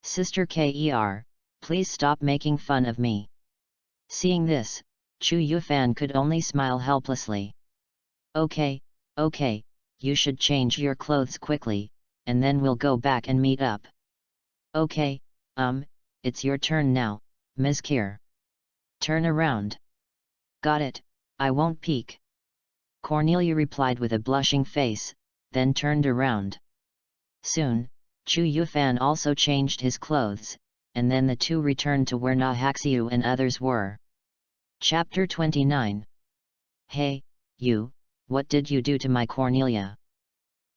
"Sister Ker, please stop making fun of me." Seeing this, Chu Yufan could only smile helplessly. Okay, you should change your clothes quickly, and then we'll go back and meet up." "Okay, it's your turn now, Ms. Kier. Turn around." "Got it, I won't peek." Cornelia replied with a blushing face, then turned around. Soon, Chu Yufan also changed his clothes, and then the two returned to where Na Haxiu and others were. Chapter 29. "Hey, you, what did you do to my Cornelia?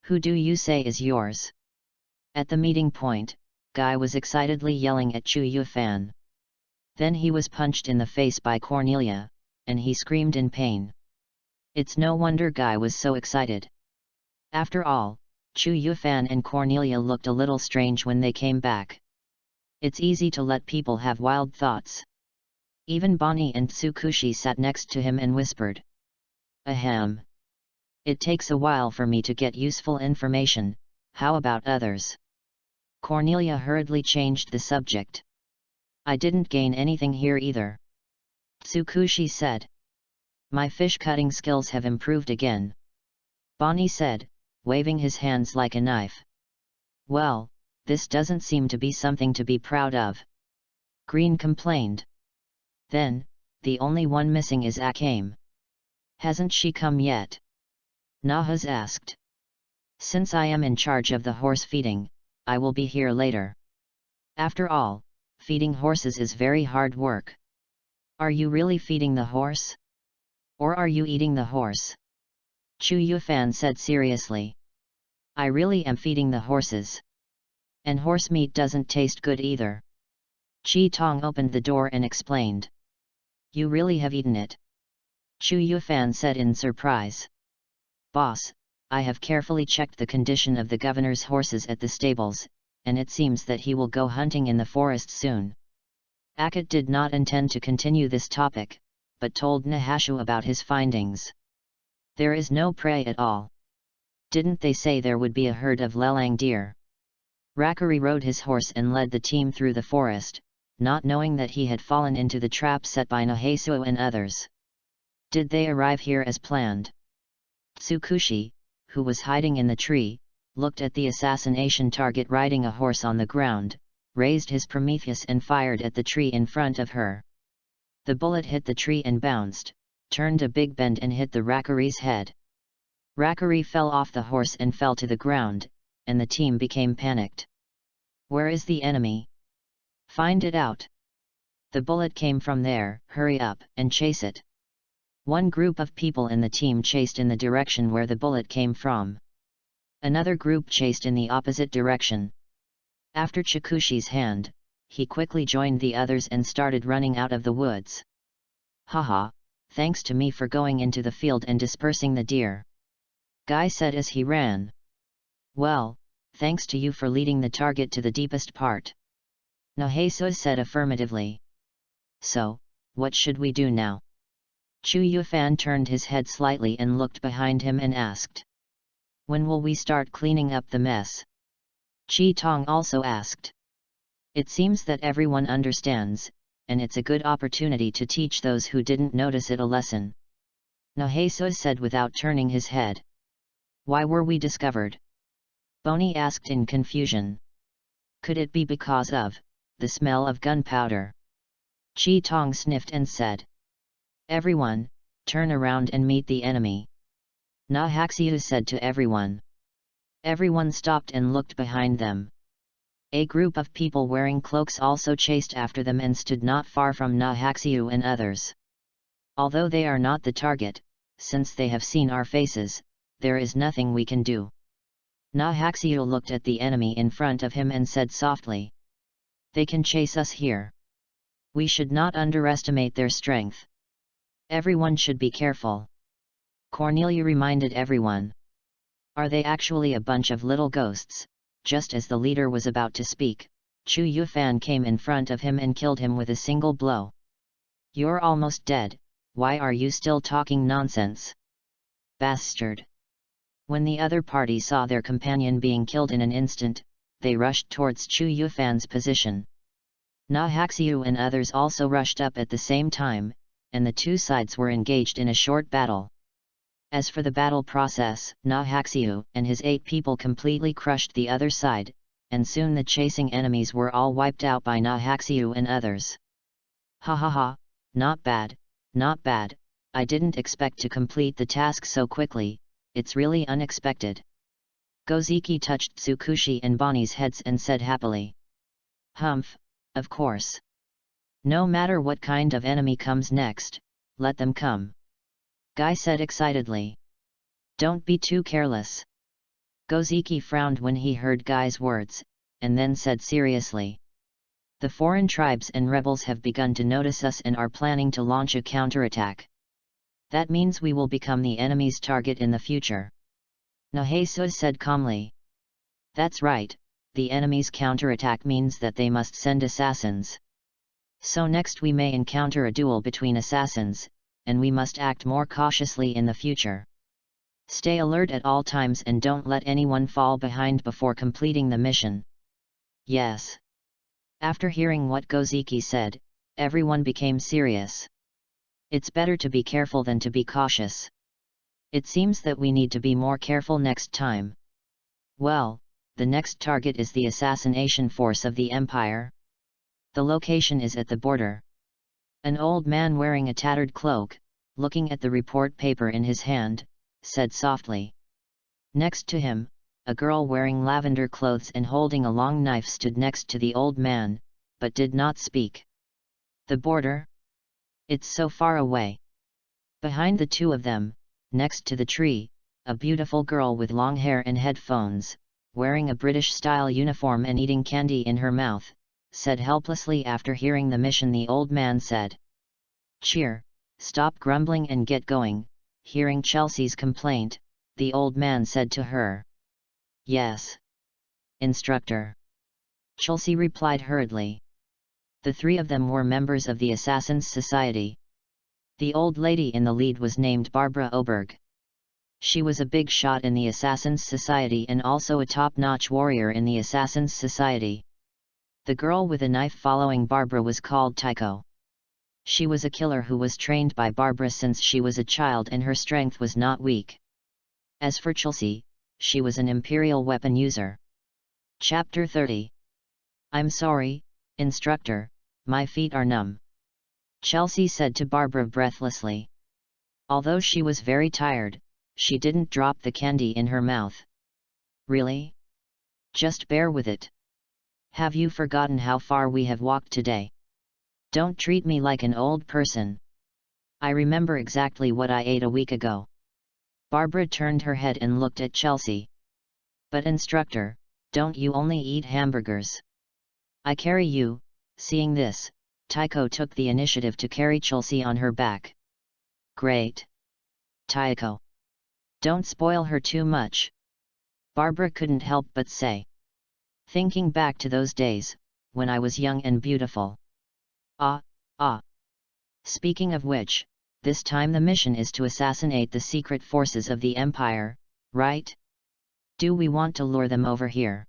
Who do you say is yours?" At the meeting point, Guy was excitedly yelling at Chu Yufan. Then he was punched in the face by Cornelia, and he screamed in pain. It's no wonder Guy was so excited. After all, Chu Yufan and Cornelia looked a little strange when they came back. It's easy to let people have wild thoughts. Even Bonnie and Tsukushi sat next to him and whispered, "Ahem. It takes a while for me to get useful information, how about others?" Cornelia hurriedly changed the subject. "I didn't gain anything here either," Tsukushi said. "My fish cutting skills have improved again," Bonnie said, waving his hands like a knife. "Well, this doesn't seem to be something to be proud of," Green complained. "Then, the only one missing is Akame. Hasn't she come yet?" Nahas asked. "Since I am in charge of the horse feeding, I will be here later. After all, feeding horses is very hard work." "Are you really feeding the horse? Or are you eating the horse?" Chu Yufan said seriously. "I really am feeding the horses. And horse meat doesn't taste good either." Chi Tong opened the door and explained. "You really have eaten it?" Chu Yufan said in surprise. "Boss, I have carefully checked the condition of the governor's horses at the stables, and it seems that he will go hunting in the forest soon." Akut did not intend to continue this topic, but told Nahashu about his findings. "There is no prey at all. Didn't they say there would be a herd of lelang deer?" Rakuri rode his horse and led the team through the forest, not knowing that he had fallen into the trap set by Nahasuo and others. "Did they arrive here as planned?" Tsukushi, who was hiding in the tree, looked at the assassination target riding a horse on the ground, raised his Prometheus and fired at the tree in front of her. The bullet hit the tree and bounced, turned a big bend and hit the Rakuri's head. Rakuri fell off the horse and fell to the ground, and the team became panicked. "Where is the enemy? Find it out. The bullet came from there, hurry up and chase it." One group of people in the team chased in the direction where the bullet came from. Another group chased in the opposite direction. After Chikushi's hand, he quickly joined the others and started running out of the woods. "Haha, thanks to me for going into the field and dispersing the deer," Guy said as he ran. "Well, thanks to you for leading the target to the deepest part," Nahasuo said affirmatively. "So, what should we do now?" Chu Yufan turned his head slightly and looked behind him and asked. "When will we start cleaning up the mess?" Chi Tong also asked. "It seems that everyone understands, and it's a good opportunity to teach those who didn't notice it a lesson," Nahasuo said without turning his head. "Why were we discovered?" Bonnie asked in confusion. "Could it be because of the smell of gunpowder?" Chi Tong sniffed and said. "Everyone, turn around and meet the enemy," Nahaxiu said to everyone. Everyone stopped and looked behind them. A group of people wearing cloaks also chased after them and stood not far from Nahaxiu and others. "Although they are not the target, since they have seen our faces, there is nothing we can do." Nahaxiu looked at the enemy in front of him and said softly. "They can chase us here. We should not underestimate their strength. Everyone should be careful." Cornelia reminded everyone. Are they actually a bunch of little ghosts? Just as the leader was about to speak, Chu Yufan came in front of him and killed him with a single blow. You're almost dead, why are you still talking nonsense? Bastard! When the other party saw their companion being killed in an instant, they rushed towards Chu Yufan's position. Na Haxiu and others also rushed up at the same time, and the two sides were engaged in a short battle. As for the battle process, Na Haxiu and his 8 people completely crushed the other side, and soon the chasing enemies were all wiped out by Na Haxiu and others. Ha ha ha, not bad, not bad, I didn't expect to complete the task so quickly, it's really unexpected. Goziki touched Tsukushi and Bonnie's heads and said happily. Humph, of course. No matter what kind of enemy comes next, let them come. Guy said excitedly. Don't be too careless. Goziki frowned when he heard Guy's words, and then said seriously. The foreign tribes and rebels have begun to notice us and are planning to launch a counterattack. That means we will become the enemy's target in the future. Naheisu said calmly. That's right, the enemy's counterattack means that they must send assassins. So next we may encounter a duel between assassins, and we must act more cautiously in the future. Stay alert at all times and don't let anyone fall behind before completing the mission. Yes. After hearing what Goziki said, everyone became serious. It's better to be careful than to be cautious. It seems that we need to be more careful next time. Well, the next target is the assassination force of the Empire. The location is at the border. An old man wearing a tattered cloak, looking at the report paper in his hand, said softly. Next to him, a girl wearing lavender clothes and holding a long knife stood next to the old man, but did not speak. The border? It's so far away. Behind the two of them, next to the tree, a beautiful girl with long hair and headphones, wearing a British-style uniform and eating candy in her mouth, said helplessly after hearing the mission. The old man said. Cheer, stop grumbling and get going. Hearing Chelsea's complaint, the old man said to her. Yes. Instructor. Chelsea replied hurriedly. The 3 of them were members of the Assassins' Society. The old lady in the lead was named Barbara Oberg. She was a big shot in the Assassins' Society and also a top-notch warrior in the Assassins' Society. The girl with a knife following Barbara was called Tycho. She was a killer who was trained by Barbara since she was a child and her strength was not weak. As for Chelsea, she was an Imperial weapon user. Chapter 30. I'm sorry, instructor, my feet are numb. Chelsea said to Barbara breathlessly. Although she was very tired, she didn't drop the candy in her mouth. Really? Just bear with it. Have you forgotten how far we have walked today? Don't treat me like an old person. I remember exactly what I ate a week ago. Barbara turned her head and looked at Chelsea. But instructor, don't you only eat hamburgers? I carry you. Seeing this, Tycho took the initiative to carry Chelsea on her back. Great. Tycho. Don't spoil her too much. Barbara couldn't help but say. Thinking back to those days, when I was young and beautiful. Ah. Speaking of which, this time the mission is to assassinate the secret forces of the Empire, right? Do we want to lure them over here?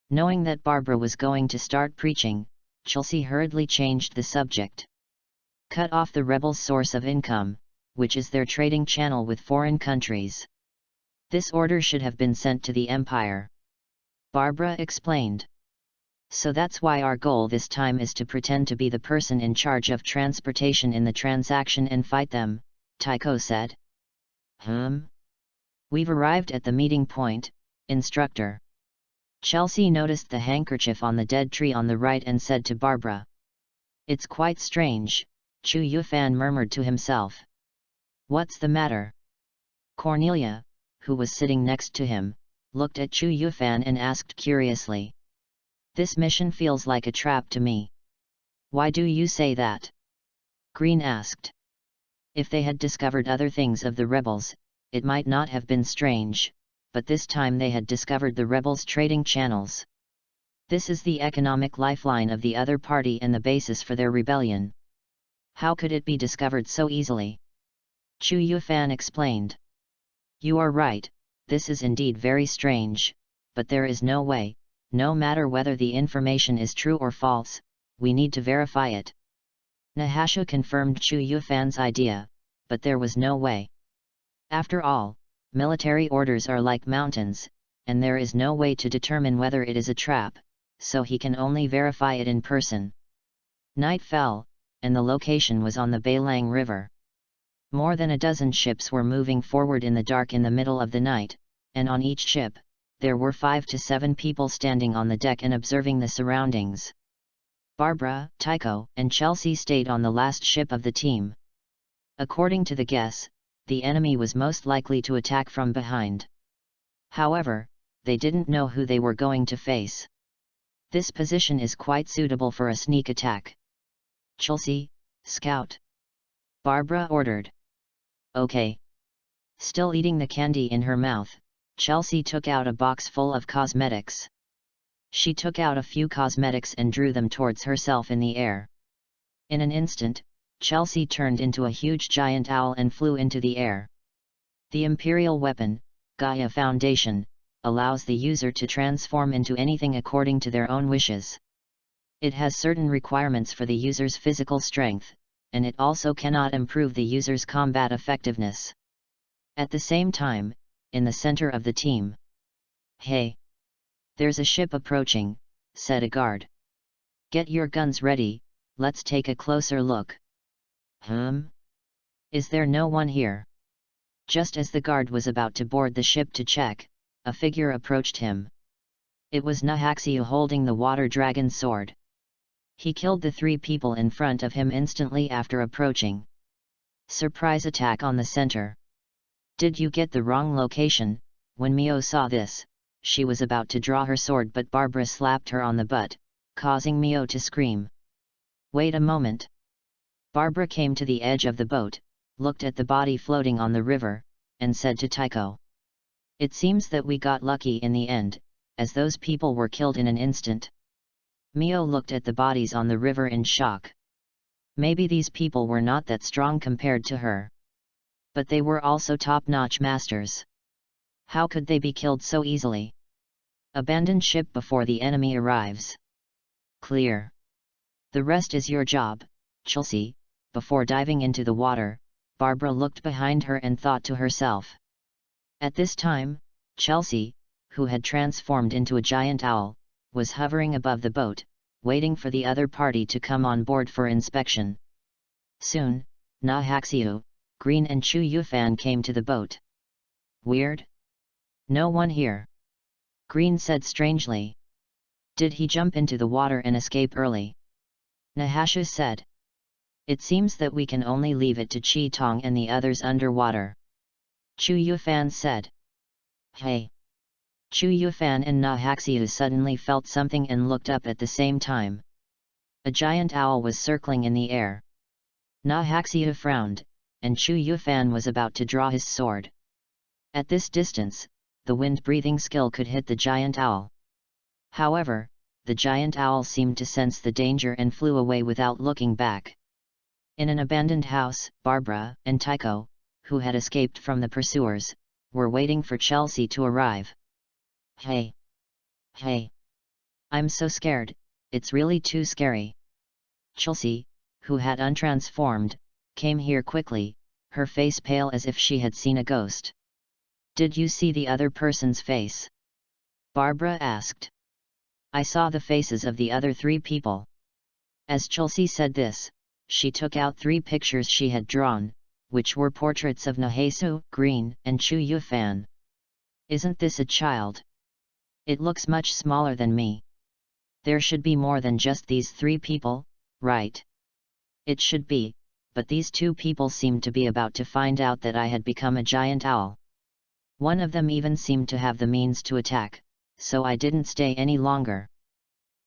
Knowing that Barbara was going to start preaching, Chelsea hurriedly changed the subject. Cut off the rebels' source of income, which is their trading channel with foreign countries. This order should have been sent to the Empire. Barbara explained. So that's why our goal this time is to pretend to be the person in charge of transportation in the transaction and fight them, Tycho said. We've arrived at the meeting point, instructor. Chelsea noticed the handkerchief on the dead tree on the right and said to Barbara. It's quite strange, Chu Yufan murmured to himself. What's the matter? Cornelia, who was sitting next to him, looked at Chu Yufan and asked curiously. This mission feels like a trap to me. Why do you say that? Green asked. If they had discovered other things of the rebels, it might not have been strange, but this time they had discovered the rebels' trading channels. This is the economic lifeline of the other party and the basis for their rebellion. How could it be discovered so easily? Chu Yufan explained. You are right, this is indeed very strange, but there is no way, no matter whether the information is true or false, we need to verify it. Nahasha confirmed Chu Yufan's idea, but there was no way. After all, military orders are like mountains, and there is no way to determine whether it is a trap, so he can only verify it in person. Night fell, and the location was on the Beilang River. More than a dozen ships were moving forward in the dark in the middle of the night, and on each ship, there were 5 to 7 people standing on the deck and observing the surroundings. Barbara, Tycho, and Chelsea stayed on the last ship of the team. According to the guess, the enemy was most likely to attack from behind. However, they didn't know who they were going to face. This position is quite suitable for a sneak attack. Chelsea, scout. Barbara ordered. Okay. Still eating the candy in her mouth, Chelsea took out a box full of cosmetics. She took out a few cosmetics and drew them towards herself in the air. In an instant, Chelsea turned into a huge giant owl and flew into the air. The imperial weapon, Gaia Foundation, allows the user to transform into anything according to their own wishes. It has certain requirements for the user's physical strength, and it also cannot improve the user's combat effectiveness. At the same time, in the center of the team. Hey! There's a ship approaching, said a guard. Get your guns ready, let's take a closer look. Is there no one here? Just as the guard was about to board the ship to check, a figure approached him. It was Nahaxiu holding the water dragon sword. He killed the 3 people in front of him instantly after approaching. Surprise attack on the center. Did you get the wrong location? When Mio saw this, she was about to draw her sword, but Barbara slapped her on the butt, causing Mio to scream. Wait a moment. Barbara came to the edge of the boat, looked at the body floating on the river, and said to Tycho. It seems that we got lucky in the end, as those people were killed in an instant. Mio looked at the bodies on the river in shock. Maybe these people were not that strong compared to her. But they were also top-notch masters. How could they be killed so easily? Abandon ship before the enemy arrives. Clear. The rest is your job, Chelsea. Before diving into the water, Barbara looked behind her and thought to herself. At this time, Chelsea, who had transformed into a giant owl, was hovering above the boat, waiting for the other party to come on board for inspection. Soon, Nahaxiu, Green and Chu Yufan came to the boat. Weird? No one here. Green said strangely. Did he jump into the water and escape early? Nahasha said. It seems that we can only leave it to Chi Tong and the others underwater. Chu Yufan said. Hey! Chu Yufan and Nahaxiu suddenly felt something and looked up at the same time. A giant owl was circling in the air. Nahaxiu frowned, and Chu Yufan was about to draw his sword. At this distance, the wind-breathing skill could hit the giant owl. However, the giant owl seemed to sense the danger and flew away without looking back. In an abandoned house, Barbara and Tycho, who had escaped from the pursuers, were waiting for Chelsea to arrive. Hey! Hey! I'm so scared, it's really too scary. Chelsea, who had untransformed, came here quickly, her face pale as if she had seen a ghost. Did you see the other person's face? Barbara asked. I saw the faces of the other 3 people. As Chelsea said this, she took out 3 pictures she had drawn, which were portraits of Nahaxiu, Green, and Chu Yufan. Isn't this a child? It looks much smaller than me. There should be more than just these 3 people, right? It should be, but these 2 people seemed to be about to find out that I had become a giant owl. One of them even seemed to have the means to attack, so I didn't stay any longer.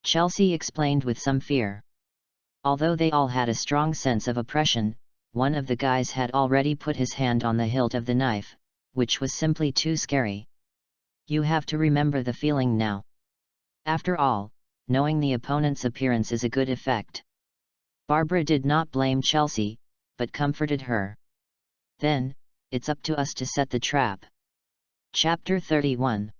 Chelsea explained with some fear. Although they all had a strong sense of oppression, one of the guys had already put his hand on the hilt of the knife, which was simply too scary. You have to remember the feeling now. After all, knowing the opponent's appearance is a good effect. Barbara did not blame Chelsea, but comforted her. Then, it's up to us to set the trap. Chapter 31.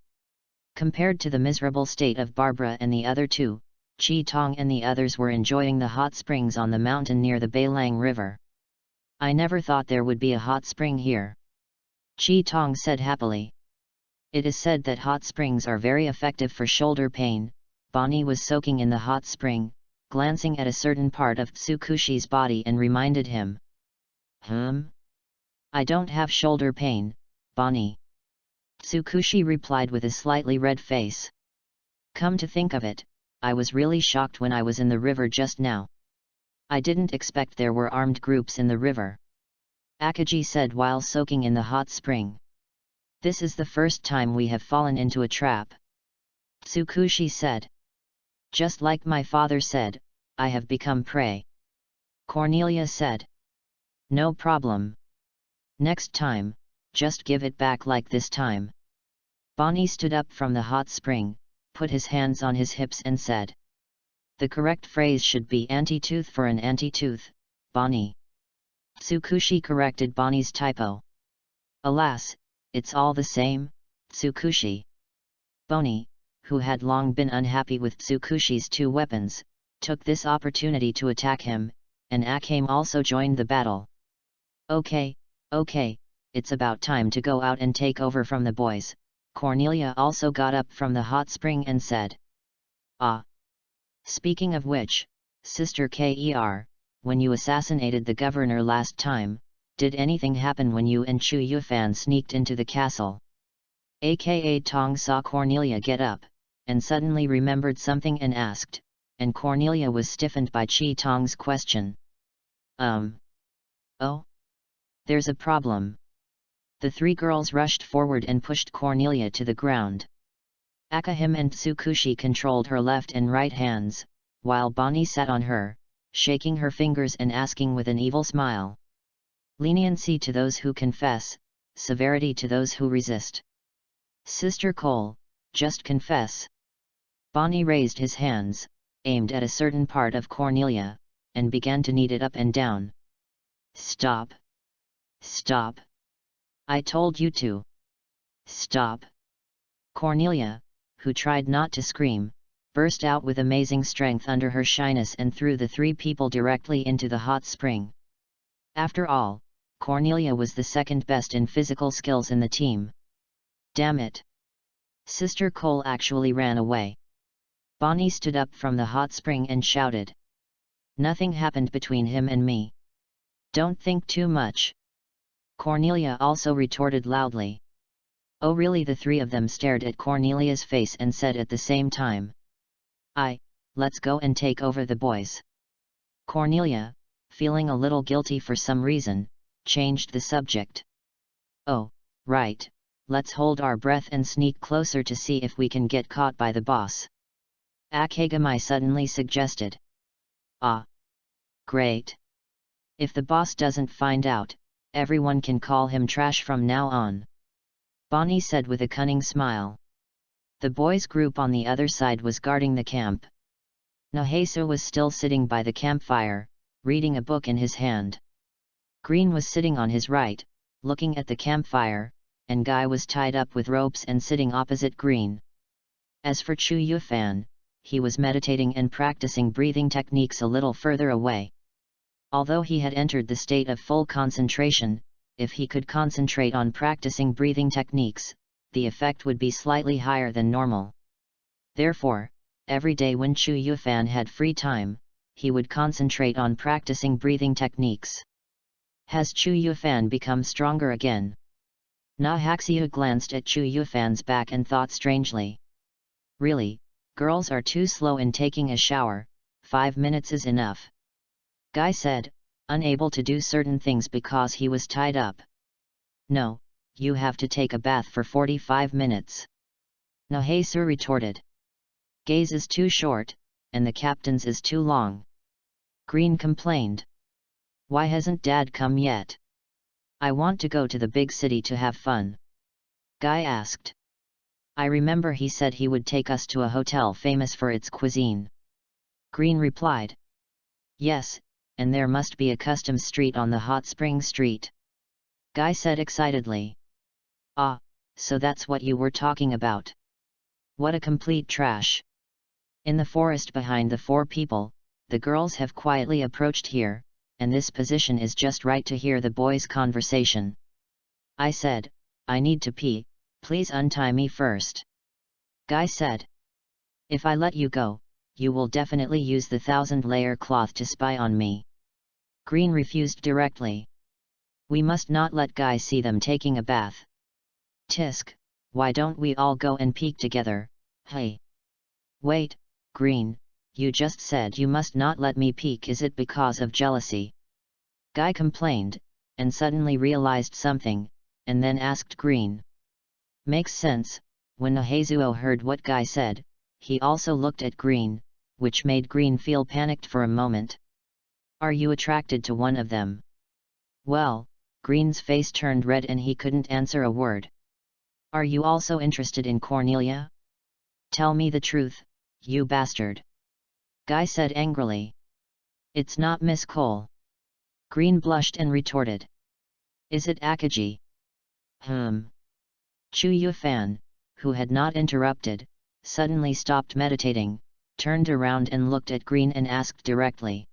Compared to the miserable state of Barbara and the other two, Chi Tong and the others were enjoying the hot springs on the mountain near the Beilang River. I never thought there would be a hot spring here. Chi Tong said happily. It is said that hot springs are very effective for shoulder pain. Bonnie was soaking in the hot spring, glancing at a certain part of Tsukushi's body and reminded him. I don't have shoulder pain, Bonnie. Tsukushi replied with a slightly red face. Come to think of it, I was really shocked when I was in the river just now. I didn't expect there were armed groups in the river. Akagi said while soaking in the hot spring. This is the first time we have fallen into a trap. Tsukushi said. Just like my father said, I have become prey. Cornelia said. No problem. Next time, just give it back like this time. Bonnie stood up from the hot spring, put his hands on his hips and said. The correct phrase should be anti-tooth for an anti-tooth, Bonnie. Tsukushi corrected Bonnie's typo. Alas, it's all the same, Tsukushi. Bonnie, who had long been unhappy with Tsukushi's two weapons, took this opportunity to attack him, and Akame also joined the battle. Okay, it's about time to go out and take over from the boys. Cornelia also got up from the hot spring and said. Speaking of which, Sister Ker, when you assassinated the governor last time, did anything happen when you and Chu Yufan sneaked into the castle? Aka Tong saw Cornelia get up, and suddenly remembered something and asked, and Cornelia was stiffened by Chi Tong's question. Oh? There's a problem. The three girls rushed forward and pushed Cornelia to the ground. Akahim and Tsukushi controlled her left and right hands, while Bonnie sat on her, shaking her fingers and asking with an evil smile. Leniency to those who confess, severity to those who resist. Sister Cole, just confess. Bonnie raised his hands, aimed at a certain part of Cornelia, and began to knead it up and down. Stop. Stop. I told you to. Stop. Cornelia, who tried not to scream, burst out with amazing strength under her shyness and threw the three people directly into the hot spring. After all, Cornelia was the second best in physical skills in the team. Damn it! Sister Cole actually ran away. Bonnie stood up from the hot spring and shouted. Nothing happened between him and me. Don't think too much. Cornelia also retorted loudly. Oh really? The three of them stared at Cornelia's face and said at the same time. Let's go and take over the boys. Cornelia, feeling a little guilty for some reason, changed the subject. Oh, right, let's hold our breath and sneak closer to see if we can get caught by the boss. Akagami suddenly suggested. Great. If the boss doesn't find out, everyone can call him trash from now on. Bonnie said with a cunning smile. The boys' group on the other side was guarding the camp. Nahesa was still sitting by the campfire, reading a book in his hand. Green was sitting on his right, looking at the campfire, and Guy was tied up with ropes and sitting opposite Green. As for Chu Yufan, he was meditating and practicing breathing techniques a little further away. Although he had entered the state of full concentration, if he could concentrate on practicing breathing techniques, the effect would be slightly higher than normal. Therefore, every day when Chu Yufan had free time, he would concentrate on practicing breathing techniques. Has Chu Yufan become stronger again? Nahaxia glanced at Chu Yufan's back and thought strangely. Really, girls are too slow in taking a shower, 5 minutes is enough. Guy said, unable to do certain things because he was tied up. No, you have to take a bath for 45 minutes. Nahesa retorted. Gay's is too short, and the captain's is too long. Green complained. Why hasn't Dad come yet? I want to go to the big city to have fun. Guy asked. I remember he said he would take us to a hotel famous for its cuisine. Green replied. Yes, and there must be a customs street on the hot spring street. Guy said excitedly. Ah, so that's what you were talking about. What a complete trash. In the forest behind the four people, the girls have quietly approached here, and this position is just right to hear the boys' conversation. I said, I need to pee, please untie me first. Guy said. If I let you go, you will definitely use the 1000-layer cloth to spy on me. Green refused directly. We must not let Guy see them taking a bath. Tisk, why don't we all go and peek together, hey? Wait, Green, you just said you must not let me peek. Is it because of jealousy? Guy complained, and suddenly realized something, and then asked Green. Makes sense. When Nohezuo heard what Guy said, he also looked at Green, which made Green feel panicked for a moment. Are you attracted to one of them? Well, Green's face turned red and he couldn't answer a word. Are you also interested in Cornelia? Tell me the truth, you bastard. Guy said angrily. It's not Miss Cole. Green blushed and retorted. Is it Akagi? Chu Yufan, who had not interrupted, suddenly stopped meditating, turned around and looked at Green and asked directly.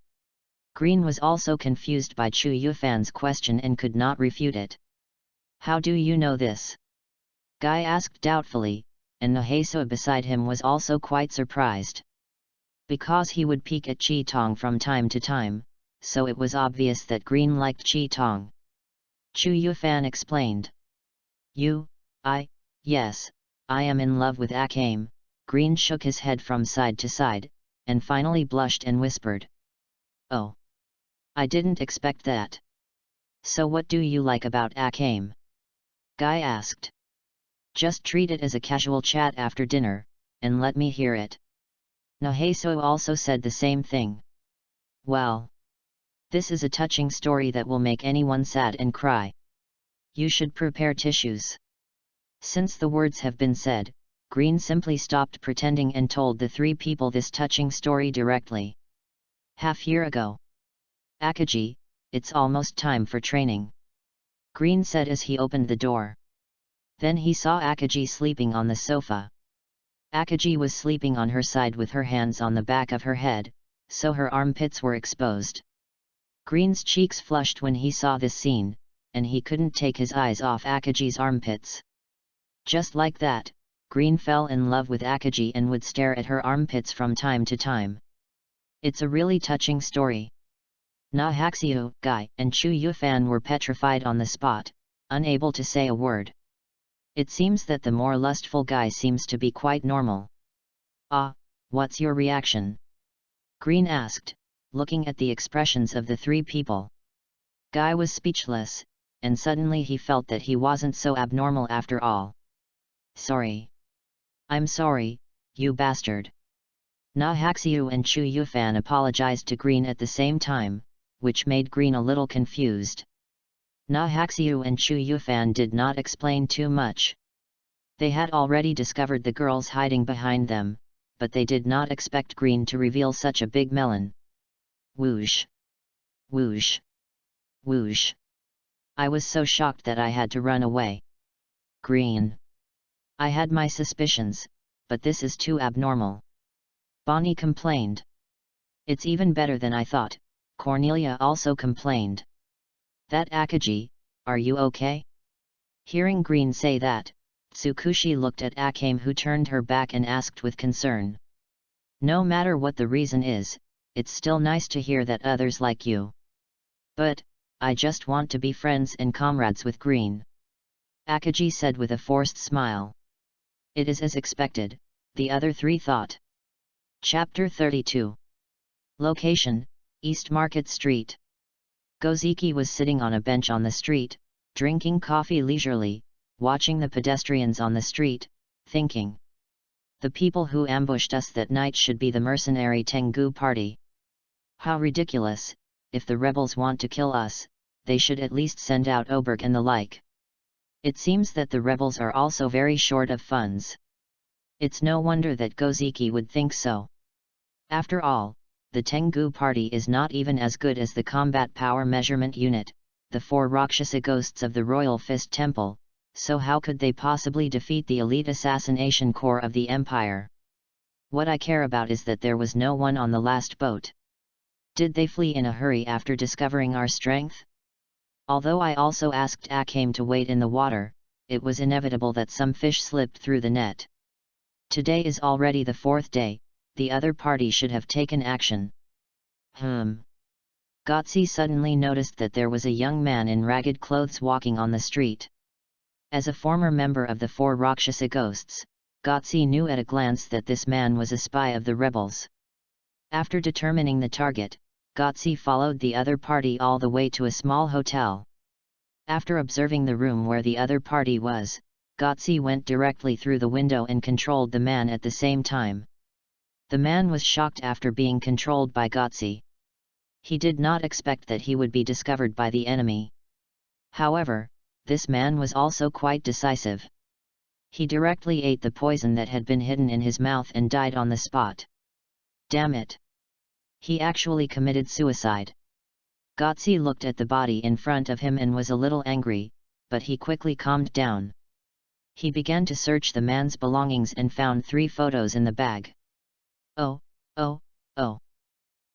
Green was also confused by Chu Yufan's question and could not refute it. How do you know this? Guy asked doubtfully, and Nohezuo beside him was also quite surprised. Because he would peek at Chi Tong from time to time, so it was obvious that Green liked Chi Tong. Chu Yufan explained. Yes, I am in love with Akame. Green shook his head from side to side, and finally blushed and whispered. Oh. I didn't expect that. So what do you like about Akame? Guy asked. Just treat it as a casual chat after dinner, and let me hear it. Nohezuo also said the same thing. Well. This is a touching story that will make anyone sad and cry. You should prepare tissues. Since the words have been said, Green simply stopped pretending and told the three people this touching story directly. Half-year ago. Akagi, it's almost time for training. Green said as he opened the door. Then he saw Akagi sleeping on the sofa. Akagi was sleeping on her side with her hands on the back of her head, so her armpits were exposed. Green's cheeks flushed when he saw this scene, and he couldn't take his eyes off Akagi's armpits. Just like that, Green fell in love with Akagi and would stare at her armpits from time to time. It's a really touching story. Nohezuo, Guy, and Chu Yufan were petrified on the spot, unable to say a word. It seems that the more lustful Guy seems to be quite normal. Ah, what's your reaction? Green asked, looking at the expressions of the three people. Guy was speechless, and suddenly he felt that he wasn't so abnormal after all. Sorry. I'm sorry, you bastard. Nohezuo and Chu Yufan apologized to Green at the same time, which made Green a little confused. Nohezuo and Chu Yufan did not explain too much. They had already discovered the girls hiding behind them, but they did not expect Green to reveal such a big melon. Whoosh! Whoosh! Whoosh! I was so shocked that I had to run away. Green. I had my suspicions, but this is too abnormal. Bonnie complained. It's even better than I thought, Cornelia also complained. That Akagi, are you okay? Hearing Green say that, Tsukushi looked at Akame, who turned her back and asked with concern. No matter what the reason is, it's still nice to hear that others like you. But, I just want to be friends and comrades with Green. Akagi said with a forced smile. It is as expected, the other three thought. Chapter 32. Location, East Market Street. Goziki was sitting on a bench on the street, drinking coffee leisurely, watching the pedestrians on the street, thinking. The people who ambushed us that night should be the mercenary Tengu party. How ridiculous, if the rebels want to kill us, they should at least send out Oberg and the like. It seems that the rebels are also very short of funds. It's no wonder that Goziki would think so. After all, the Tengu party is not even as good as the Combat Power Measurement Unit, the 4 Rakshasa ghosts of the Royal Fist Temple, so how could they possibly defeat the elite assassination corps of the Empire? What I care about is that there was no one on the last boat. Did they flee in a hurry after discovering our strength? Although I also asked Akame to wait in the water, it was inevitable that some fish slipped through the net. Today is already the 4th day, the other party should have taken action. Gotsi suddenly noticed that there was a young man in ragged clothes walking on the street. As a former member of the 4 Rakshasa ghosts, Gotsi knew at a glance that this man was a spy of the rebels. After determining the target, Gotsi followed the other party all the way to a small hotel. After observing the room where the other party was, Gotsi went directly through the window and controlled the man at the same time. The man was shocked after being controlled by Gotsi. He did not expect that he would be discovered by the enemy. However, this man was also quite decisive. He directly ate the poison that had been hidden in his mouth and died on the spot. Damn it! He actually committed suicide. Gotsi looked at the body in front of him and was a little angry, but he quickly calmed down. He began to search the man's belongings and found 3 photos in the bag. Oh.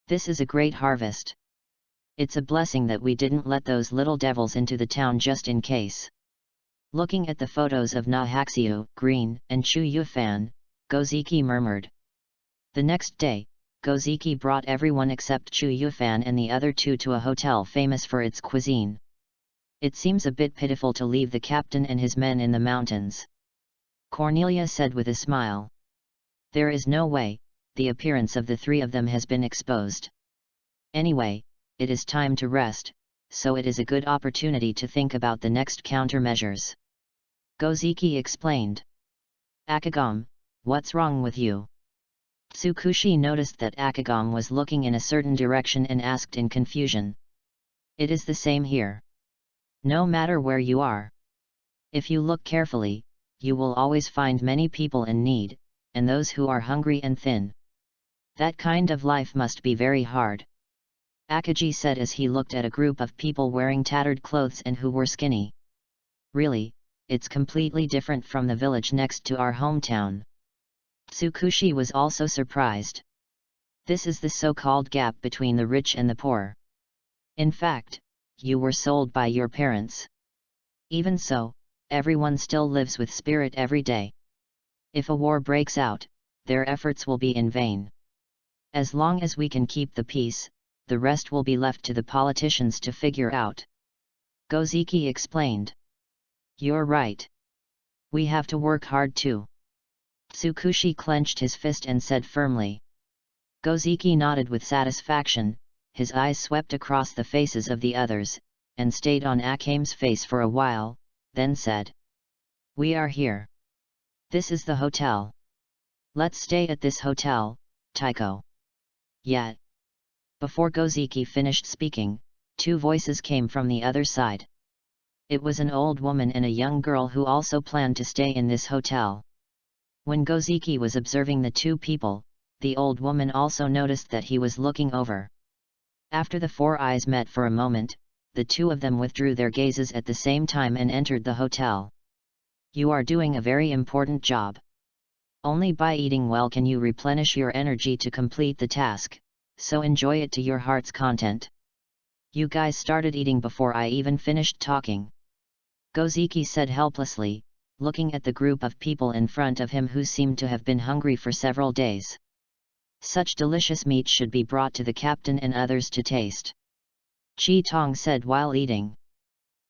This is a great harvest. It's a blessing that we didn't let those little devils into the town just in case. Looking at the photos of Nahaxiu, Green, and Chu Yufan, Goziki murmured. The next day, Goziki brought everyone except Chu Yufan and the other 2 to a hotel famous for its cuisine. It seems a bit pitiful to leave the captain and his men in the mountains. Cornelia said with a smile. There is no way, the appearance of the 3 of them has been exposed. Anyway, it is time to rest, so it is a good opportunity to think about the next countermeasures. Goziki explained. Akagam, what's wrong with you? Tsukushi noticed that Akagam was looking in a certain direction and asked in confusion. It is the same here. No matter where you are. If you look carefully, you will always find many people in need, and those who are hungry and thin. That kind of life must be very hard. Akaji said as he looked at a group of people wearing tattered clothes and who were skinny. Really, it's completely different from the village next to our hometown. Tsukushi was also surprised. This is the so-called gap between the rich and the poor. In fact, you were sold by your parents. Even so, everyone still lives with spirit every day. If a war breaks out, their efforts will be in vain. As long as we can keep the peace, the rest will be left to the politicians to figure out. Goziki explained. You're right. We have to work hard too. Tsukushi clenched his fist and said firmly. Goziki nodded with satisfaction, his eyes swept across the faces of the others, and stayed on Akame's face for a while, then said. We are here. This is the hotel. Let's stay at this hotel, Taiko. Yet. Before Goziki finished speaking, 2 voices came from the other side. It was an old woman and a young girl who also planned to stay in this hotel. When Goziki was observing the 2 people, the old woman also noticed that he was looking over. After the 4 eyes met for a moment, the 2 of them withdrew their gazes at the same time and entered the hotel. You are doing a very important job. Only by eating well can you replenish your energy to complete the task, so enjoy it to your heart's content. You guys started eating before I even finished talking. Goziki said helplessly, looking at the group of people in front of him who seemed to have been hungry for several days. Such delicious meat should be brought to the captain and others to taste. Chi Tong said while eating.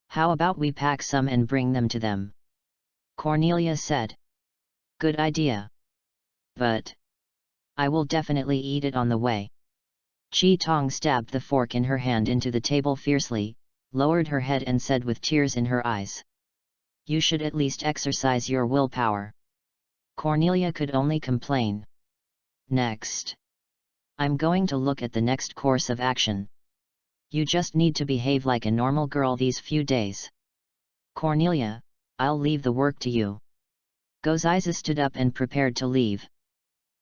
How about we pack some and bring them to them? Cornelia said. Good idea. But I will definitely eat it on the way. Chi Tong stabbed the fork in her hand into the table fiercely, lowered her head and said with tears in her eyes. You should at least exercise your willpower. Cornelia could only complain. Next. I'm going to look at the next course of action. You just need to behave like a normal girl these few days. Cornelia, I'll leave the work to you. Gozaiza stood up and prepared to leave.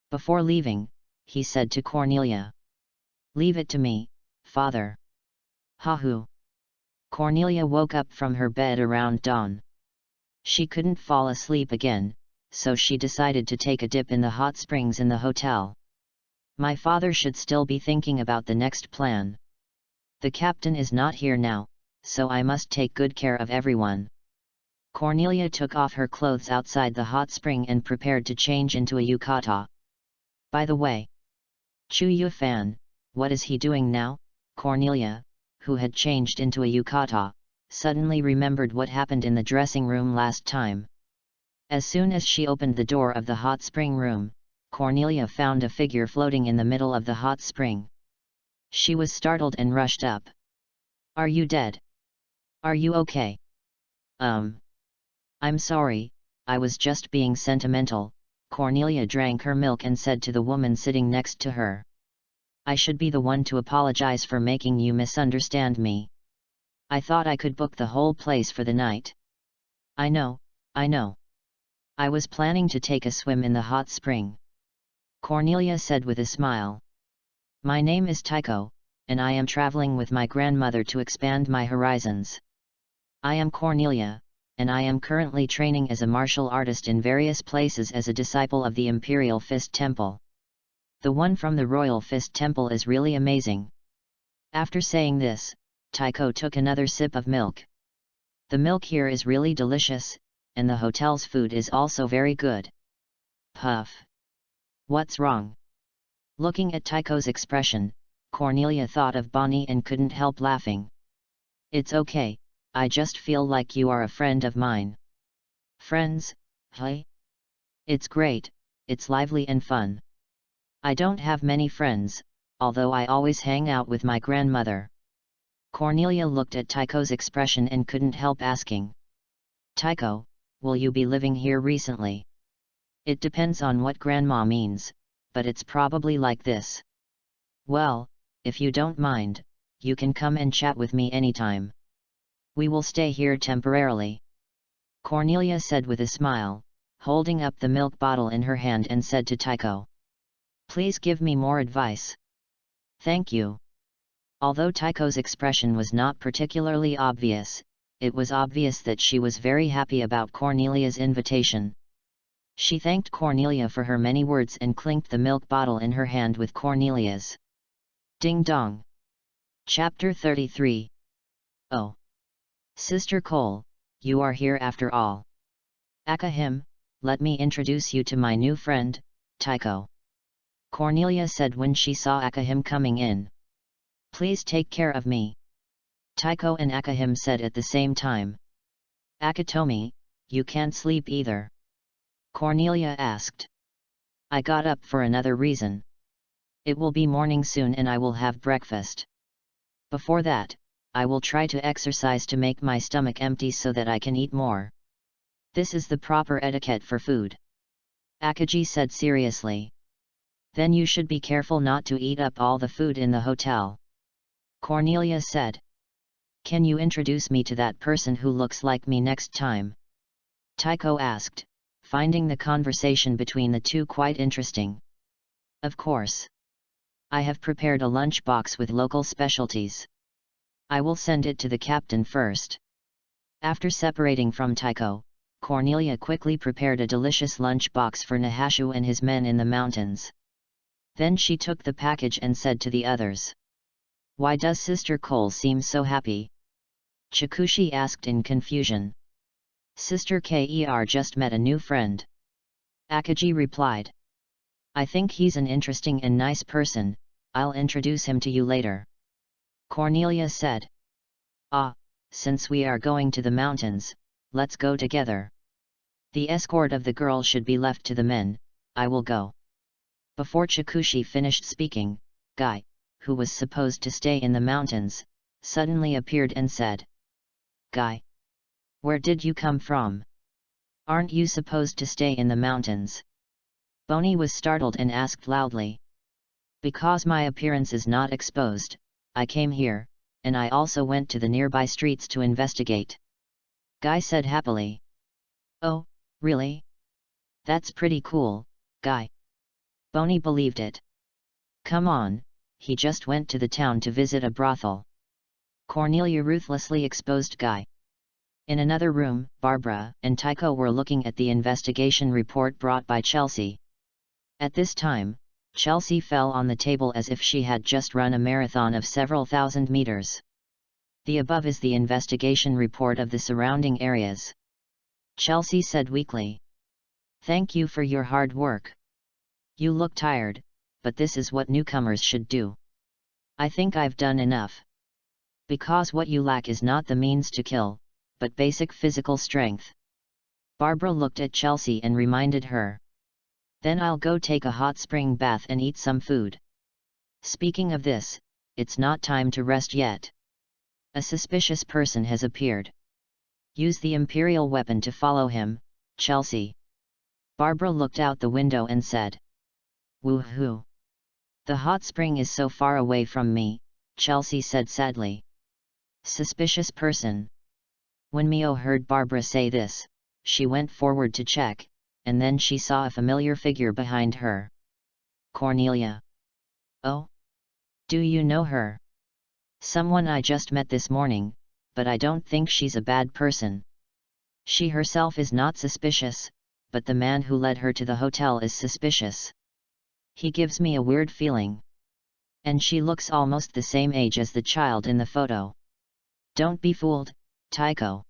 Before leaving, he said to Cornelia. Leave it to me, father. Hahu. Cornelia woke up from her bed around dawn. She couldn't fall asleep again, so she decided to take a dip in the hot springs in the hotel. My father should still be thinking about the next plan. The captain is not here now, so I must take good care of everyone. Cornelia took off her clothes outside the hot spring and prepared to change into a yukata. By the way, Chu Yufan, what is he doing now? Cornelia, who had changed into a yukata, suddenly remembered what happened in the dressing room last time. As soon as she opened the door of the hot spring room, Cornelia found a figure floating in the middle of the hot spring. She was startled and rushed up. Are you dead? Are you okay? I'm sorry, I was just being sentimental. Cornelia drank her milk and said to the woman sitting next to her. I should be the one to apologize for making you misunderstand me. I thought I could book the whole place for the night. I know. I was planning to take a swim in the hot spring. Cornelia said with a smile. My name is Tycho, and I am traveling with my grandmother to expand my horizons. I am Cornelia, and I am currently training as a martial artist in various places as a disciple of the Imperial Fist Temple. The one from the Royal Fist Temple is really amazing. After saying this, Tycho took another sip of milk. The milk here is really delicious, and the hotel's food is also very good. Puff. What's wrong? Looking at Tycho's expression, Cornelia thought of Bonnie and couldn't help laughing. It's okay, I just feel like you are a friend of mine. Friends, hey? It's great, it's lively and fun. I don't have many friends, although I always hang out with my grandmother. Cornelia looked at Tycho's expression and couldn't help asking. Tycho, will you be living here recently? It depends on what grandma means, but it's probably like this. Well, if you don't mind, you can come and chat with me anytime. We will stay here temporarily. Cornelia said with a smile, holding up the milk bottle in her hand and said to Tycho. Please give me more advice. Thank you. Although Tycho's expression was not particularly obvious, it was obvious that she was very happy about Cornelia's invitation. She thanked Cornelia for her many words and clinked the milk bottle in her hand with Cornelia's. Ding dong. Chapter 33. Oh. Sister Cole, you are here after all. Akahim, let me introduce you to my new friend, Tycho. Cornelia said when she saw Akahim coming in. Please take care of me. Tycho and Akahim said at the same time. Akatomi, you can't sleep either. Cornelia asked. I got up for another reason. It will be morning soon and I will have breakfast. Before that, I will try to exercise to make my stomach empty so that I can eat more. This is the proper etiquette for food. Akaji said seriously. Then you should be careful not to eat up all the food in the hotel. Cornelia said. Can you introduce me to that person who looks like me next time? Tycho asked, finding the conversation between the two quite interesting. Of course. I have prepared a lunchbox with local specialties. I will send it to the captain first. After separating from Tycho, Cornelia quickly prepared a delicious lunchbox for Nahashu and his men in the mountains. Then she took the package and said to the others. Why does Sister Cole seem so happy? Chikushi asked in confusion. Sister Ker just met a new friend. Akaji replied. I think he's an interesting and nice person, I'll introduce him to you later. Cornelia said. Ah, since we are going to the mountains, let's go together. The escort of the girl should be left to the men, I will go. Before Chikushi finished speaking, Guy, who was supposed to stay in the mountains, suddenly appeared and said. Guy. Where did you come from? Aren't you supposed to stay in the mountains? Bonnie was startled and asked loudly. Because my appearance is not exposed, I came here, and I also went to the nearby streets to investigate," Guy said happily. "Oh, really? That's pretty cool, Guy." Boney believed it. "Come on, he just went to the town to visit a brothel." Cornelia ruthlessly exposed Guy. In another room, Barbara and Tycho were looking at the investigation report brought by Chelsea. At this time, Chelsea fell on the table as if she had just run a marathon of several thousand meters. "The above is the investigation report of the surrounding areas," Chelsea said weakly. "Thank you for your hard work. You look tired, but this is what newcomers should do. I think I've done enough. Because what you lack is not the means to kill, but basic physical strength." Barbara looked at Chelsea and reminded her. "Then I'll go take a hot spring bath and eat some food. Speaking of this, it's not time to rest yet. A suspicious person has appeared. Use the Imperial weapon to follow him, Chelsea." Barbara looked out the window and said. "Woohoo! The hot spring is so far away from me," Chelsea said sadly. "Suspicious person." When Mio heard Barbara say this, she went forward to check, and then she saw a familiar figure behind her. "Cornelia. Oh? Do you know her?" "Someone I just met this morning, but I don't think she's a bad person. She herself is not suspicious, but the man who led her to the hotel is suspicious. He gives me a weird feeling. And she looks almost the same age as the child in the photo." "Don't be fooled, Tycho,"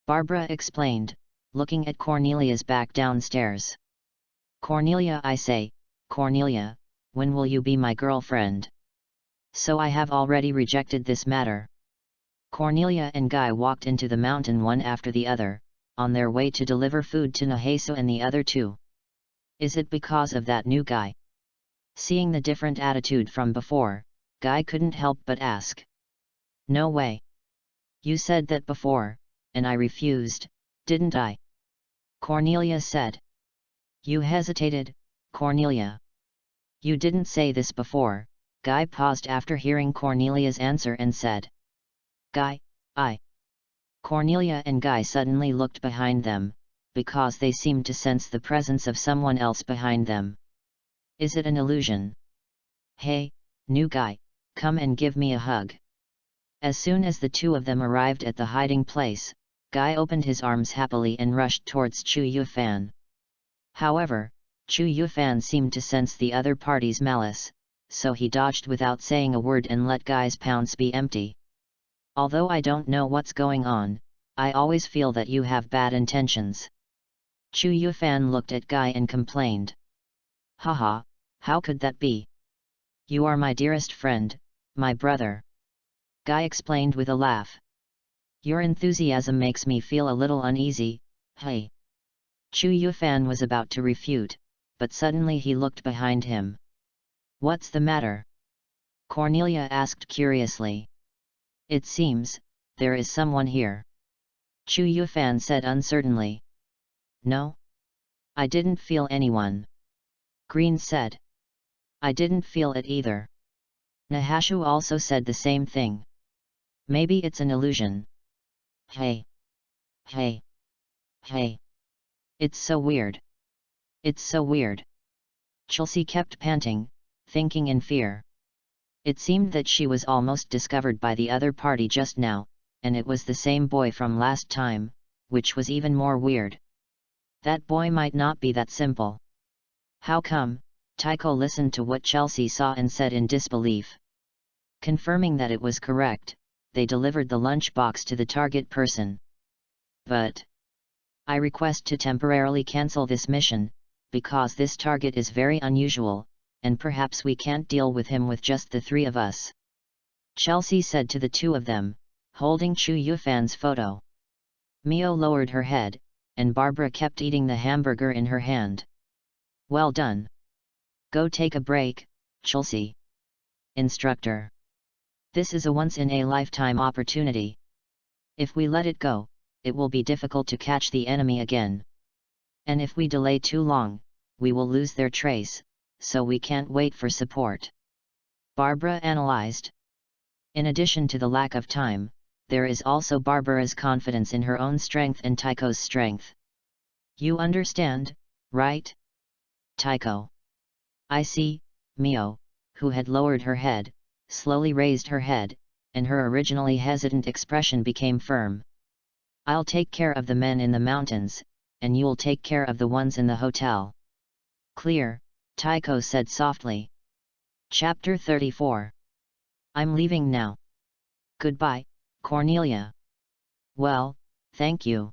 Barbara explained, looking at Cornelia's back downstairs. "Cornelia, I say, Cornelia, when will you be my girlfriend? So I have already rejected this matter." Cornelia and Guy walked into the mountain one after the other, on their way to deliver food to Nahesu and the other two. "Is it because of that new guy?" Seeing the different attitude from before, Guy couldn't help but ask. "No way. You said that before, and I refused, didn't I?" Cornelia said. "You hesitated, Cornelia. You didn't say this before." Guy paused after hearing Cornelia's answer and said. "Guy, I." Cornelia and Guy suddenly looked behind them, because they seemed to sense the presence of someone else behind them. "Is it an illusion? Hey, new guy, come and give me a hug." As soon as the two of them arrived at the hiding place, Guy opened his arms happily and rushed towards Chu Yufan. However, Chu Yufan seemed to sense the other party's malice, so he dodged without saying a word and let Guy's pounce be empty. "Although I don't know what's going on, I always feel that you have bad intentions." Chu Yufan looked at Guy and complained. "Haha, how could that be? You are my dearest friend, my brother." Guy explained with a laugh. "Your enthusiasm makes me feel a little uneasy, hey." Chu Yufan was about to refute, but suddenly he looked behind him. "What's the matter?" Cornelia asked curiously. "It seems, there is someone here," Chu Yufan said uncertainly. "No? I didn't feel anyone," Green said. "I didn't feel it either." Nahashu also said the same thing. "Maybe it's an illusion." Hey! Hey! Hey! It's so weird. It's so weird." Chelsea kept panting, thinking in fear. It seemed that she was almost discovered by the other party just now, and it was the same boy from last time, which was even more weird. That boy might not be that simple. "How come?" Tycho listened to what Chelsea saw and said in disbelief. Confirming that it was correct, they delivered the lunchbox to the target person. "But I request to temporarily cancel this mission, because this target is very unusual, and perhaps we can't deal with him with just the three of us," Chelsea said to the two of them, holding Chu Yufan's photo. Mio lowered her head, and Barbara kept eating the hamburger in her hand. "Well done. Go take a break, Chelsea. Instructor. This is a once-in-a-lifetime opportunity. If we let it go, it will be difficult to catch the enemy again. And if we delay too long, we will lose their trace, so we can't wait for support," Barbara analyzed. In addition to the lack of time, there is also Barbara's confidence in her own strength and Tycho's strength. You understand, right? Tycho. I see. Mio, who had lowered her head, slowly raised her head, and her originally hesitant expression became firm. I'll take care of the men in the mountains, and you'll take care of the ones in the hotel. Clear, Tycho said softly. Chapter 34. I'm leaving now. Goodbye, Cornelia. Well, thank you.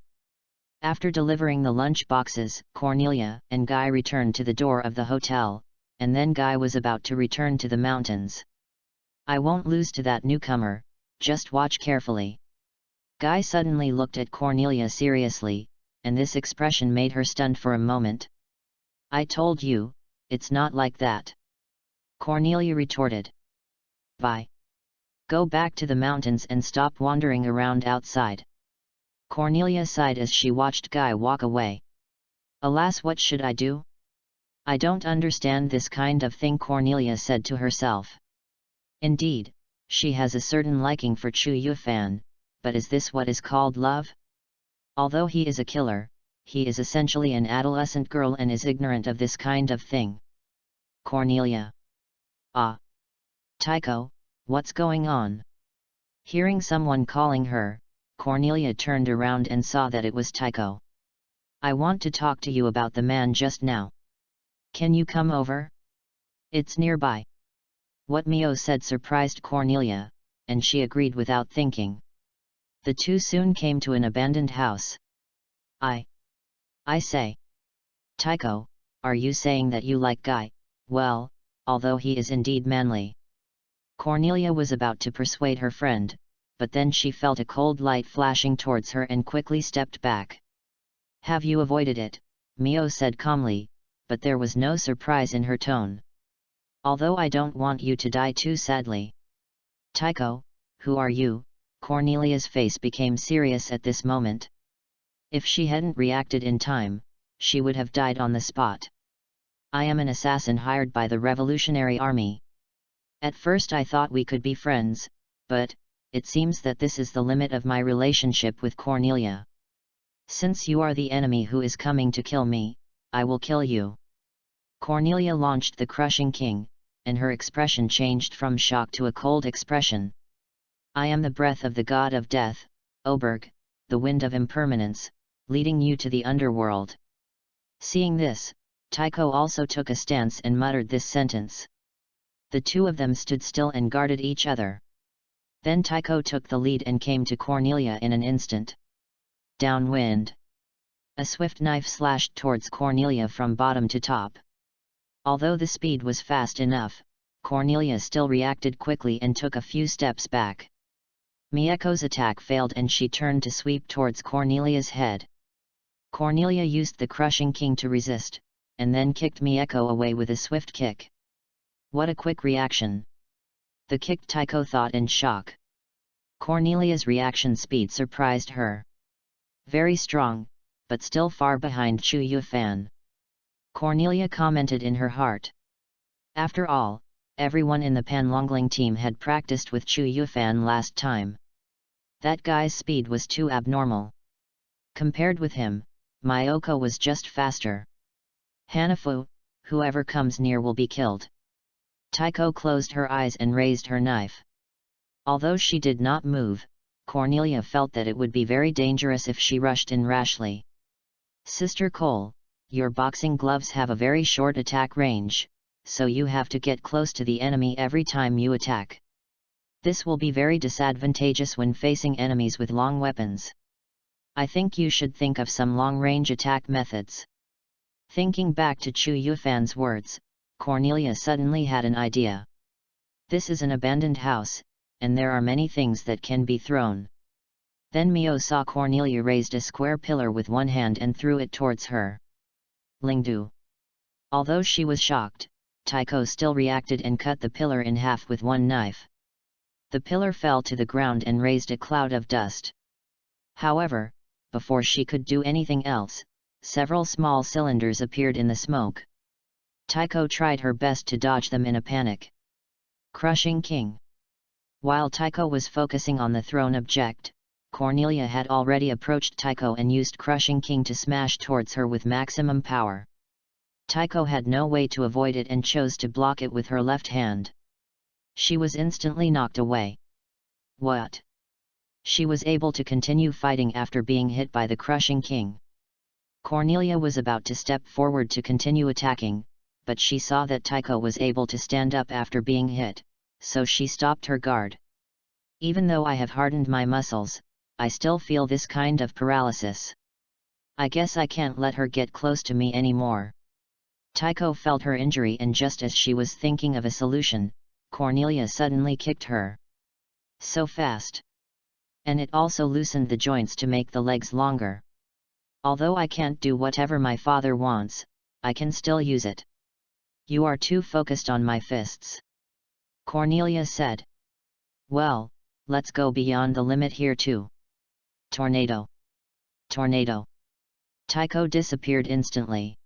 After delivering the lunch boxes, Cornelia and Guy returned to the door of the hotel, and then Guy was about to return to the mountains. I won't lose to that newcomer, just watch carefully. Guy suddenly looked at Cornelia seriously, and this expression made her stunned for a moment. I told you, it's not like that. Cornelia retorted. Bye. Go back to the mountains and stop wandering around outside. Cornelia sighed as she watched Guy walk away. Alas, what should I do? I don't understand this kind of thing, Cornelia said to herself. Indeed, she has a certain liking for Chu Yufan, but is this what is called love? Although he is a killer, he is essentially an adolescent girl and is ignorant of this kind of thing. Cornelia. Ah. Tycho, what's going on? Hearing someone calling her, Cornelia turned around and saw that it was Tycho. I want to talk to you about the man just now. Can you come over? It's nearby. What Mio said surprised Cornelia, and she agreed without thinking. The two soon came to an abandoned house. I say. Tycho, are you saying that you like Guy? Well, although he is indeed manly. Cornelia was about to persuade her friend, but then she felt a cold light flashing towards her and quickly stepped back. Have you avoided it? Mio said calmly, but there was no surprise in her tone. Although I don't want you to die too sadly. Tycho, who are you? Cornelia's face became serious at this moment. If she hadn't reacted in time, she would have died on the spot. I am an assassin hired by the Revolutionary Army. At first I thought we could be friends, but it seems that this is the limit of my relationship with Cornelia. Since you are the enemy who is coming to kill me, I will kill you. Cornelia launched the crushing king, and her expression changed from shock to a cold expression. I am the breath of the god of death, Oberg, the wind of impermanence, leading you to the underworld. Seeing this, Tycho also took a stance and muttered this sentence. The two of them stood still and guarded each other. Then Tycho took the lead and came to Cornelia in an instant. Downwind. A swift knife slashed towards Cornelia from bottom to top. Although the speed was fast enough, Cornelia still reacted quickly and took a few steps back. Mieko's attack failed and she turned to sweep towards Cornelia's head. Cornelia used the crushing king to resist, and then kicked Mieko away with a swift kick. What a quick reaction! The kicked Tycho thought in shock. Cornelia's reaction speed surprised her. Very strong, but still far behind Chu Yufan. Cornelia commented in her heart. After all, everyone in the Panlongling team had practiced with Chu Yufan last time. That guy's speed was too abnormal. Compared with him, Mayoko was just faster. Hanafu, whoever comes near will be killed. Tycho closed her eyes and raised her knife. Although she did not move, Cornelia felt that it would be very dangerous if she rushed in rashly. Sister Cole, your boxing gloves have a very short attack range, so you have to get close to the enemy every time you attack. This will be very disadvantageous when facing enemies with long weapons. I think you should think of some long-range attack methods. Thinking back to Chu Yufan's words, Cornelia suddenly had an idea. This is an abandoned house, and there are many things that can be thrown. Then Mio saw Cornelia raised a square pillar with one hand and threw it towards her. Lingdu. Although she was shocked, Tycho still reacted and cut the pillar in half with one knife. The pillar fell to the ground and raised a cloud of dust. However, before she could do anything else, several small cylinders appeared in the smoke. Tycho tried her best to dodge them in a panic. Crushing King. While Tycho was focusing on the thrown object, Cornelia had already approached Tycho and used Crushing King to smash towards her with maximum power. Tycho had no way to avoid it and chose to block it with her left hand. She was instantly knocked away. What? She was able to continue fighting after being hit by the Crushing King. Cornelia was about to step forward to continue attacking, but she saw that Tycho was able to stand up after being hit, so she stopped her guard. Even though I have hardened my muscles, I still feel this kind of paralysis. I guess I can't let her get close to me anymore. Tycho felt her injury, and just as she was thinking of a solution, Cornelia suddenly kicked her. So fast. And it also loosened the joints to make the legs longer. Although I can't do whatever my father wants, I can still use it. You are too focused on my fists, Cornelia said. Well, let's go beyond the limit here too. Tornado. Tornado. Tycho disappeared instantly.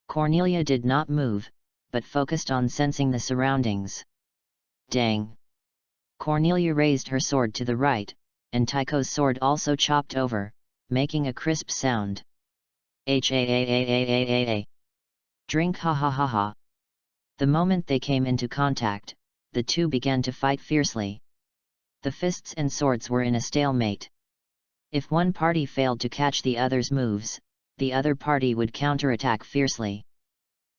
Cornelia did not move, but focused on sensing the surroundings. Dang! Cornelia raised her sword to the right, and Tycho's sword also chopped over, making a crisp sound. H-a-a-a-a-a-a-a. Drink, ha ha ha ha. The moment they came into contact, the two began to fight fiercely. The fists and swords were in a stalemate. If one party failed to catch the other's moves, the other party would counterattack fiercely.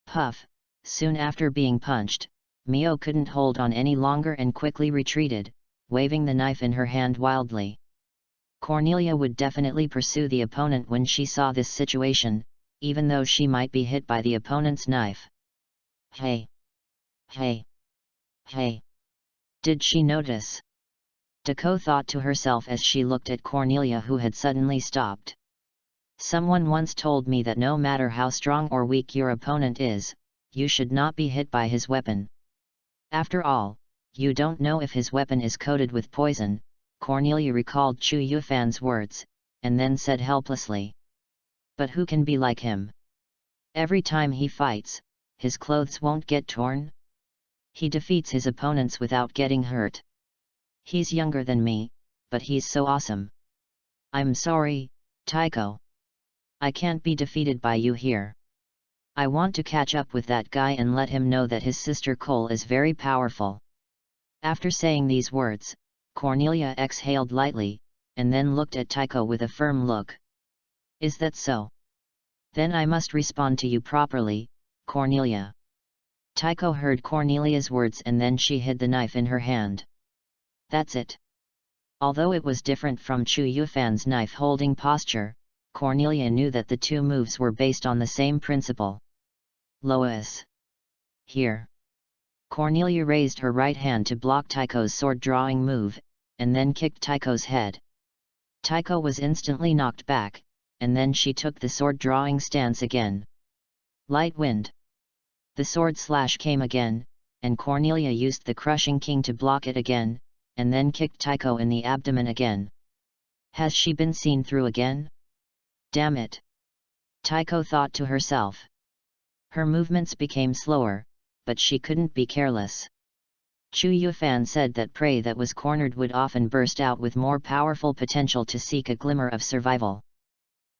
Puff! Soon after being punched, Mio couldn't hold on any longer and quickly retreated, waving the knife in her hand wildly. Cornelia would definitely pursue the opponent when she saw this situation, even though she might be hit by the opponent's knife. Hey! Hey! Hey! Did she notice? Tycho thought to herself as she looked at Cornelia, who had suddenly stopped. Someone once told me that no matter how strong or weak your opponent is, you should not be hit by his weapon. After all, you don't know if his weapon is coated with poison. Cornelia recalled Chu Yufan's words, and then said helplessly. But who can be like him? Every time he fights, his clothes won't get torn? He defeats his opponents without getting hurt. He's younger than me, but he's so awesome. I'm sorry, Tycho. I can't be defeated by you here. I want to catch up with that guy and let him know that his sister Cole is very powerful. After saying these words, Cornelia exhaled lightly, and then looked at Tycho with a firm look. Is that so? Then I must respond to you properly, Cornelia. Tycho heard Cornelia's words and then she hid the knife in her hand. That's it. Although it was different from Chu Yufan's knife-holding posture, Cornelia knew that the two moves were based on the same principle. Lois. Here. Cornelia raised her right hand to block Tycho's sword-drawing move, and then kicked Tycho's head. Tycho was instantly knocked back, and then she took the sword-drawing stance again. Light wind. The sword slash came again, and Cornelia used the Crushing King to block it again, and then kicked Tycho in the abdomen again. Has she been seen through again? Damn it! Tycho thought to herself. Her movements became slower, but she couldn't be careless. Chu Yufan said that prey that was cornered would often burst out with more powerful potential to seek a glimmer of survival.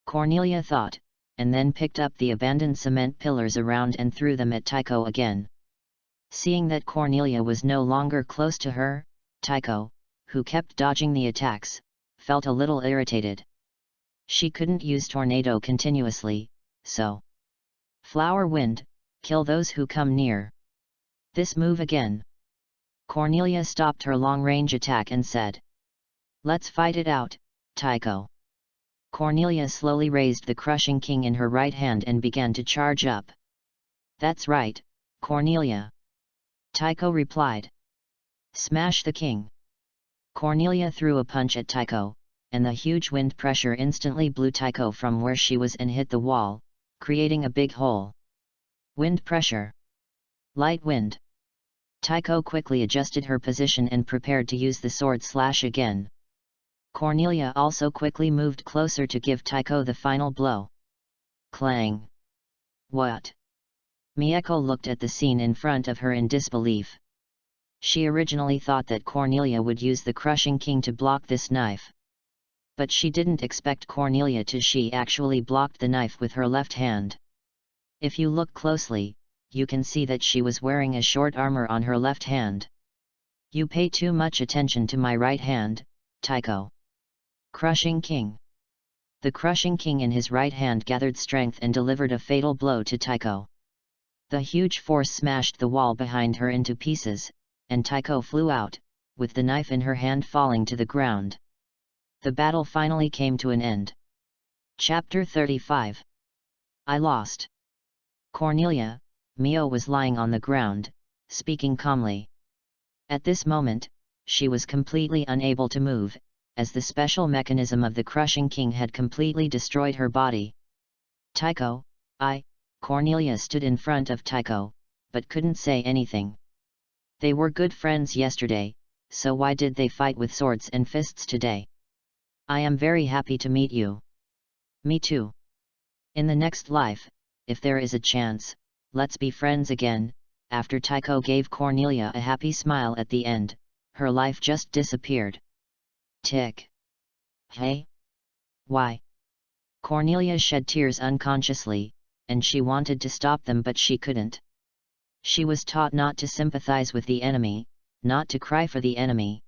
Cornelia thought, and then picked up the abandoned cement pillars around and threw them at Tycho again. Seeing that Cornelia was no longer close to her, Tycho, who kept dodging the attacks, felt a little irritated. She couldn't use tornado continuously, so. Flower wind, kill those who come near. This move again. Cornelia stopped her long-range attack and said. Let's fight it out, Tycho. Cornelia slowly raised the Crushing King in her right hand and began to charge up. That's right, Cornelia. Tycho replied. Smash the king. Cornelia threw a punch at Tycho, and the huge wind pressure instantly blew Tycho from where she was and hit the wall, creating a big hole. Wind pressure. Light wind. Tycho quickly adjusted her position and prepared to use the sword slash again. Cornelia also quickly moved closer to give Tycho the final blow. Clang. What? Mieko looked at the scene in front of her in disbelief. She originally thought that Cornelia would use the Crushing King to block this knife. But she didn't expect Cornelia to. She actually blocked the knife with her left hand. If you look closely, you can see that she was wearing a short armor on her left hand. You pay too much attention to my right hand, Tycho. Crushing King. The Crushing King in his right hand gathered strength and delivered a fatal blow to Tycho. The huge force smashed the wall behind her into pieces, and Tycho flew out, with the knife in her hand falling to the ground. The battle finally came to an end. Chapter 35. I lost. Cornelia, Mio was lying on the ground, speaking calmly. At this moment, she was completely unable to move, as the special mechanism of the Crushing King had completely destroyed her body. Tycho, Cornelia stood in front of Tycho, but couldn't say anything. They were good friends yesterday, so why did they fight with swords and fists today? I am very happy to meet you. Me too. In the next life, if there is a chance, let's be friends again. After Tycho gave Cornelia a happy smile at the end, her life just disappeared. Tick. Hey? Why? Cornelia shed tears unconsciously, and she wanted to stop them but she couldn't. She was taught not to sympathize with the enemy, not to cry for the enemy.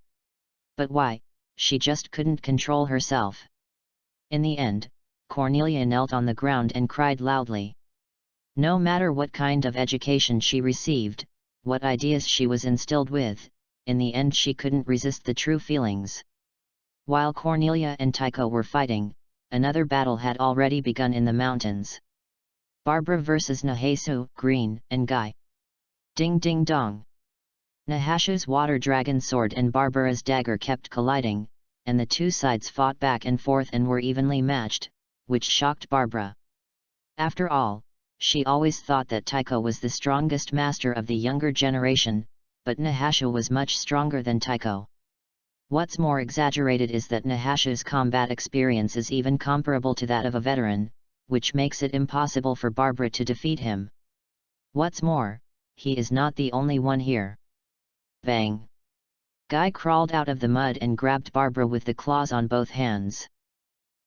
But why? She just couldn't control herself. In the end, Cornelia knelt on the ground and cried loudly. No matter what kind of education she received, what ideas she was instilled with, in the end she couldn't resist the true feelings. While Cornelia and Tycho were fighting, another battle had already begun in the mountains. Barbara versus Nahashu, Green, and Guy. Ding ding dong. Nahashu's water dragon sword and Barbara's dagger kept colliding, and the two sides fought back and forth and were evenly matched, which shocked Barbara. After all, she always thought that Tycho was the strongest master of the younger generation, but Nahashu was much stronger than Tycho. What's more exaggerated is that Nahashu's combat experience is even comparable to that of a veteran, which makes it impossible for Barbara to defeat him. What's more, he is not the only one here. Bang! Guy crawled out of the mud and grabbed Barbara with the claws on both hands.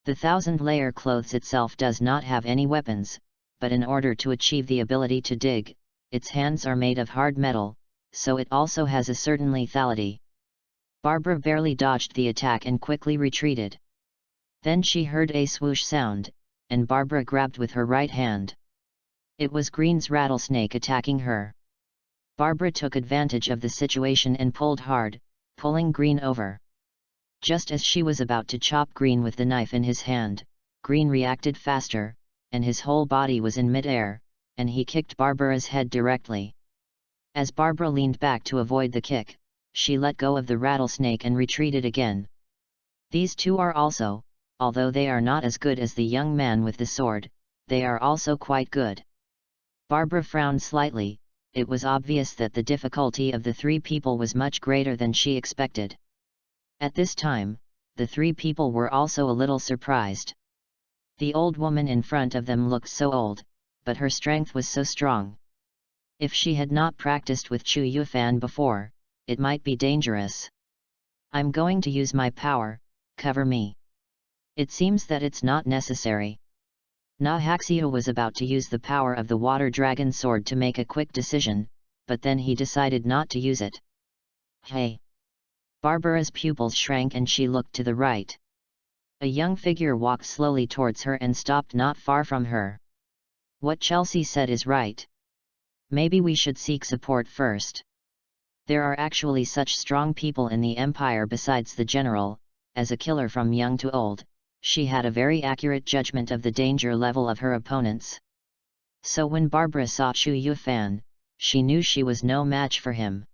The 1000-layer clothes itself does not have any weapons, but in order to achieve the ability to dig, its hands are made of hard metal, so it also has a certain lethality. Barbara barely dodged the attack and quickly retreated. Then she heard a swoosh sound, and Barbara grabbed with her right hand. It was Green's rattlesnake attacking her. Barbara took advantage of the situation and pulled hard, pulling Green over. Just as she was about to chop Green with the knife in his hand, Green reacted faster, and his whole body was in mid-air, and he kicked Barbara's head directly. As Barbara leaned back to avoid the kick, she let go of the rattlesnake and retreated again. These two are also, although they are not as good as the young man with the sword, they are also quite good. Barbara frowned slightly. It was obvious that the difficulty of the three people was much greater than she expected. At this time, the three people were also a little surprised. The old woman in front of them looked so old, but her strength was so strong. If she had not practiced with Chu Yufan before, it might be dangerous. I'm going to use my power, cover me. It seems that it's not necessary. Nahaxiu was about to use the power of the water dragon sword to make a quick decision, but then he decided not to use it. Hey! Barbara's pupils shrank and she looked to the right. A young figure walked slowly towards her and stopped not far from her. What Chelsea said is right. Maybe we should seek support first. There are actually such strong people in the Empire besides the general. As a killer from young to old, she had a very accurate judgment of the danger level of her opponents. So when Barbara saw Chu Yufan, she knew she was no match for him.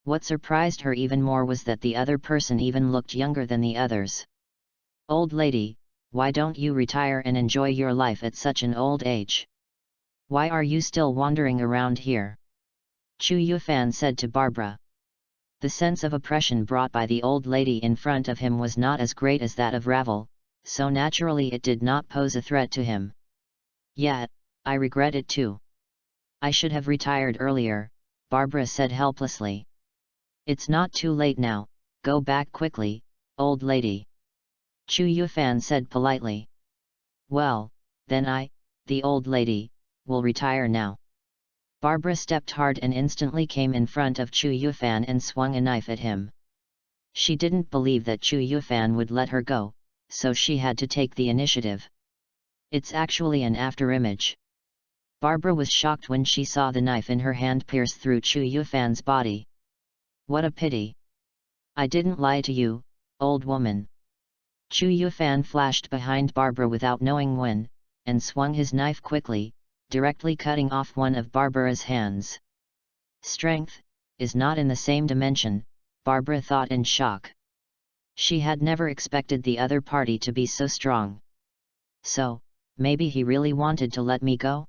What surprised her even more was that the other person even looked younger than the others. Old lady, why don't you retire and enjoy your life at such an old age? Why are you still wandering around here? Chu Yufan said to Barbara. The sense of oppression brought by the old lady in front of him was not as great as that of Ravel, so naturally it did not pose a threat to him. Yet, I regret it too. I should have retired earlier, Barbara said helplessly. It's not too late now, go back quickly, old lady. Chu Yufan said politely. Well, then the old lady, will retire now. Barbara stepped hard and instantly came in front of Chu Yufan and swung a knife at him. She didn't believe that Chu Yufan would let her go, so she had to take the initiative. It's actually an afterimage. Barbara was shocked when she saw the knife in her hand pierce through Chu Yufan's body. What a pity. I didn't lie to you, old woman. Chu Yufan flashed behind Barbara without knowing when, and swung his knife quickly, directly cutting off one of Barbara's hands. Strength is not in the same dimension, Barbara thought in shock. She had never expected the other party to be so strong. So, maybe he really wanted to let me go?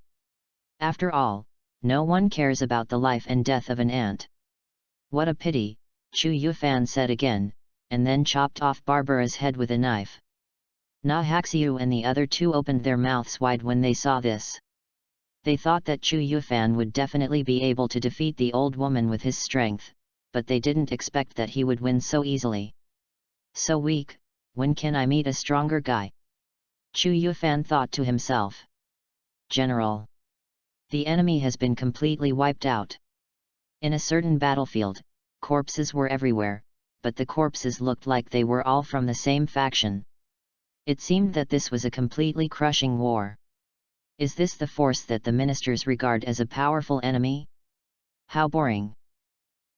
After all, no one cares about the life and death of an ant. What a pity, Chu Yufan said again, and then chopped off Barbara's head with a knife. Na Haxiu and the other two opened their mouths wide when they saw this. They thought that Chu Yufan would definitely be able to defeat the old woman with his strength, but they didn't expect that he would win so easily. So weak, when can I meet a stronger guy? Chu Yufan thought to himself. General. The enemy has been completely wiped out. In a certain battlefield, corpses were everywhere, but the corpses looked like they were all from the same faction. It seemed that this was a completely crushing war. Is this the force that the ministers regard as a powerful enemy? How boring.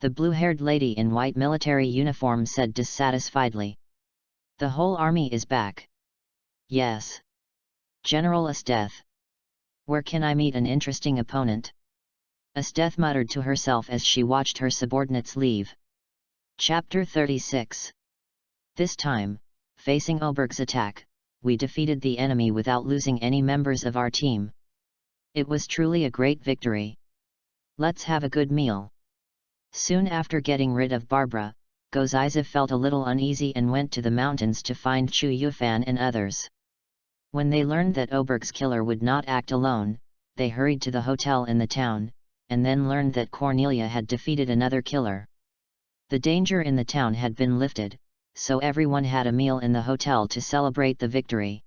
The blue-haired lady in white military uniform said dissatisfiedly. The whole army is back. Yes. General Esteth. Where can I meet an interesting opponent? Esteth muttered to herself as she watched her subordinates leave. Chapter 36. This time, facing Oberg's attack, we defeated the enemy without losing any members of our team. It was truly a great victory. Let's have a good meal. Soon after getting rid of Barbara, Gozaiza felt a little uneasy and went to the mountains to find Chu Yufan and others. When they learned that Oberg's killer would not act alone, they hurried to the hotel in the town, and then learned that Cornelia had defeated another killer. The danger in the town had been lifted, so everyone had a meal in the hotel to celebrate the victory.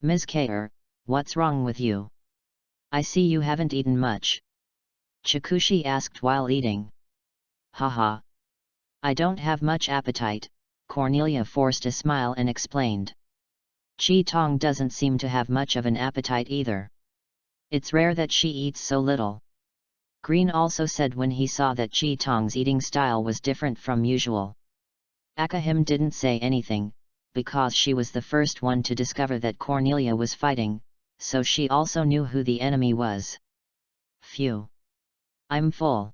Ms. Kaur, what's wrong with you? I see you haven't eaten much. Chikushi asked while eating. Haha. I don't have much appetite, Cornelia forced a smile and explained. Chi Tong doesn't seem to have much of an appetite either. It's rare that she eats so little. Green also said when he saw that Chi Tong's eating style was different from usual. Akahim didn't say anything, because she was the first one to discover that Cornelia was fighting, so she also knew who the enemy was. Phew. I'm full.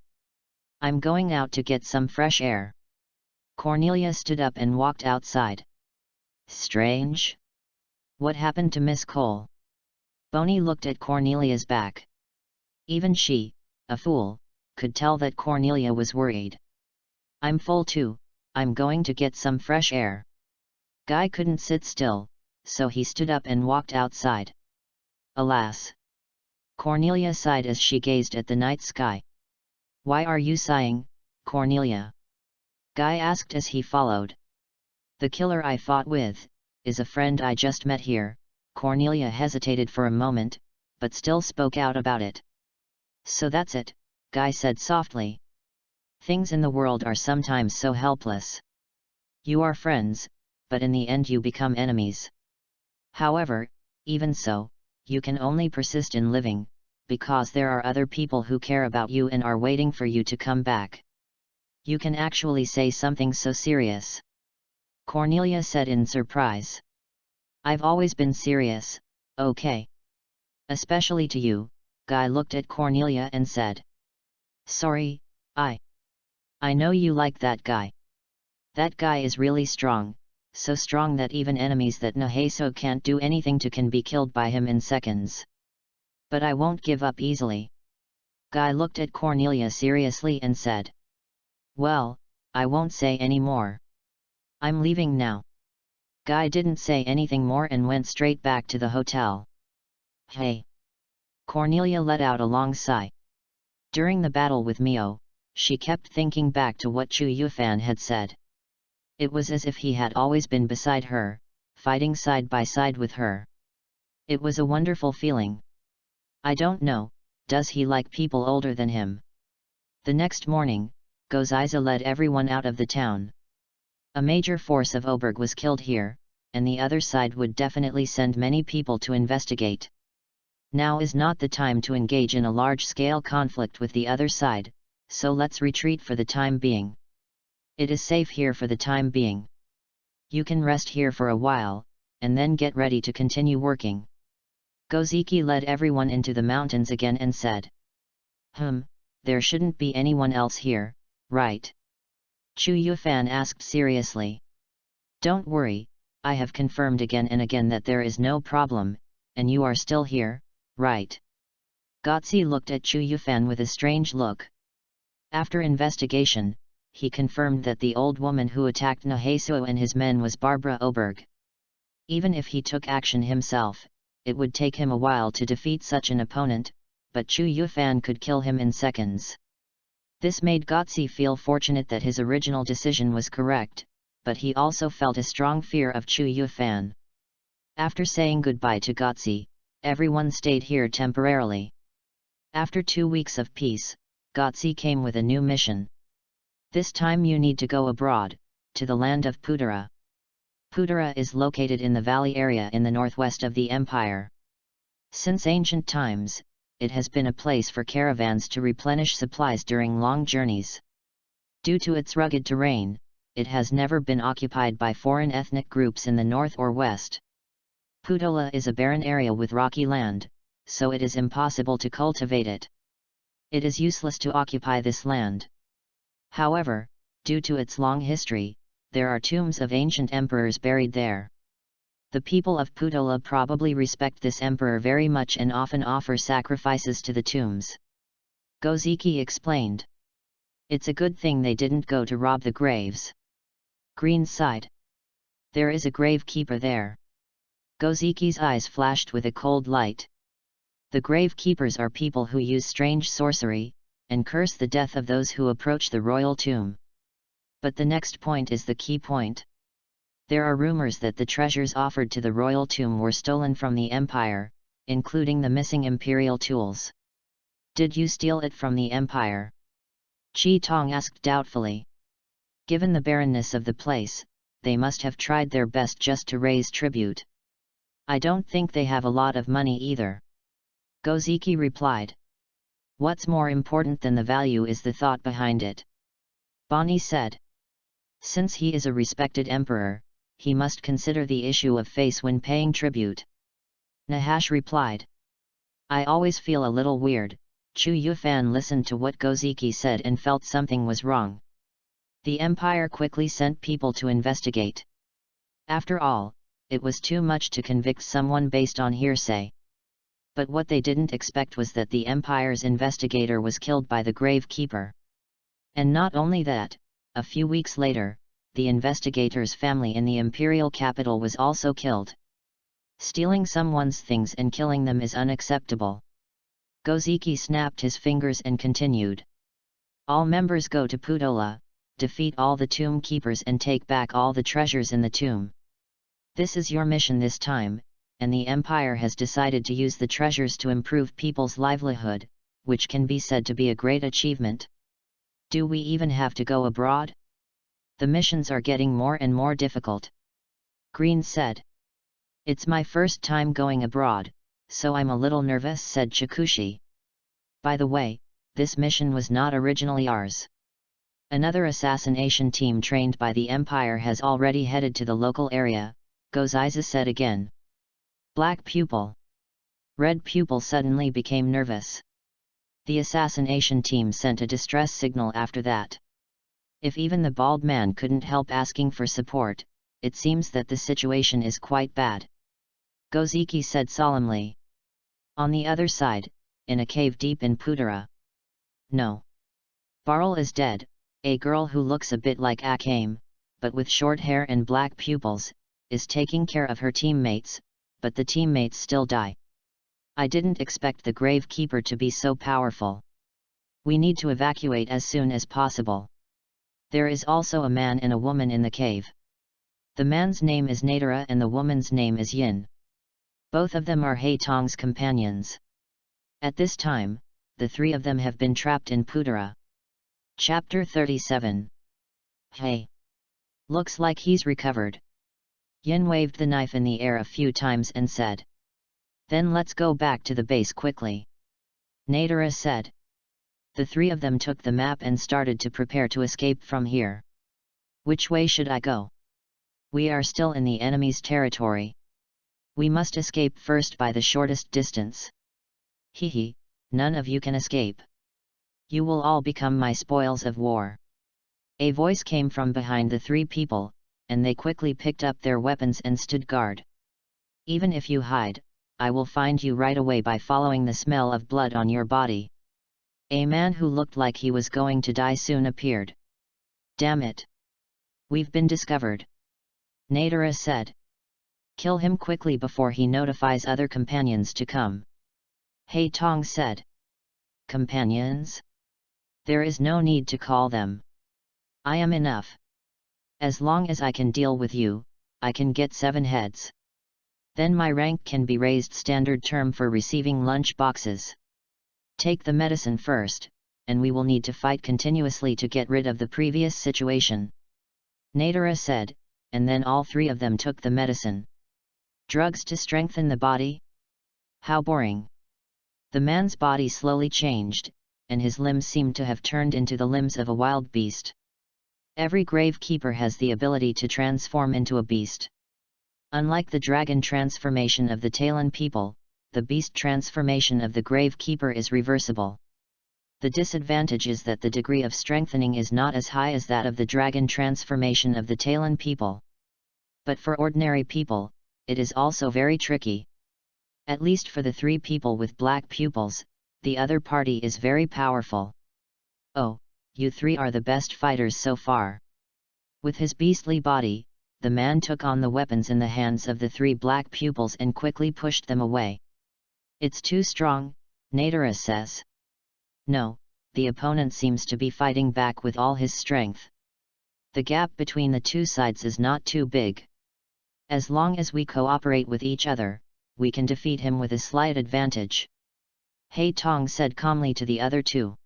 I'm going out to get some fresh air. Cornelia stood up and walked outside. Strange. What happened to Miss Cole? Boney looked at Cornelia's back. Even she, a fool, could tell that Cornelia was worried. I'm full too, I'm going to get some fresh air. Guy couldn't sit still, so he stood up and walked outside. Alas! Cornelia sighed as she gazed at the night sky. Why are you sighing, Cornelia? Guy asked as he followed. The killer I fought with is a friend I just met here. Cornelia hesitated for a moment, but still spoke out about it. So that's it, Guy said softly. Things in the world are sometimes so helpless. You are friends, but in the end you become enemies. However, even so, you can only persist in living, because there are other people who care about you and are waiting for you to come back. You can actually say something so serious. Cornelia said in surprise. I've always been serious, okay. Especially to you, Guy looked at Cornelia and said. Sorry, I know you like that guy. That guy is really strong, so strong that even enemies that Naheso can't do anything to can be killed by him in seconds. But I won't give up easily. Guy looked at Cornelia seriously and said. Well, I won't say any more. I'm leaving now. Guy didn't say anything more and went straight back to the hotel. Hey! Cornelia let out a long sigh. During the battle with Mio, she kept thinking back to what Chu Yufan had said. It was as if he had always been beside her, fighting side by side with her. It was a wonderful feeling. I don't know, does he like people older than him? The next morning, Goziza led everyone out of the town. A major force of Oberg was killed here, and the other side would definitely send many people to investigate. Now is not the time to engage in a large-scale conflict with the other side, so let's retreat for the time being. It is safe here for the time being. You can rest here for a while, and then get ready to continue working. Goziki led everyone into the mountains again and said. There shouldn't be anyone else here, right? Chu Yufan asked seriously. Don't worry, I have confirmed again and again that there is no problem, and you are still here, right? Gotzi looked at Chu Yufan with a strange look. After investigation, he confirmed that the old woman who attacked Nahesuo and his men was Barbara Oberg. Even if he took action himself, it would take him a while to defeat such an opponent, but Chu Yufan could kill him in seconds. This made Gotzi feel fortunate that his original decision was correct, but he also felt a strong fear of Chu Yufan. After saying goodbye to Gotzi, everyone stayed here temporarily. After 2 weeks of peace, Gotzi came with a new mission. This time you need to go abroad, to the land of Putara. Putara is located in the valley area in the northwest of the empire. Since ancient times, it has been a place for caravans to replenish supplies during long journeys. Due to its rugged terrain, it has never been occupied by foreign ethnic groups in the north or west. Putola is a barren area with rocky land, so it is impossible to cultivate it. It is useless to occupy this land. However, due to its long history, there are tombs of ancient emperors buried there. The people of Putola probably respect this emperor very much and often offer sacrifices to the tombs. Goziki explained. It's a good thing they didn't go to rob the graves. Green sighed. There is a grave keeper there. Goziki's eyes flashed with a cold light. The grave keepers are people who use strange sorcery, and curse the death of those who approach the royal tomb. But the next point is the key point. There are rumors that the treasures offered to the royal tomb were stolen from the empire, including the missing imperial tools. Did you steal it from the empire? Chi Tong asked doubtfully. Given the barrenness of the place, they must have tried their best just to raise tribute. I don't think they have a lot of money either. Goziki replied. What's more important than the value is the thought behind it. Bonnie said. Since he is a respected emperor, he must consider the issue of face when paying tribute. Nahash replied. I always feel a little weird. Chu Yufan listened to what Goziki said and felt something was wrong. The empire quickly sent people to investigate. After all, it was too much to convict someone based on hearsay. But what they didn't expect was that the empire's investigator was killed by the grave keeper. And not only that, a few weeks later, the investigator's family in the imperial capital was also killed. Stealing someone's things and killing them is unacceptable. Goziki snapped his fingers and continued. All members go to Putola, defeat all the tomb keepers and take back all the treasures in the tomb. This is your mission this time, and the empire has decided to use the treasures to improve people's livelihood, which can be said to be a great achievement. Do we even have to go abroad? The missions are getting more and more difficult. Green said. It's my first time going abroad, so I'm a little nervous, said Chikushi. By the way, this mission was not originally ours. Another assassination team trained by the Empire has already headed to the local area, Goziza said again. Black pupil. Red pupil suddenly became nervous. The assassination team sent a distress signal after that. If even the bald man couldn't help asking for support, it seems that the situation is quite bad. Goziki said solemnly. On the other side, in a cave deep in Putara. No. Barl is dead, a girl who looks a bit like Akame, but with short hair and black pupils, is taking care of her teammates, but the teammates still die. I didn't expect the grave keeper to be so powerful. We need to evacuate as soon as possible. There is also a man and a woman in the cave. The man's name is Nadara and the woman's name is Yin. Both of them are Haitong's companions. At this time, the three of them have been trapped in Putara. Chapter 37. Hey! Looks like he's recovered. Yin waved the knife in the air a few times and said. Then let's go back to the base quickly. Nadara said. The three of them took the map and started to prepare to escape from here. Which way should I go? We are still in the enemy's territory. We must escape first by the shortest distance. Hehe, none of you can escape. You will all become my spoils of war. A voice came from behind the three people, and they quickly picked up their weapons and stood guard. Even if you hide, I will find you right away by following the smell of blood on your body. A man who looked like he was going to die soon appeared. Damn it! We've been discovered. Nadara said. Kill him quickly before he notifies other companions to come. Haitong said. Companions? There is no need to call them. I am enough. As long as I can deal with you, I can get 7 heads. Then my rank can be raised, standard term for receiving lunch boxes. Take the medicine first, and we will need to fight continuously to get rid of the previous situation. Nadara said, and then all three of them took the medicine. Drugs to strengthen the body? How boring. The man's body slowly changed, and his limbs seemed to have turned into the limbs of a wild beast. Every gravekeeper has the ability to transform into a beast. Unlike the dragon transformation of the Talon people, the beast transformation of the gravekeeper is reversible. The disadvantage is that the degree of strengthening is not as high as that of the dragon transformation of the Talon people. But for ordinary people, it is also very tricky. At least for the three people with black pupils, the other party is very powerful. Oh, you three are the best fighters so far. With his beastly body, the man took on the weapons in the hands of the three black pupils and quickly pushed them away. It's too strong, Nadara says. No, the opponent seems to be fighting back with all his strength. The gap between the two sides is not too big. As long as we cooperate with each other, we can defeat him with a slight advantage. Haitong said calmly to the other two.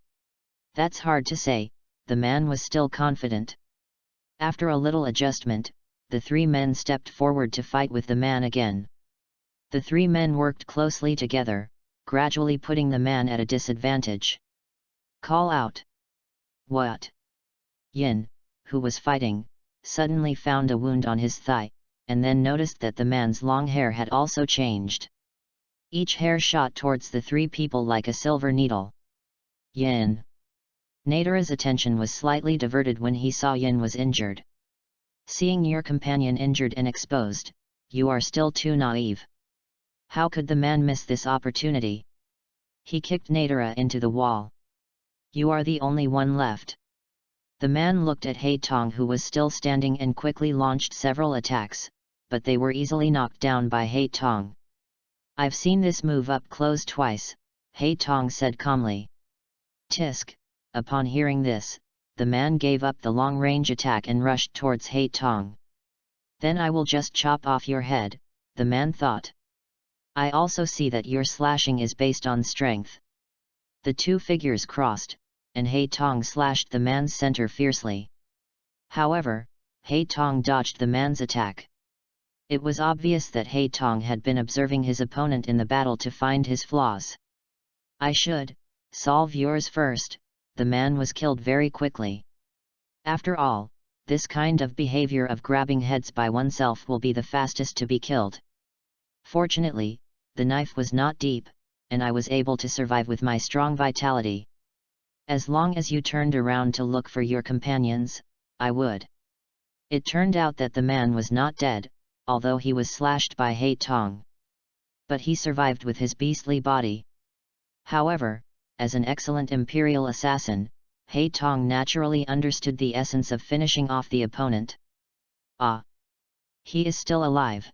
That's hard to say, the man was still confident. After a little adjustment, the three men stepped forward to fight with the man again. The three men worked closely together, gradually putting the man at a disadvantage. Call out. What? Yin, who was fighting, suddenly found a wound on his thigh, and then noticed that the man's long hair had also changed. Each hair shot towards the three people like a silver needle. Yin. Nadara's attention was slightly diverted when he saw Yin was injured. Seeing your companion injured and exposed, you are still too naive. How could the man miss this opportunity? He kicked Nadara into the wall. You are the only one left. The man looked at Haitong, who was still standing, and quickly launched several attacks, but they were easily knocked down by Haitong. I've seen this move up close twice, Haitong said calmly. Tisk. Upon hearing this, the man gave up the long-range attack and rushed towards Haitong. Then I will just chop off your head, the man thought. I also see that your slashing is based on strength. The two figures crossed, and Haitong slashed the man's center fiercely. However, Haitong dodged the man's attack. It was obvious that Haitong had been observing his opponent in the battle to find his flaws. I should solve yours first. The man was killed very quickly. After all, this kind of behavior of grabbing heads by oneself will be the fastest to be killed. Fortunately, the knife was not deep, and I was able to survive with my strong vitality. As long as you turned around to look for your companions, I would. It turned out that the man was not dead, although he was slashed by Haitong. But he survived with his beastly body. However, as an excellent imperial assassin, Haitong naturally understood the essence of finishing off the opponent. Ah! He is still alive.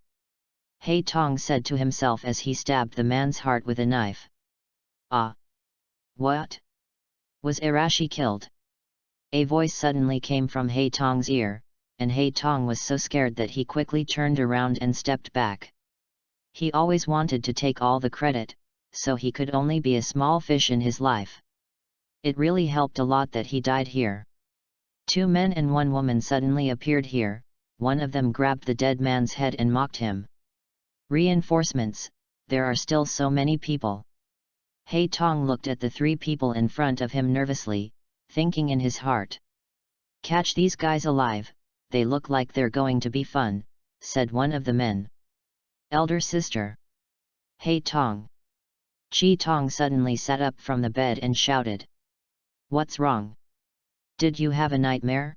Haitong said to himself as he stabbed the man's heart with a knife. Ah! What? Was Arashi killed? A voice suddenly came from Hei Tong's ear, and Hei Tong was so scared that he quickly turned around and stepped back. He always wanted to take all the credit, so he could only be a small fish in his life. It really helped a lot that he died here. 2 men and 1 woman suddenly appeared here. One of them grabbed the dead man's head and mocked him. Reinforcements, there are still so many people. Hei Tong looked at the 3 people in front of him nervously, thinking in his heart. Catch these guys alive, they look like they're going to be fun, said one of the men. Elder sister. Hei Tong. Chi Tong suddenly sat up from the bed and shouted. What's wrong? Did you have a nightmare?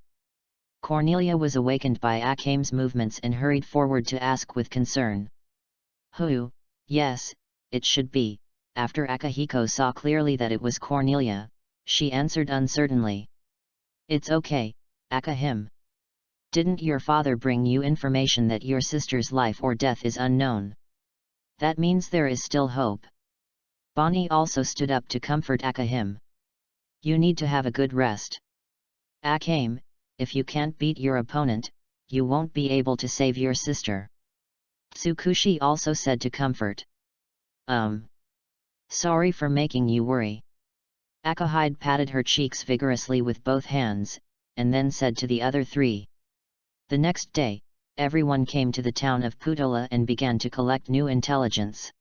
Cornelia was awakened by Akame's movements and hurried forward to ask with concern. Yes, it should be. After Akahiko saw clearly that it was Cornelia, she answered uncertainly. It's okay, Akahim. Didn't your father bring you information that your sister's life or death is unknown? That means there is still hope. Bonnie also stood up to comfort Akahim. You need to have a good rest. Akame, if you can't beat your opponent, you won't be able to save your sister. Tsukushi also said to comfort. Sorry for making you worry. Akahide patted her cheeks vigorously with both hands, and then said to the other 3. The next day, everyone came to the town of Putola and began to collect new intelligence.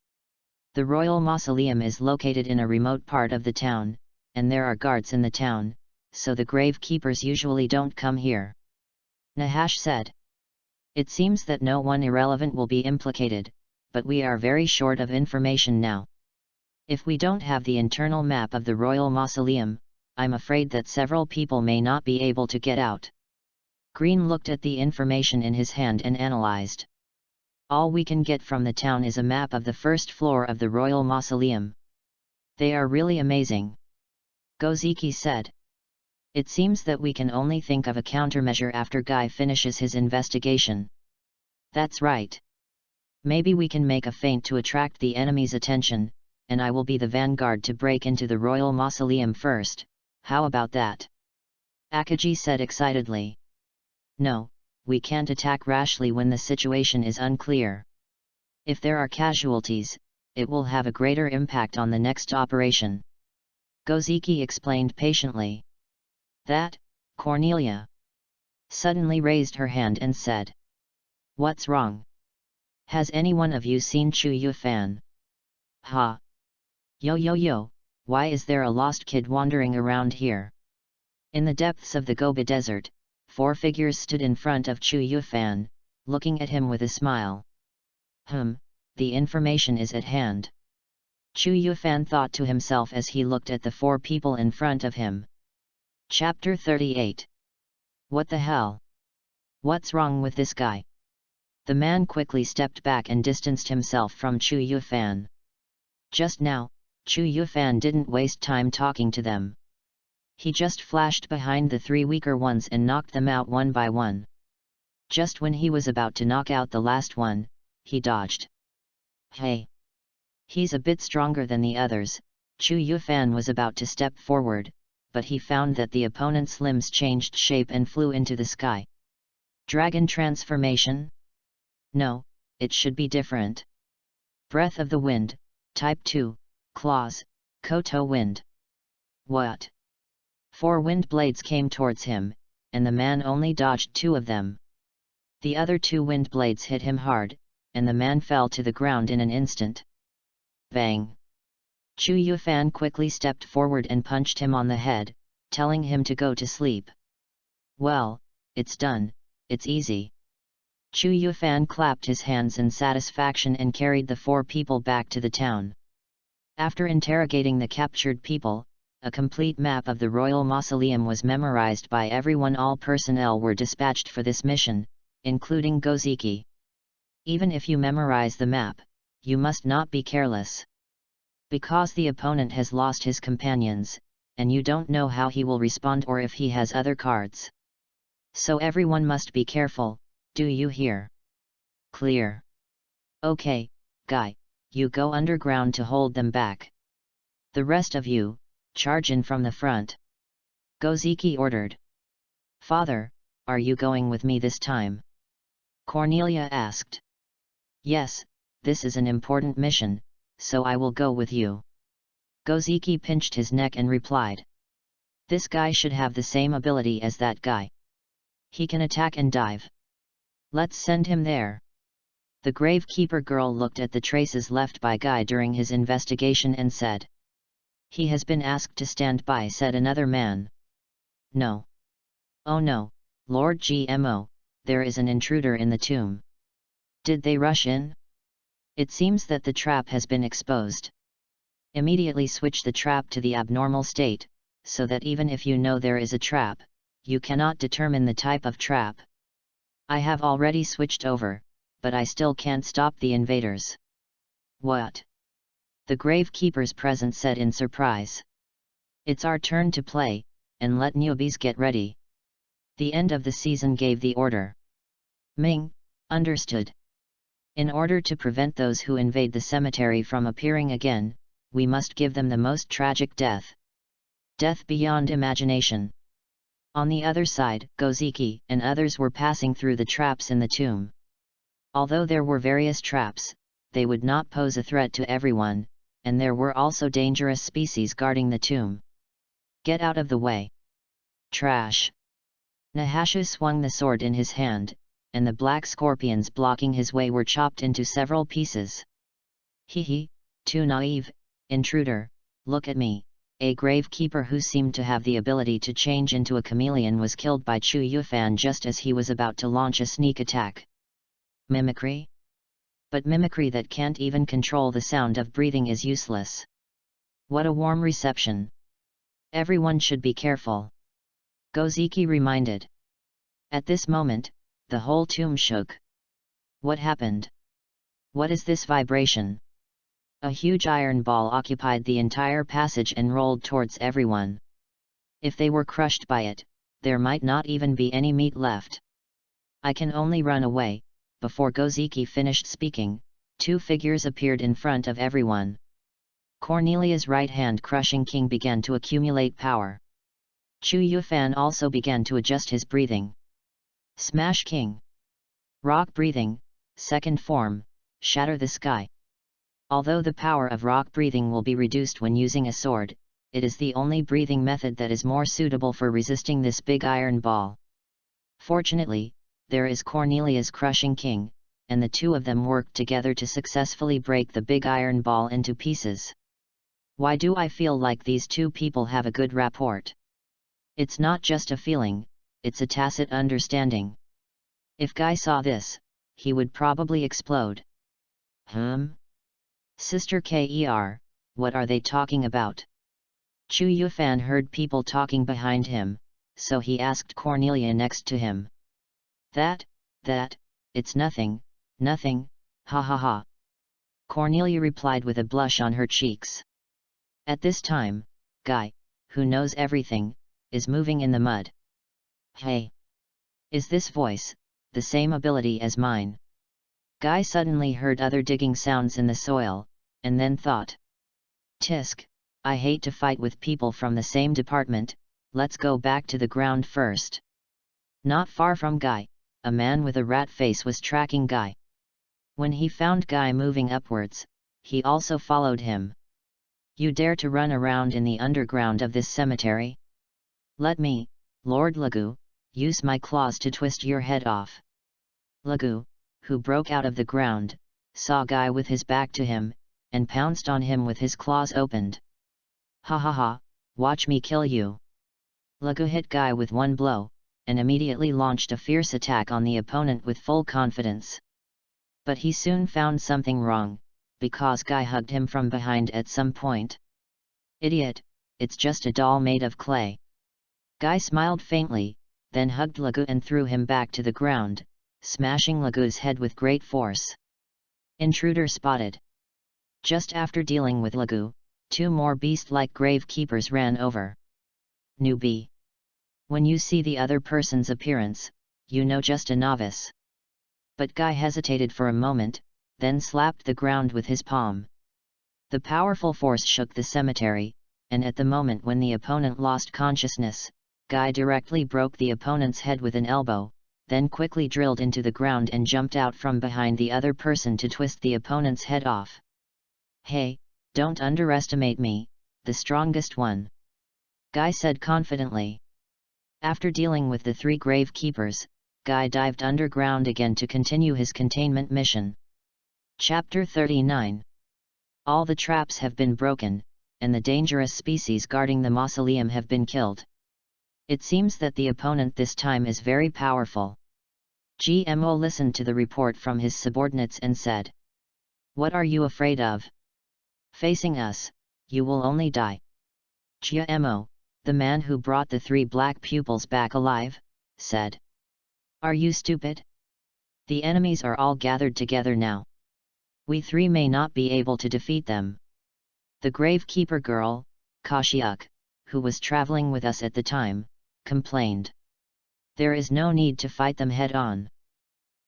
The royal mausoleum is located in a remote part of the town, and there are guards in the town, so the grave keepers usually don't come here. Nahash said. It seems that no one irrelevant will be implicated, but we are very short of information now. If we don't have the internal map of the royal mausoleum, I'm afraid that several people may not be able to get out. Green looked at the information in his hand and analyzed. All we can get from the town is a map of the first floor of the royal mausoleum. They are really amazing. Goziki said. It seems that we can only think of a countermeasure after Guy finishes his investigation. That's right. Maybe we can make a feint to attract the enemy's attention, and I will be the vanguard to break into the royal mausoleum first. How about that? Akaji said excitedly. No, we can't attack rashly when the situation is unclear. If there are casualties, it will have a greater impact on the next operation. Goziki explained patiently. That, Cornelia suddenly raised her hand and said. What's wrong? Has any one of you seen Chu Yufan? Ha! Yo, why is there a lost kid wandering around here? In the depths of the Gobi Desert, 4 figures stood in front of Chu Yufan, looking at him with a smile. The information is at hand. Chu Yufan thought to himself as he looked at the 4 people in front of him. Chapter 38. What the hell? What's wrong with this guy? The man quickly stepped back and distanced himself from Chu Yufan. Just now, Chu Yufan didn't waste time talking to them. He just flashed behind the 3 weaker ones and knocked them out one by one. Just when he was about to knock out the last one, he dodged. Hey! He's a bit stronger than the others. Chu Yufan was about to step forward, but he found that the opponent's limbs changed shape and flew into the sky. Dragon transformation? No, it should be different. Breath of the wind, Type 2, Claws, Koto wind. What? 4 wind blades came towards him, and the man only dodged 2 of them. The other 2 wind blades hit him hard, and the man fell to the ground in an instant. Bang! Chu Yufan quickly stepped forward and punched him on the head, telling him to go to sleep. Well, it's done, it's easy. Chu Yufan clapped his hands in satisfaction and carried the 4 people back to the town. After interrogating the captured people, a complete map of the royal mausoleum was memorized by everyone. All personnel were dispatched for this mission, including Goziki. Even if you memorize the map, you must not be careless. Because the opponent has lost his companions, and you don't know how he will respond or if he has other cards. So everyone must be careful, do you hear? Clear. Okay, Guy, you go underground to hold them back. The rest of you, charge in from the front. Goziki ordered. Father, are you going with me this time? Cornelia asked. Yes, this is an important mission, so I will go with you. Goziki pinched his neck and replied. This guy should have the same ability as that guy. He can attack and dive. Let's send him there. The gravekeeper girl looked at the traces left by Guy during his investigation and said. He has been asked to stand by, said another man. No. Oh no, Lord GMO, there is an intruder in the tomb. Did they rush in? It seems that the trap has been exposed. Immediately switch the trap to the abnormal state, so that even if you know there is a trap, you cannot determine the type of trap. I have already switched over, but I still can't stop the invaders. What? The gravekeeper's present said in surprise. It's our turn to play, and let newbies get ready. The end of the season gave the order. Ming, understood. In order to prevent those who invade the cemetery from appearing again, we must give them the most tragic death. Death beyond imagination. On the other side, Goziki and others were passing through the traps in the tomb. Although there were various traps, they would not pose a threat to everyone, and there were also dangerous species guarding the tomb. Get out of the way. Trash. Nahashu swung the sword in his hand, and the black scorpions blocking his way were chopped into several pieces. Hee, too naive, intruder, look at me. A gravekeeper who seemed to have the ability to change into a chameleon was killed by Chu Yufan just as he was about to launch a sneak attack. Mimicry? But mimicry that can't even control the sound of breathing is useless. What a warm reception. Everyone should be careful. Goziki reminded. At this moment, the whole tomb shook. What happened? What is this vibration? A huge iron ball occupied the entire passage and rolled towards everyone. If they were crushed by it, there might not even be any meat left. I can only run away. Before Goziki finished speaking, two figures appeared in front of everyone. Cornelia's right hand crushing king began to accumulate power. Chu Yufan also began to adjust his breathing. Smash king. Rock breathing, second form, shatter the sky. Although the power of rock breathing will be reduced when using a sword, it is the only breathing method that is more suitable for resisting this big iron ball. Fortunately, there is Cornelia's crushing king, and the two of them worked together to successfully break the big iron ball into pieces. Why do I feel like these two people have a good rapport? It's not just a feeling, it's a tacit understanding. If Guy saw this, he would probably explode. Sister Ker, what are they talking about? Chu Yufan heard people talking behind him, so he asked Cornelia next to him. That, it's nothing, ha ha ha. Cornelia replied with a blush on her cheeks. At this time, Guy, who knows everything, is moving in the mud. Hey! Is this voice the same ability as mine? Guy suddenly heard other digging sounds in the soil, and then thought. Tisk, I hate to fight with people from the same department, let's go back to the ground first. Not far from Guy, a man with a rat face was tracking Guy. When he found Guy moving upwards, he also followed him. You dare to run around in the underground of this cemetery? Let me, Lord Lagu, use my claws to twist your head off. Lagu, who broke out of the ground, saw Guy with his back to him, and pounced on him with his claws opened. Ha ha ha, watch me kill you. Lagu hit Guy with one blow, and immediately launched a fierce attack on the opponent with full confidence. But he soon found something wrong, because Guy hugged him from behind at some point. Idiot, it's just a doll made of clay. Guy smiled faintly, then hugged Lagu and threw him back to the ground, smashing Lagu's head with great force. Intruder spotted. Just after dealing with Lagu, two more beast-like gravekeepers ran over. Newbie. When you see the other person's appearance, you know just a novice. But Guy hesitated for a moment, then slapped the ground with his palm. The powerful force shook the cemetery, and at the moment when the opponent lost consciousness, Guy directly broke the opponent's head with an elbow, then quickly drilled into the ground and jumped out from behind the other person to twist the opponent's head off. "Hey, don't underestimate me, the strongest one," Guy said confidently. After dealing with the 3 gravekeepers, Guy dived underground again to continue his containment mission. Chapter 39. All the traps have been broken, and the dangerous species guarding the mausoleum have been killed. It seems that the opponent this time is very powerful. GMO listened to the report from his subordinates and said, "What are you afraid of? Facing us, you will only die." GMO, the man who brought the 3 black pupils back alive, said, "Are you stupid? The enemies are all gathered together now. We 3 may not be able to defeat them." The gravekeeper girl, Kashyuk, who was traveling with us at the time, complained, "There is no need to fight them head-on.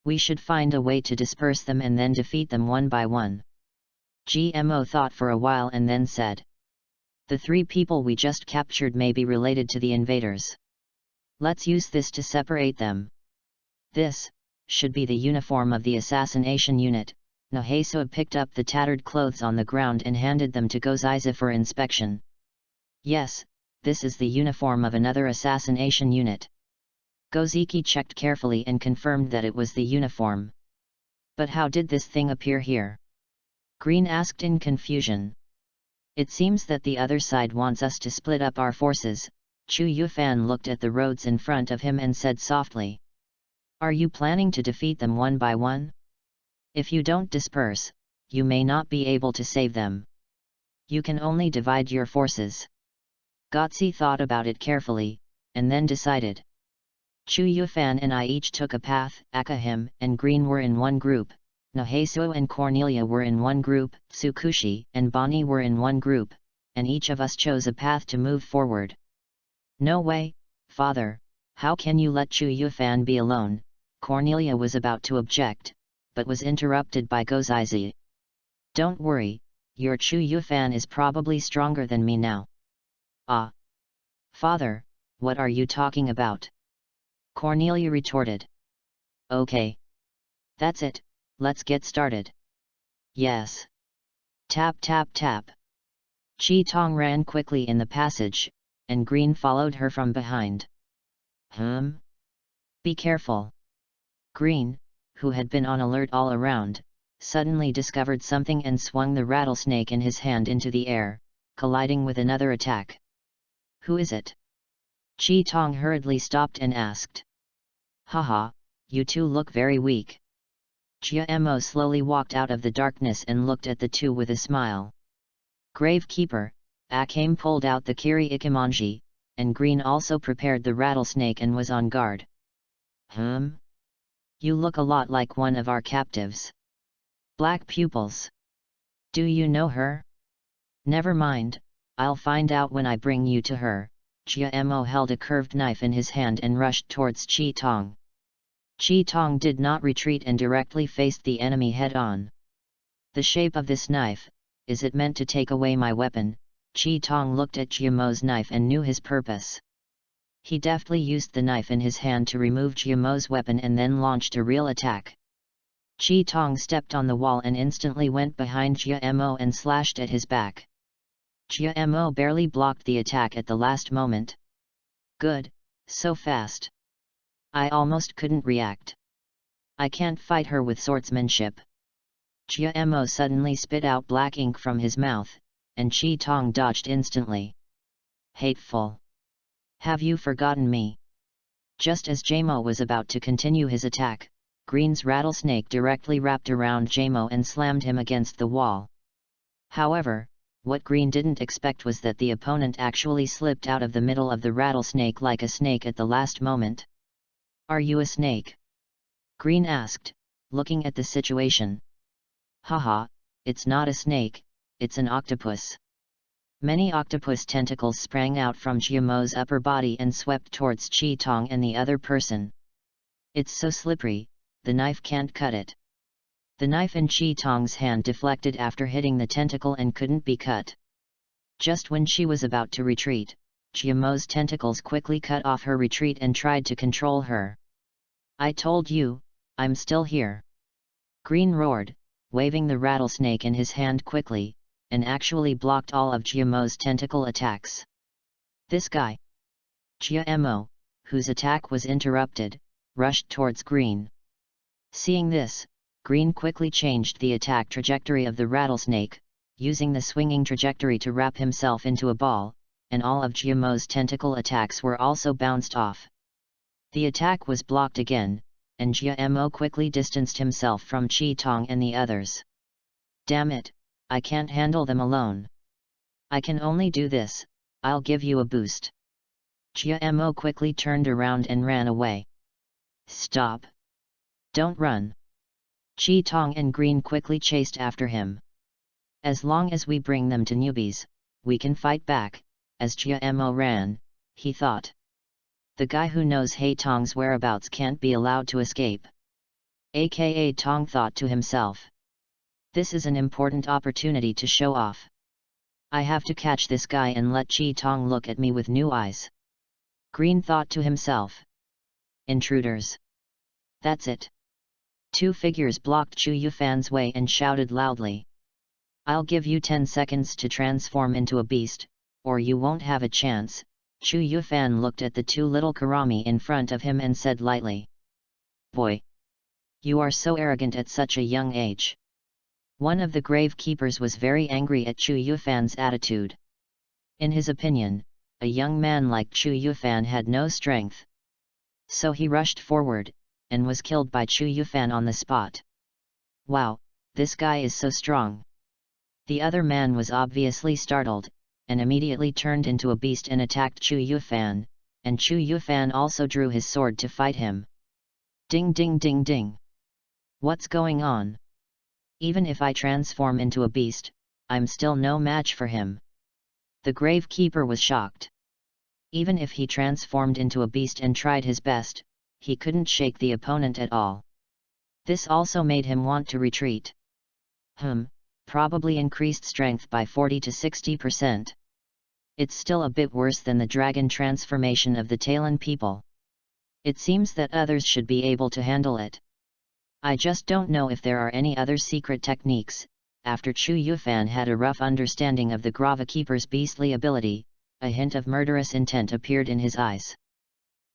We should find a way to disperse them and then defeat them one by one." GMO thought for a while and then said, "The 3 people we just captured may be related to the invaders. Let's use this to separate them. This should be the uniform of the assassination unit." Noheso picked up the tattered clothes on the ground and handed them to Gozaiza for inspection. "Yes, this is the uniform of another assassination unit." Goziki checked carefully and confirmed that it was the uniform. "But how did this thing appear here?" Green asked in confusion. "It seems that the other side wants us to split up our forces." Chu Yufan looked at the roads in front of him and said softly, "Are you planning to defeat them one by one? If you don't disperse, you may not be able to save them. You can only divide your forces." Gotzi thought about it carefully, and then decided. Chu Yufan and I each took a path. Akahim and Green were in one group, Noheso and Cornelia were in one group, Tsukushi and Bonnie were in one group, and each of us chose a path to move forward. "No way, father, how can you let Chu Yufan be alone?" Cornelia was about to object, but was interrupted by Gozaizi. "Don't worry, your Chu Yufan is probably stronger than me now." "Ah! Father, what are you talking about?" Cornelia retorted. "Okay. That's it, let's get started." "Yes." Tap tap tap. Chi Tong ran quickly in the passage, and Green followed her from behind. Be careful." Green, who had been on alert all around, suddenly discovered something and swung the rattlesnake in his hand into the air, colliding with another attack. "Who is it?" Chi Tong hurriedly stopped and asked. "Haha, you two look very weak." Jia-Mo slowly walked out of the darkness and looked at the two with a smile. Gravekeeper, Akame pulled out the Kiri Ikemanji, and Green also prepared the rattlesnake and was on guard. You look a lot like one of our captives. Black pupils. Do you know her?" "Never mind, I'll find out when I bring you to her." Jia-Mo held a curved knife in his hand and rushed towards Chi Tong. Chi Tong did not retreat and directly faced the enemy head-on. "The shape of this knife, is it meant to take away my weapon?" Chi Tong looked at Jia-Mo's knife and knew his purpose. He deftly used the knife in his hand to remove Jia-Mo's weapon and then launched a real attack. Chi Tong stepped on the wall and instantly went behind Jia-Mo and slashed at his back. Jia-Mo barely blocked the attack at the last moment. "Good, so fast. I almost couldn't react. I can't fight her with swordsmanship." Jia-Mo suddenly spit out black ink from his mouth, and Chi Tong dodged instantly. "Hateful! Have you forgotten me?" Just as Jamo was about to continue his attack, Green's rattlesnake directly wrapped around Jamo and slammed him against the wall. However, what Green didn't expect was that the opponent actually slipped out of the middle of the rattlesnake like a snake at the last moment. "Are you a snake?" Green asked, looking at the situation. "Haha, it's not a snake, it's an octopus." Many octopus tentacles sprang out from Jiamo's upper body and swept towards Chi Tong and the other person. "It's so slippery, the knife can't cut it." The knife in Chi Tong's hand deflected after hitting the tentacle and couldn't be cut. Just when she was about to retreat, GMO's tentacles quickly cut off her retreat and tried to control her. "I told you, I'm still here!" Green roared, waving the rattlesnake in his hand quickly, and actually blocked all of GMO's tentacle attacks. This guy, GMO, whose attack was interrupted, rushed towards Green. Seeing this, Green quickly changed the attack trajectory of the rattlesnake, using the swinging trajectory to wrap himself into a ball, and all of GMO's tentacle attacks were also bounced off. The attack was blocked again, and GMO quickly distanced himself from Chi-Tong and the others. "Damn it, I can't handle them alone. I can only do this, I'll give you a boost." GMO quickly turned around and ran away. "Stop! Don't run!" Chi-Tong and Green quickly chased after him. "As long as we bring them to newbies, we can fight back." As GMO ran, he thought, "The guy who knows Hei Tong's whereabouts can't be allowed to escape." AKA Tong thought to himself, "This is an important opportunity to show off. I have to catch this guy and let Chi-Tong look at me with new eyes." Green thought to himself, "Intruders." That's it. Two figures blocked Chu Yufan's way and shouted loudly, "I'll give you 10 seconds to transform into a beast, or you won't have a chance." Chu Yufan looked at the two little karami in front of him and said lightly, "Boy! You are so arrogant at such a young age." One of the grave keepers was very angry at Chu Yufan's attitude. In his opinion, a young man like Chu Yufan had no strength. So he rushed forward, and was killed by Chu Yufan on the spot. "Wow, this guy is so strong." The other man was obviously startled, and immediately turned into a beast and attacked Chu Yufan, and Chu Yufan also drew his sword to fight him. Ding ding ding ding! What's going on? Even if I transform into a beast, I'm still no match for him. The grave keeper was shocked. Even if he transformed into a beast and tried his best, he couldn't shake the opponent at all. This also made him want to retreat. Probably increased strength by 40 to 60%. It's still a bit worse than the dragon transformation of the Talon people. It seems that others should be able to handle it. I just don't know if there are any other secret techniques. After Chu Yufan had a rough understanding of the Grava Keeper's beastly ability, a hint of murderous intent appeared in his eyes.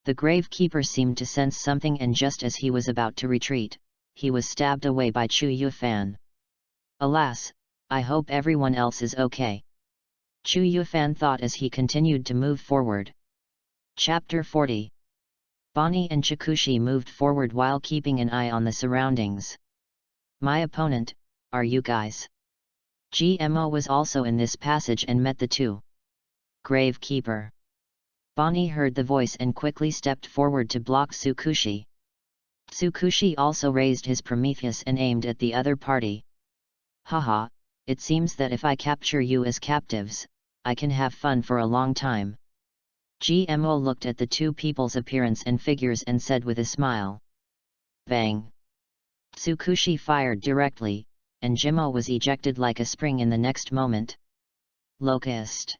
The Grave Keeper seemed to sense something, and just as he was about to retreat, he was stabbed away by Chu Yufan. "Alas, I hope everyone else is okay," Chu Yufan thought as he continued to move forward. Chapter 40. Bonnie and Chikushi moved forward while keeping an eye on the surroundings. "My opponent, are you guys?" GMO was also in this passage and met the two. Grave Keeper. Bonnie heard the voice and quickly stepped forward to block Tsukushi. Tsukushi also raised his Prometheus and aimed at the other party. "Haha, it seems that if I capture you as captives, I can have fun for a long time." GMO looked at the two people's appearance and figures and said with a smile. Bang! Tsukushi fired directly, and Jimo was ejected like a spring in the next moment. Locust.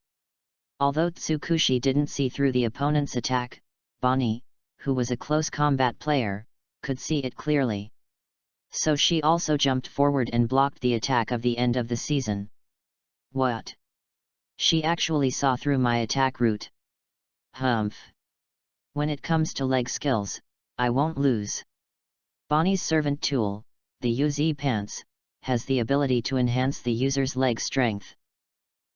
Although Tsukushi didn't see through the opponent's attack, Bonnie, who was a close combat player, could see it clearly. So she also jumped forward and blocked the attack of the end of the season. What? She actually saw through my attack route. Humph. When it comes to leg skills, I won't lose. Bonnie's servant tool, the UZ Pants, has the ability to enhance the user's leg strength.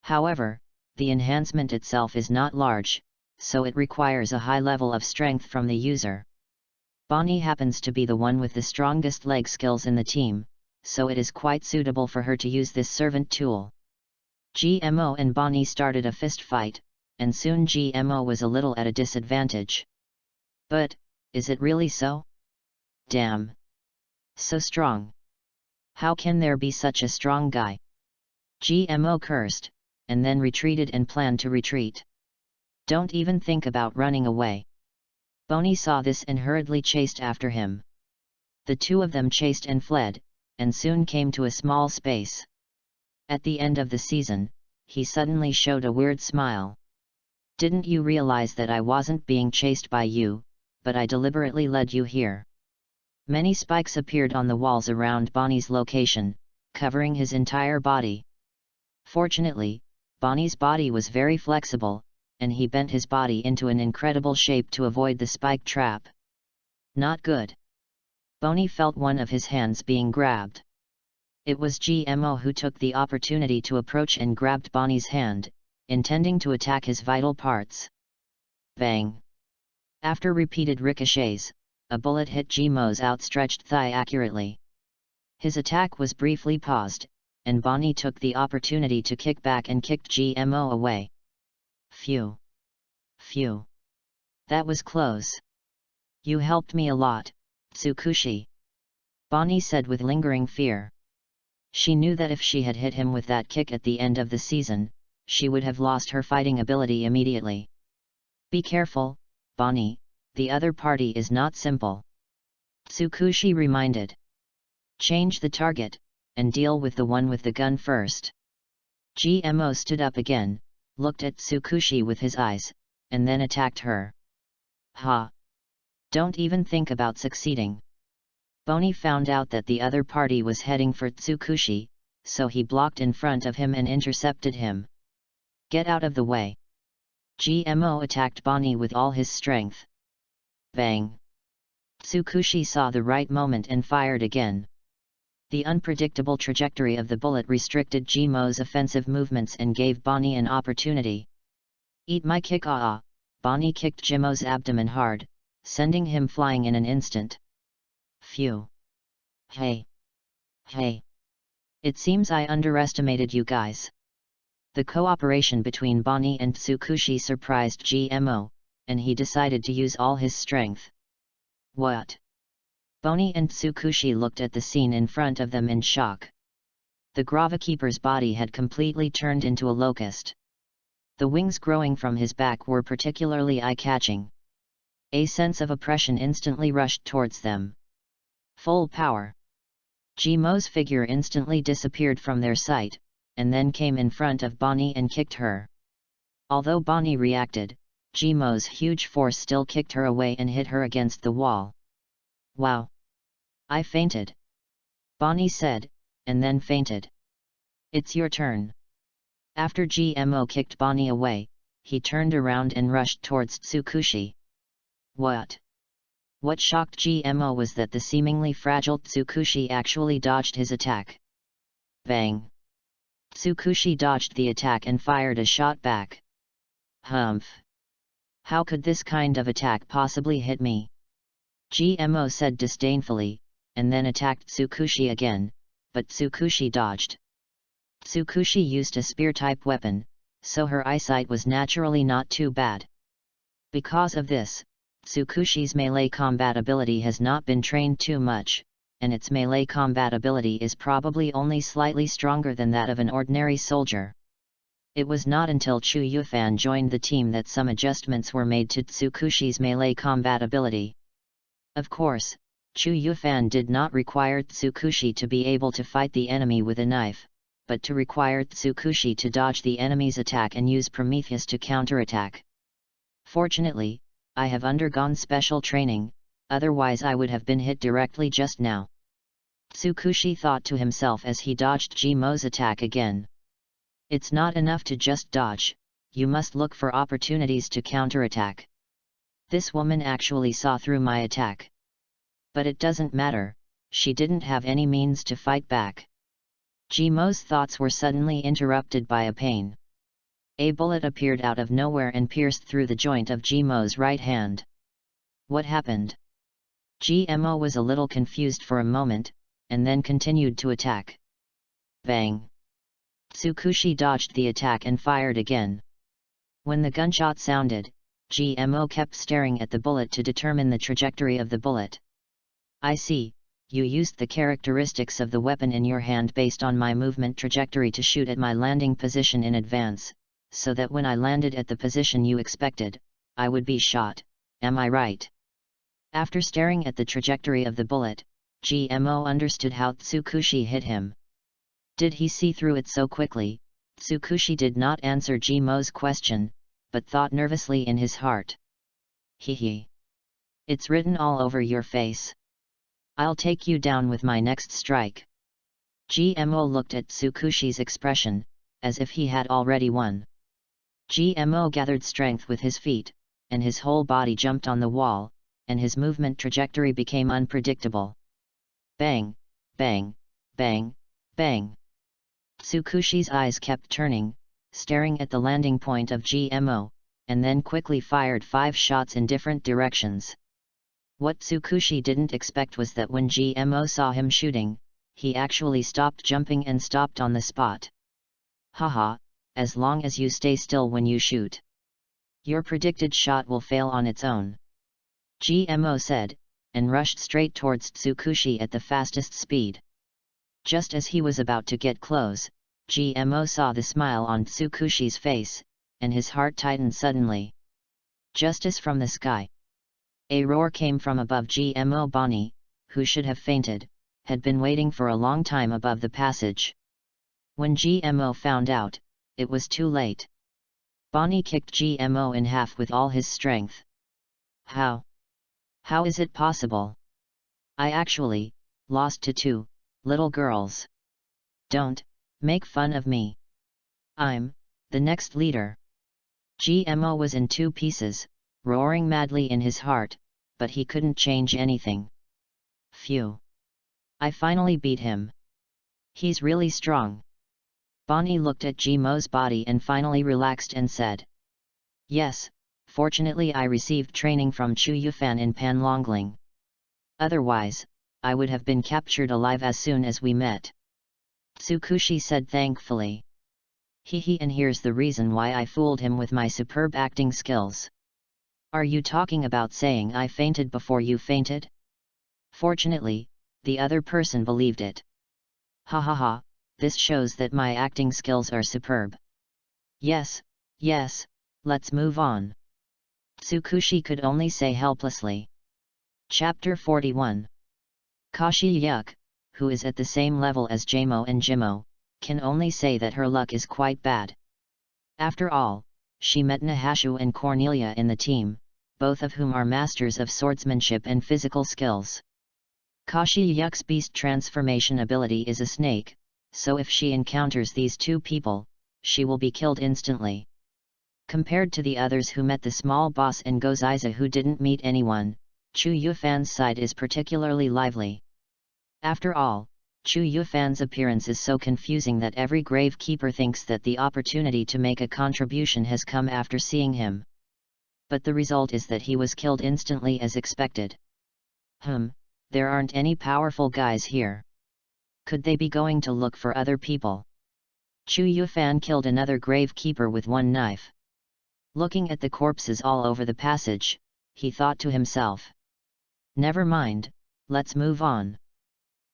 However, the enhancement itself is not large, so it requires a high level of strength from the user. Bonnie happens to be the one with the strongest leg skills in the team, so it is quite suitable for her to use this servant tool. GMO and Bonnie started a fist fight, and soon GMO was a little at a disadvantage. But, is it really so? Damn! So strong! How can there be such a strong guy? GMO cursed, and then retreated and planned to retreat. Don't even think about running away. Bonnie saw this and hurriedly chased after him. The two of them chased and fled, and soon came to a small space. At the end of the season, he suddenly showed a weird smile. "Didn't you realize that I wasn't being chased by you, but I deliberately led you here?" Many spikes appeared on the walls around Bonnie's location, covering his entire body. Fortunately, Bonnie's body was very flexible, and he bent his body into an incredible shape to avoid the spike trap. Not good. Bonnie felt one of his hands being grabbed. It was GMO who took the opportunity to approach and grabbed Bonnie's hand, intending to attack his vital parts. Bang! After repeated ricochets, a bullet hit GMO's outstretched thigh accurately. His attack was briefly paused, and Bonnie took the opportunity to kick back and kicked GMO away. Phew! Phew! That was close. "You helped me a lot, Tsukushi," Bonnie said with lingering fear. She knew that if she had hit him with that kick at the end of the season, she would have lost her fighting ability immediately. "Be careful, Bonnie, the other party is not simple," Tsukushi reminded. "Change the target, and deal with the one with the gun first." GMO stood up again, looked at Tsukushi with his eyes, and then attacked her. "Ha! Don't even think about succeeding." Bonnie found out that the other party was heading for Tsukushi, so he blocked in front of him and intercepted him. "Get out of the way." GMO attacked Bonnie with all his strength. Bang! Tsukushi saw the right moment and fired again. The unpredictable trajectory of the bullet restricted GMO's offensive movements and gave Bonnie an opportunity. "Eat my kick!" Bonnie kicked GMO's abdomen hard, sending him flying in an instant. Phew! Hey! Hey! It seems I underestimated you guys. The cooperation between Bonnie and Tsukushi surprised GMO, and he decided to use all his strength. What? Bonnie and Tsukushi looked at the scene in front of them in shock. The Gravakeeper's body had completely turned into a locust. The wings growing from his back were particularly eye-catching. A sense of oppression instantly rushed towards them. Full power. GMO's figure instantly disappeared from their sight, and then came in front of Bonnie and kicked her. Although Bonnie reacted, GMO's huge force still kicked her away and hit her against the wall. "Wow! I fainted," Bonnie said, and then fainted. "It's your turn." After GMO kicked Bonnie away, he turned around and rushed towards Tsukushi. What? What shocked GMO was that the seemingly fragile Tsukushi actually dodged his attack. Bang! Tsukushi dodged the attack and fired a shot back. Humph! How could this kind of attack possibly hit me? GMO said disdainfully, and then attacked Tsukushi again, but Tsukushi dodged. Tsukushi used a spear-type weapon, so her eyesight was naturally not too bad. Because of this, Tsukushi's melee combat ability has not been trained too much, and its melee combat ability is probably only slightly stronger than that of an ordinary soldier. It was not until Chu Yufan joined the team that some adjustments were made to Tsukushi's melee combat ability. Of course, Chu Yufan did not require Tsukushi to be able to fight the enemy with a knife, but to require Tsukushi to dodge the enemy's attack and use Prometheus to counterattack. Fortunately, I have undergone special training, otherwise I would have been hit directly just now. Tsukushi thought to himself as he dodged GMO's attack again. It's not enough to just dodge, you must look for opportunities to counterattack. This woman actually saw through my attack. But it doesn't matter, she didn't have any means to fight back. GMO's thoughts were suddenly interrupted by a pain. A bullet appeared out of nowhere and pierced through the joint of GMO's right hand. What happened? GMO was a little confused for a moment, and then continued to attack. Bang! Tsukushi dodged the attack and fired again. When the gunshot sounded, GMO kept staring at the bullet to determine the trajectory of the bullet. I see, you used the characteristics of the weapon in your hand based on my movement trajectory to shoot at my landing position in advance, so that when I landed at the position you expected, I would be shot, am I right? After staring at the trajectory of the bullet, GMO understood how Tsukushi hit him. Did he see through it so quickly? Tsukushi did not answer Jimo's question, but thought nervously in his heart. Hehe. It's written all over your face. I'll take you down with my next strike. Gmo looked at Tsukushi's expression, as if he had already won. Gmo gathered strength with his feet, and his whole body jumped on the wall, and his movement trajectory became unpredictable. Bang, bang, bang, bang. Tsukushi's eyes kept turning, staring at the landing point of Gmo, and then quickly fired 5 shots in different directions. What Tsukushi didn't expect was that when Gmo saw him shooting, he actually stopped jumping and stopped on the spot. Haha, as long as you stay still when you shoot, your predicted shot will fail on its own. Gmo said, and rushed straight towards Tsukushi at the fastest speed. Just as he was about to get close, Gmo saw the smile on Tsukushi's face, and his heart tightened suddenly. Just as from the sky, a roar came from above. Gmo Bonnie, who should have fainted, had been waiting for a long time above the passage. When Gmo found out, it was too late. Bonnie kicked Gmo in half with all his strength. How? How is it possible? I actually lost to 2 little girls. Don't make fun of me. I'm the next leader. Gmo was in 2 pieces, roaring madly in his heart, but he couldn't change anything. Phew. I finally beat him. He's really strong. Bonnie looked at Gmo's body and finally relaxed and said. Yes, fortunately I received training from Chu Yufan in Panlongling. Otherwise, I would have been captured alive as soon as we met. Tsukushi said thankfully. Hehe, and here's the reason why I fooled him with my superb acting skills. Are you talking about saying I fainted before you fainted? Fortunately, the other person believed it. Ha ha ha, this shows that my acting skills are superb. Yes, yes, let's move on. Tsukushi could only say helplessly. Chapter 41. Kashi Yuk, who is at the same level as Jamo and Jimo, can only say that her luck is quite bad. After all, she met Nahashu and Cornelia in the team, both of whom are masters of swordsmanship and physical skills. Kashi Yuk's beast transformation ability is a snake, so if she encounters these 2 people, she will be killed instantly. Compared to the others who met the small boss and Gozaiza who didn't meet anyone, Chu Yufan's side is particularly lively. After all, Chu Yufan's appearance is so confusing that every gravekeeper thinks that the opportunity to make a contribution has come after seeing him. But the result is that he was killed instantly as expected. There aren't any powerful guys here. Could they be going to look for other people? Chu Yufan killed another gravekeeper with 1 knife. Looking at the corpses all over the passage, he thought to himself. Never mind, let's move on.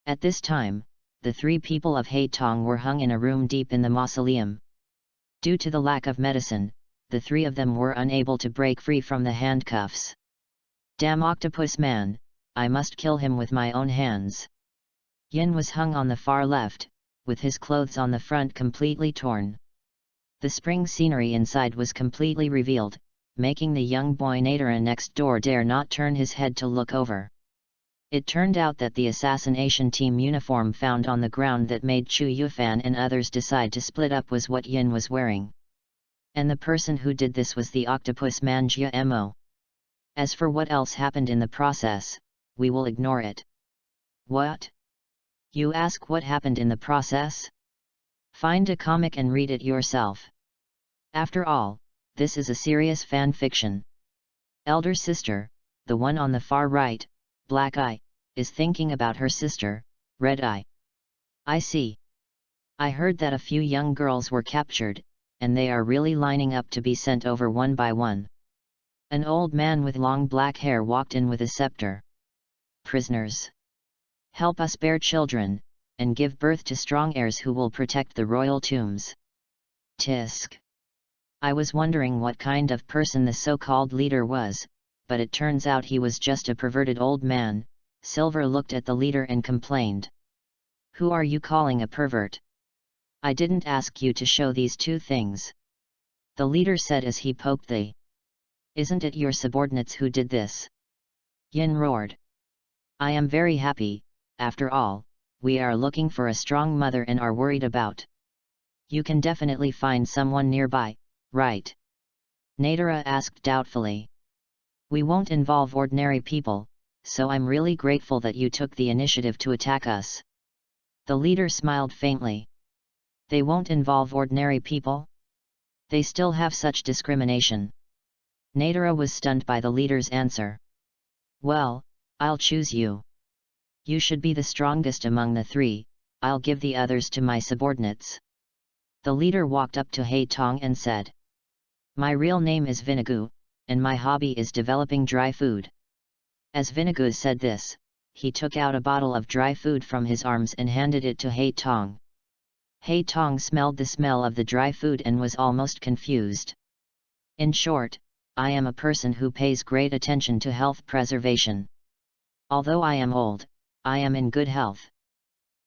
At this time, the 3 people of Haitong were hung in a room deep in the mausoleum. Due to the lack of medicine, the 3 of them were unable to break free from the handcuffs. Damn octopus man, I must kill him with my own hands. Yin was hung on the far left, with his clothes on the front completely torn. The spring scenery inside was completely revealed, making the young boy Nadara next door dare not turn his head to look over. It turned out that the assassination team uniform found on the ground that made Chu Yufan and others decide to split up was what Yin was wearing. And the person who did this was the octopus man Jia Mo. As for what else happened in the process, we will ignore it. What? You ask what happened in the process? Find a comic and read it yourself. After all, this is a serious fan fiction. Elder sister, the one on the far right, Black Eye, is thinking about her sister, Red Eye. I see. I heard that a few young girls were captured, and they are really lining up to be sent over one by one. An old man with long black hair walked in with a scepter. Prisoners. Help us bear children, and give birth to strong heirs who will protect the royal tombs. Tisk. I was wondering what kind of person the so-called leader was, but it turns out he was just a perverted old man. Silver looked at the leader and complained. Who are you calling a pervert? I didn't ask you to show these two things. The leader said as he poked the. Isn't it your subordinates who did this? Yin roared. I am very happy, after all, we are looking for a strong mother and are worried about. You can definitely find someone nearby, right? Nadara asked doubtfully. We won't involve ordinary people, so I'm really grateful that you took the initiative to attack us. The leader smiled faintly. They won't involve ordinary people? They still have such discrimination. Nadara was stunned by the leader's answer. Well, I'll choose you. You should be the strongest among the three, I'll give the others to my subordinates. The leader walked up to Haitong and said. My real name is Vinagu, and my hobby is developing dry food. As Vinagu said this, he took out a bottle of dry food from his arms and handed it to Haitong. Haitong smelled the smell of the dry food and was almost confused. In short, I am a person who pays great attention to health preservation. Although I am old, I am in good health.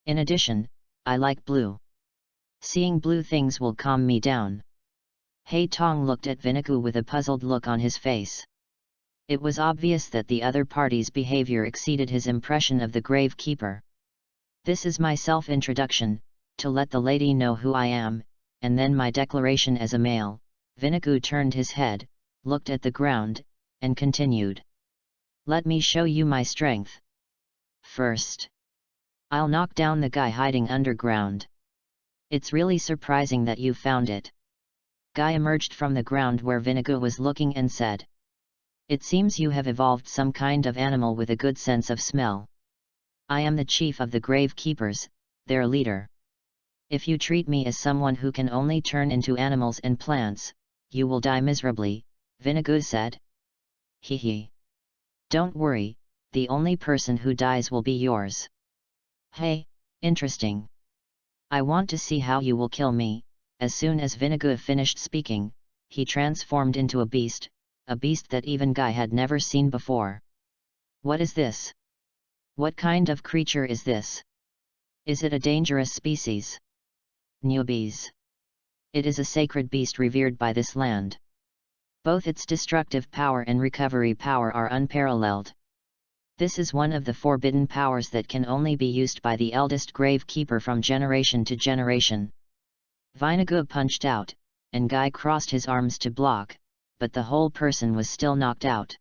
In addition, I like blue. Seeing blue things will calm me down. Haitong looked at Vinagu with a puzzled look on his face. It was obvious that the other party's behavior exceeded his impression of the gravekeeper. This is my self-introduction, to let the lady know who I am, and then my declaration as a male. Vinagu turned his head, looked at the ground, and continued. Let me show you my strength. First, I'll knock down the guy hiding underground. It's really surprising that you found it. Guy emerged from the ground where Vinagu was looking and said. It seems you have evolved some kind of animal with a good sense of smell. I am the chief of the gravekeepers, their leader. If you treat me as someone who can only turn into animals and plants, you will die miserably, Vinagu said. Hee. Don't worry, the only person who dies will be yours. Hey, interesting. I want to see how you will kill me. As soon as Vinagu finished speaking, he transformed into a beast that even Guy had never seen before. What is this? What kind of creature is this? Is it a dangerous species? Newbies. It is a sacred beast revered by this land. Both its destructive power and recovery power are unparalleled. This is one of the forbidden powers that can only be used by the eldest gravekeeper from generation to generation. Vinagu punched out, and Guy crossed his arms to block, but the whole person was still knocked out.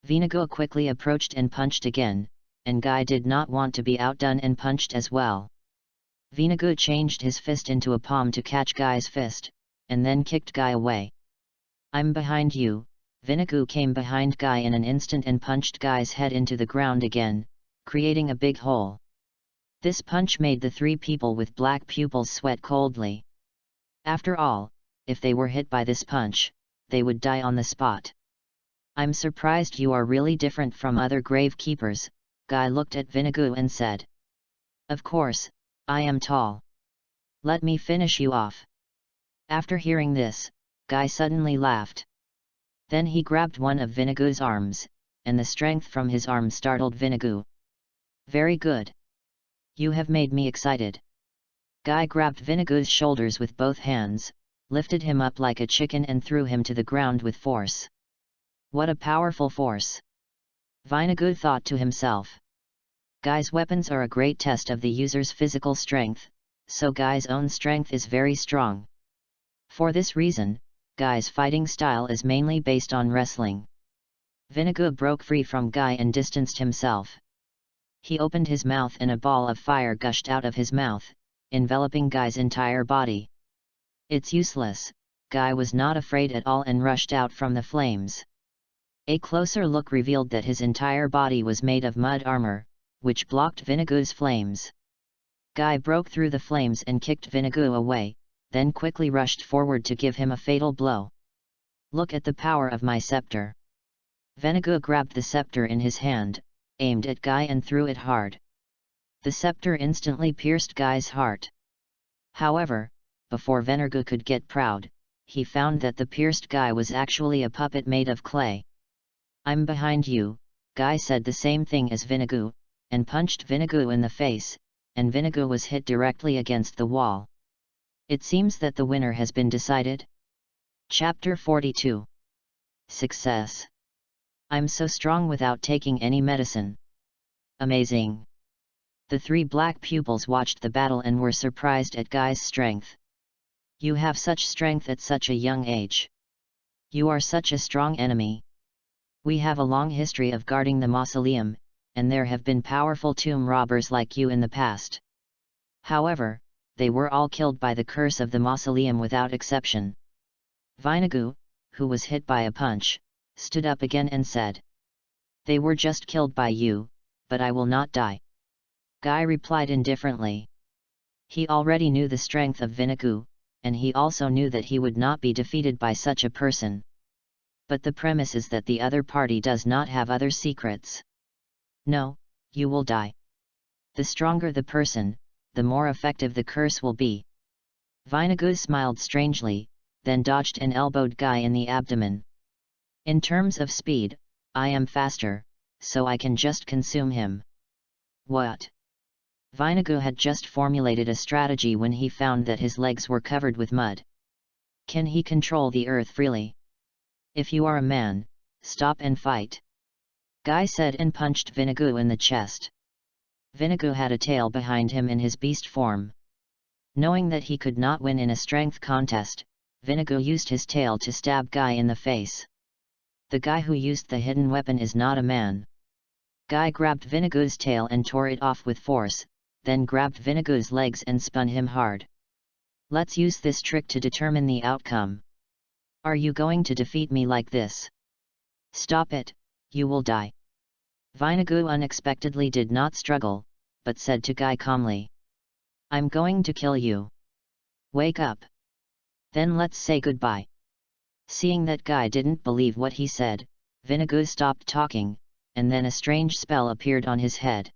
Vinagu quickly approached and punched again, and Guy did not want to be outdone and punched as well. Vinagu changed his fist into a palm to catch Guy's fist, and then kicked Guy away. I'm behind you. Vinagu came behind Guy in an instant and punched Guy's head into the ground again, creating a big hole. This punch made the three people with black pupils sweat coldly. After all, if they were hit by this punch, they would die on the spot. I'm surprised you are really different from other gravekeepers, Guy looked at Vinagu and said. Of course, I am tall. Let me finish you off. After hearing this, Guy suddenly laughed. Then he grabbed one of Vinagu's arms, and the strength from his arm startled Vinagu. Very good. You have made me excited. Guy grabbed Vinagu's shoulders with both hands, lifted him up like a chicken and threw him to the ground with force. What a powerful force! Vinagu thought to himself. Guy's weapons are a great test of the user's physical strength, so Guy's own strength is very strong. For this reason, Guy's fighting style is mainly based on wrestling. Vinagu broke free from Guy and distanced himself. He opened his mouth and a ball of fire gushed out of his mouth, enveloping Guy's entire body. It's useless, Guy was not afraid at all and rushed out from the flames. A closer look revealed that his entire body was made of mud armor, which blocked Vinagu's flames. Guy broke through the flames and kicked Vinagu away, then quickly rushed forward to give him a fatal blow. Look at the power of my scepter. Vinagu grabbed the scepter in his hand, aimed at Guy and threw it hard. The scepter instantly pierced Guy's heart. However, before Vinagu could get proud, he found that the pierced Guy was actually a puppet made of clay. I'm behind you, Guy said the same thing as Vinagu, and punched Vinagu in the face, and Vinagu was hit directly against the wall. It seems that the winner has been decided. Chapter 42. Success. I'm so strong without taking any medicine. Amazing. The three black pupils watched the battle and were surprised at Guy's strength. You have such strength at such a young age. You are such a strong enemy. We have a long history of guarding the mausoleum, and there have been powerful tomb robbers like you in the past. However, they were all killed by the curse of the mausoleum without exception. Vinagu, who was hit by a punch, stood up again and said, "They were just killed by you, but I will not die." Guy replied indifferently. He already knew the strength of Vinagu, and he also knew that he would not be defeated by such a person. But the premise is that the other party does not have other secrets. No, you will die. The stronger the person, the more effective the curse will be. Vinagu smiled strangely, then dodged and elbowed Guy in the abdomen. In terms of speed, I am faster, so I can just consume him. What? Vinagu had just formulated a strategy when he found that his legs were covered with mud. Can he control the earth freely? If you are a man, stop and fight. Guy said and punched Vinagu in the chest. Vinagu had a tail behind him in his beast form. Knowing that he could not win in a strength contest, Vinagu used his tail to stab Guy in the face. The guy who used the hidden weapon is not a man. Guy grabbed Vinagu's tail and tore it off with force, then grabbed Vinagu's legs and spun him hard. Let's use this trick to determine the outcome. Are you going to defeat me like this? Stop it, you will die. Vinagu unexpectedly did not struggle, but said to Guy calmly, "I'm going to kill you. Wake up. Then let's say goodbye." Seeing that Guy didn't believe what he said, Vinagu stopped talking, and then a strange spell appeared on his head.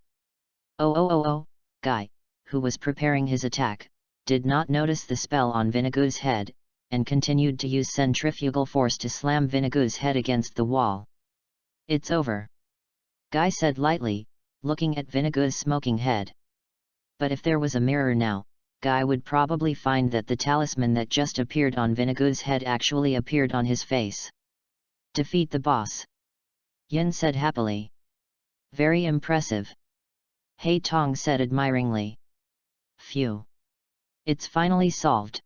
Oh! Guy, who was preparing his attack, did not notice the spell on Vinagu's head, and continued to use centrifugal force to slam Vinagu's head against the wall. "It's over," Guy said lightly, looking at Vinagu's smoking head. But if there was a mirror now, Guy would probably find that the talisman that just appeared on Vinagu's head actually appeared on his face. "Defeat the boss," Yin said happily. "Very impressive," Hei Tong said admiringly. "Phew. It's finally solved.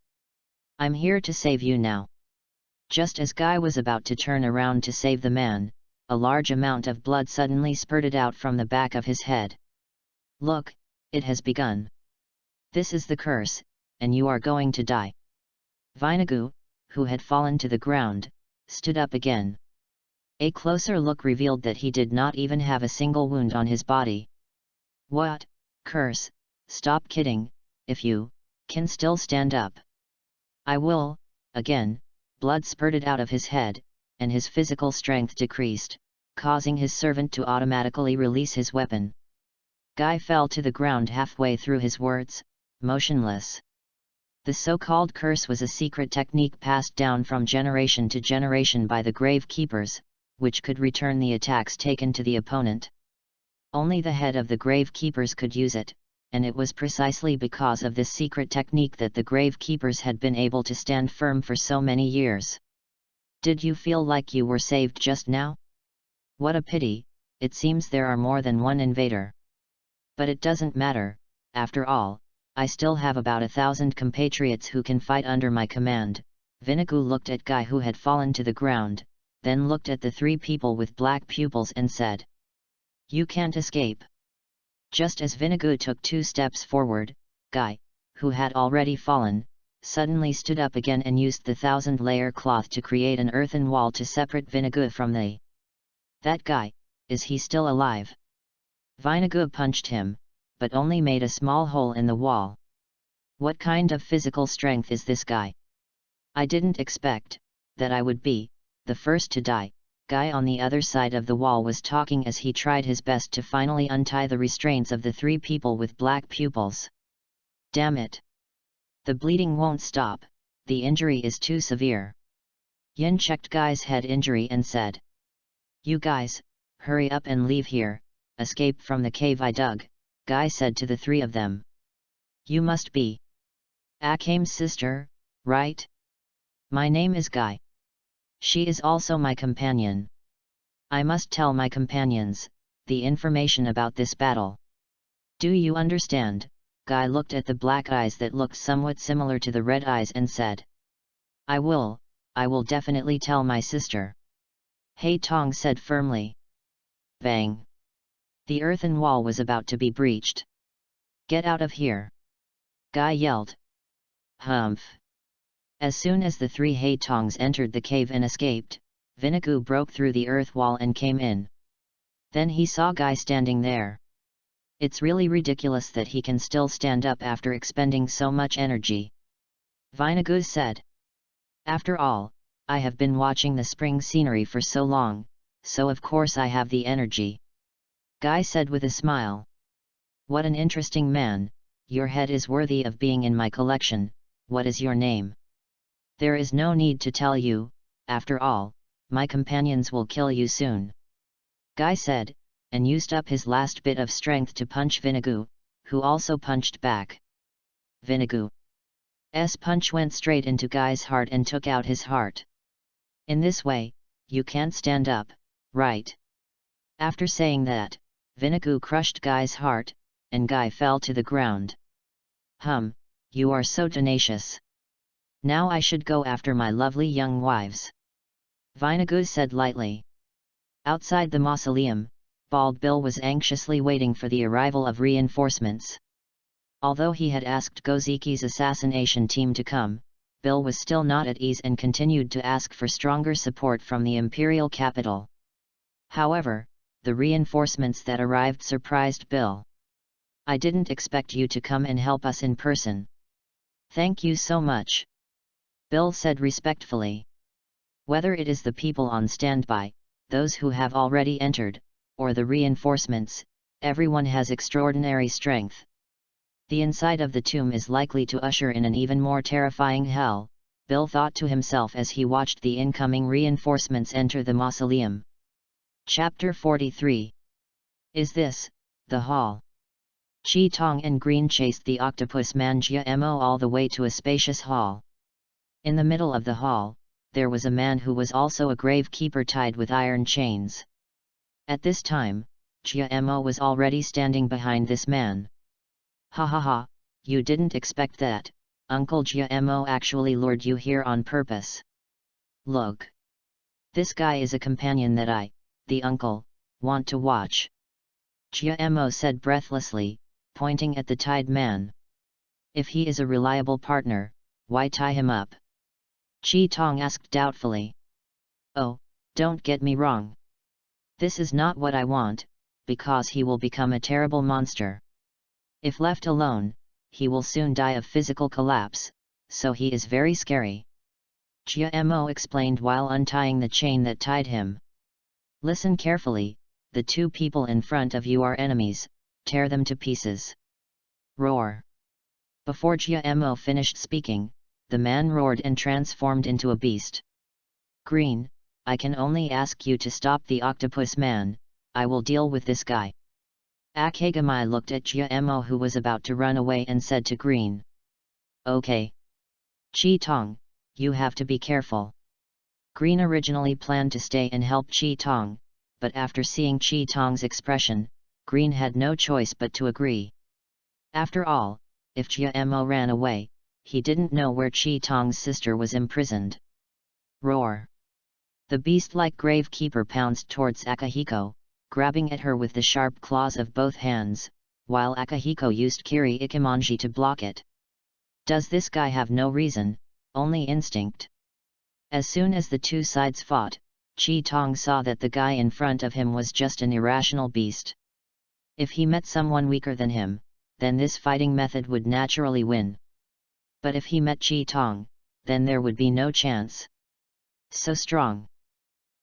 I'm here to save you now." Just as Guy was about to turn around to save the man, a large amount of blood suddenly spurted out from the back of his head. "Look, it has begun. This is the curse, and you are going to die." Vinagu, who had fallen to the ground, stood up again. A closer look revealed that he did not even have a single wound on his body. "What, curse, stop kidding, if you can still stand up." "I will." Again, blood spurted out of his head, and his physical strength decreased, causing his servant to automatically release his weapon. Guy fell to the ground halfway through his words, motionless. The so-called curse was a secret technique passed down from generation to generation by the grave keepers, which could return the attacks taken to the opponent. Only the head of the grave keepers could use it, and it was precisely because of this secret technique that the grave keepers had been able to stand firm for so many years. Did you feel like you were saved just now? What a pity, it seems there are more than one invader. But it doesn't matter, after all, I still have about 1,000 compatriots who can fight under my command. Vinagu looked at Guy, who had fallen to the ground, then looked at the three people with black pupils and said, "You can't escape." Just as Vinagu took 2 steps forward, Guy, who had already fallen, suddenly stood up again and used the 1,000-layer cloth to create an earthen wall to separate Vinagu from the... "That guy, is he still alive?" Vinagu punched him, but only made a small hole in the wall. "What kind of physical strength is this guy? I didn't expect that I would be the first to die." Guy on the other side of the wall was talking as he tried his best to finally untie the restraints of the 3 people with black pupils. "Damn it! The bleeding won't stop, the injury is too severe." Yin checked Guy's head injury and said, "You guys, hurry up and leave here, escape from the cave I dug," Guy said to the 3 of them. "You must be Akame's sister, right? My name is Guy. She is also my companion. I must tell my companions the information about this battle. Do you understand? Guy looked at the black eyes that looked somewhat similar to the red eyes and said, I will definitely tell my sister. Hei Tong said firmly. Bang! The earthen wall was about to be breached. Get out of here! Guy yelled. Humph! As soon as the three Hei Tongs entered the cave and escaped, Vinagu broke through the earth wall and came in. Then he saw Guy standing there. It's really ridiculous that he can still stand up after expending so much energy. Vinagu said. After all, I have been watching the spring scenery for so long, so of course I have the energy. Guy said with a smile. What an interesting man, your head is worthy of being in my collection. What is your name? There is no need to tell you, after all, my companions will kill you soon. Guy said, and used up his last bit of strength to punch Vinagu, who also punched back. Vinagu's punch went straight into Guy's heart and took out his heart. In this way, you can't stand up, right? After saying that, Vinagu crushed Guy's heart, and Guy fell to the ground. You are so tenacious. Now I should go after my lovely young wives. Vinagu said lightly. Outside the mausoleum, Bald Bill was anxiously waiting for the arrival of reinforcements. Although he had asked Goziki's assassination team to come, Bill was still not at ease and continued to ask for stronger support from the imperial capital. However, the reinforcements that arrived surprised Bill. I didn't expect you to come and help us in person. Thank you so much. Bill said respectfully. Whether it is the people on standby, those who have already entered, or the reinforcements, everyone has extraordinary strength. The inside of the tomb is likely to usher in an even more terrifying hell, Bill thought to himself as he watched the incoming reinforcements enter the mausoleum. Chapter 43. Is this the hall? Chi Tong and Green chased the octopus man Jia Mo all the way to a spacious hall. In the middle of the hall, there was a man who was also a gravekeeper tied with iron chains. At this time, Jia Mo was already standing behind this man. Ha ha ha, you didn't expect that, Uncle Jia Mo actually lured you here on purpose. Look. This guy is a companion that I, the uncle, want to watch. Jia Mo said breathlessly, pointing at the tied man. If he is a reliable partner, why tie him up? Chi Tong asked doubtfully. Oh, don't get me wrong. This is not what I want, because he will become a terrible monster. If left alone, he will soon die of physical collapse, so he is very scary. Jia Mo explained while untying the chain that tied him. Listen carefully, the two people in front of you are enemies, tear them to pieces. Roar. Before Jia Mo finished speaking, the man roared and transformed into a beast. Green, I can only ask you to stop the octopus man, I will deal with this guy. Akagamai looked at Jia Mo who was about to run away and said to Green. Okay. Chi Tong, you have to be careful. Green originally planned to stay and help Chi Tong, but after seeing Chi Tong's expression, Green had no choice but to agree. After all, if Jia Mo ran away, he didn't know where Chi Tong's sister was imprisoned. Roar. The beast-like gravekeeper pounced towards Akihiko, grabbing at her with the sharp claws of both hands, while Akihiko used Kiri Ikimonji to block it. Does this guy have no reason, only instinct? As soon as the two sides fought, Chi Tong saw that the guy in front of him was just an irrational beast. If he met someone weaker than him, then this fighting method would naturally win. But if he met Chi Tong, then there would be no chance. So strong.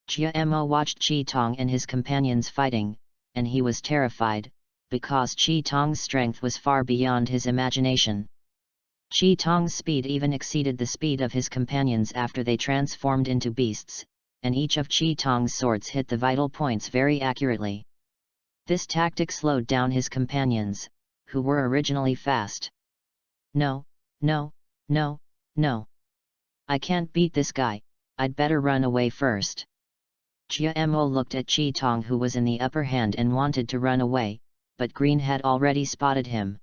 Jia Mo watched Chi Tong and his companions fighting, and he was terrified, because Chi Tong's strength was far beyond his imagination. Chi Tong's speed even exceeded the speed of his companions after they transformed into beasts, and each of Chi Tong's swords hit the vital points very accurately. This tactic slowed down his companions, who were originally fast. No, No, no. I can't beat this guy, I'd better run away first. Jiamo looked at Chi Tong, who was in the upper hand, and wanted to run away, but Green had already spotted him.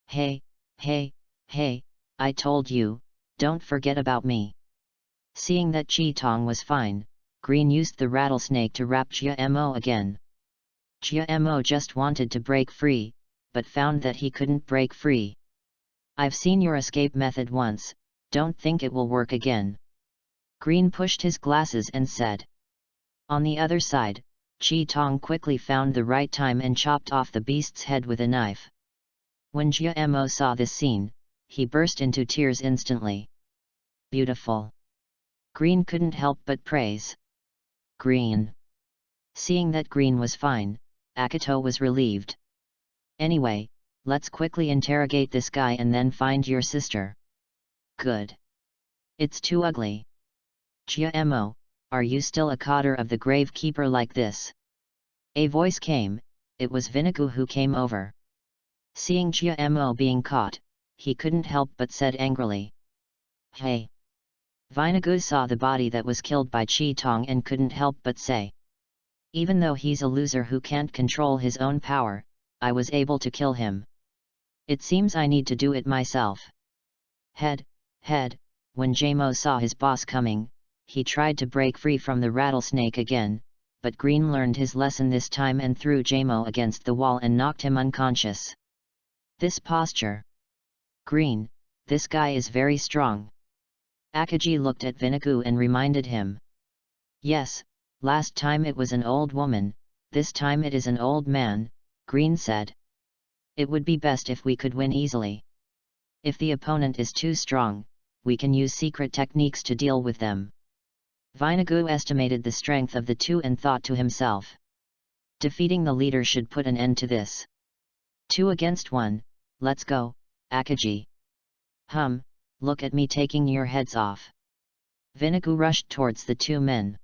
Hey, hey, hey, I told you, don't forget about me. Seeing that Chi Tong was fine, Green used the rattlesnake to wrap Jiamo again. Jiamo just wanted to break free, but found that he couldn't break free. I've seen your escape method once, don't think it will work again. Green pushed his glasses and said. On the other side, Chi Tong quickly found the right time and chopped off the beast's head with a knife. When Jiamo saw this scene, he burst into tears instantly. Beautiful. Green couldn't help but praise. Green. Seeing that Green was fine, Akito was relieved. Anyway, let's quickly interrogate this guy and then find your sister. Good. It's too ugly. Jiamo, are you still a cotter of the gravekeeper like this? A voice came, it was Vinagu who came over. Seeing Jiamo being caught, he couldn't help but said angrily. Hey! Vinagu saw the body that was killed by Chi Tong and couldn't help but say. Even though he's a loser who can't control his own power, I was able to kill him. It seems I need to do it myself. Head, when Jamo saw his boss coming, he tried to break free from the rattlesnake again, but Green learned his lesson this time and threw Jamo against the wall and knocked him unconscious. This posture. Green, this guy is very strong. Akagi looked at Vinagu and reminded him. Yes, last time it was an old woman, this time it is an old man, Green said. It would be best if we could win easily. If the opponent is too strong, we can use secret techniques to deal with them. Vinagu estimated the strength of the two and thought to himself. Defeating the leader should put an end to this. 2 against 1, let's go, Akagi. Look at me taking your heads off. Vinagu rushed towards the two men.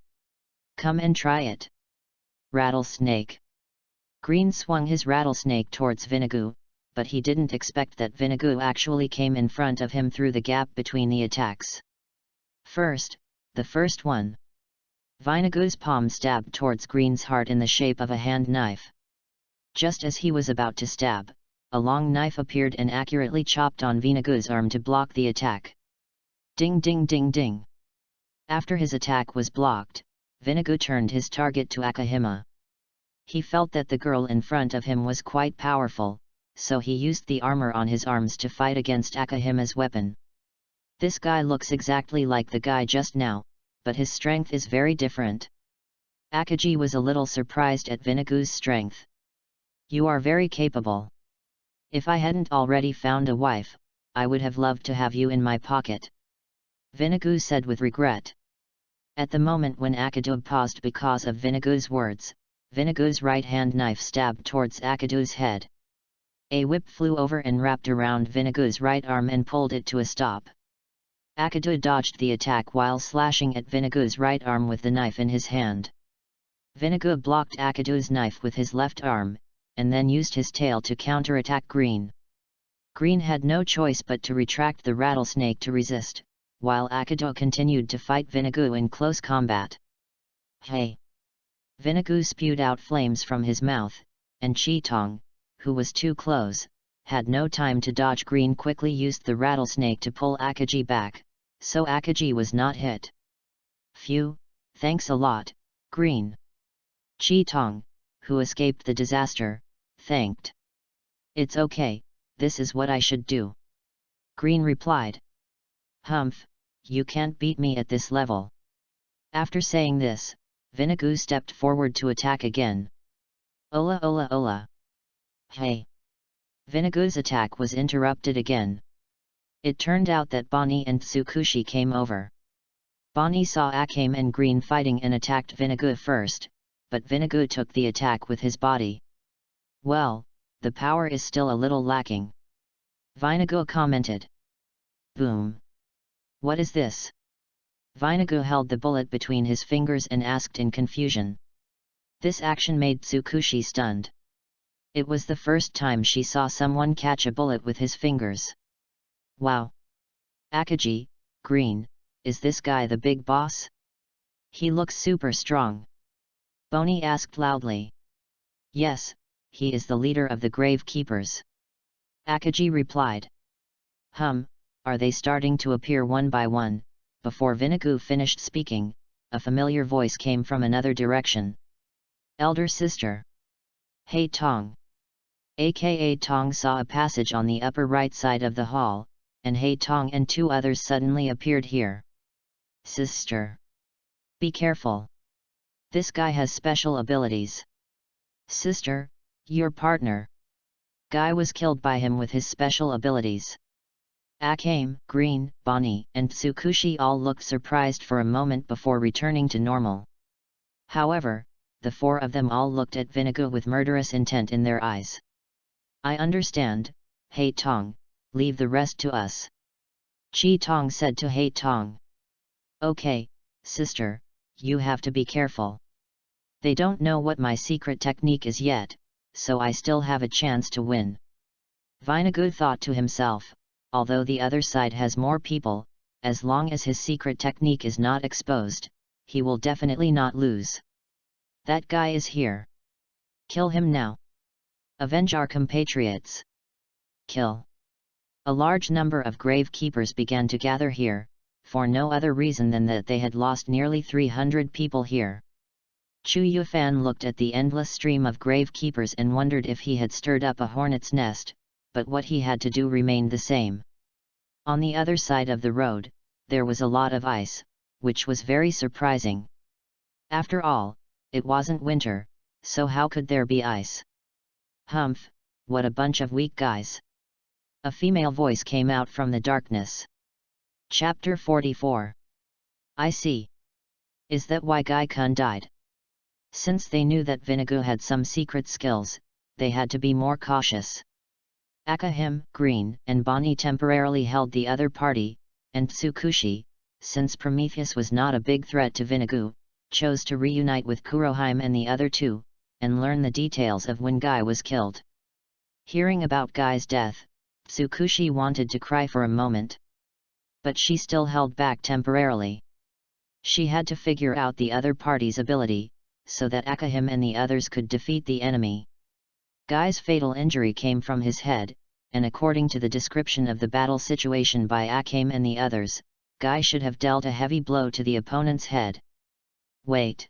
Come and try it. Rattlesnake. Green swung his rattlesnake towards Vinagu, but he didn't expect that Vinagu actually came in front of him through the gap between the attacks. The first one. Vinagu's palm stabbed towards Green's heart in the shape of a hand knife. Just as he was about to stab, a long knife appeared and accurately chopped on Vinagu's arm to block the attack. Ding ding ding ding. After his attack was blocked, Vinagu turned his target to Akahima. He felt that the girl in front of him was quite powerful, so he used the armor on his arms to fight against Akahima's weapon. This guy looks exactly like the guy just now, but his strength is very different. Akagi was a little surprised at Vinagu's strength. You are very capable. If I hadn't already found a wife, I would have loved to have you in my pocket. Vinagu said with regret. At the moment when Akadu paused because of Vinagu's words, Vinagu's right-hand knife stabbed towards Akadu's head. A whip flew over and wrapped around Vinagu's right arm and pulled it to a stop. Akadu dodged the attack while slashing at Vinagu's right arm with the knife in his hand. Vinagu blocked Akadu's knife with his left arm, and then used his tail to counterattack Green. Green had no choice but to retract the rattlesnake to resist, while Akadu continued to fight Vinagu in close combat. Hey! Vinagu spewed out flames from his mouth, and Chi Tong, who was too close, had no time to dodge. Green quickly used the rattlesnake to pull Akagi back, so Akagi was not hit. Phew, thanks a lot, Green. Chi Tong, who escaped the disaster, thanked. It's okay, this is what I should do. Green replied. You can't beat me at this level. After saying this, Vinagu stepped forward to attack again. Ola ola ola. Hey! Vinagu's attack was interrupted again. It turned out that Bonnie and Tsukushi came over. Bonnie saw Akame and Green fighting and attacked Vinagu first, but Vinagu took the attack with his body. Well, the power is still a little lacking. Vinagu commented. Boom! What is this? Vinagu held the bullet between his fingers and asked in confusion. This action made Tsukushi stunned. It was the first time she saw someone catch a bullet with his fingers. Wow! Akagi, Green, is this guy the big boss? He looks super strong. Bonnie asked loudly. Yes, he is the leader of the Grave Keepers. Akagi replied. Are they starting to appear one by one? Before Vinagu finished speaking, a familiar voice came from another direction. Elder sister. Hey Tong. Aka Tong saw a passage on the upper right side of the hall, and Hey Tong and two others suddenly appeared here. Sister. Be careful. This guy has special abilities. Sister, your partner. Guy was killed by him with his special abilities. Akame, Green, Bonnie, and Tsukushi all looked surprised for a moment before returning to normal. However, the four of them all looked at Vinagu with murderous intent in their eyes. I understand, Hey Tong, leave the rest to us. Chi Tong said to Hey Tong. Okay, sister, you have to be careful. They don't know what my secret technique is yet, so I still have a chance to win. Vinagu thought to himself, although the other side has more people, as long as his secret technique is not exposed, he will definitely not lose. That guy is here. Kill him now. Avenge our compatriots. Kill. A large number of grave keepers began to gather here, for no other reason than that they had lost nearly 300 people here. Chu Yufan looked at the endless stream of grave keepers and wondered if he had stirred up a hornet's nest, but what he had to do remained the same. On the other side of the road, there was a lot of ice, which was very surprising. After all, it wasn't winter, so how could there be ice? Humph, what a bunch of weak guys. A female voice came out from the darkness. Chapter 44. I see. Is that why Gai-kun died? Since they knew that Vinagu had some secret skills, they had to be more cautious. Akahim, Green, and Bonnie temporarily held the other party, and Tsukushi, since Prometheus was not a big threat to Vinagu, chose to reunite with Kurohime and the other two, and learn the details of when Guy was killed. Hearing about Guy's death, Tsukushi wanted to cry for a moment. But she still held back temporarily. She had to figure out the other party's ability, so that Akahim and the others could defeat the enemy. Guy's fatal injury came from his head, and according to the description of the battle situation by Akame and the others, Guy should have dealt a heavy blow to the opponent's head. Wait.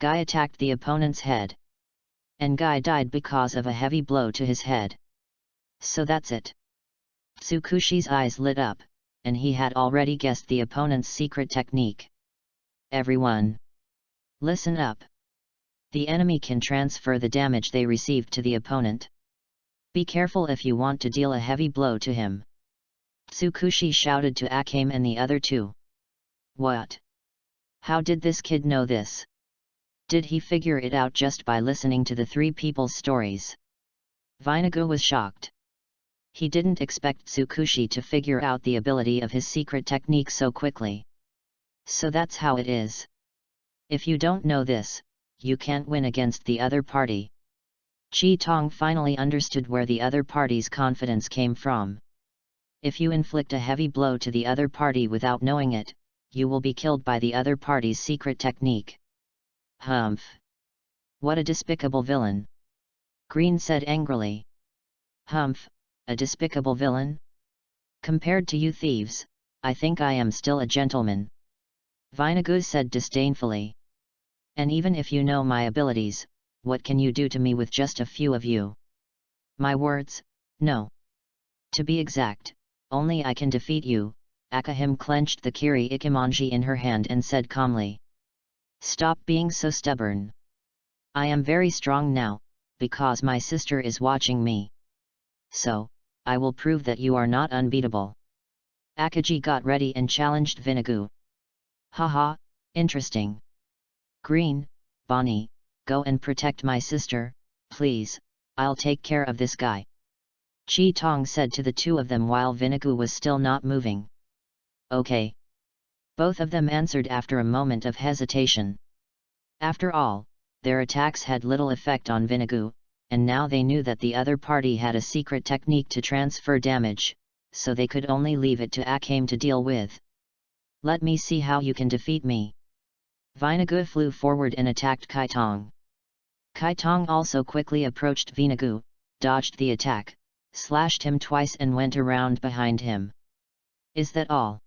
Guy attacked the opponent's head. And Guy died because of a heavy blow to his head. So that's it. Tsukushi's eyes lit up, and he had already guessed the opponent's secret technique. Everyone. Listen up. The enemy can transfer the damage they received to the opponent. Be careful if you want to deal a heavy blow to him. Tsukushi shouted to Akame and the other two. What? How did this kid know this? Did he figure it out just by listening to the three people's stories? Vinagu was shocked. He didn't expect Tsukushi to figure out the ability of his secret technique so quickly. So that's how it is. If you don't know this, you can't win against the other party. Chi Tong finally understood where the other party's confidence came from. If you inflict a heavy blow to the other party without knowing it, you will be killed by the other party's secret technique. Humph! What a despicable villain! Green said angrily. Humph, a despicable villain? Compared to you thieves, I think I am still a gentleman. Vinagu said disdainfully. And even if you know my abilities, what can you do to me with just a few of you? My words, no. To be exact, only I can defeat you. Akahim clenched the Kiri Ikimonji in her hand and said calmly. Stop being so stubborn. I am very strong now, because my sister is watching me. So, I will prove that you are not unbeatable. Akagi got ready and challenged Vinagu. Haha, interesting. Green, Bonnie, go and protect my sister, please, I'll take care of this guy. Chi Tong said to the two of them while Vinagu was still not moving. Okay. Both of them answered after a moment of hesitation. After all, their attacks had little effect on Vinagu, and now they knew that the other party had a secret technique to transfer damage, so they could only leave it to Akame to deal with. Let me see how you can defeat me. Veinagu flew forward and attacked Kaitong. Kaitong also quickly approached Veinagu, dodged the attack, slashed him twice and went around behind him. Is that all?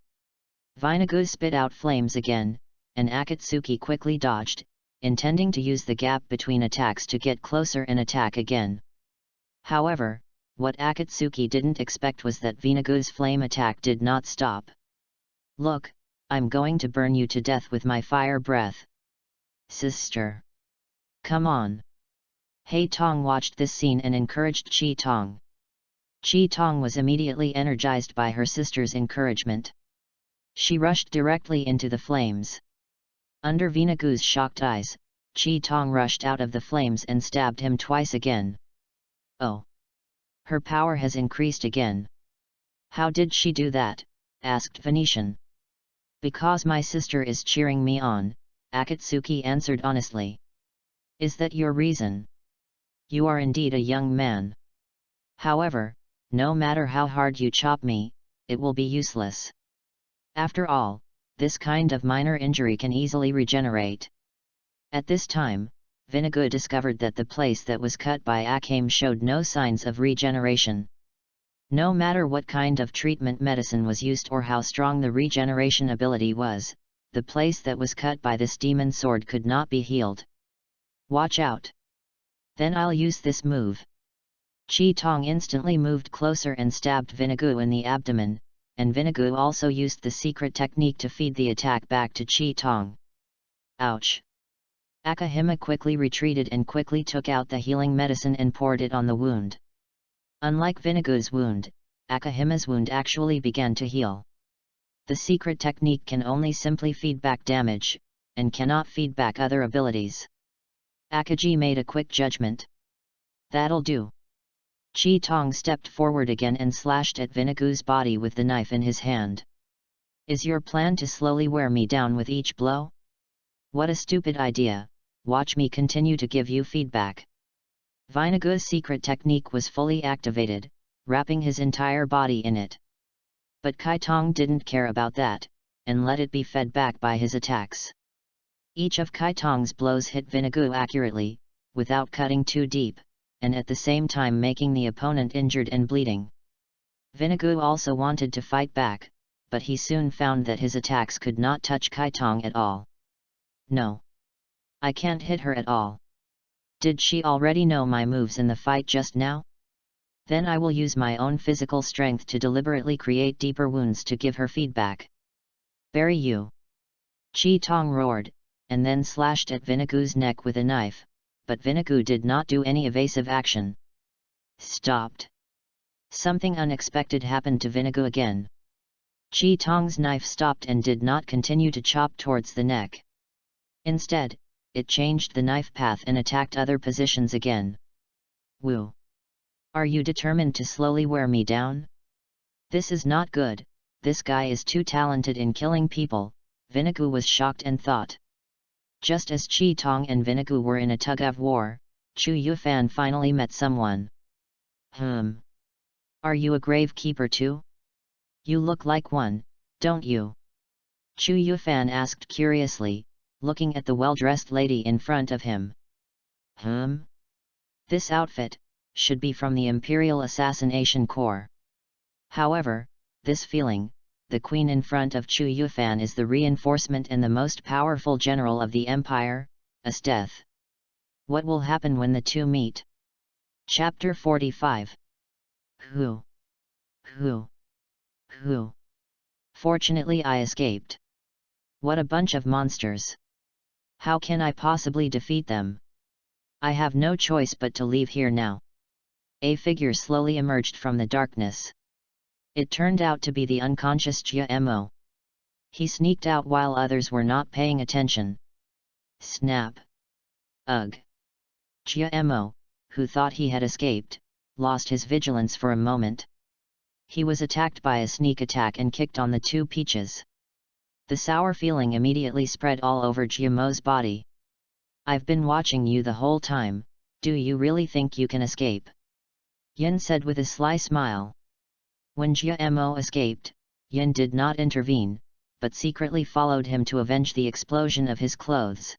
Veinagu spit out flames again, and Akatsuki quickly dodged, intending to use the gap between attacks to get closer and attack again. However, what Akatsuki didn't expect was that Veinagu's flame attack did not stop. Look, I'm going to burn you to death with my fire breath. Sister! Come on! Hei Tong watched this scene and encouraged Chi Tong. Chi Tong was immediately energized by her sister's encouragement. She rushed directly into the flames. Under Veinagu's shocked eyes, Chi Tong rushed out of the flames and stabbed him twice again. Oh! Her power has increased again. How did she do that? Asked Venetian. Because my sister is cheering me on, Akatsuki answered honestly. Is that your reason? You are indeed a young man. However, no matter how hard you chop me, it will be useless. After all, this kind of minor injury can easily regenerate. At this time, Veinagu discovered that the place that was cut by Akame showed no signs of regeneration. No matter what kind of treatment medicine was used or how strong the regeneration ability was, the place that was cut by this demon sword could not be healed. Watch out! Then I'll use this move. Chi Tong instantly moved closer and stabbed Veinagu in the abdomen, and Veinagu also used the secret technique to feed the attack back to Chi Tong. Ouch! Akahime quickly retreated and quickly took out the healing medicine and poured it on the wound. Unlike Veinagu's wound, Akahime's wound actually began to heal. The secret technique can only simply feed back damage, and cannot feed back other abilities. Akaji made a quick judgment. That'll do. Chi Tong stepped forward again and slashed at Veinagu's body with the knife in his hand. Is your plan to slowly wear me down with each blow? What a stupid idea, watch me continue to give you feedback. Veinagu's secret technique was fully activated, wrapping his entire body in it. But Kaitong didn't care about that, and let it be fed back by his attacks. Each of Kaitong's blows hit Veinagu accurately, without cutting too deep, and at the same time making the opponent injured and bleeding. Veinagu also wanted to fight back, but he soon found that his attacks could not touch Kaitong at all. No. I can't hit her at all. Did she already know my moves in the fight just now? Then I will use my own physical strength to deliberately create deeper wounds to give her feedback. Bury you! Chi Tong roared, and then slashed at Veinagu's neck with a knife, but Veinagu did not do any evasive action. Stopped. Something unexpected happened to Veinagu again. Chi Tong's knife stopped and did not continue to chop towards the neck. Instead, it changed the knife path and attacked other positions again. Woo! Are you determined to slowly wear me down? This is not good, this guy is too talented in killing people, Veinagu was shocked and thought. Just as Chi Tong and Veinagu were in a tug-of-war, Chu Yufan finally met someone. Are you a gravekeeper too? You look like one, don't you? Chu Yufan asked curiously, looking at the well-dressed lady in front of him. This outfit should be from the Imperial Assassination Corps. However, this feeling, the queen in front of Chu Yufan is the reinforcement and the most powerful general of the empire, as death. What will happen when the two meet? Chapter 45. Who? Fortunately I escaped. What a bunch of monsters. How can I possibly defeat them? I have no choice but to leave here now. A figure slowly emerged from the darkness. It turned out to be the unconscious Jia-mo. He sneaked out while others were not paying attention. Snap! Ugh! Jia-mo, who thought he had escaped, lost his vigilance for a moment. He was attacked by a sneak attack and kicked on the two peaches. The sour feeling immediately spread all over Jia-mo's body. I've been watching you the whole time, do you really think you can escape? Yin said with a sly smile. When Jia Mo escaped, Yin did not intervene, but secretly followed him to avenge the explosion of his clothes.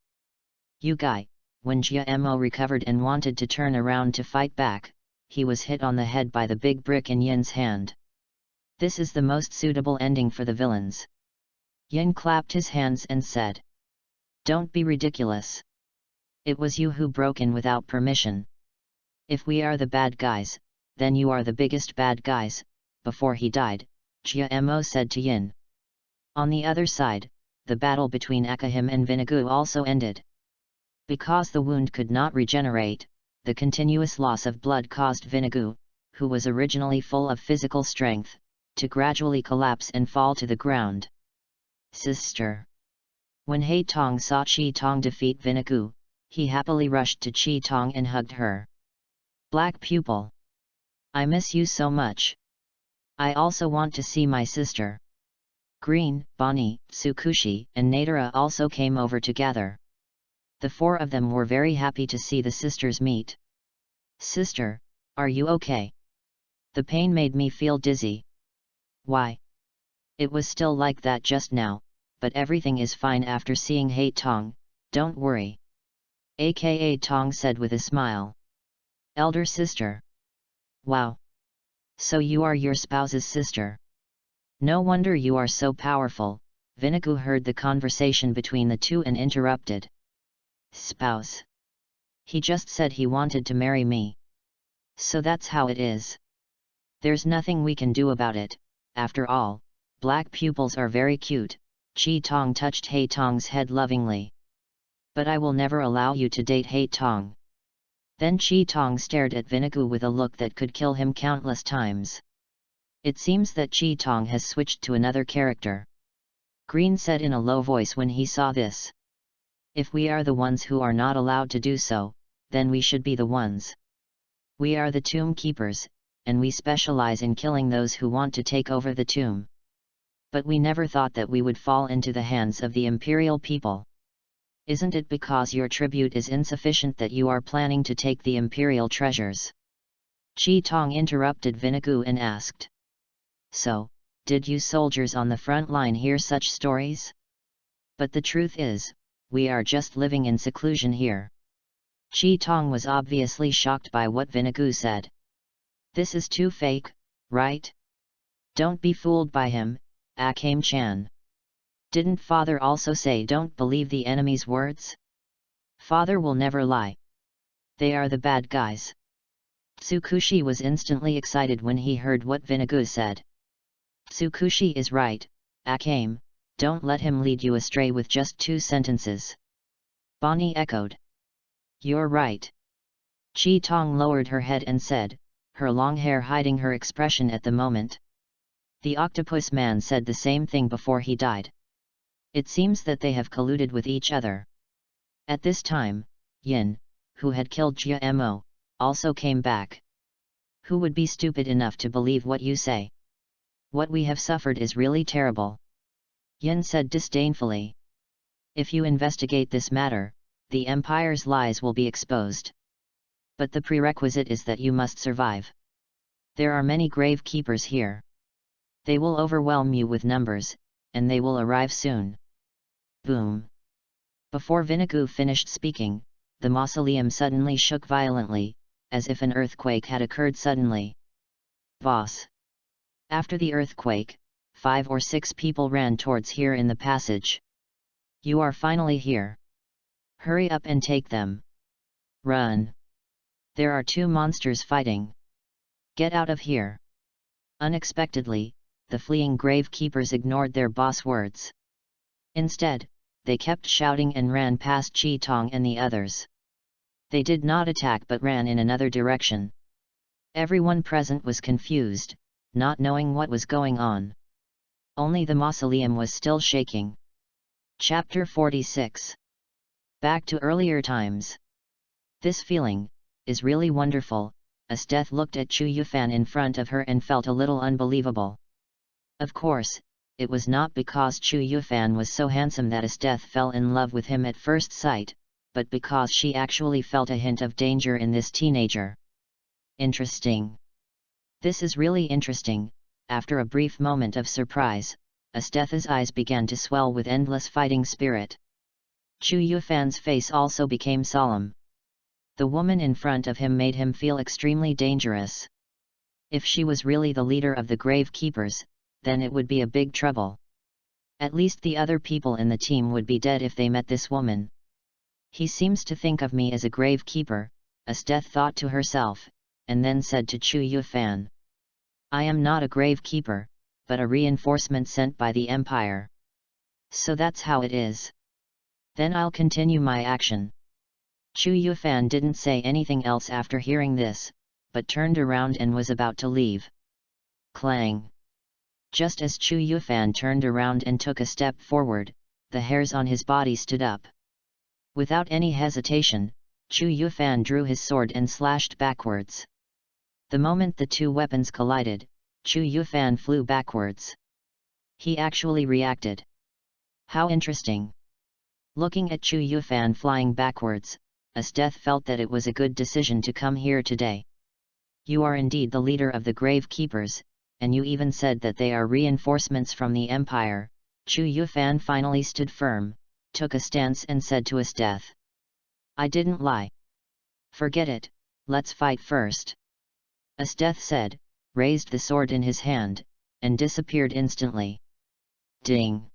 You guy, when Jia Mo recovered and wanted to turn around to fight back, he was hit on the head by the big brick in Yin's hand. This is the most suitable ending for the villains. Yin clapped his hands and said, "Don't be ridiculous. It was you who broke in without permission. If we are the bad guys, then you are the biggest bad guys." Before he died, Jia Mo said to Yin. On the other side, the battle between Akahim and Vinagu also ended. Because the wound could not regenerate, the continuous loss of blood caused Vinagu, who was originally full of physical strength, to gradually collapse and fall to the ground. Sister. When He Tong saw Chi Tong defeat Vinagu, he happily rushed to Chi Tong and hugged her. Black pupil. I miss you so much. I also want to see my sister. Green, Bonnie, Tsukushi, and Nadara also came over together. The four of them were very happy to see the sisters meet. Sister, are you okay? The pain made me feel dizzy. Why? It was still like that just now, but everything is fine after seeing He Tong, don't worry. Aka Tong said with a smile. Elder sister. Wow. So you are your spouse's sister. No wonder you are so powerful. Vinagu heard the conversation between the two and interrupted. Spouse. He just said he wanted to marry me. So that's how it is. There's nothing we can do about it. After all, black pupils are very cute. Chi Tong touched He Tong's head lovingly. But I will never allow you to date He Tong. Then Chi Tong stared at Vinagu with a look that could kill him countless times. It seems that Chi Tong has switched to another character. Green said in a low voice when he saw this. If we are the ones who are not allowed to do so, then we should be the ones. We are the tomb keepers, and we specialize in killing those who want to take over the tomb. But we never thought that we would fall into the hands of the imperial people. Isn't it because your tribute is insufficient that you are planning to take the imperial treasures? Chi Tong interrupted Vinagu and asked. So, did you soldiers on the front line hear such stories? But the truth is, we are just living in seclusion here. Chi Tong was obviously shocked by what Vinagu said. This is too fake, right? Don't be fooled by him, Akame-chan. Didn't father also say don't believe the enemy's words? Father will never lie. They are the bad guys. Tsukushi was instantly excited when he heard what Vinagu said. Tsukushi is right, Akame, don't let him lead you astray with just 2 sentences. Bonnie echoed. You're right. Chi Tong lowered her head and said, her long hair hiding her expression at the moment. The octopus man said the same thing before he died. It seems that they have colluded with each other. At this time, Yin, who had killed Jia Mo, also came back. Who would be stupid enough to believe what you say? What we have suffered is really terrible. Yin said disdainfully. If you investigate this matter, the Empire's lies will be exposed. But the prerequisite is that you must survive. There are many grave keepers here. They will overwhelm you with numbers, and they will arrive soon. Boom. Before Vinagu finished speaking, the mausoleum suddenly shook violently, as if an earthquake had occurred suddenly. Boss. After the earthquake, 5 or 6 people ran towards here in the passage. You are finally here. Hurry up and take them. Run. There are 2 monsters fighting. Get out of here. Unexpectedly, the fleeing gravekeepers ignored their boss words. Instead, they kept shouting and ran past Chi Tong and the others. They did not attack but ran in another direction. Everyone present was confused, not knowing what was going on. Only the mausoleum was still shaking. Chapter 46. Back to earlier times. This feeling is really wonderful. Esteth looked at Chu Yufan in front of her and felt a little unbelievable. Of course, it was not because Chu Yufan was so handsome that Esteth fell in love with him at first sight, but because she actually felt a hint of danger in this teenager. Interesting. This is really interesting, after a brief moment of surprise, Esteth's eyes began to swell with endless fighting spirit. Chu Yufan's face also became solemn. The woman in front of him made him feel extremely dangerous. If she was really the leader of the Grave Keepers, then it would be a big trouble. At least the other people in the team would be dead if they met this woman. He seems to think of me as a grave keeper, Esteth thought to herself, and then said to Chu Yufan. I am not a grave keeper, but a reinforcement sent by the Empire. So that's how it is. Then I'll continue my action. Chu Yufan didn't say anything else after hearing this, but turned around and was about to leave. Clang! Just as Chu Yufan turned around and took a step forward, the hairs on his body stood up. Without any hesitation, Chu Yufan drew his sword and slashed backwards. The moment the two weapons collided, Chu Yufan flew backwards. He actually reacted. How interesting! Looking at Chu Yufan flying backwards, Esteth felt that it was a good decision to come here today. You are indeed the leader of the Grave Keepers, and you even said that they are reinforcements from the Empire. Chu Yufan finally stood firm, took a stance and said to Esteth. I didn't lie. Forget it, let's fight first. Esteth said, raised the sword in his hand, and disappeared instantly. Ding!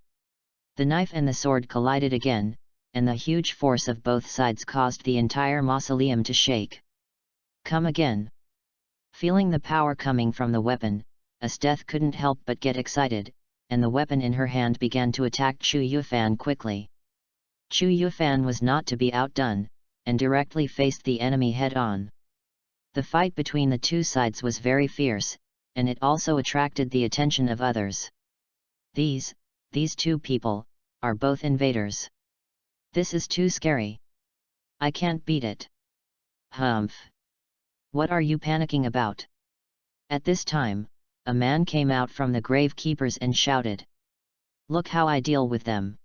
The knife and the sword collided again, and the huge force of both sides caused the entire mausoleum to shake. Come again! Feeling the power coming from the weapon, Esteth couldn't help but get excited, and the weapon in her hand began to attack Chu Yufan quickly. Chu Yufan was not to be outdone, and directly faced the enemy head-on. The fight between the two sides was very fierce, and it also attracted the attention of others. These two people, are both invaders. This is too scary. I can't beat it. Humph! What are you panicking about? At this time, a man came out from the Grave Keepers and shouted. Look how I deal with them.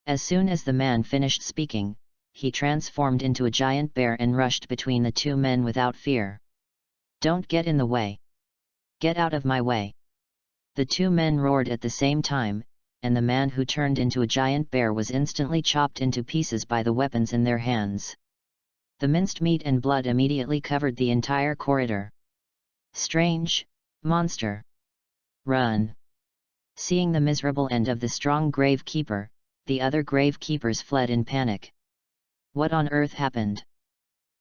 As soon as the man finished speaking, he transformed into a giant bear and rushed between the two men without fear. Don't get in the way. Get out of my way. The two men roared at the same time, and the man who turned into a giant bear was instantly chopped into pieces by the weapons in their hands. The minced meat and blood immediately covered the entire corridor. Strange monster! Run! Seeing the miserable end of the strong Grave Keeper, the other Grave Keepers fled in panic. What on earth happened?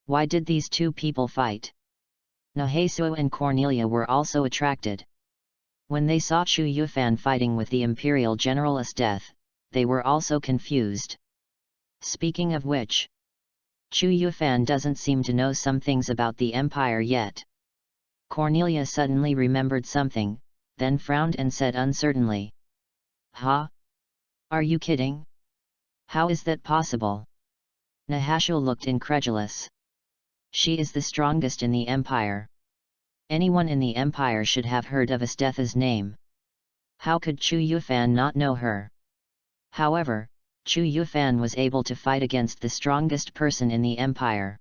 Why did these two people fight? Nahesuo and Cornelia were also attracted. When they saw Chu Yufan fighting with the Imperial General Esteth, they were also confused. Speaking of which, Chu Yufan doesn't seem to know some things about the Empire yet. Cornelia suddenly remembered something, then frowned and said uncertainly. Huh? Are you kidding? How is that possible? Nahashul looked incredulous. She is the strongest in the Empire. Anyone in the Empire should have heard of Esteth's name. How could Chu Yufan not know her? However, Chu Yufan was able to fight against the strongest person in the Empire.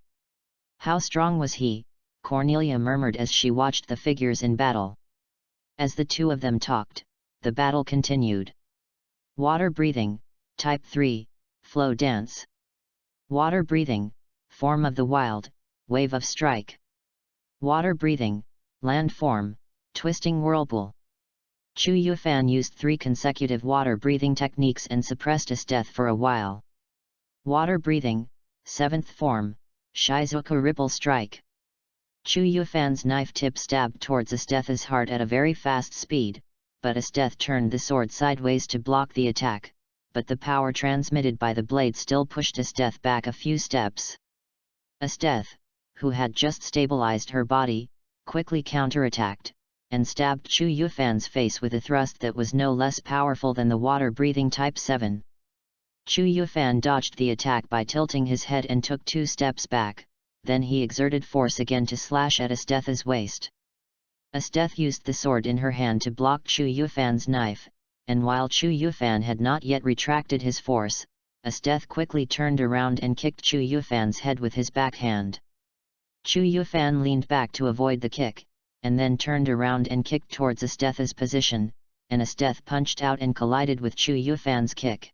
How strong was he? Cornelia murmured as she watched the figures in battle. As the two of them talked, the battle continued. Water breathing, Type 3, Flow Dance. Water breathing, Form of the Wild, Wave of Strike. Water breathing, Land form, Twisting Whirlpool. Chu Yufan used 3 consecutive water breathing techniques and suppressed Esteth for a while. Water breathing, 7th form, Shizuka Ripple Strike. Chu Yufan's knife tip stabbed towards Esteth's heart at a very fast speed, but Esteth turned the sword sideways to block the attack, but the power transmitted by the blade still pushed Esteth back a few steps. Esteth, who had just stabilized her body, quickly counterattacked, and stabbed Chu Yufan's face with a thrust that was no less powerful than the water-breathing Type 7. Chu Yufan dodged the attack by tilting his head and took 2 steps back, then he exerted force again to slash at Esteth's waist. Esteth used the sword in her hand to block Chu Yufan's knife, and while Chu Yufan had not yet retracted his force, Esteth quickly turned around and kicked Chu Yufan's head with his backhand. Chu Yufan leaned back to avoid the kick, and then turned around and kicked towards Esteth's position, and Esteth punched out and collided with Chu Yufan's kick.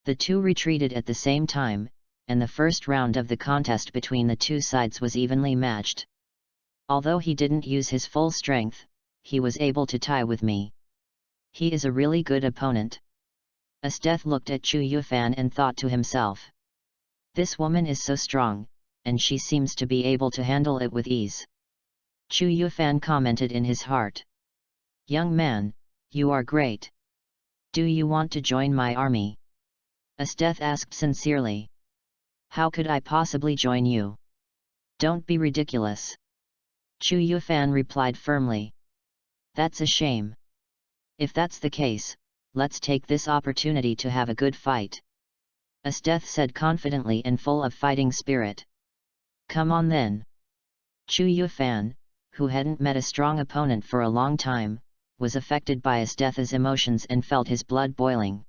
The two retreated at the same time, and the first round of the contest between the two sides was evenly matched. Although he didn't use his full strength, he was able to tie with me. He is a really good opponent. Esteth looked at Chu Yufan and thought to himself. This woman is so strong, and she seems to be able to handle it with ease. Chu Yufan commented in his heart. Young man, you are great. Do you want to join my army? Esteth asked sincerely. How could I possibly join you? Don't be ridiculous. Chu Yufan replied firmly. That's a shame. If that's the case, let's take this opportunity to have a good fight. Esteth said confidently and full of fighting spirit. Come on then. Chu Yufan, who hadn't met a strong opponent for a long time, was affected by Esteth's emotions and felt his blood boiling.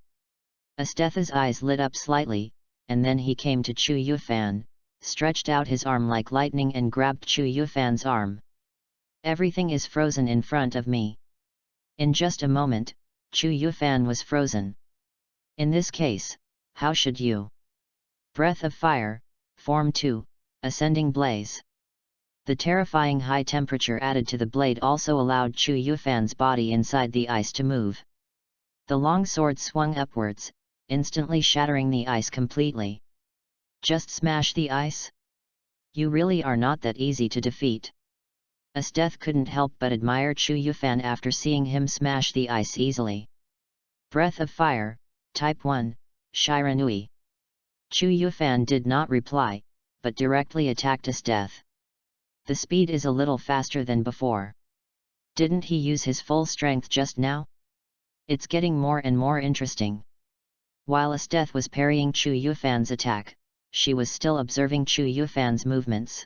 Esteth's eyes lit up slightly, and then he came to Chu Yufan, stretched out his arm like lightning and grabbed Chu Yufan's arm. Everything is frozen in front of me. In just a moment, Chu Yufan was frozen. In this case, how should you? Breath of Fire, Form 2, Ascending Blaze. The terrifying high temperature added to the blade also allowed Chu Yufan's body inside the ice to move. The long sword swung upwards, instantly shattering the ice completely. Just smash the ice? You really are not that easy to defeat. Esteth couldn't help but admire Chu Yufan after seeing him smash the ice easily. Breath of Fire, Type 1, Shiranui. Chu Yufan did not reply, but directly attacked Esteth. The speed is a little faster than before. Didn't he use his full strength just now? It's getting more and more interesting. While Esteth was parrying Chu Yufan's attack, she was still observing Chu Yufan's movements.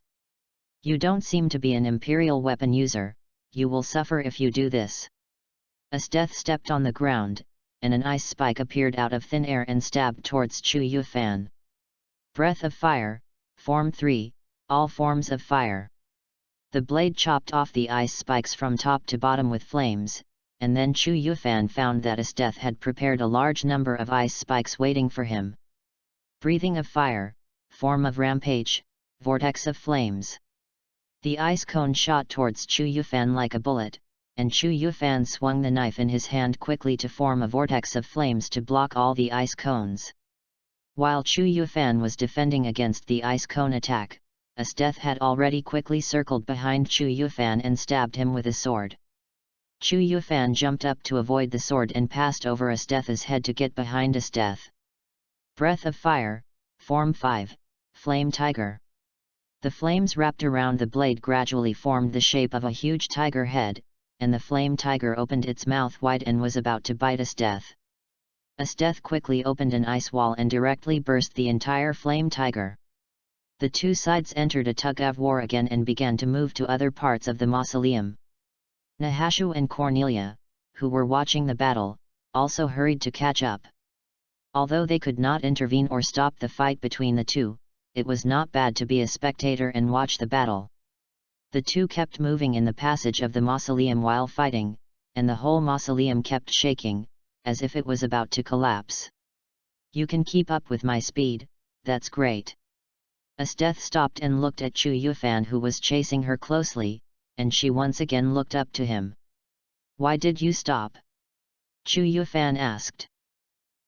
You don't seem to be an imperial weapon user, you will suffer if you do this. Esteth stepped on the ground, and an ice spike appeared out of thin air and stabbed towards Chu Yufan. Breath of Fire, Form 3, All Forms of Fire. The blade chopped off the ice spikes from top to bottom with flames, and then Chu Yufan found that Esteth had prepared a large number of ice spikes waiting for him. Breathing of Fire, Form of Rampage, Vortex of Flames. The ice cone shot towards Chu Yufan like a bullet, and Chu Yufan swung the knife in his hand quickly to form a vortex of flames to block all the ice cones. While Chu Yufan was defending against the ice cone attack, Esteth had already quickly circled behind Chu Yufan and stabbed him with a sword. Chu Yufan jumped up to avoid the sword and passed over Esteth's head to get behind Esteth. Breath of Fire, Form 5, Flame Tiger. The flames wrapped around the blade gradually formed the shape of a huge tiger head, and the flame tiger opened its mouth wide and was about to bite Esteth. Esteth quickly opened an ice wall and directly burst the entire flame tiger. The two sides entered a tug-of-war again and began to move to other parts of the mausoleum. Nahashu and Cornelia, who were watching the battle, also hurried to catch up. Although they could not intervene or stop the fight between the two, it was not bad to be a spectator and watch the battle. The two kept moving in the passage of the mausoleum while fighting, and the whole mausoleum kept shaking, as if it was about to collapse. You can keep up with my speed, that's great. Esteth stopped and looked at Chu Yufan, who was chasing her closely, and she once again looked up to him. Why did you stop? Chu Yufan asked.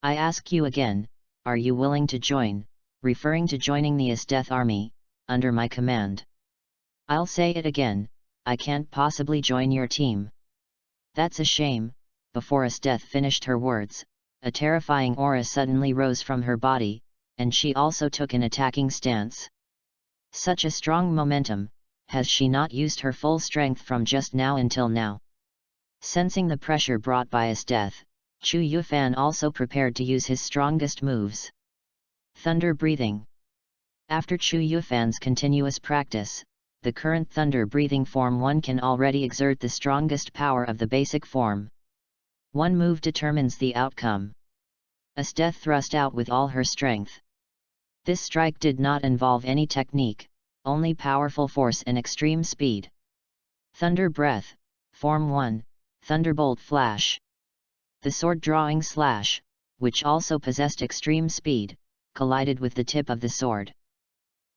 I ask you again, are you willing to join, referring to joining the Esteth army, under my command? I'll say it again, I can't possibly join your team. That's a shame. Before Esteth finished her words, a terrifying aura suddenly rose from her body, and she also took an attacking stance. Such a strong momentum, has she not used her full strength from just now until now? Sensing the pressure brought by Esteth, Chu Yufan also prepared to use his strongest moves. Thunder Breathing. After Chu Yufan's continuous practice, the current Thunder Breathing Form 1 can already exert the strongest power of the basic form. One move determines the outcome. Esteth thrust out with all her strength. This strike did not involve any technique, only powerful force and extreme speed. Thunder Breath, Form 1, Thunderbolt Flash. The sword-drawing slash, which also possessed extreme speed, collided with the tip of the sword.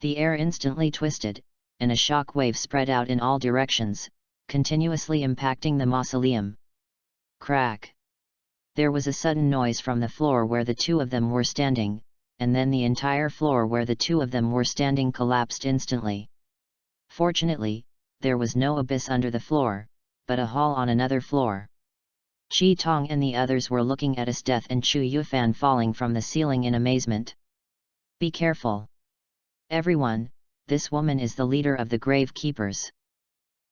The air instantly twisted, and a shock wave spread out in all directions, continuously impacting the mausoleum. Crack! There was a sudden noise from the floor where the two of them were standing, and then the entire floor where the two of them were standing collapsed instantly. Fortunately, there was no abyss under the floor, but a hall on another floor. Chi Tong and the others were looking at Esteth and Chu Yufan falling from the ceiling in amazement. Be careful! Everyone, this woman is the leader of the Grave Keepers.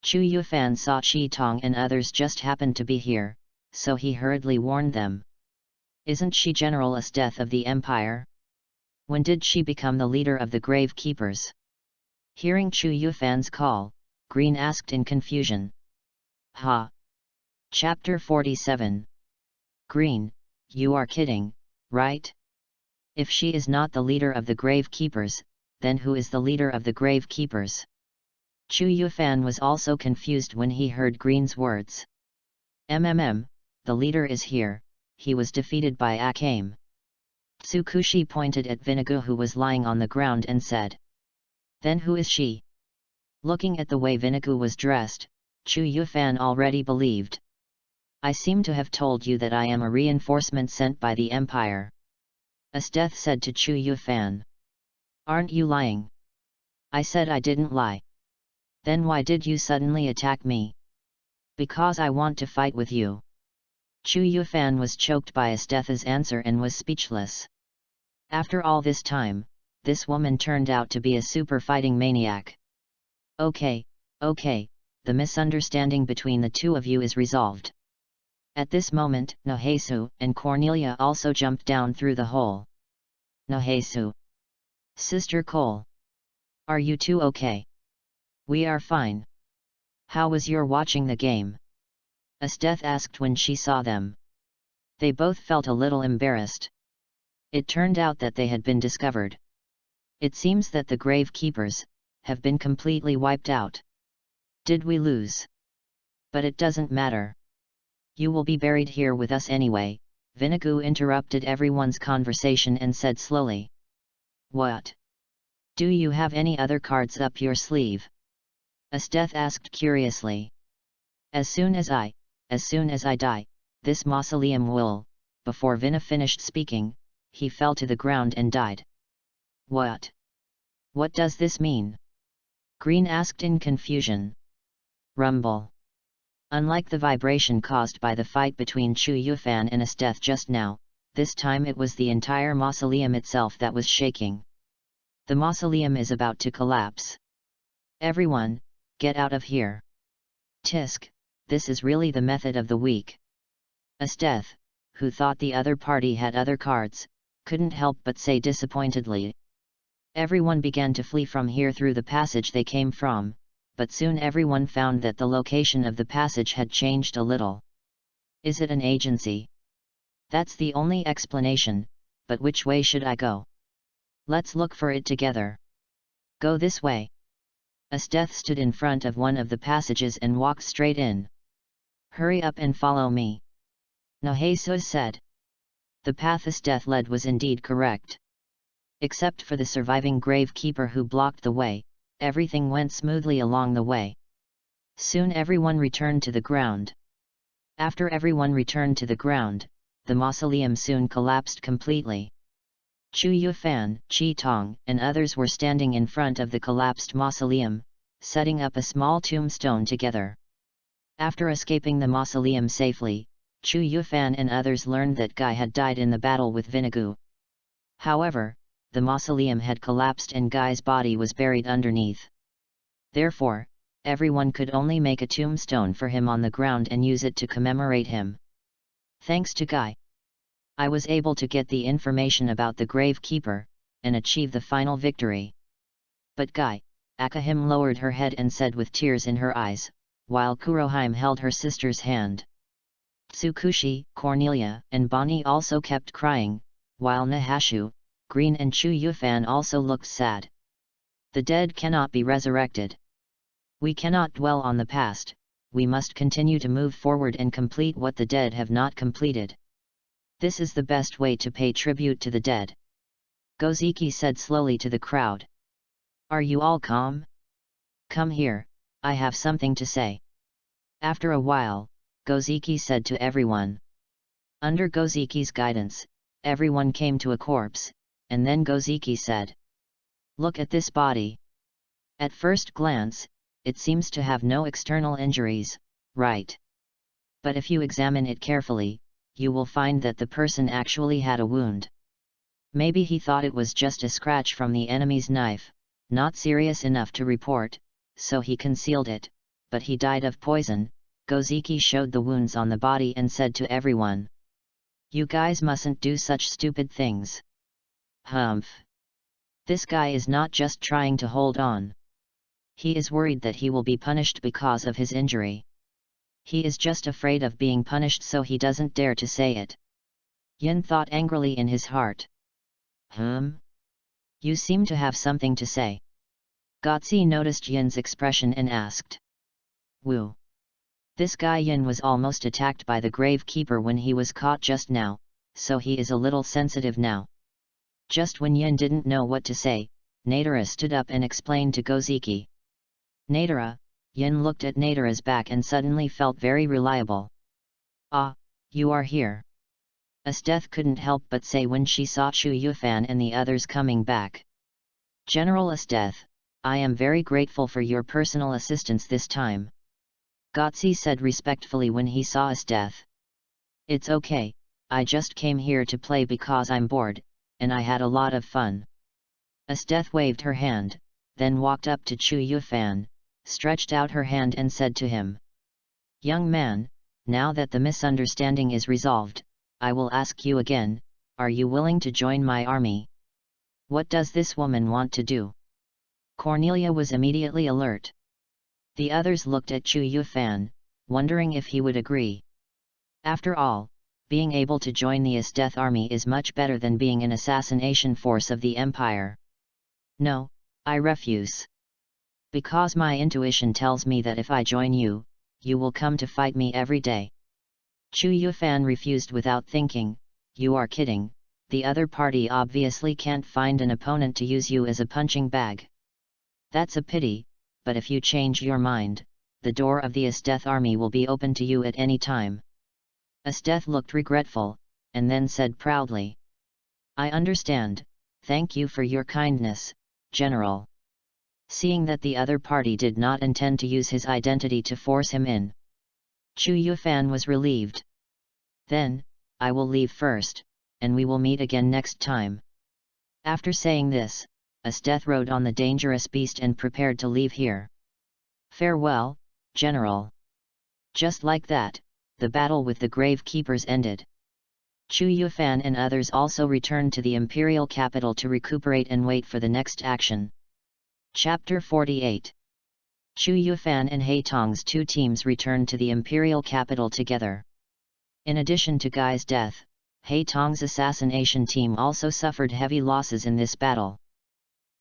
Chu Yufan saw Chi Tong and others just happened to be here, so he hurriedly warned them. Isn't she General Esteth of the Empire? When did she become the leader of the Grave Keepers? Hearing Chu Yufan's call, Green asked in confusion. Ha! Chapter 47. Green, you are kidding, right? If she is not the leader of the Grave Keepers, then who is the leader of the Grave Keepers? Chu Yufan was also confused when he heard Green's words. The leader is here, he was defeated by Akame. Tsukushi pointed at Vinagu who was lying on the ground and said. Then who is she? Looking at the way Vinagu was dressed, Chu Yufan already believed. I seem to have told you that I am a reinforcement sent by the Empire. Esteth said to Chu Yufan. Aren't you lying? I said I didn't lie. Then why did you suddenly attack me? Because I want to fight with you. Chu Yufan was choked by Esteth's answer and was speechless. After all this time, this woman turned out to be a super fighting maniac. Okay, the misunderstanding between the two of you is resolved. At this moment, Nohesu and Cornelia also jumped down through the hole. Nohesu. Sister Cole. Are you two okay? We are fine. How was your watching the game? Esteth asked when she saw them. They both felt a little embarrassed. It turned out that they had been discovered. It seems that the Grave Keepers have been completely wiped out. Did we lose? But it doesn't matter. You will be buried here with us anyway, Vinagu interrupted everyone's conversation and said slowly. What? Do you have any other cards up your sleeve? Esteth asked curiously. As soon as I die, this mausoleum will. Before Vina finished speaking, he fell to the ground and died. What? What does this mean? Green asked in confusion. Rumble. Unlike the vibration caused by the fight between Chu Yufan and Esteth just now, this time it was the entire mausoleum itself that was shaking. The mausoleum is about to collapse. Everyone, get out of here. Tisk, this is really the method of the week. Esteth, who thought the other party had other cards, couldn't help but say disappointedly. Everyone began to flee from here through the passage they came from, but soon everyone found that the location of the passage had changed a little. Is it an agency? That's the only explanation, but which way should I go? Let's look for it together. Go this way. Esteth stood in front of one of the passages and walked straight in. Hurry up and follow me. Nohesu said. The path Esteth led was indeed correct. Except for the surviving Grave Keeper who blocked the way, everything went smoothly along the way. Soon everyone returned to the ground. After everyone returned to the ground, the mausoleum soon collapsed completely. Chu Yufan, Chi Tong, and others were standing in front of the collapsed mausoleum, setting up a small tombstone together. After escaping the mausoleum safely, Chu Yufan and others learned that Guy had died in the battle with Vinagu. However, the mausoleum had collapsed and Guy's body was buried underneath. Therefore, everyone could only make a tombstone for him on the ground and use it to commemorate him. Thanks to Guy, I was able to get the information about the Grave Keeper, and achieve the final victory. But Guy, Akahim lowered her head and said with tears in her eyes, while Kurohime held her sister's hand. Tsukushi, Cornelia, and Bonnie also kept crying, while Nahashu, Green and Chu Yufan also looked sad. The dead cannot be resurrected. We cannot dwell on the past, we must continue to move forward and complete what the dead have not completed. This is the best way to pay tribute to the dead. Goziki said slowly to the crowd. Are you all calm? Come here, I have something to say. After a while, Goziki said to everyone. Under Goziki's guidance, everyone came to a corpse, and then Goziki said. Look at this body. At first glance, it seems to have no external injuries, right? But if you examine it carefully, you will find that the person actually had a wound. Maybe he thought it was just a scratch from the enemy's knife, not serious enough to report, so he concealed it, but he died of poison. Goziki showed the wounds on the body and said to everyone. You guys mustn't do such stupid things. Humph. This guy is not just trying to hold on. He is worried that he will be punished because of his injury. He is just afraid of being punished, so he doesn't dare to say it. Yin thought angrily in his heart. You seem to have something to say. Gotzi noticed Yin's expression and asked. Woo. This guy Yin was almost attacked by the gravekeeper when he was caught just now, so he is a little sensitive now. Just when Yin didn't know what to say, Nadara stood up and explained to Goziki. Nadara, Yin looked at Nadara's back and suddenly felt very reliable. Ah, you are here. Esteth couldn't help but say when she saw Chu Yufan and the others coming back. General Esteth, I am very grateful for your personal assistance this time. Gotzi said respectfully when he saw Esteth. It's okay, I just came here to play because I'm bored, and I had a lot of fun. Esteth waved her hand, then walked up to Chu Yufan, stretched out her hand and said to him. Young man, now that the misunderstanding is resolved, I will ask you again, are you willing to join my army? What does this woman want to do? Cornelia was immediately alert. The others looked at Chu Yufan, wondering if he would agree. After all, being able to join the Esteth army is much better than being an assassination force of the Empire. No, I refuse. Because my intuition tells me that if I join you, you will come to fight me every day. Chu Yufan refused without thinking. You are kidding, the other party obviously can't find an opponent to use you as a punching bag. That's a pity, but if you change your mind, the door of the Esteth army will be open to you at any time. Esteth looked regretful, and then said proudly. I understand, thank you for your kindness, General. Seeing that the other party did not intend to use his identity to force him in, Chu Yufan was relieved. Then, I will leave first, and we will meet again next time. After saying this, Esteth rode on the dangerous beast and prepared to leave here. Farewell, General. Just like that, the battle with the gravekeepers ended. Chu Yufan and others also returned to the imperial capital to recuperate and wait for the next action. Chapter 48. Chu Yufan and He Tong's two teams returned to the imperial capital together. In addition to Guy's death, He Tong's assassination team also suffered heavy losses in this battle.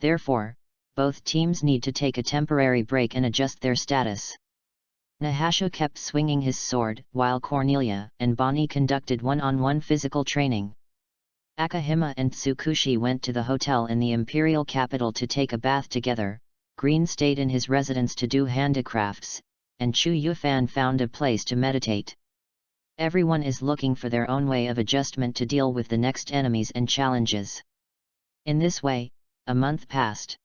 Therefore, both teams need to take a temporary break and adjust their status. Nahasha kept swinging his sword, while Cornelia and Bonnie conducted one-on-one physical training. Akahima and Tsukushi went to the hotel in the imperial capital to take a bath together, Green stayed in his residence to do handicrafts, and Chu Yufan found a place to meditate. Everyone is looking for their own way of adjustment to deal with the next enemies and challenges. In this way, a month passed.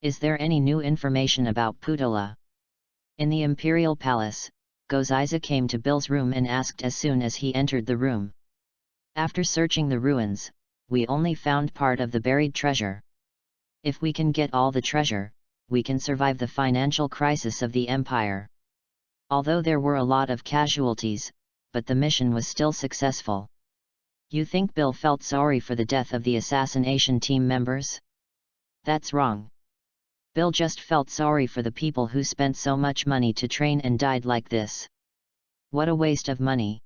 Is there any new information about Putola? In the imperial palace, Gozaiza came to Bill's room and asked as soon as he entered the room. After searching the ruins, we only found part of the buried treasure. If we can get all the treasure, we can survive the financial crisis of the empire. Although there were a lot of casualties, but the mission was still successful. You think Bill felt sorry for the death of the assassination team members? That's wrong. Bill just felt sorry for the people who spent so much money to train and died like this. What a waste of money.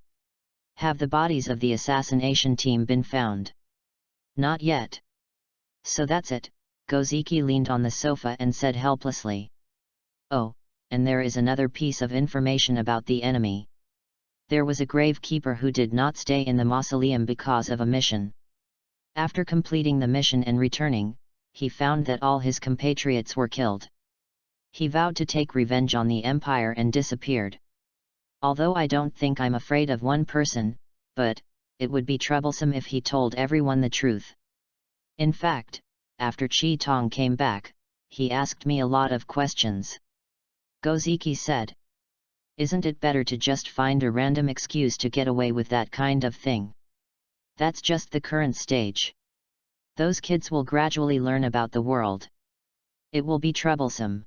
Have the bodies of the assassination team been found? Not yet. So that's it, Goziki leaned on the sofa and said helplessly. Oh, and there is another piece of information about the enemy. There was a gravekeeper who did not stay in the mausoleum because of a mission. After completing the mission and returning, he found that all his compatriots were killed. He vowed to take revenge on the Empire and disappeared. Although I don't think I'm afraid of one person, but it would be troublesome if he told everyone the truth. In fact, after Chi Tong came back, he asked me a lot of questions. Goziki said. Isn't it better to just find a random excuse to get away with that kind of thing? That's just the current stage. Those kids will gradually learn about the world. It will be troublesome.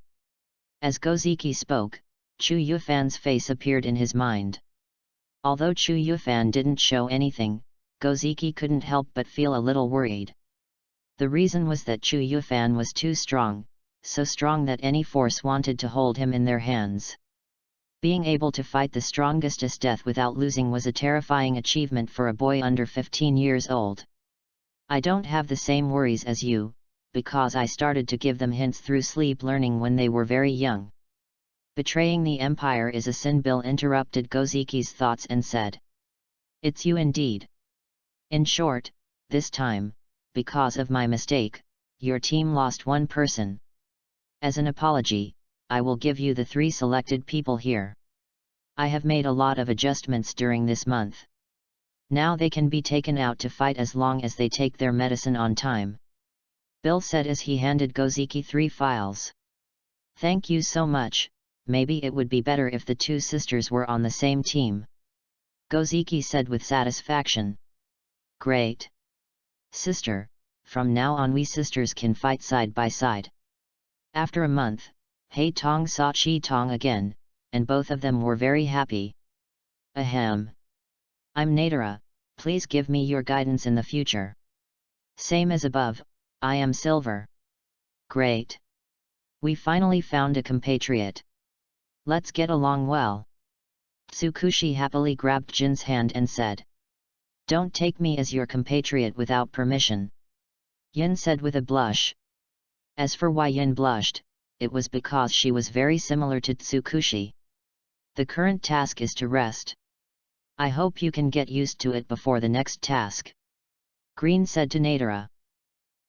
As Goziki spoke, Chu Yufan's face appeared in his mind. Although Chu Yufan didn't show anything, Goziki couldn't help but feel a little worried. The reason was that Chu Yufan was too strong, so strong that any force wanted to hold him in their hands. Being able to fight the strongest's death without losing was a terrifying achievement for a boy under 15 years old. I don't have the same worries as you, because I started to give them hints through sleep learning when they were very young. Betraying the Empire is a sin. Bill interrupted Goziki's thoughts and said. It's you indeed. In short, this time, because of my mistake, your team lost one person. As an apology, I will give you the 3 selected people here. I have made a lot of adjustments during this month. Now they can be taken out to fight as long as they take their medicine on time. Bill said as he handed Goziki 3 files. Thank you so much, maybe it would be better if the 2 sisters were on the same team. Goziki said with satisfaction. Great. Sister, from now on we sisters can fight side by side. After a month, Hei Tong saw Chi Tong again, and both of them were very happy. Ahem. I'm Nadara, please give me your guidance in the future. Same as above, I am Silver. Great. We finally found a compatriot. Let's get along well. Tsukushi happily grabbed Jin's hand and said. Don't take me as your compatriot without permission. Yin said with a blush. As for why Yin blushed, it was because she was very similar to Tsukushi. The current task is to rest. I hope you can get used to it before the next task. Green said to Nadara.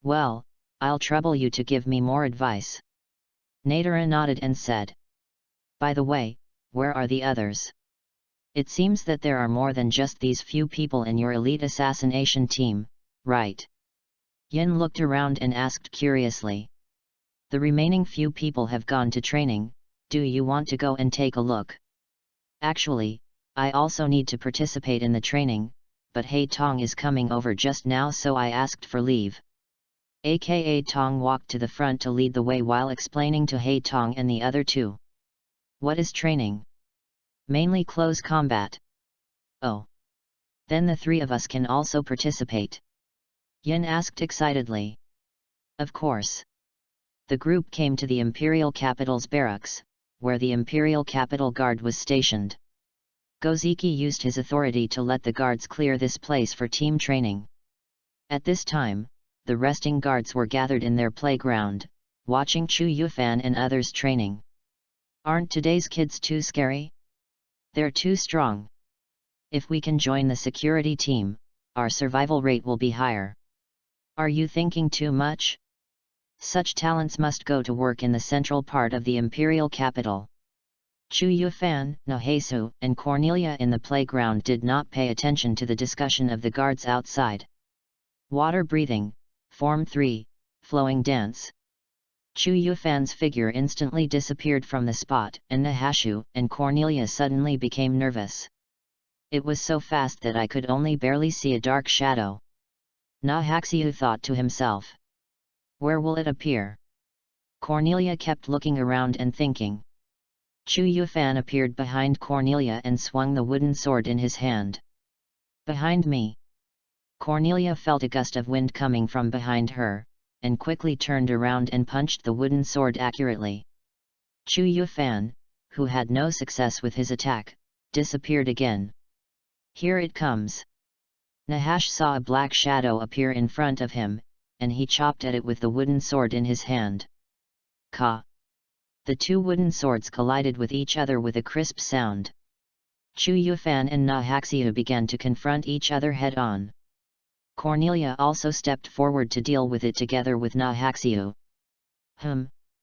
Well, I'll trouble you to give me more advice. Nadara nodded and said. By the way, where are the others? It seems that there are more than just these few people in your elite assassination team, right? Yin looked around and asked curiously. The remaining few people have gone to training, do you want to go and take a look? Actually, I also need to participate in the training, but Hei Tong is coming over just now so I asked for leave. Aka Tong walked to the front to lead the way while explaining to Hei Tong and the other 2. What is training? Mainly close combat. Oh. Then the 3 of us can also participate. Yin asked excitedly. Of course. The group came to the Imperial Capital's barracks, where the Imperial Capital Guard was stationed. Goziki used his authority to let the guards clear this place for team training. At this time, the resting guards were gathered in their playground, watching Chu Yufan and others training. Aren't today's kids too scary? They're too strong. If we can join the security team, our survival rate will be higher. Are you thinking too much? Such talents must go to work in the central part of the imperial capital. Chu Yufan, Nohesu, and Cornelia in the playground did not pay attention to the discussion of the guards outside. Water breathing, Form 3, flowing dance. Chu Yufan's figure instantly disappeared from the spot, and Nahashu and Cornelia suddenly became nervous. It was so fast that I could only barely see a dark shadow. Nahaxiu thought to himself. Where will it appear? Cornelia kept looking around and thinking. Chu Yufan appeared behind Cornelia and swung the wooden sword in his hand. Behind me. Cornelia felt a gust of wind coming from behind her, and quickly turned around and punched the wooden sword accurately. Chu Yufan, who had no success with his attack, disappeared again. Here it comes. Nahash saw a black shadow appear in front of him, and he chopped at it with the wooden sword in his hand. Ka! The two wooden swords collided with each other with a crisp sound. Chu Yufan and Na Haxiu began to confront each other head-on. Cornelia also stepped forward to deal with it together with Na Haxiu.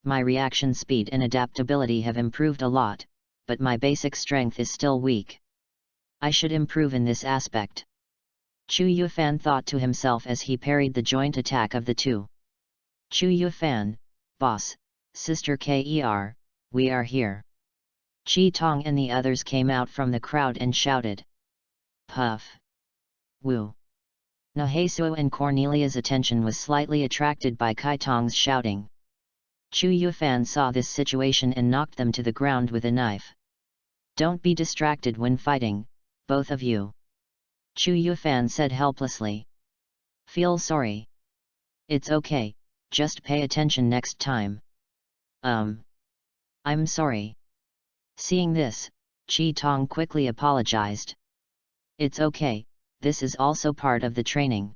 My reaction speed and adaptability have improved a lot, but my basic strength is still weak. I should improve in this aspect. Chu Yufan thought to himself as he parried the joint attack of the two. Chu Yufan, boss, Sister Ker, we are here. Chi Tong and the others came out from the crowd and shouted. Puff! Woo! Na Haxiu and Cornelia's attention was slightly attracted by Kai Tong's shouting. Chu Yufan saw this situation and knocked them to the ground with a knife. Don't be distracted when fighting, both of you. Chu Yufan said helplessly. Feel sorry. It's okay, just pay attention next time. I'm sorry. Seeing this, Chi Tong quickly apologized. It's okay, this is also part of the training.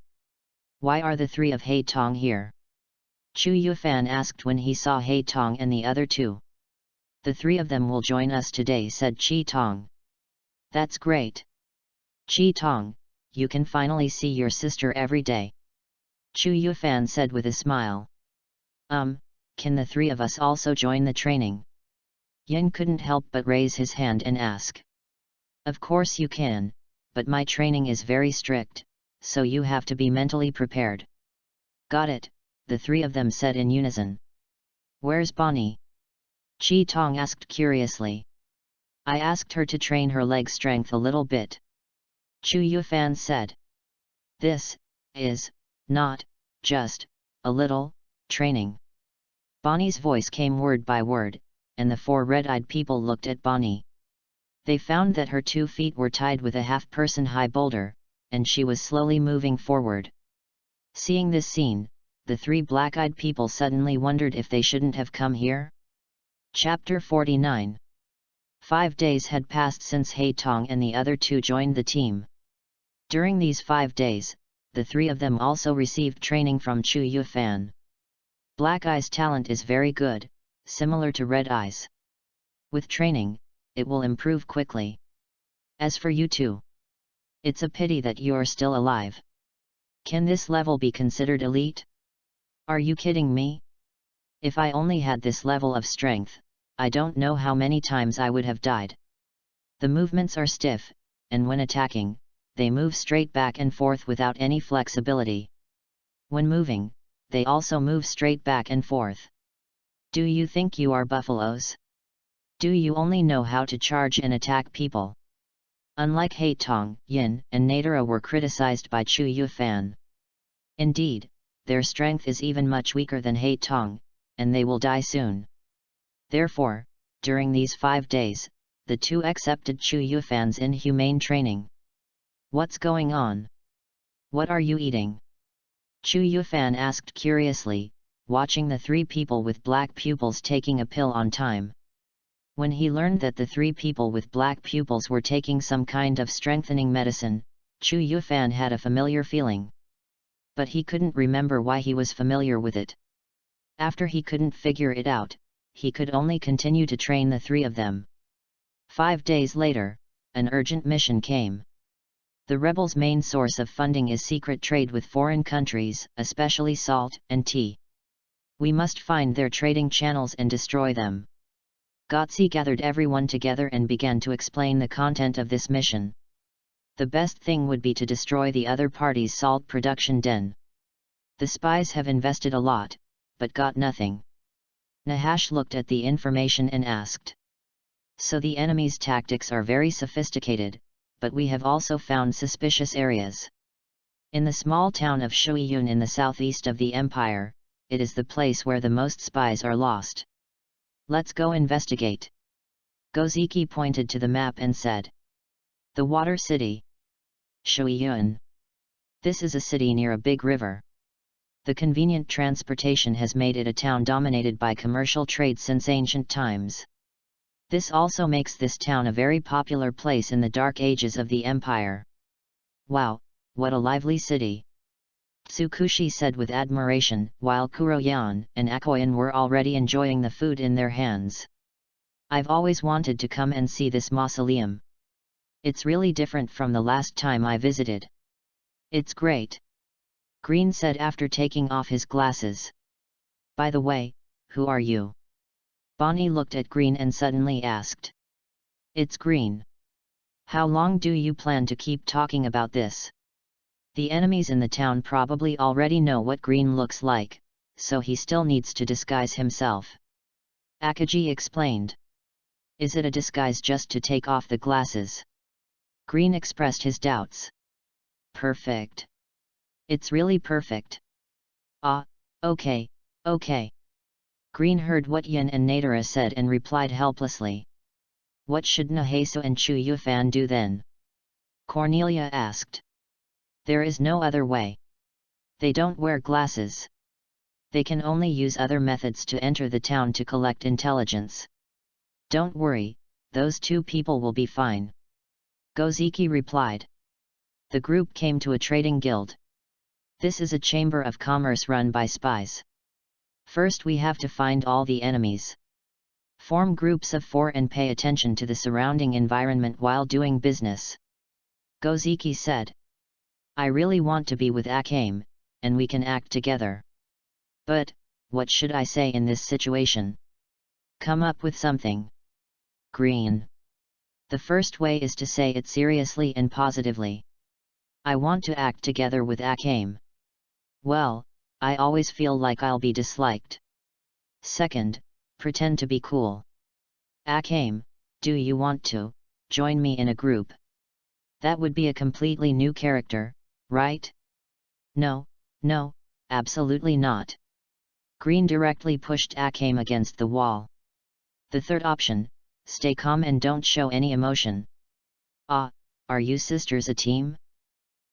Why are the three of Hei Tong here? Chu Yufan asked when he saw Hei Tong and the other two. The three of them will join us today, said Chi Tong. That's great. Chi Tong, you can finally see your sister every day. Chu Yufan said with a smile. Can the three of us also join the training? Yin couldn't help but raise his hand and ask. Of course you can, but my training is very strict, so you have to be mentally prepared. Got it, the three of them said in unison. Where's Bonnie? Chi Tong asked curiously. I asked her to train her leg strength a little bit. Chu Yufan said. This is not just a little training. Bonnie's voice came word by word, and the four red-eyed people looked at Bonnie. They found that her 2 feet were tied with a half-person high boulder, and she was slowly moving forward. Seeing this scene, the 3 black-eyed people suddenly wondered if they shouldn't have come here. Chapter 49. 5 days had passed since Hei Tong and the other 2 joined the team. During these 5 days, the 3 of them also received training from Chu Yufan. Black Eye's talent is very good, similar to Red Eye's. With training, it will improve quickly. As for you two, it's a pity that you are still alive. Can this level be considered elite? Are you kidding me? If I only had this level of strength, I don't know how many times I would have died. The movements are stiff, and when attacking, they move straight back and forth without any flexibility. When moving, they also move straight back and forth. Do you think you are buffaloes? Do you only know how to charge and attack people? Unlike Hei Tong, Yin and Nadara were criticized by Chu Yufan. Indeed, their strength is even much weaker than Hei Tong, and they will die soon. Therefore, during these 5 days, the 2 accepted Chu Yufan's inhumane training. What's going on? What are you eating? Chu Yufan asked curiously, watching the 3 people with black pupils taking a pill on time. When he learned that the 3 people with black pupils were taking some kind of strengthening medicine, Chu Yufan had a familiar feeling. But he couldn't remember why he was familiar with it. After he couldn't figure it out, he could only continue to train the 3 of them. 5 days later, an urgent mission came. The rebels' main source of funding is secret trade with foreign countries, especially salt and tea. We must find their trading channels and destroy them. Gotzi gathered everyone together and began to explain the content of this mission. The best thing would be to destroy the other party's salt production den. The spies have invested a lot, but got nothing. Nahash looked at the information and asked. So the enemy's tactics are very sophisticated, but we have also found suspicious areas. In the small town of Shuiyun in the southeast of the empire, it is the place where the most spies are lost. Let's go investigate. Goziki pointed to the map and said. The Water City. Shuiyun. This is a city near a big river. The convenient transportation has made it a town dominated by commercial trade since ancient times. This also makes this town a very popular place in the dark ages of the empire. Wow, what a lively city! Tsukushi said with admiration, while Kuroyan and Akoyan were already enjoying the food in their hands. I've always wanted to come and see this mausoleum. It's really different from the last time I visited. It's great. Green said after taking off his glasses. By the way, who are you? Bonnie looked at Green and suddenly asked. It's Green. How long do you plan to keep talking about this? The enemies in the town probably already know what Green looks like, so he still needs to disguise himself. Akagi explained. Is it a disguise just to take off the glasses? Green expressed his doubts. Perfect. It's really perfect. Ah, okay, okay. Green heard what Yin and Nadara said and replied helplessly. What should Nahesu and Chu Yufan do then? Cornelia asked. There is no other way. They don't wear glasses. They can only use other methods to enter the town to collect intelligence. Don't worry, those two people will be fine. Goziki replied. The group came to a trading guild. This is a chamber of commerce run by spies. First we have to find all the enemies. Form groups of 4 and pay attention to the surrounding environment while doing business. Goziki said. I really want to be with Akame, and we can act together. But, what should I say in this situation? Come up with something. Green. The first way is to say it seriously and positively. I want to act together with Akame. Well, I always feel like I'll be disliked. Second, pretend to be cool. Akame, do you want to join me in a group? That would be a completely new character, right? No, absolutely not. Green directly pushed Akame against the wall. The third option, stay calm and don't show any emotion. Ah, are you sisters a team?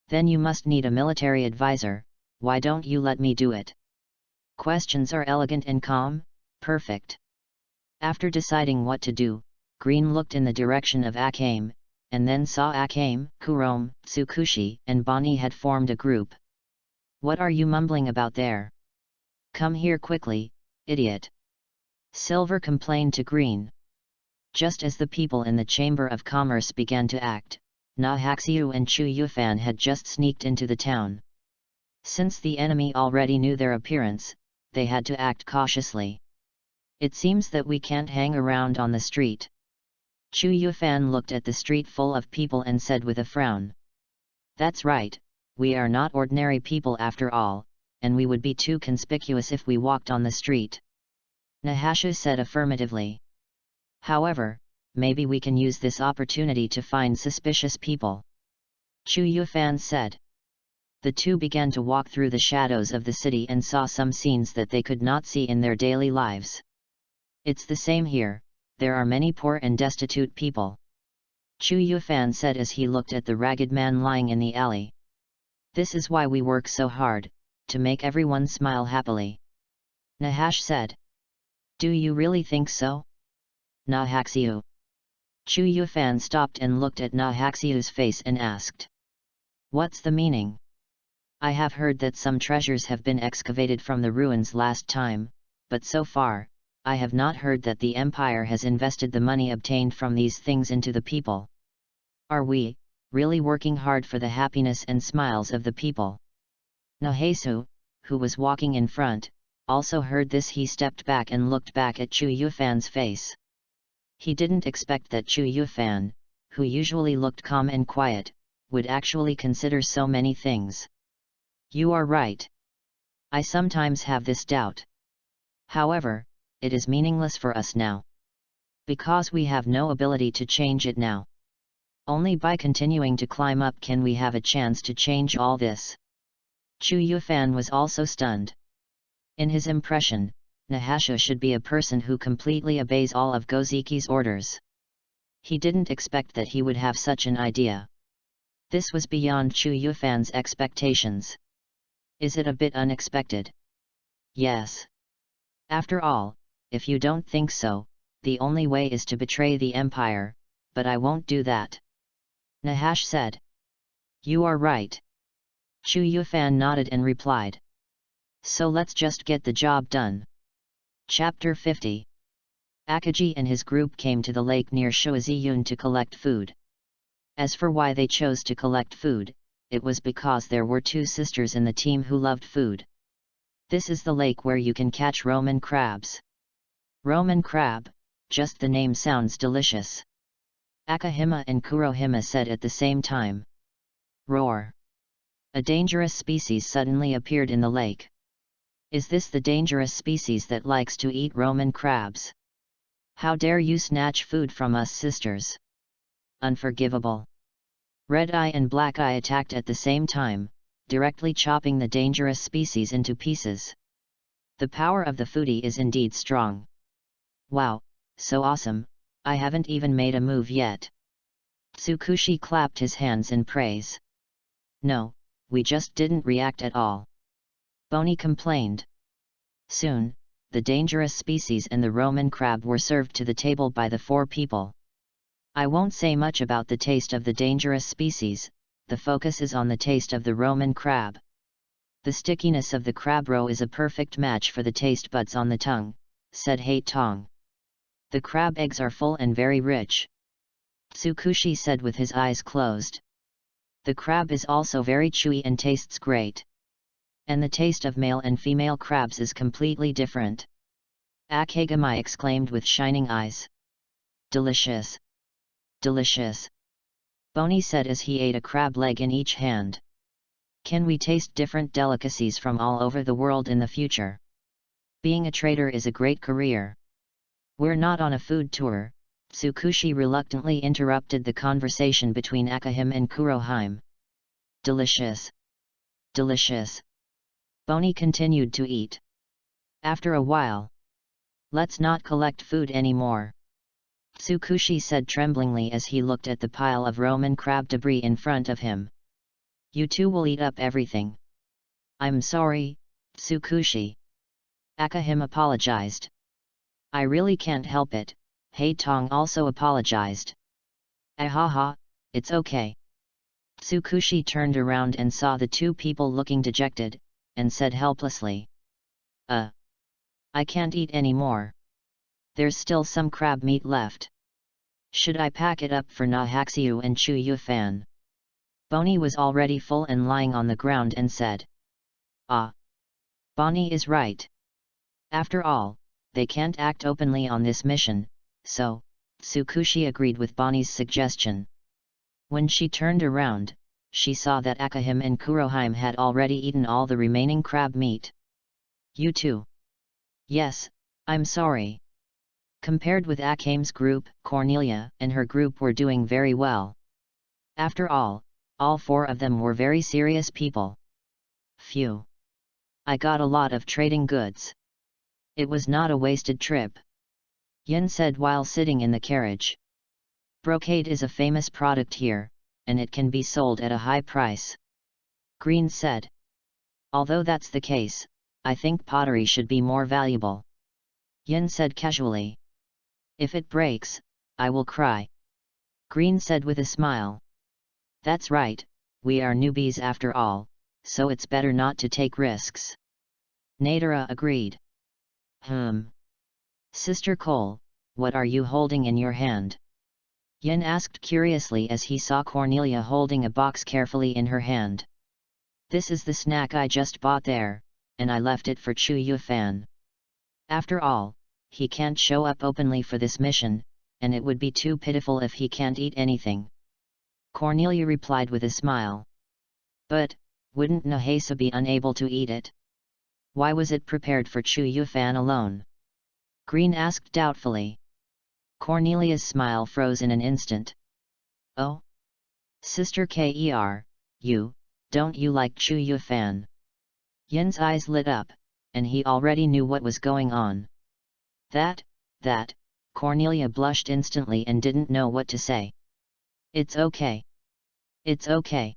Then you must need a military advisor, why don't you let me do it? Questions are elegant and calm, perfect. After deciding what to do, Green looked in the direction of Akame, and then saw Akame, Kurome, Tsukushi, and Bonnie had formed a group. What are you mumbling about there? Come here quickly, idiot! Silver complained to Green. Just as the people in the Chamber of Commerce began to act, Nahaxiu and Chu Yufan had just sneaked into the town. Since the enemy already knew their appearance, they had to act cautiously. It seems that we can't hang around on the street. Chu Yufan looked at the street full of people and said with a frown. That's right, we are not ordinary people after all, and we would be too conspicuous if we walked on the street. Nahasha said affirmatively. However, maybe we can use this opportunity to find suspicious people. Chu Yufan said. The two began to walk through the shadows of the city and saw some scenes that they could not see in their daily lives. It's the same here, there are many poor and destitute people. Chu Yufan said as he looked at the ragged man lying in the alley. This is why we work so hard, to make everyone smile happily. Nahash said. Do you really think so? Nahaxiu. Chu Yufan stopped and looked at Nahaxiu's face and asked. What's the meaning? I have heard that some treasures have been excavated from the ruins last time, but so far, I have not heard that the Empire has invested the money obtained from these things into the people. Are we really working hard for the happiness and smiles of the people? Nahesu, who was walking in front, also heard this. He stepped back and looked back at Chu Yufan's face. He didn't expect that Chu Yufan, who usually looked calm and quiet, would actually consider so many things. You are right. I sometimes have this doubt. However, it is meaningless for us now. Because we have no ability to change it now. Only by continuing to climb up can we have a chance to change all this. Chu Yufan was also stunned. In his impression, Nahasha should be a person who completely obeys all of Goziki's orders. He didn't expect that he would have such an idea. This was beyond Chu Yufan's expectations. Is it a bit unexpected? Yes. After all, if you don't think so, the only way is to betray the Empire, but I won't do that. Nahash said. You are right. Chu Yufan nodded and replied. So let's just get the job done. Chapter 50. Akaji and his group came to the lake near Shuaziyun to collect food. As for why they chose to collect food, it was because there were two sisters in the team who loved food. This is the lake where you can catch Roman crabs. Roman crab, just the name sounds delicious. Akahima and Kurohima said at the same time. Roar. A dangerous species suddenly appeared in the lake. Is this the dangerous species that likes to eat Roman crabs? How dare you snatch food from us sisters? Unforgivable. Red Eye and Black Eye attacked at the same time, directly chopping the dangerous species into pieces. The power of the foodie is indeed strong. Wow, so awesome, I haven't even made a move yet. Tsukushi clapped his hands in praise. No, we just didn't react at all. Boni complained. Soon, the dangerous species and the Roman crab were served to the table by the four people. I won't say much about the taste of the dangerous species, the focus is on the taste of the Roman crab. The stickiness of the crab roe is a perfect match for the taste buds on the tongue, said Haitong. The crab eggs are full and very rich. Tsukushi said with his eyes closed. The crab is also very chewy and tastes great. And the taste of male and female crabs is completely different. Akagami exclaimed with shining eyes. Delicious! Delicious! Boni said as he ate a crab leg in each hand. Can we taste different delicacies from all over the world in the future? Being a trader is a great career. We're not on a food tour, Tsukushi reluctantly interrupted the conversation between Akahim and Kurohime. Delicious! Delicious! Boni continued to eat. After a while. Let's not collect food anymore. Tsukushi said tremblingly as he looked at the pile of Roman crab debris in front of him. You two will eat up everything. I'm sorry, Tsukushi. Akahim apologized. I really can't help it, Haitong also apologized. Ahaha, it's okay. Tsukushi turned around and saw the two people looking dejected, and said helplessly. I can't eat anymore. There's still some crab meat left. Should I pack it up for Nahaxiu and Chu Yufan? Boni was already full and lying on the ground and said. Boni is right. After all, they can't act openly on this mission, so, Tsukushi agreed with Boni's suggestion. When she turned around, she saw that Akahim and Kurohime had already eaten all the remaining crab meat. You too? Yes, I'm sorry. Compared with Akahim's group, Cornelia and her group were doing very well. After all four of them were very serious people. Phew! I got a lot of trading goods. It was not a wasted trip. Yin said while sitting in the carriage. Brocade is a famous product here, and it can be sold at a high price. Green said. Although that's the case, I think pottery should be more valuable. Yin said casually. If it breaks, I will cry. Green said with a smile. That's right, we are newbies after all, so it's better not to take risks. Nadara agreed. Sister Cole, what are you holding in your hand? Yin asked curiously as he saw Cornelia holding a box carefully in her hand. This is the snack I just bought there, and I left it for Chu Yufan. After all, he can't show up openly for this mission, and it would be too pitiful if he can't eat anything. Cornelia replied with a smile. But, wouldn't Nahasa be unable to eat it? Why was it prepared for Chu Yufan alone? Green asked doubtfully. Cornelia's smile froze in an instant. Oh? Sister Ker, don't you like Chu Yufan? Yin's eyes lit up, and he already knew what was going on. That, Cornelia blushed instantly and didn't know what to say. It's okay. It's okay.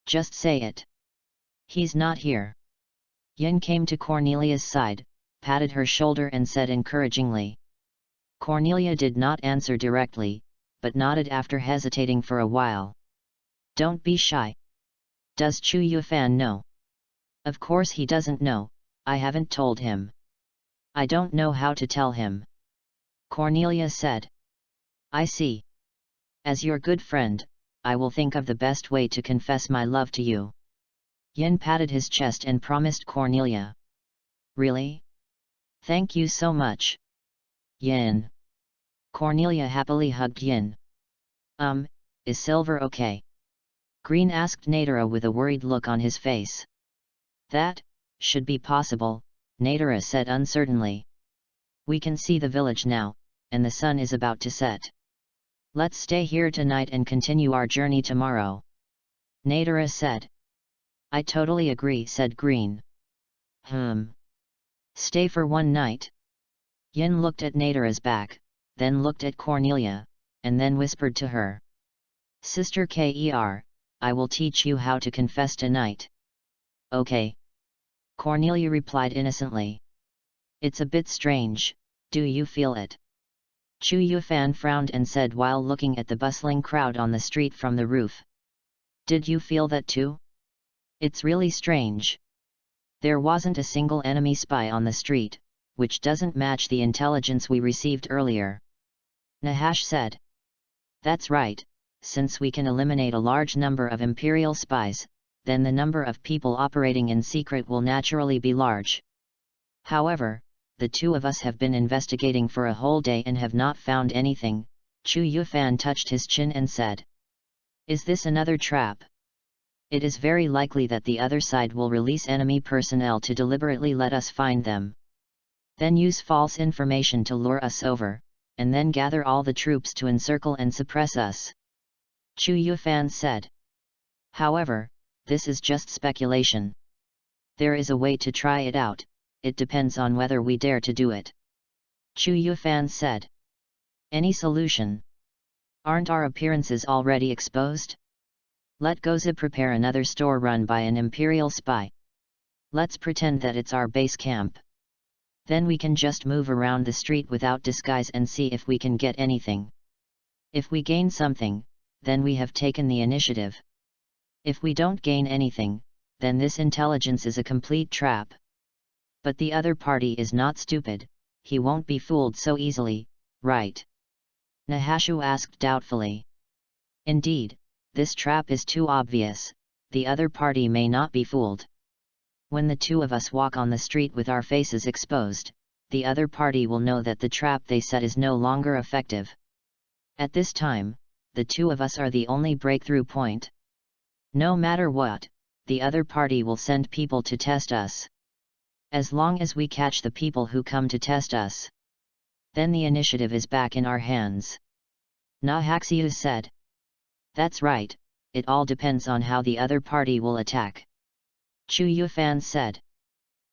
Just say it. He's not here. Yin came to Cornelia's side, patted her shoulder and said encouragingly. Cornelia did not answer directly, but nodded after hesitating for a while. Don't be shy. Does Chu Yufan know? Of course he doesn't know, I haven't told him. I don't know how to tell him. Cornelia said. I see. As your good friend, I will think of the best way to confess my love to you. Yin patted his chest and promised Cornelia. Really? Thank you so much. Yin. Cornelia happily hugged Yin. Is Silver okay? Green asked Nadara with a worried look on his face. That should be possible, Nadara said uncertainly. We can see the village now, and the sun is about to set. Let's stay here tonight and continue our journey tomorrow. Nadara said. I totally agree, said Green. Stay for one night? Yin looked at Nadara's back, then looked at Cornelia, and then whispered to her. Sister Ker, I will teach you how to confess tonight. Okay. Cornelia replied innocently. It's a bit strange, do you feel it? Chu Yufan frowned and said while looking at the bustling crowd on the street from the roof. Did you feel that too? It's really strange. There wasn't a single enemy spy on the street, which doesn't match the intelligence we received earlier. Nahash said. That's right, since we can eliminate a large number of Imperial spies, then the number of people operating in secret will naturally be large. However, the two of us have been investigating for a whole day and have not found anything. Chu Yufan touched his chin and said. Is this another trap? It is very likely that the other side will release enemy personnel to deliberately let us find them. Then use false information to lure us over, and then gather all the troops to encircle and suppress us. Chu Yufan said. However, this is just speculation. There is a way to try it out, it depends on whether we dare to do it. Chu Yufan said. Any solution? Aren't our appearances already exposed? Let Goza prepare another store run by an Imperial spy. Let's pretend that it's our base camp. Then we can just move around the street without disguise and see if we can get anything. If we gain something, then we have taken the initiative. If we don't gain anything, then this intelligence is a complete trap. But the other party is not stupid, he won't be fooled so easily, right? Nahashu asked doubtfully. Indeed, this trap is too obvious, the other party may not be fooled. When the two of us walk on the street with our faces exposed, the other party will know that the trap they set is no longer effective. At this time, the two of us are the only breakthrough point. No matter what, the other party will send people to test us. As long as we catch the people who come to test us, then the initiative is back in our hands. Nahaxiu said. That's right, it all depends on how the other party will attack. Chu Yufan said.